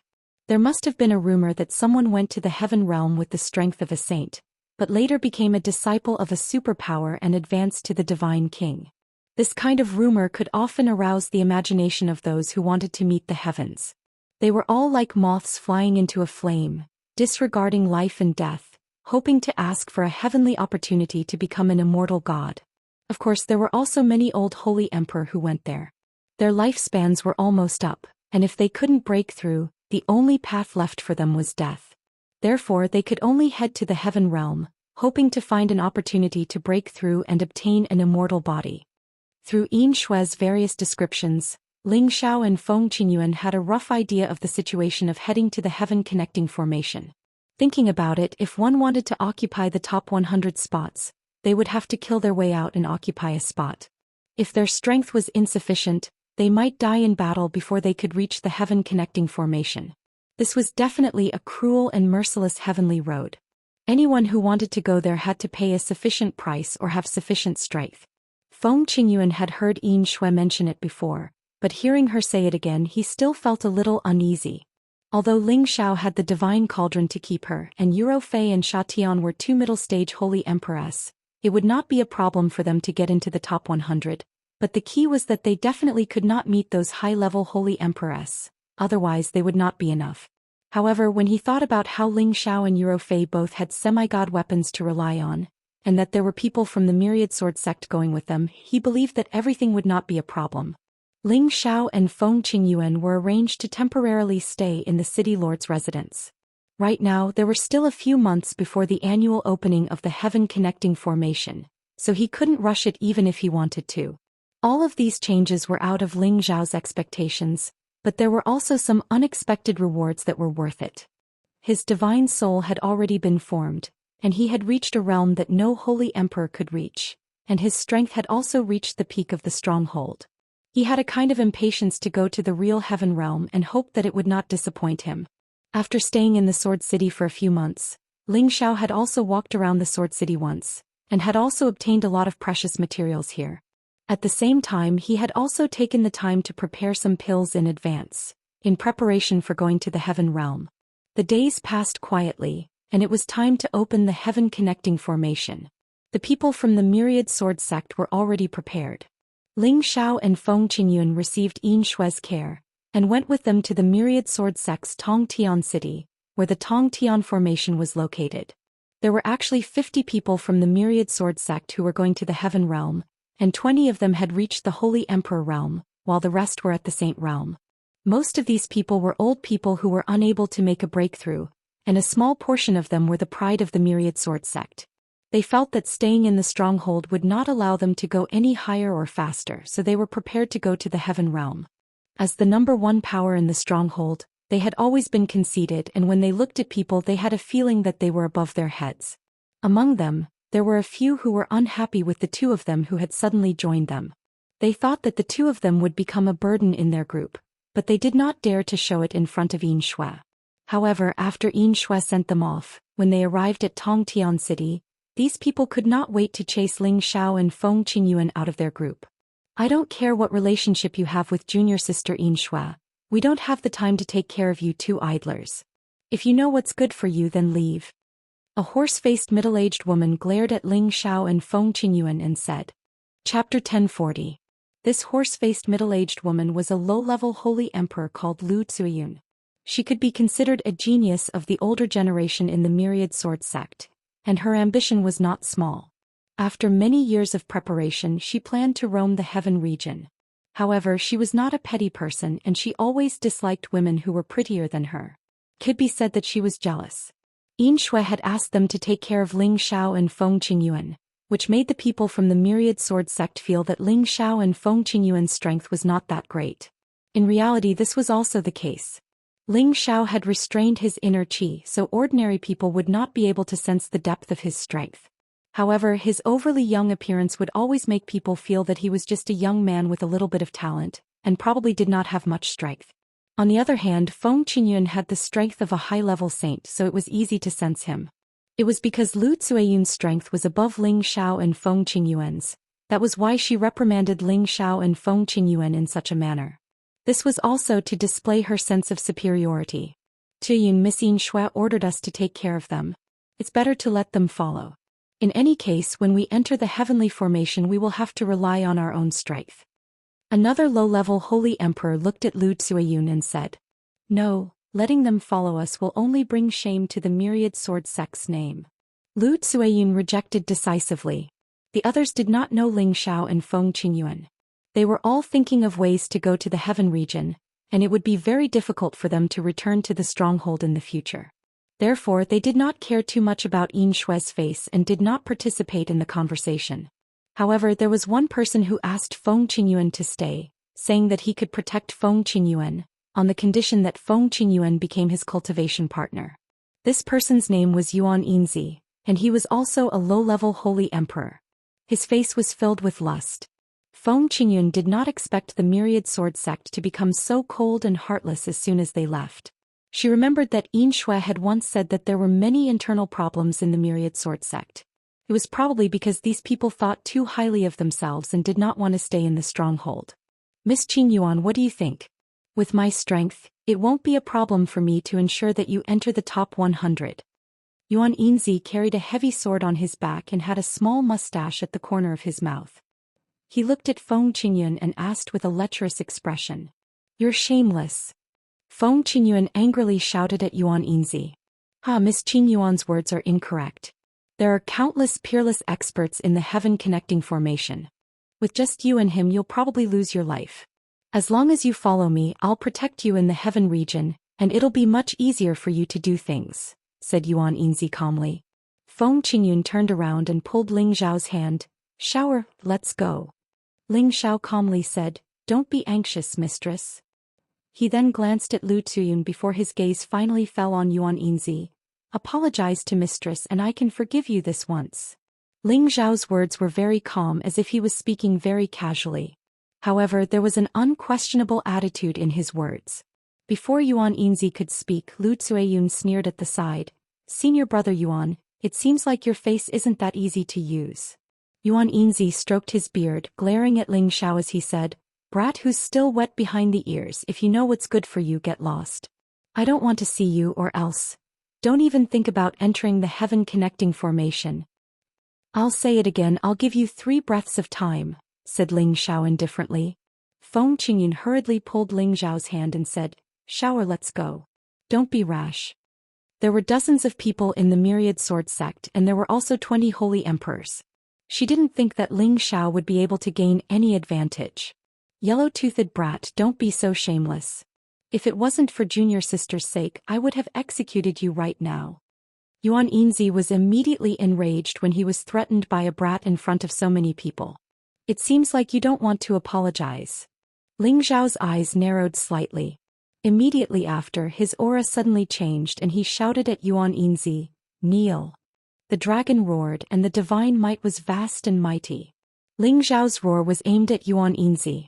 There must have been a rumor that someone went to the heaven realm with the strength of a saint, but later became a disciple of a superpower and advanced to the divine king. This kind of rumor could often arouse the imagination of those who wanted to meet the heavens. They were all like moths flying into a flame, disregarding life and death, hoping to ask for a heavenly opportunity to become an immortal god. Of course, there were also many old holy emperor who went there. Their lifespans were almost up, and if they couldn't break through, the only path left for them was death. Therefore, they could only head to the heaven realm, hoping to find an opportunity to break through and obtain an immortal body. Through Yin Shui's various descriptions, Ling Xiao and Feng Qingyuan had a rough idea of the situation of heading to the heaven connecting formation. Thinking about it, if one wanted to occupy the top 100 spots, they would have to kill their way out and occupy a spot. If their strength was insufficient, they might die in battle before they could reach the heaven connecting formation. This was definitely a cruel and merciless heavenly road. Anyone who wanted to go there had to pay a sufficient price or have sufficient strength. Feng Qingyuan had heard Yin Shui mention it before, but hearing her say it again, he still felt a little uneasy. Although Ling Xiao had the divine cauldron to keep her, and Yuro Fei and Sha Tian were two middle-stage holy empress, it would not be a problem for them to get into the top 100, but the key was that they definitely could not meet those high-level holy empress, otherwise they would not be enough. However, when he thought about how Ling Xiao and Yuro Fei both had semi-god weapons to rely on, and that there were people from the myriad sword sect going with them, he believed that everything would not be a problem. Ling Xiao and Feng Qingyuan were arranged to temporarily stay in the city lord's residence. Right now, there were still a few months before the annual opening of the heaven connecting formation, so he couldn't rush it even if he wanted to. All of these changes were out of Ling Xiao's expectations, but there were also some unexpected rewards that were worth it. His divine soul had already been formed, and he had reached a realm that no holy emperor could reach, and his strength had also reached the peak of the stronghold. He had a kind of impatience to go to the real heaven realm and hoped that it would not disappoint him. After staying in the Sword City for a few months, Ling Xiao had also walked around the Sword City once, and had also obtained a lot of precious materials here. At the same time, he had also taken the time to prepare some pills in advance, in preparation for going to the heaven realm. The days passed quietly, and it was time to open the heaven connecting formation. The people from the myriad sword sect were already prepared. Ling Xiao and Feng Qingyuan received Yin Shui's care, and went with them to the myriad sword sect's Tongtian city, where the Tongtian formation was located. There were actually 50 people from the myriad sword sect who were going to the heaven realm, and 20 of them had reached the holy emperor realm, while the rest were at the saint realm. Most of these people were old people who were unable to make a breakthrough, and a small portion of them were the pride of the myriad sword sect. They felt that staying in the stronghold would not allow them to go any higher or faster, so they were prepared to go to the heaven realm. As the number one power in the stronghold, they had always been conceited, and when they looked at people they had a feeling that they were above their heads. Among them, there were a few who were unhappy with the two of them who had suddenly joined them. They thought that the two of them would become a burden in their group, but they did not dare to show it in front of Yin Shui. However, after Yin Shui sent them off, when they arrived at Tongtian city, these people could not wait to chase Ling Xiao and Feng Qingyuan out of their group. I don't care what relationship you have with junior sister Yin Shui, we don't have the time to take care of you two idlers. If you know what's good for you, then leave. A horse-faced middle-aged woman glared at Ling Xiao and Feng Qingyuan and said. Chapter 1040. This horse-faced middle-aged woman was a low-level holy emperor called Lu Zhuyin. She could be considered a genius of the older generation in the Myriad Sword sect, and her ambition was not small. After many years of preparation, she planned to roam the heaven region. However, she was not a petty person and she always disliked women who were prettier than her. It could be said that she was jealous. Yin Shui had asked them to take care of Ling Xiao and Feng Qingyuan, which made the people from the Myriad Sword sect feel that Ling Xiao and Feng Qingyuan's strength was not that great. In reality, this was also the case. Ling Xiao had restrained his inner qi, so ordinary people would not be able to sense the depth of his strength. However, his overly young appearance would always make people feel that he was just a young man with a little bit of talent, and probably did not have much strength. On the other hand, Feng Qingyuan had the strength of a high-level saint, so it was easy to sense him. It was because Lu Zhuiyun's strength was above Ling Xiao and Feng Qingyuan's. That was why she reprimanded Ling Xiao and Feng Qingyuan in such a manner. This was also to display her sense of superiority. Zhuiyun, Miss Yin Shui ordered us to take care of them. It's better to let them follow. In any case, when we enter the heavenly formation, we will have to rely on our own strength. Another low-level holy emperor looked at Lu Zhuiyun and said, "No. Letting them follow us will only bring shame to the Myriad Sword sect's name." Lu Zhuiyun rejected decisively. The others did not know Ling Xiao and Feng Qingyuan. They were all thinking of ways to go to the heaven region, and it would be very difficult for them to return to the stronghold in the future. Therefore, they did not care too much about Yin Shui's face and did not participate in the conversation. However, there was one person who asked Feng Qingyuan to stay, saying that he could protect Feng Qingyuan, on the condition that Feng Qingyuan became his cultivation partner. This person's name was Yuan Yinzi, and he was also a low-level holy emperor. His face was filled with lust. Feng Qingyuan did not expect the Myriad Sword sect to become so cold and heartless as soon as they left. She remembered that Yin Shui had once said that there were many internal problems in the Myriad Sword sect. It was probably because these people thought too highly of themselves and did not want to stay in the stronghold. "Miss Qingyuan, what do you think? With my strength, it won't be a problem for me to ensure that you enter the top 100. Yuan Yinzi carried a heavy sword on his back and had a small mustache at the corner of his mouth. He looked at Feng Qingyuan and asked with a lecherous expression, "You're shameless." Feng Qingyuan angrily shouted at Yuan Yinzi, Miss Qingyuan's words are incorrect. There are countless peerless experts in the heaven connecting formation. With just you and him, you'll probably lose your life. As long as you follow me, I'll protect you in the heaven region, and it'll be much easier for you to do things," said Yuan Yinzi calmly. Feng Qingyuan turned around and pulled Ling Xiao's hand. "Shower, let's go." Ling Xiao calmly said, "Don't be anxious, mistress." He then glanced at Lu Zhuiyun before his gaze finally fell on Yuan Yinzi. "Apologize to mistress and I can forgive you this once." Ling Xiao's words were very calm, as if he was speaking very casually. However, there was an unquestionable attitude in his words. Before Yuan Yinzi could speak, Lu Zhuiyun sneered at the side. "Senior brother Yuan, it seems like your face isn't that easy to use." Yuan Yinzi stroked his beard, glaring at Ling Xiao as he said, "Brat who's still wet behind the ears, if you know what's good for you, get lost. I don't want to see you, or else. Don't even think about entering the heaven connecting formation." "I'll say it again, I'll give you 3 breaths of time," said Ling Xiao indifferently. Feng Qingyuan hurriedly pulled Ling Xiao's hand and said, "Shower, let's go. Don't be rash." There were dozens of people in the Myriad Sword sect, and there were also 20 holy emperors. She didn't think that Ling Xiao would be able to gain any advantage. "Yellow-toothed brat, don't be so shameless. If it wasn't for junior sister's sake, I would have executed you right now." Yuan Yinzi was immediately enraged when he was threatened by a brat in front of so many people. "It seems like you don't want to apologize." Ling Xiao's eyes narrowed slightly. Immediately after, his aura suddenly changed and he shouted at Yuan Yinzi, "Kneel." The dragon roared and the divine might was vast and mighty. Ling Xiao's roar was aimed at Yuan Yinzi.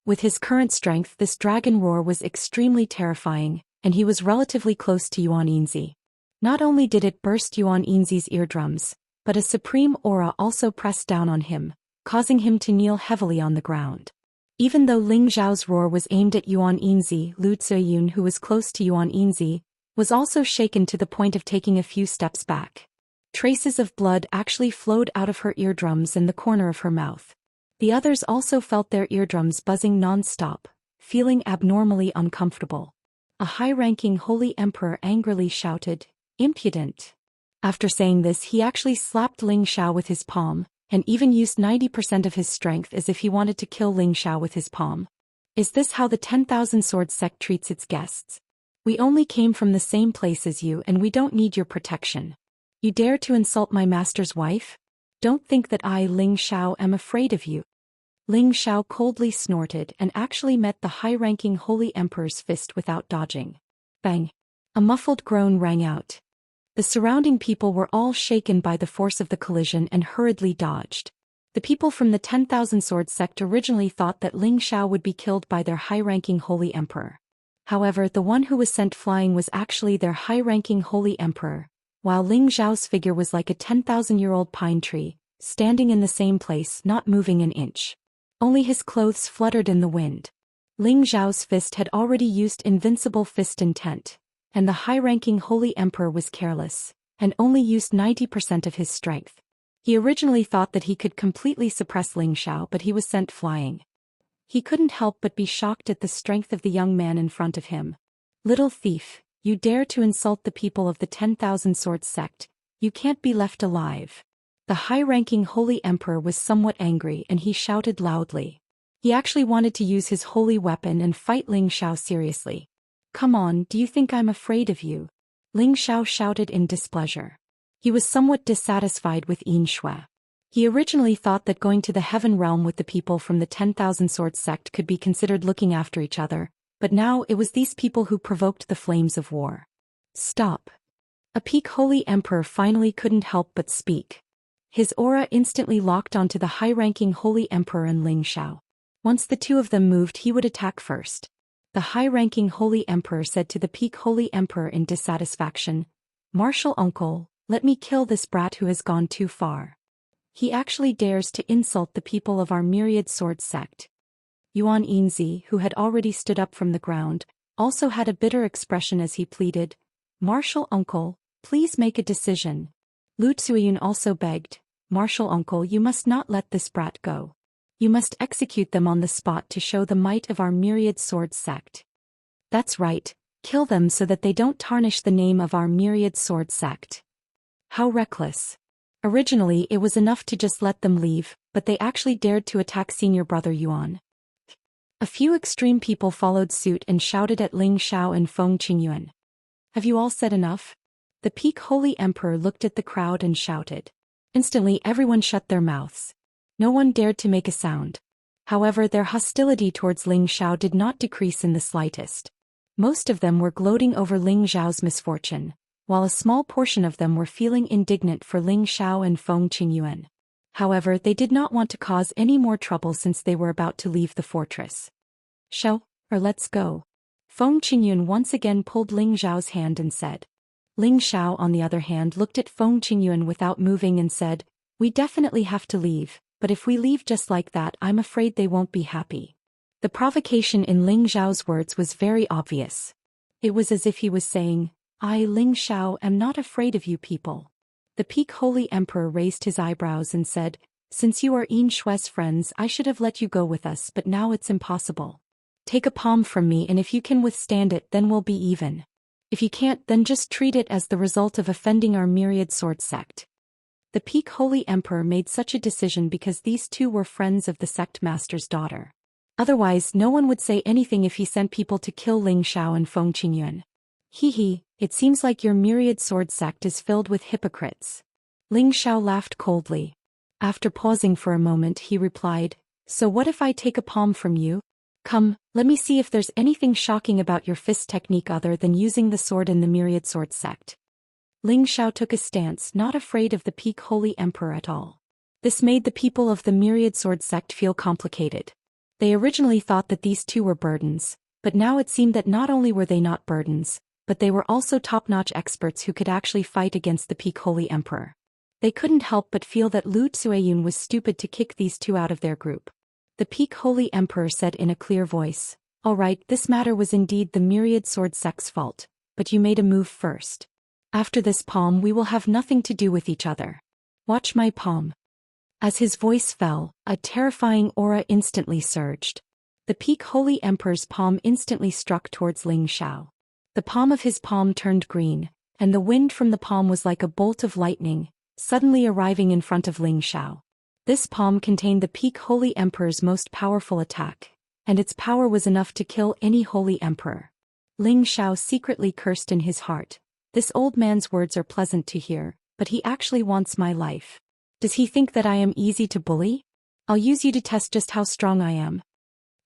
With his current strength, this dragon roar was extremely terrifying, and he was relatively close to Yuan Yinzi. Not only did it burst Yuan Yinzi's eardrums, but a supreme aura also pressed down on him, causing him to kneel heavily on the ground. Even though Ling Xiao's roar was aimed at Yuan Yinzi, Lu Zhuiyun, who was close to Yuan Yinzi, was also shaken to the point of taking a few steps back. Traces of blood actually flowed out of her eardrums and the corner of her mouth. The others also felt their eardrums buzzing non-stop, feeling abnormally uncomfortable. A high-ranking holy emperor angrily shouted, "Impudent!" After saying this, he actually slapped Ling Xiao with his palm, and even used 90% of his strength as if he wanted to kill Ling Xiao with his palm. Is this how the 10,000 Swords sect treats its guests? We only came from the same place as you and we don't need your protection. You dare to insult my master's wife? Don't think that I, Ling Xiao, am afraid of you. Ling Xiao coldly snorted and actually met the high-ranking holy emperor's fist without dodging. Bang! A muffled groan rang out. The surrounding people were all shaken by the force of the collision and hurriedly dodged. The people from the 10,000 Swords sect originally thought that Ling Xiao would be killed by their high-ranking holy emperor. However, the one who was sent flying was actually their high-ranking holy emperor, while Ling Xiao's figure was like a 10,000-year-old pine tree, standing in the same place, not moving an inch. Only his clothes fluttered in the wind. Ling Xiao's fist had already used invincible fist intent, and the high-ranking holy emperor was careless, and only used 90% of his strength. He originally thought that he could completely suppress Ling Xiao, but he was sent flying. He couldn't help but be shocked at the strength of the young man in front of him. "Little thief, you dare to insult the people of the 10,000 Swords sect, you can't be left alive." The high-ranking holy emperor was somewhat angry and he shouted loudly. He actually wanted to use his holy weapon and fight Ling Xiao seriously. "Come on, do you think I'm afraid of you?" Ling Xiao shouted in displeasure. He was somewhat dissatisfied with Yin Shui. He originally thought that going to the heaven realm with the people from the 10,000 Swords sect could be considered looking after each other, but now it was these people who provoked the flames of war. "Stop!" A peak holy emperor finally couldn't help but speak. His aura instantly locked onto the high-ranking holy emperor and Ling Xiao. Once the two of them moved, he would attack first. The high-ranking holy emperor said to the peak holy emperor in dissatisfaction, "Martial uncle, let me kill this brat who has gone too far. He actually dares to insult the people of our myriad Swords sect." Yuan Yinzi, who had already stood up from the ground, also had a bitter expression as he pleaded, "Martial uncle, please make a decision." Lu Tsuiyun also begged, "Martial uncle, you must not let this brat go. You must execute them on the spot to show the might of our myriad Swords sect." "That's right, kill them so that they don't tarnish the name of our myriad Swords sect." How reckless. Originally it was enough to just let them leave, but they actually dared to attack senior brother Yuan. A few extreme people followed suit and shouted at Ling Xiao and Feng Qingyuan. "Have you all said enough?" The peak holy emperor looked at the crowd and shouted. Instantly everyone shut their mouths. No one dared to make a sound. However, their hostility towards Ling Xiao did not decrease in the slightest. Most of them were gloating over Ling Xiao's misfortune, while a small portion of them were feeling indignant for Ling Xiao and Feng Qingyuan. However, they did not want to cause any more trouble since they were about to leave the fortress. Let's go." Feng Qingyuan once again pulled Ling Xiao's hand and said. Ling Xiao, on the other hand, looked at Feng Qingyuan without moving and said, "We definitely have to leave, but if we leave just like that, I'm afraid they won't be happy." The provocation in Ling Xiao's words was very obvious. It was as if he was saying, "I, Ling Xiao, am not afraid of you people." The peak holy emperor raised his eyebrows and said, "Since you are Yin Shui's friends, I should have let you go with us, but now it's impossible. Take a palm from me, and if you can withstand it, then we'll be even. If you can't, then just treat it as the result of offending our myriad Swords sect." The peak holy emperor made such a decision because these two were friends of the sect master's daughter. Otherwise, no one would say anything if he sent people to kill Ling Xiao and Feng Qingyuan. It seems like your myriad Swords sect is filled with hypocrites." Ling Xiao laughed coldly. After pausing for a moment, he replied, "So what if I take a palm from you? Come, let me see if there's anything shocking about your fist technique other than using the sword in the myriad Swords sect." Ling Xiao took a stance, not afraid of the peak holy emperor at all. This made the people of the myriad Swords sect feel complicated. They originally thought that these two were burdens, but now it seemed that not only were they not burdens, but they were also top-notch experts who could actually fight against the peak holy emperor. They couldn't help but feel that Lu Tsuiyun was stupid to kick these two out of their group. The peak holy emperor said in a clear voice, "All right, this matter was indeed the myriad Swords sect's fault, but you made a move first. After this palm we will have nothing to do with each other. Watch my palm." As his voice fell, a terrifying aura instantly surged. The peak Holy Emperor's palm instantly struck towards Ling Xiao. The palm of his palm turned green, and the wind from the palm was like a bolt of lightning, suddenly arriving in front of Ling Xiao. This palm contained the peak Holy Emperor's most powerful attack, and its power was enough to kill any Holy Emperor. Ling Xiao secretly cursed in his heart. This old man's words are pleasant to hear, but he actually wants my life. Does he think that I am easy to bully? I'll use you to test just how strong I am.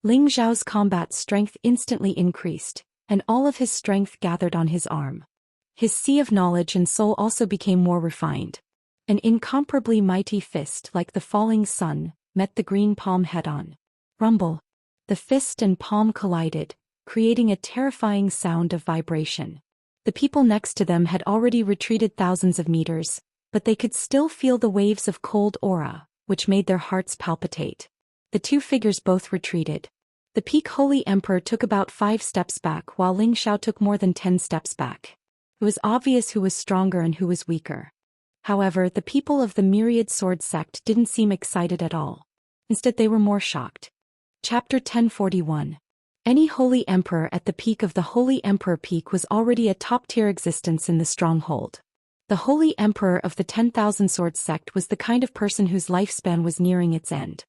Ling Xiao's combat strength instantly increased, and all of his strength gathered on his arm. His sea of knowledge and soul also became more refined. An incomparably mighty fist like the falling sun met the green palm head-on. Rumble. The fist and palm collided, creating a terrifying sound of vibration. The people next to them had already retreated thousands of meters, but they could still feel the waves of cold aura, which made their hearts palpitate. The two figures both retreated. The peak Holy Emperor took about 5 steps back while Ling Xiao took more than 10 steps back. It was obvious who was stronger and who was weaker. However, the people of the Myriad Sword sect didn't seem excited at all. Instead, they were more shocked. Chapter 1041. Any Holy Emperor at the peak of the Holy Emperor peak was already a top-tier existence in the stronghold. The Holy Emperor of the 10,000 Swords sect was the kind of person whose lifespan was nearing its end.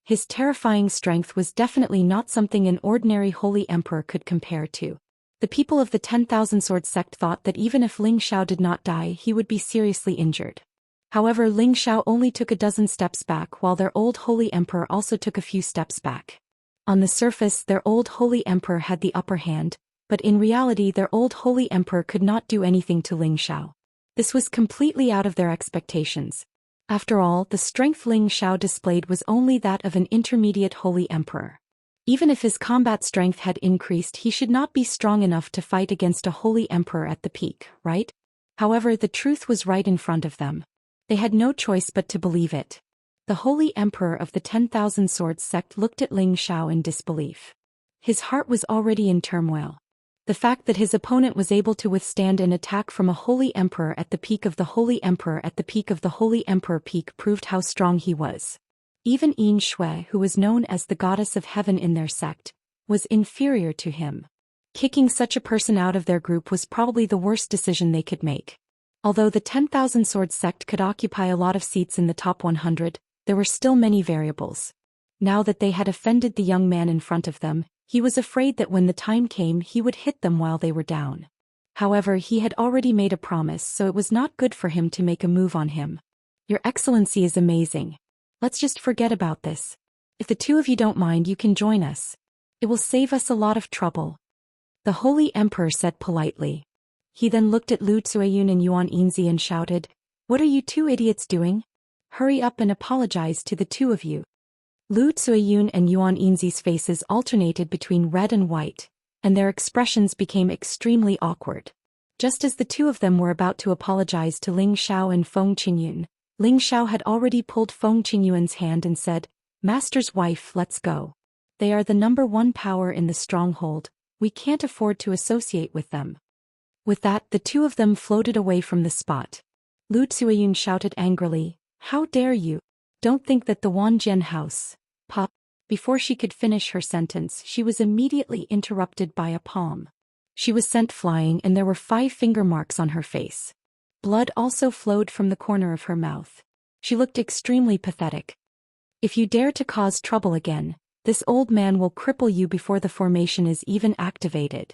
His terrifying strength was definitely not something an ordinary Holy Emperor could compare to. The people of the 10,000 Swords sect thought that even if Ling Xiao did not die, he would be seriously injured. However, Ling Xiao only took a dozen steps back while their old Holy Emperor also took a few steps back. On the surface, their old Holy Emperor had the upper hand, but in reality their old Holy Emperor could not do anything to Ling Xiao. This was completely out of their expectations. After all, the strength Ling Xiao displayed was only that of an intermediate Holy Emperor. Even if his combat strength had increased, he should not be strong enough to fight against a Holy Emperor at the peak, right? However, the truth was right in front of them. They had no choice but to believe it. The Holy Emperor of the 10,000 Swords sect looked at Ling Xiao in disbelief. His heart was already in turmoil. The fact that his opponent was able to withstand an attack from a Holy Emperor at the peak of the Holy Emperor at the peak of the Holy Emperor peak proved how strong he was. Even Yin Shui, who was known as the goddess of heaven in their sect, was inferior to him. Kicking such a person out of their group was probably the worst decision they could make. Although the 10,000 Swords sect could occupy a lot of seats in the top 100, there were still many variables. Now that they had offended the young man in front of them, he was afraid that when the time came he would hit them while they were down. However, he had already made a promise, so it was not good for him to make a move on him. Your Excellency is amazing. Let's just forget about this. If the two of you don't mind, you can join us. It will save us a lot of trouble. The Holy Emperor said politely. He then looked at Lu Zueyun and Yuan Yinzi and shouted, "What are you two idiots doing? Hurry up and apologize to the two of you." Lu Zueyun and Yuan Yinzi's faces alternated between red and white, and their expressions became extremely awkward. Just as the two of them were about to apologize to Ling Xiao and Feng Qingyun, Ling Xiao had already pulled Feng Qingyuan's hand and said, "Master's wife, let's go. They are the #1 power in the stronghold, we can't afford to associate with them." With that, the two of them floated away from the spot. Lu Zueyun shouted angrily, "How dare you? Don't think that the Wanjian house, Pa." Before she could finish her sentence, she was immediately interrupted by a palm. She was sent flying and there were 5 finger marks on her face. Blood also flowed from the corner of her mouth. She looked extremely pathetic. "If you dare to cause trouble again, this old man will cripple you before the formation is even activated."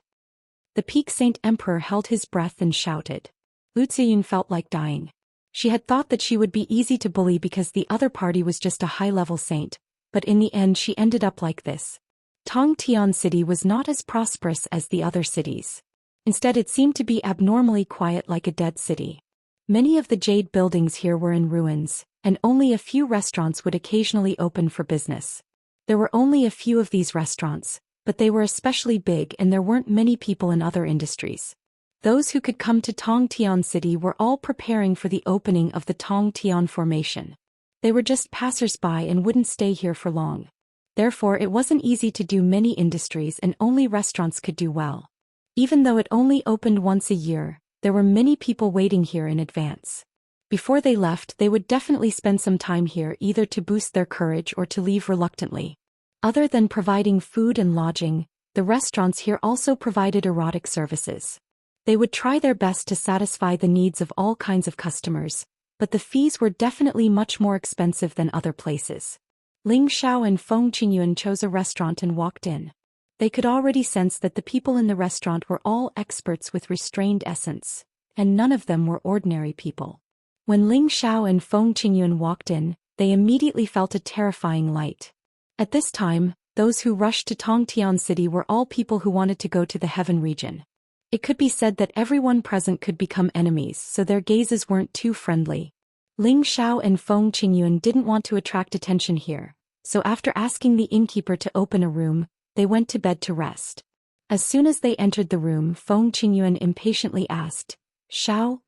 The Peak Saint Emperor held his breath and shouted. Lu Ziyun felt like dying. She had thought that she would be easy to bully because the other party was just a high-level saint, but in the end she ended up like this. Tongtian City was not as prosperous as the other cities. Instead, it seemed to be abnormally quiet like a dead city. Many of the jade buildings here were in ruins, and only a few restaurants would occasionally open for business. There were only a few of these restaurants, but they were especially big and there weren't many people in other industries. Those who could come to Tongtian City were all preparing for the opening of the Tongtian formation. They were just passers-by and wouldn't stay here for long. Therefore, it wasn't easy to do many industries and only restaurants could do well. Even though it only opened once a year, there were many people waiting here in advance. Before they left, they would definitely spend some time here either to boost their courage or to leave reluctantly. Other than providing food and lodging, the restaurants here also provided erotic services. They would try their best to satisfy the needs of all kinds of customers, but the fees were definitely much more expensive than other places. Ling Xiao and Feng Qingyuan chose a restaurant and walked in. They could already sense that the people in the restaurant were all experts with restrained essence, and none of them were ordinary people. When Ling Xiao and Feng Qingyuan walked in, they immediately felt a terrifying light. At this time, those who rushed to Tongtian City were all people who wanted to go to the heaven region. It could be said that everyone present could become enemies, so their gazes weren't too friendly. Ling Xiao and Feng Qingyuan didn't want to attract attention here, so after asking the innkeeper to open a room, they went to bed to rest. As soon as they entered the room, Feng Qingyuan impatiently asked, "Xiao,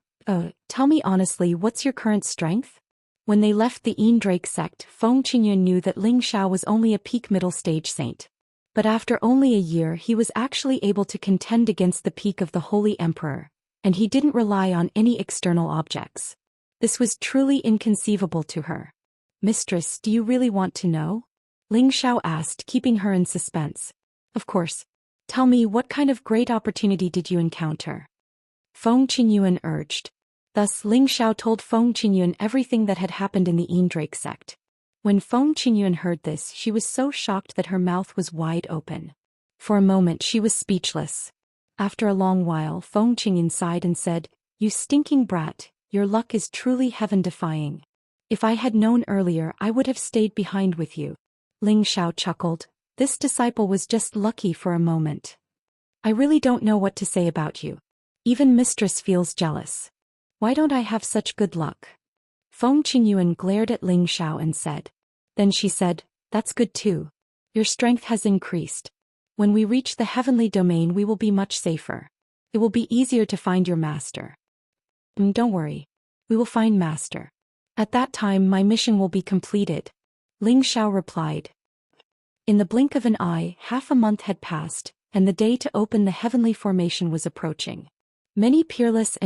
tell me honestly, what's your current strength?" When they left the Drake sect, Feng Qingyuan knew that Ling Xiao was only a peak middle stage saint. But after only a year he was actually able to contend against the peak of the Holy Emperor, and he didn't rely on any external objects. This was truly inconceivable to her. "Mistress, do you really want to know?" Ling Xiao asked, keeping her in suspense. "Of course. Tell me, what kind of great opportunity did you encounter?" Feng Qingyuan urged. Thus Ling Xiao told Feng Qingyuan everything that had happened in the Drake sect. When Feng Qingyuan heard this, she was so shocked that her mouth was wide open. For a moment she was speechless. After a long while, Feng Qingyuan sighed and said, "You stinking brat, your luck is truly heaven-defying. If I had known earlier, I would have stayed behind with you." Ling Xiao chuckled. "This disciple was just lucky for a moment. I really don't know what to say about you. Even mistress feels jealous. Why don't I have such good luck?" Feng Qingyuan glared at Ling Xiao and said. Then she said, "That's good too. Your strength has increased. When we reach the heavenly domain we will be much safer. It will be easier to find your master." Don't worry. We will find master. At that time my mission will be completed," Ling Xiao replied. In the blink of an eye, half a month had passed, and the day to open the heavenly formation was approaching. Many peerless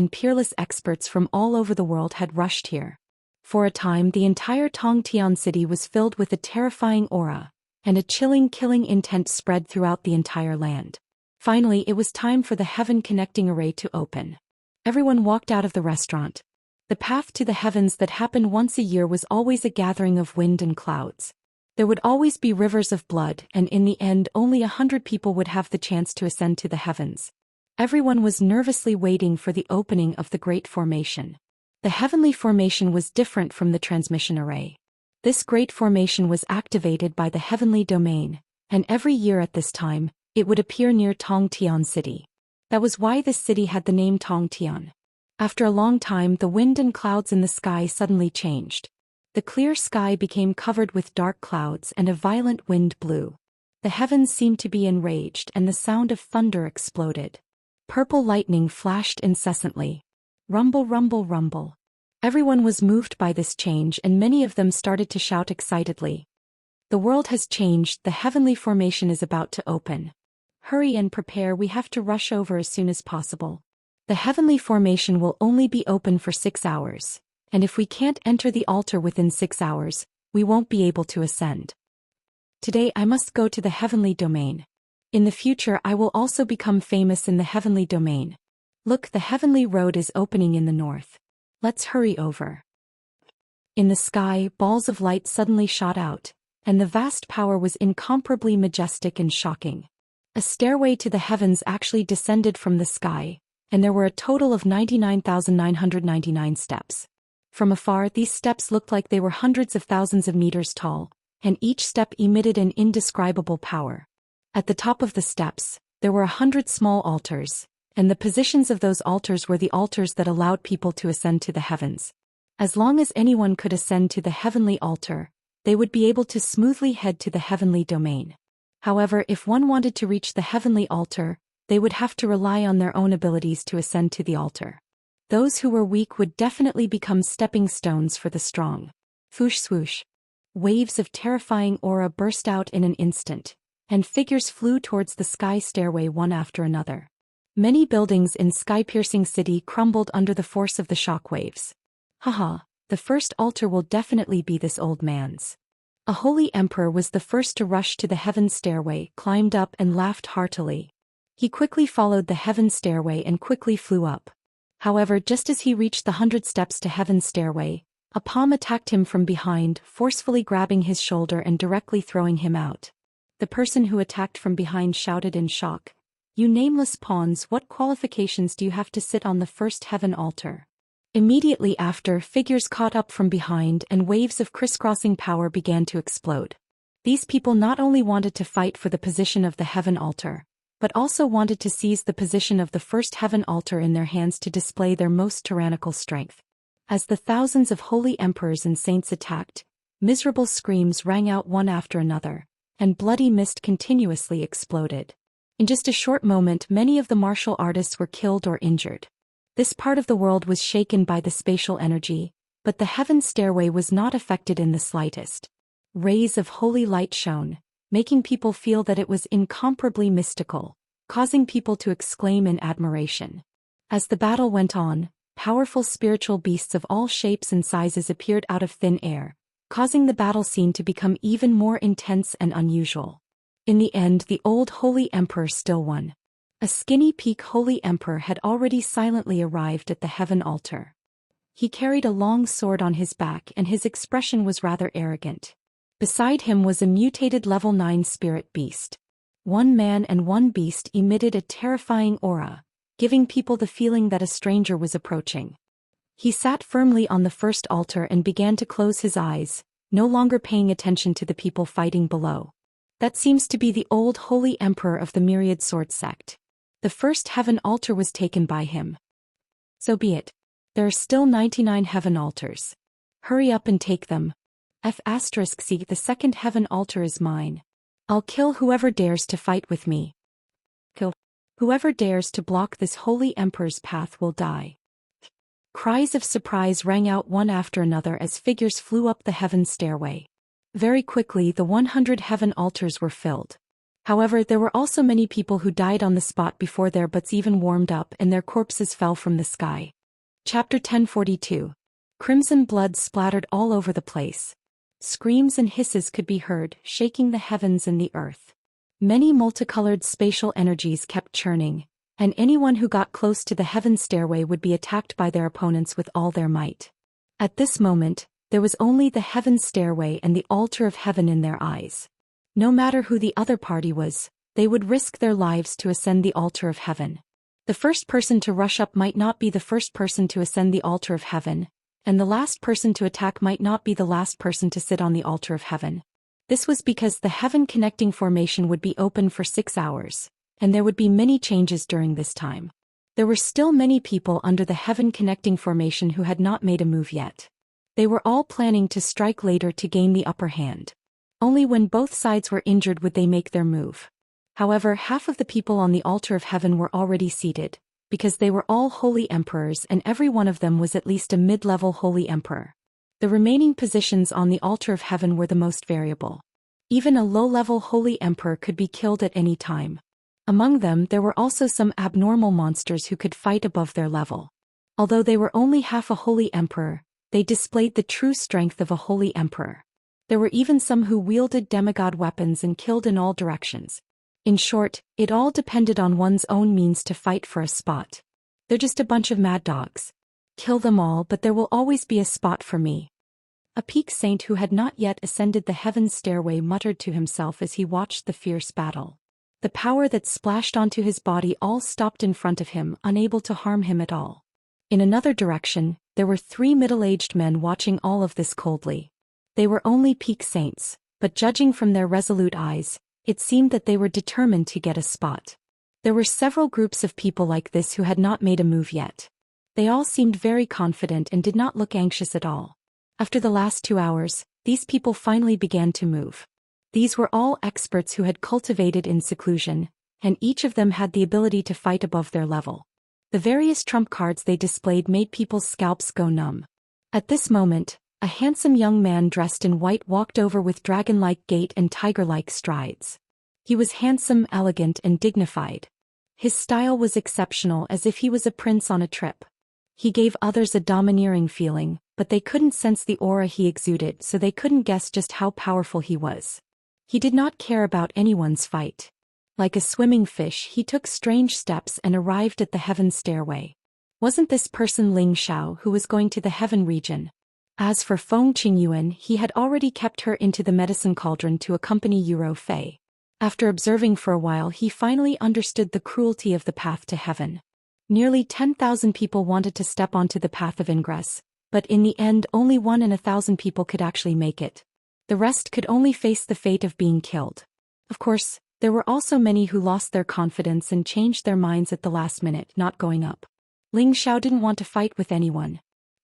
experts from all over the world had rushed here. For a time the entire Tongtian city was filled with a terrifying aura, and a chilling killing intent spread throughout the entire land. Finally it was time for the heaven connecting array to open. Everyone walked out of the restaurant. The path to the heavens that happened once a year was always a gathering of wind and clouds. There would always be rivers of blood, and in the end only 100 people would have the chance to ascend to the heavens. Everyone was nervously waiting for the opening of the great formation. The heavenly formation was different from the transmission array. This great formation was activated by the heavenly domain, and every year at this time, it would appear near Tongtian City. That was why this city had the name Tongtian. After a long time the wind and clouds in the sky suddenly changed. The clear sky became covered with dark clouds and a violent wind blew. The heavens seemed to be enraged and the sound of thunder exploded. Purple lightning flashed incessantly. Rumble, rumble, rumble. Everyone was moved by this change and many of them started to shout excitedly. "The world has changed, the heavenly formation is about to open. Hurry and prepare, we have to rush over as soon as possible. The heavenly formation will only be open for 6 hours, and if we can't enter the altar within 6 hours, we won't be able to ascend. Today I must go to the heavenly domain. In the future I will also become famous in the heavenly domain. Look, the heavenly road is opening in the north. Let's hurry over." In the sky, balls of light suddenly shot out, and the vast power was incomparably majestic and shocking. A stairway to the heavens actually descended from the sky, and there were a total of 99,999 steps. From afar these steps looked like they were hundreds of thousands of meters tall, and each step emitted an indescribable power. At the top of the steps, there were 100 small altars, and the positions of those altars were the altars that allowed people to ascend to the heavens. As long as anyone could ascend to the heavenly altar, they would be able to smoothly head to the heavenly domain. However, if one wanted to reach the heavenly altar, they would have to rely on their own abilities to ascend to the altar. Those who were weak would definitely become stepping stones for the strong. Swoosh swoosh. Waves of terrifying aura burst out in an instant, and figures flew towards the sky stairway one after another. Many buildings in sky-piercing city crumbled under the force of the shock waves. Haha, the first altar will definitely be this old man's. A holy emperor was the first to rush to the heaven stairway, climbed up and laughed heartily. He quickly followed the heaven stairway and quickly flew up. However, just as he reached the 100 steps to heaven's stairway, a palm attacked him from behind, forcefully grabbing his shoulder and directly throwing him out. The person who attacked from behind shouted in shock, "You nameless pawns, what qualifications do you have to sit on the first heaven altar?" Immediately after, figures caught up from behind and waves of crisscrossing power began to explode. These people not only wanted to fight for the position of the heaven altar, but also wanted to seize the position of the first heaven altar in their hands to display their most tyrannical strength. As the thousands of holy emperors and saints attacked, miserable screams rang out one after another, and bloody mist continuously exploded. In just a short moment, many of the martial artists were killed or injured. This part of the world was shaken by the spatial energy, but the heaven stairway was not affected in the slightest. Rays of holy light shone, making people feel that it was incomparably mystical, causing people to exclaim in admiration. As the battle went on, powerful spiritual beasts of all shapes and sizes appeared out of thin air, causing the battle scene to become even more intense and unusual. In the end, the old holy emperor still won. A skinny peak holy emperor had already silently arrived at the heaven altar. He carried a long sword on his back and his expression was rather arrogant. Beside him was a mutated level 9 spirit beast. One man and one beast emitted a terrifying aura, giving people the feeling that a stranger was approaching. He sat firmly on the first altar and began to close his eyes, no longer paying attention to the people fighting below. That seems to be the old holy emperor of the Myriad Sword sect. The first heaven altar was taken by him. So be it. There are still 99 heaven altars. Hurry up and take them. C. The second heaven altar is mine. I'll kill whoever dares to fight with me. Kill. Whoever dares to block this holy emperor's path will die. Cries of surprise rang out one after another as figures flew up the heaven stairway. Very quickly, the 100 heaven altars were filled. However, there were also many people who died on the spot before their butts even warmed up and their corpses fell from the sky. Chapter 1042. Crimson blood splattered all over the place. Screams and hisses could be heard, shaking the heavens and the earth. Many multicolored spatial energies kept churning, and anyone who got close to the heaven stairway would be attacked by their opponents with all their might. At this moment, there was only the heaven stairway and the altar of heaven in their eyes. No matter who the other party was, they would risk their lives to ascend the altar of heaven. The first person to rush up might not be the first person to ascend the altar of heaven, and the last person to attack might not be the last person to sit on the altar of heaven. This was because the heaven connecting formation would be open for 6 hours, and there would be many changes during this time. There were still many people under the heaven connecting formation who had not made a move yet. They were all planning to strike later to gain the upper hand. Only when both sides were injured would they make their move. However, half of the people on the altar of heaven were already seated, because they were all holy emperors and every one of them was at least a mid-level holy emperor. The remaining positions on the altar of heaven were the most variable. Even a low-level holy emperor could be killed at any time. Among them, there were also some abnormal monsters who could fight above their level. Although they were only half a holy emperor, they displayed the true strength of a holy emperor. There were even some who wielded demigod weapons and killed in all directions. In short, it all depended on one's own means to fight for a spot. They're just a bunch of mad dogs. Kill them all, but there will always be a spot for me. A peak saint who had not yet ascended the heaven stairway muttered to himself as he watched the fierce battle. The power that splashed onto his body all stopped in front of him, unable to harm him at all. In another direction, there were 3 middle-aged men watching all of this coldly. They were only peak saints, but judging from their resolute eyes, it seemed that they were determined to get a spot. There were several groups of people like this who had not made a move yet. They all seemed very confident and did not look anxious at all. After the last 2 hours, these people finally began to move. These were all experts who had cultivated in seclusion, and each of them had the ability to fight above their level. The various trump cards they displayed made people's scalps go numb. At this moment, a handsome young man dressed in white walked over with dragon-like gait and tiger-like strides. He was handsome, elegant, and dignified. His style was exceptional, as if he was a prince on a trip. He gave others a domineering feeling, but they couldn't sense the aura he exuded, so they couldn't guess just how powerful he was. He did not care about anyone's fight. Like a swimming fish, he took strange steps and arrived at the heaven stairway. Wasn't this person Ling Xiao, who was going to the heaven region? As for Feng Qingyuan, he had already kept her into the medicine cauldron to accompany Yuro Fei. After observing for a while, he finally understood the cruelty of the path to heaven. Nearly 10,000 people wanted to step onto the path of ingress, but in the end only 1 in 1,000 people could actually make it. The rest could only face the fate of being killed. Of course, there were also many who lost their confidence and changed their minds at the last minute, not going up. Ling Xiao didn't want to fight with anyone.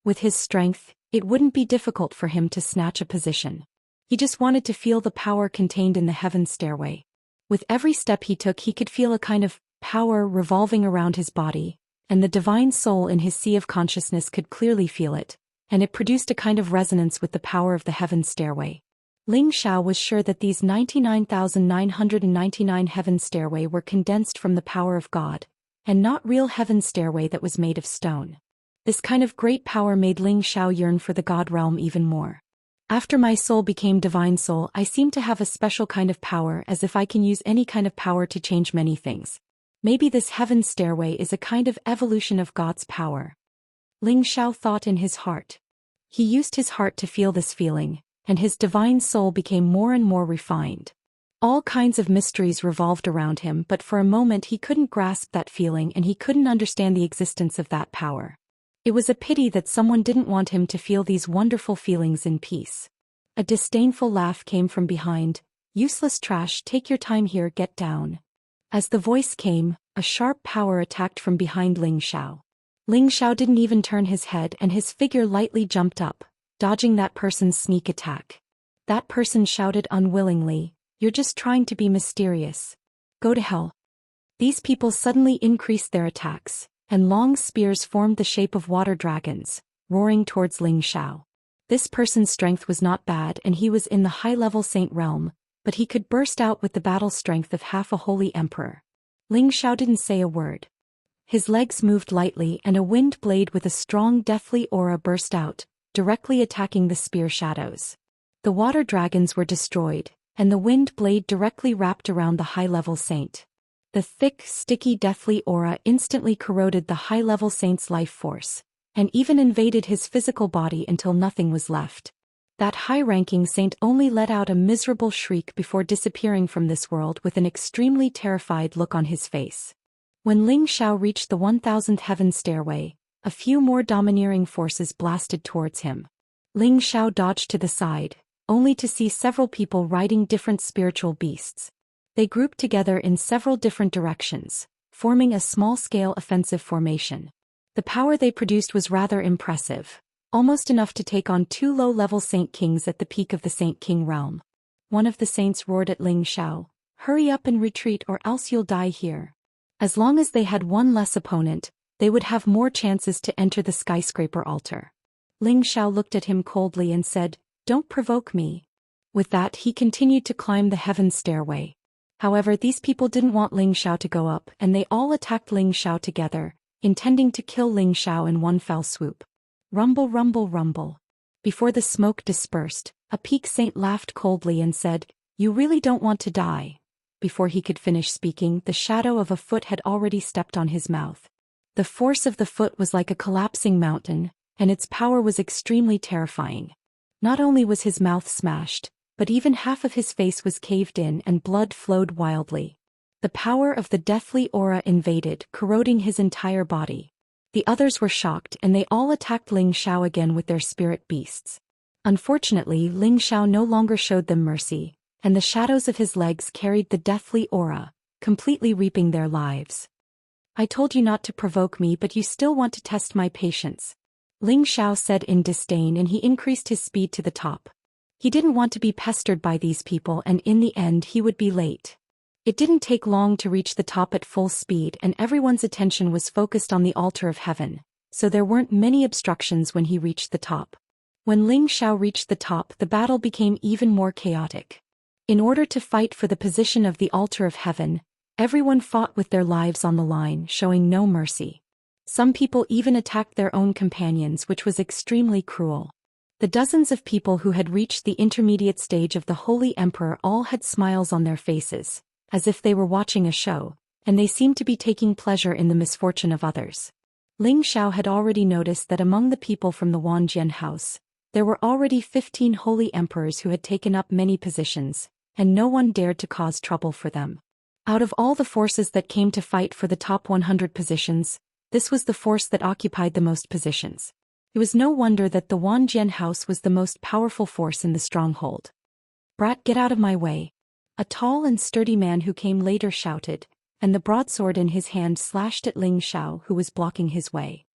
With his strength, it wouldn't be difficult for him to snatch a position. He just wanted to feel the power contained in the heaven stairway. With every step he took, he could feel a kind of power revolving around his body, and the divine soul in his sea of consciousness could clearly feel it, and it produced a kind of resonance with the power of the heaven stairway. Ling Xiao was sure that these 99,999 heaven stairway were condensed from the power of God, and not real heaven stairway that was made of stone. This kind of great power made Ling Xiao yearn for the God realm even more. After my soul became divine soul, I seem to have a special kind of power, as if I can use any kind of power to change many things. Maybe this heaven stairway is a kind of evolution of God's power. Ling Xiao thought in his heart. He used his heart to feel this feeling, and his divine soul became more and more refined. All kinds of mysteries revolved around him, but for a moment he couldn't grasp that feeling and he couldn't understand the existence of that power. It was a pity that someone didn't want him to feel these wonderful feelings in peace. A disdainful laugh came from behind. "Useless trash, take your time here, get down." As the voice came, a sharp power attacked from behind Ling Xiao. Ling Xiao didn't even turn his head and his figure lightly jumped up, dodging that person's sneak attack. That person shouted unwillingly, "You're just trying to be mysterious. Go to hell." These people suddenly increased their attacks, and long spears formed the shape of water dragons, roaring towards Ling Xiao. This person's strength was not bad and he was in the high-level saint realm, but he could burst out with the battle strength of half a holy emperor. Ling Xiao didn't say a word. His legs moved lightly and a wind blade with a strong deathly aura burst out, directly attacking the spear shadows. The water dragons were destroyed, and the wind blade directly wrapped around the high-level saint. The thick, sticky deathly aura instantly corroded the high-level saint's life force, and even invaded his physical body until nothing was left. That high-ranking saint only let out a miserable shriek before disappearing from this world with an extremely terrified look on his face. When Ling Xiao reached the 1000th heaven stairway, a few more domineering forces blasted towards him. Ling Xiao dodged to the side, only to see several people riding different spiritual beasts. They grouped together in several different directions, forming a small-scale offensive formation. The power they produced was rather impressive, almost enough to take on 2 low-level Saint Kings at the peak of the Saint King realm. One of the saints roared at Ling Xiao, "Hurry up and retreat or else you'll die here." As long as they had one less opponent, they would have more chances to enter the skyscraper altar. Ling Xiao looked at him coldly and said, "Don't provoke me." With that he continued to climb the heaven stairway. However, these people didn't want Ling Xiao to go up and they all attacked Ling Xiao together, intending to kill Ling Xiao in one fell swoop. Rumble, rumble, rumble. Before the smoke dispersed, a peak saint laughed coldly and said, "You really don't want to die." Before he could finish speaking, the shadow of a foot had already stepped on his mouth. The force of the foot was like a collapsing mountain, and its power was extremely terrifying. Not only was his mouth smashed, but even half of his face was caved in and blood flowed wildly. The power of the deathly aura invaded, corroding his entire body. The others were shocked and they all attacked Ling Xiao again with their spirit beasts. Unfortunately, Ling Xiao no longer showed them mercy, and the shadows of his legs carried the deathly aura, completely reaping their lives. "I told you not to provoke me, but you still want to test my patience," Ling Xiao said in disdain, and he increased his speed to the top. He didn't want to be pestered by these people, and in the end he would be late. It didn't take long to reach the top at full speed, and everyone's attention was focused on the altar of heaven, so there weren't many obstructions when he reached the top. When Ling Xiao reached the top, the battle became even more chaotic. In order to fight for the position of the altar of heaven, everyone fought with their lives on the line, showing no mercy. Some people even attacked their own companions, which was extremely cruel. The dozens of people who had reached the intermediate stage of the Holy Emperor all had smiles on their faces, as if they were watching a show, and they seemed to be taking pleasure in the misfortune of others. Ling Xiao had already noticed that among the people from the Wanjian house, there were already 15 holy emperors who had taken up many positions, and no one dared to cause trouble for them. Out of all the forces that came to fight for the top 100 positions, this was the force that occupied the most positions. It was no wonder that the Wanjian house was the most powerful force in the stronghold. "Brat, get out of my way!" A tall and sturdy man who came later shouted, and the broadsword in his hand slashed at Ling Xiao, who was blocking his way.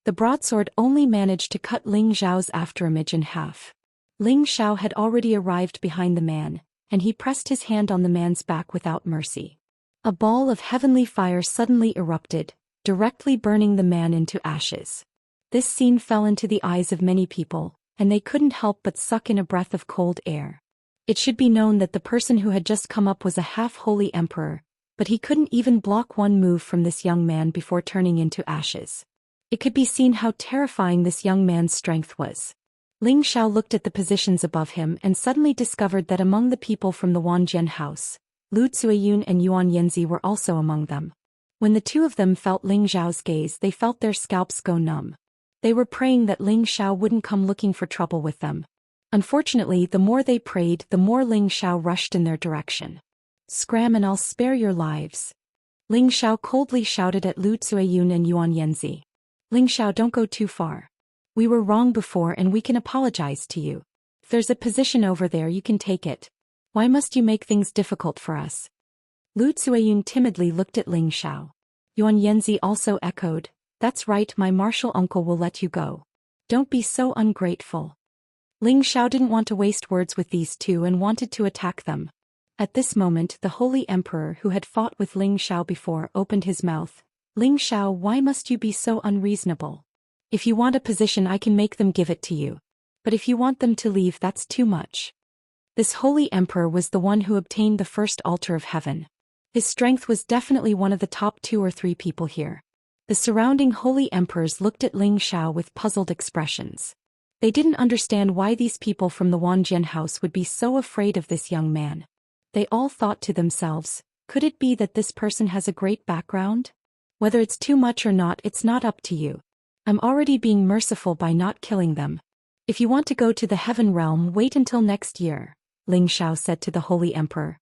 The broadsword only managed to cut Ling Xiao's afterimage in half. Ling Xiao had already arrived behind the man, and he pressed his hand on the man's back without mercy. A ball of heavenly fire suddenly erupted, directly burning the man into ashes. This scene fell into the eyes of many people, and they couldn't help but suck in a breath of cold air. It should be known that the person who had just come up was a half-holy emperor, but he couldn't even block one move from this young man before turning into ashes. It could be seen how terrifying this young man's strength was. Ling Xiao looked at the positions above him and suddenly discovered that among the people from the Wanjian house, Lu Zuiyun and Yuan Yanzi were also among them. When the two of them felt Ling Xiao's gaze, they felt their scalps go numb. They were praying that Ling Xiao wouldn't come looking for trouble with them. Unfortunately, the more they prayed, the more Ling Xiao rushed in their direction. "Scram and I'll spare your lives." Ling Xiao coldly shouted at Lu Zuiyun and Yuan Yanzi. "Ling Xiao, don't go too far. We were wrong before and we can apologize to you. If there's a position over there, you can take it. Why must you make things difficult for us?" Lu Zuiyun timidly looked at Ling Xiao. Yuan Yanzi also echoed, "That's right, my martial uncle will let you go. Don't be so ungrateful." Ling Xiao didn't want to waste words with these two and wanted to attack them. At this moment, the Holy Emperor who had fought with Ling Xiao before opened his mouth. "Ling Xiao, why must you be so unreasonable? If you want a position, I can make them give it to you. But if you want them to leave, that's too much." This Holy Emperor was the one who obtained the first altar of heaven. His strength was definitely one of the top 2 or 3 people here. The surrounding holy emperors looked at Ling Xiao with puzzled expressions. They didn't understand why these people from the Wanjian house would be so afraid of this young man. They all thought to themselves, could it be that this person has a great background? Whether it's too much or not, it's not up to you. I'm already being merciful by not killing them. If you want to go to the heaven realm, wait until next year, Ling Xiao said to the Holy Emperor.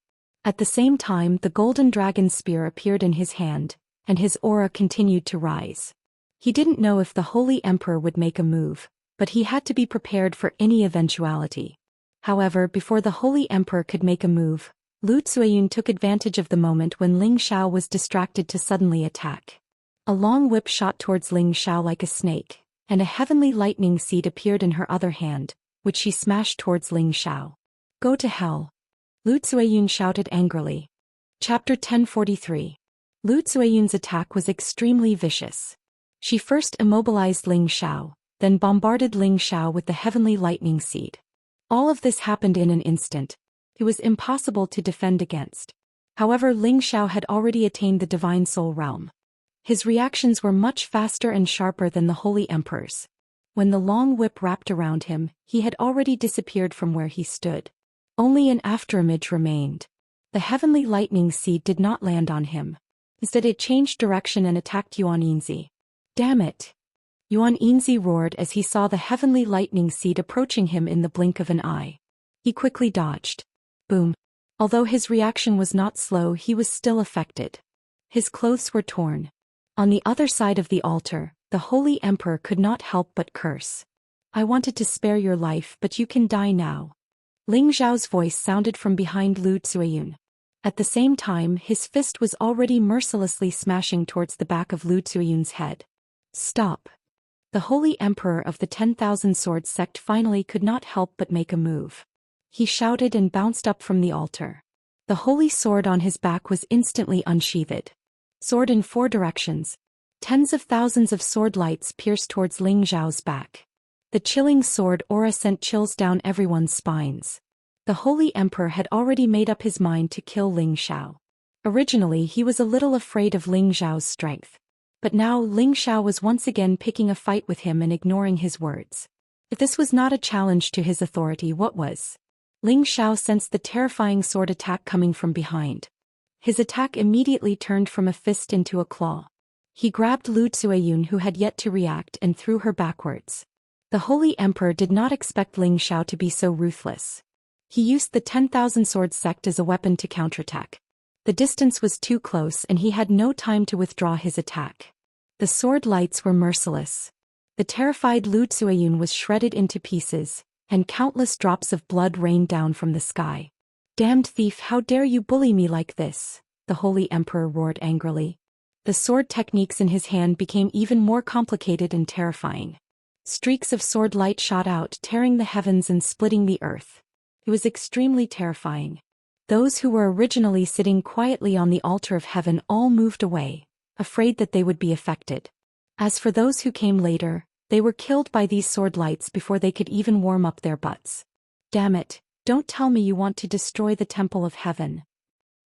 At the same time, the golden dragon spear appeared in his hand, and his aura continued to rise. He didn't know if the Holy Emperor would make a move, but he had to be prepared for any eventuality. However, before the Holy Emperor could make a move, Lu Zuiyun took advantage of the moment when Ling Xiao was distracted to suddenly attack. A long whip shot towards Ling Xiao like a snake, and a heavenly lightning seed appeared in her other hand, which she smashed towards Ling Xiao. "Go to hell!" Lu Zuiyun shouted angrily. Chapter 1043. Lu Zuiyun's attack was extremely vicious. She first immobilized Ling Xiao, then bombarded Ling Xiao with the heavenly lightning seed. All of this happened in an instant. It was impossible to defend against. However, Ling Xiao had already attained the divine soul realm. His reactions were much faster and sharper than the Holy Emperor's. When the long whip wrapped around him, he had already disappeared from where he stood. Only an afterimage remained. The heavenly lightning seed did not land on him. Instead, it changed direction and attacked Yuan Yanzi. "Damn it!" Yuan Yanzi roared as he saw the heavenly lightning seed approaching him in the blink of an eye. He quickly dodged. Boom. Although his reaction was not slow, he was still affected. His clothes were torn. On the other side of the altar, the Holy Emperor could not help but curse. "I wanted to spare your life, but you can die now." Ling Xiao's voice sounded from behind Lu Zuiyun. At the same time, his fist was already mercilessly smashing towards the back of Lu Zuiyun's head. "Stop." The Holy Emperor of the 10,000 Sword sect finally could not help but make a move. He shouted and bounced up from the altar. The holy sword on his back was instantly unsheathed. Sword in 4 directions. Tens of thousands of sword lights pierced towards Ling Xiao's back. The chilling sword aura sent chills down everyone's spines. The Holy Emperor had already made up his mind to kill Ling Xiao. Originally, he was a little afraid of Ling Xiao's strength. But now Ling Xiao was once again picking a fight with him and ignoring his words. If this was not a challenge to his authority, what was? Ling Xiao sensed the terrifying sword attack coming from behind. His attack immediately turned from a fist into a claw. He grabbed Lu Tsueyun, who had yet to react, and threw her backwards. The Holy Emperor did not expect Ling Xiao to be so ruthless. He used the 10,000 Swords sect as a weapon to counterattack. The distance was too close and he had no time to withdraw his attack. The sword lights were merciless. The terrified Lu Tsueyun was shredded into pieces, and countless drops of blood rained down from the sky. "Damned thief, how dare you bully me like this?" the Holy Emperor roared angrily. The sword techniques in his hand became even more complicated and terrifying. Streaks of sword light shot out, tearing the heavens and splitting the earth. It was extremely terrifying. Those who were originally sitting quietly on the altar of heaven all moved away, afraid that they would be affected. As for those who came later, they were killed by these sword lights before they could even warm up their butts. "Damn it, don't tell me you want to destroy the temple of heaven.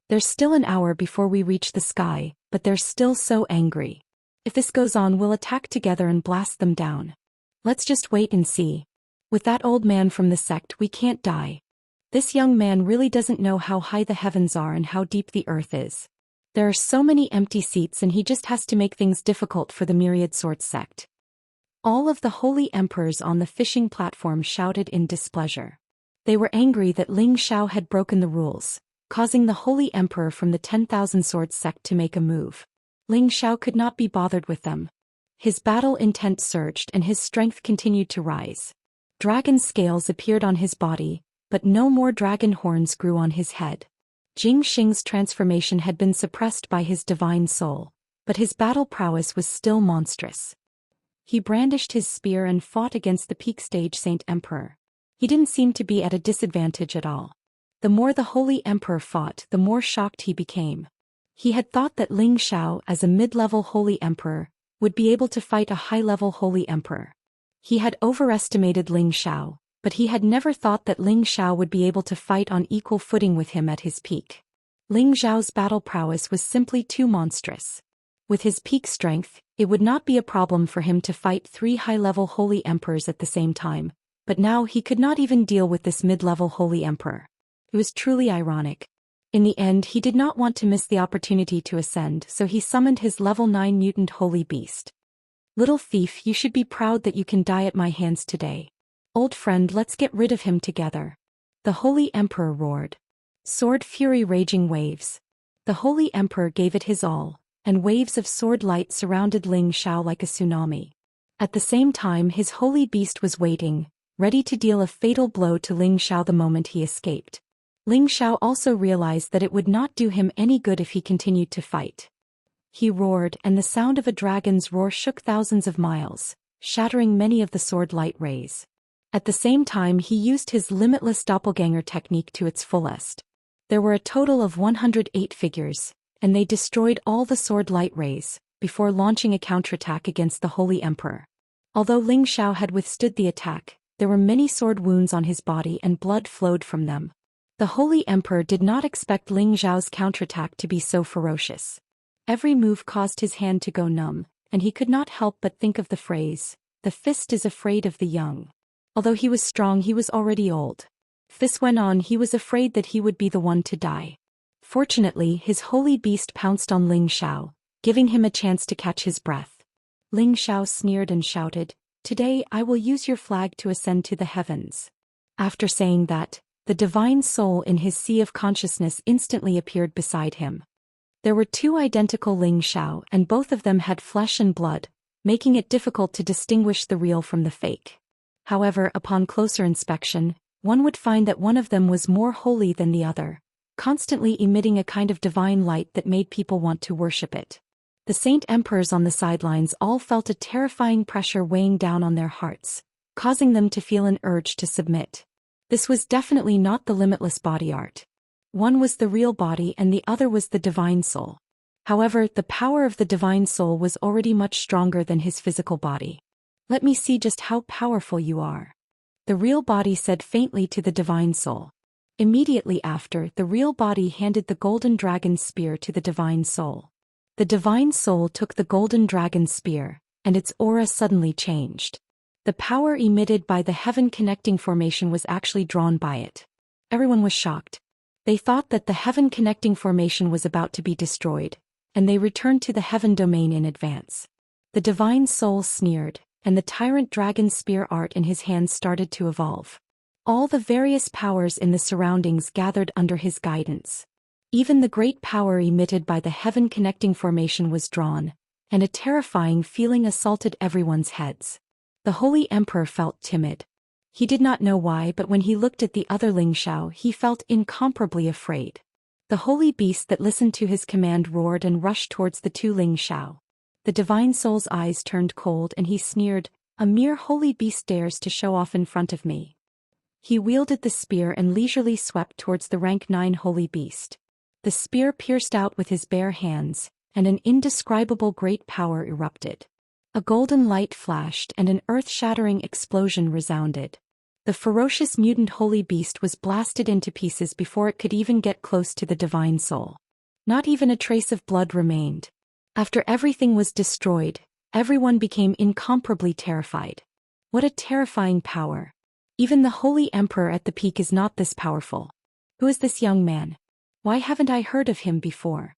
There's still an hour before we reach the sky, but they're still so angry. If this goes on, we'll attack together and blast them down. Let's just wait and see. With that old man from the sect, we can't die. This young man really doesn't know how high the heavens are and how deep the earth is. There are so many empty seats and he just has to make things difficult for the myriad sword sect." All of the holy emperors on the fishing platform shouted in displeasure. They were angry that Ling Xiao had broken the rules, causing the holy emperor from the 10,000 Swords sect to make a move. Ling Xiao could not be bothered with them. His battle intent surged and his strength continued to rise. Dragon scales appeared on his body, but no more dragon horns grew on his head. Jing Xing's transformation had been suppressed by his divine soul, but his battle prowess was still monstrous. He brandished his spear and fought against the peak stage Saint Emperor. He didn't seem to be at a disadvantage at all. The more the Holy Emperor fought, the more shocked he became. He had thought that Ling Xiao, as a mid-level Holy Emperor, would be able to fight a high-level Holy Emperor. He had overestimated Ling Xiao, but he had never thought that Ling Xiao would be able to fight on equal footing with him at his peak. Ling Xiao's battle prowess was simply too monstrous. With his peak strength, it would not be a problem for him to fight 3 high-level Holy Emperors at the same time, but now he could not even deal with this mid-level Holy Emperor. It was truly ironic. In the end, he did not want to miss the opportunity to ascend, so he summoned his level 9 mutant Holy Beast. "Little thief, you should be proud that you can die at my hands today. Old friend, let's get rid of him together," the Holy Emperor roared. Sword fury raging waves. The Holy Emperor gave it his all, and waves of sword light surrounded Ling Xiao like a tsunami. At the same time, his Holy Beast was waiting, ready to deal a fatal blow to Ling Xiao the moment he escaped. Ling Xiao also realized that it would not do him any good if he continued to fight. He roared, and the sound of a dragon's roar shook thousands of miles, shattering many of the sword light rays. At the same time, he used his limitless doppelganger technique to its fullest. There were a total of 108 figures, and they destroyed all the sword light rays, before launching a counterattack against the Holy Emperor. Although Ling Xiao had withstood the attack, there were many sword wounds on his body and blood flowed from them. The Holy Emperor did not expect Ling Xiao's counterattack to be so ferocious. Every move caused his hand to go numb, and he could not help but think of the phrase, "The fist is afraid of the young." Although he was strong, he was already old. If this went on, he was afraid that he would be the one to die. Fortunately, his Holy Beast pounced on Ling Xiao, giving him a chance to catch his breath. Ling Xiao sneered and shouted, "Today I will use your flag to ascend to the heavens." After saying that, the divine soul in his sea of consciousness instantly appeared beside him. There were 2 identical Ling Xiao, and both of them had flesh and blood, making it difficult to distinguish the real from the fake. However, upon closer inspection, one would find that one of them was more holy than the other, constantly emitting a kind of divine light that made people want to worship it. The Saint Emperors on the sidelines all felt a terrifying pressure weighing down on their hearts, causing them to feel an urge to submit. This was definitely not the limitless body art. One was the real body and the other was the divine soul. However, the power of the divine soul was already much stronger than his physical body. "Let me see just how powerful you are," the real body said faintly to the divine soul. Immediately after, the real body handed the golden dragon spear to the divine soul. The divine soul took the golden dragon's spear, and its aura suddenly changed. The power emitted by the heaven-connecting formation was actually drawn by it. Everyone was shocked. They thought that the heaven-connecting formation was about to be destroyed, and they returned to the heaven domain in advance. The divine soul sneered, and the tyrant dragon's spear art in his hands started to evolve. All the various powers in the surroundings gathered under his guidance. Even the great power emitted by the heaven-connecting formation was drawn, and a terrifying feeling assaulted everyone's heads. The Holy Emperor felt timid. He did not know why, but when he looked at the other Xiao, he felt incomparably afraid. The holy beast that listened to his command roared and rushed towards the two Xiao. The divine soul's eyes turned cold and he sneered, "A mere holy beast dares to show off in front of me." He wielded the spear and leisurely swept towards the rank 9 holy beast. The spear pierced out with his bare hands, and an indescribable great power erupted. A golden light flashed and an earth-shattering explosion resounded. The ferocious mutant holy beast was blasted into pieces before it could even get close to the divine soul. Not even a trace of blood remained. After everything was destroyed, everyone became incomparably terrified. What a terrifying power. Even the Holy Emperor at the peak is not this powerful. Who is this young man? Why haven't I heard of him before?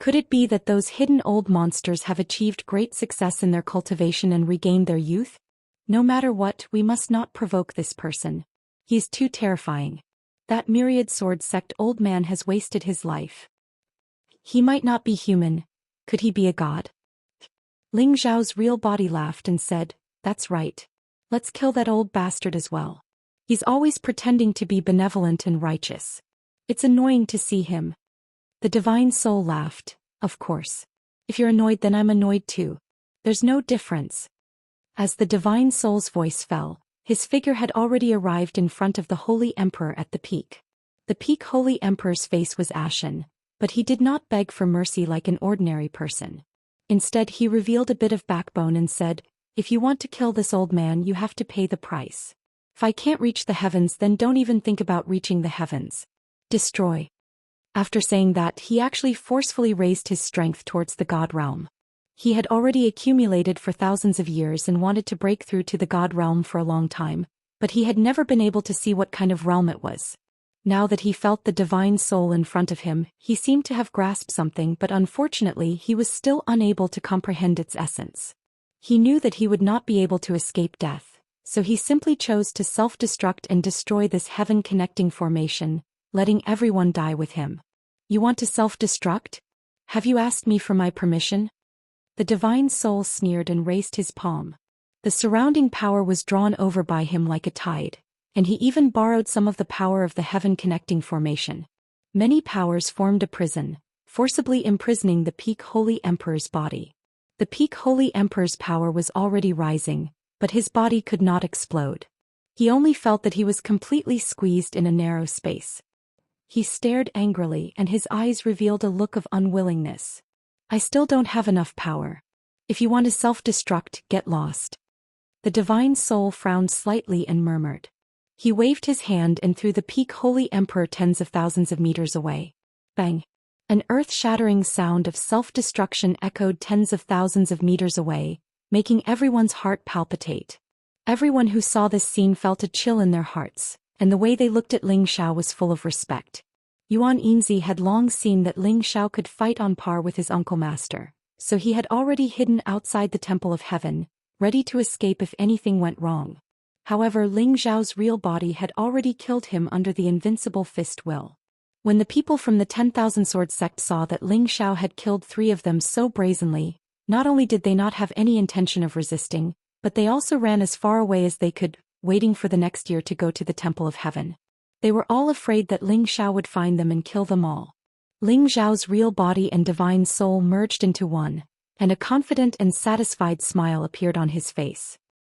Could it be that those hidden old monsters have achieved great success in their cultivation and regained their youth? No matter what, we must not provoke this person. He is too terrifying. That myriad sword sect old man has wasted his life. He might not be human. Could he be a god? Ling Zhao's real body laughed and said, "That's right. Let's kill that old bastard as well. He's always pretending to be benevolent and righteous. It's annoying to see him." The divine soul laughed, "Of course. If you're annoyed, then I'm annoyed too. There's no difference." As the divine soul's voice fell, his figure had already arrived in front of the Holy Emperor at the peak. The peak Holy Emperor's face was ashen, but he did not beg for mercy like an ordinary person. Instead, he revealed a bit of backbone and said, "If you want to kill this old man, you have to pay the price. If I can't reach the heavens, then don't even think about reaching the heavens. Destroy." After saying that, he actually forcefully raised his strength towards the god realm. He had already accumulated for thousands of years and wanted to break through to the god realm for a long time, but he had never been able to see what kind of realm it was. Now that he felt the divine soul in front of him, he seemed to have grasped something, but unfortunately he was still unable to comprehend its essence. He knew that he would not be able to escape death, so he simply chose to self-destruct and destroy this heaven-connecting formation, letting everyone die with him. "You want to self-destruct? Have you asked me for my permission?" The divine soul sneered and raised his palm. The surrounding power was drawn over by him like a tide, and he even borrowed some of the power of the heaven-connecting formation. Many powers formed a prison, forcibly imprisoning the peak Holy Emperor's body. The peak Holy Emperor's power was already rising, but his body could not explode. He only felt that he was completely squeezed in a narrow space. He stared angrily and his eyes revealed a look of unwillingness. "I still don't have enough power. If you want to self-destruct, get lost." The divine soul frowned slightly and murmured. He waved his hand and threw the peak Holy Emperor tens of thousands of meters away. Bang! An earth-shattering sound of self-destruction echoed tens of thousands of meters away, making everyone's heart palpitate. Everyone who saw this scene felt a chill in their hearts, and the way they looked at Ling Xiao was full of respect. Yuan Yinzi had long seen that Ling Xiao could fight on par with his uncle master, so he had already hidden outside the Temple of Heaven, ready to escape if anything went wrong. However, Ling Xiao's real body had already killed him under the invincible fist will. When the people from the 10,000 Sword sect saw that Ling Xiao had killed 3 of them so brazenly, not only did they not have any intention of resisting, but they also ran as far away as they could, waiting for the next year to go to the Temple of Heaven. They were all afraid that Ling Xiao would find them and kill them all. Ling Xiao's real body and divine soul merged into one, and a confident and satisfied smile appeared on his face.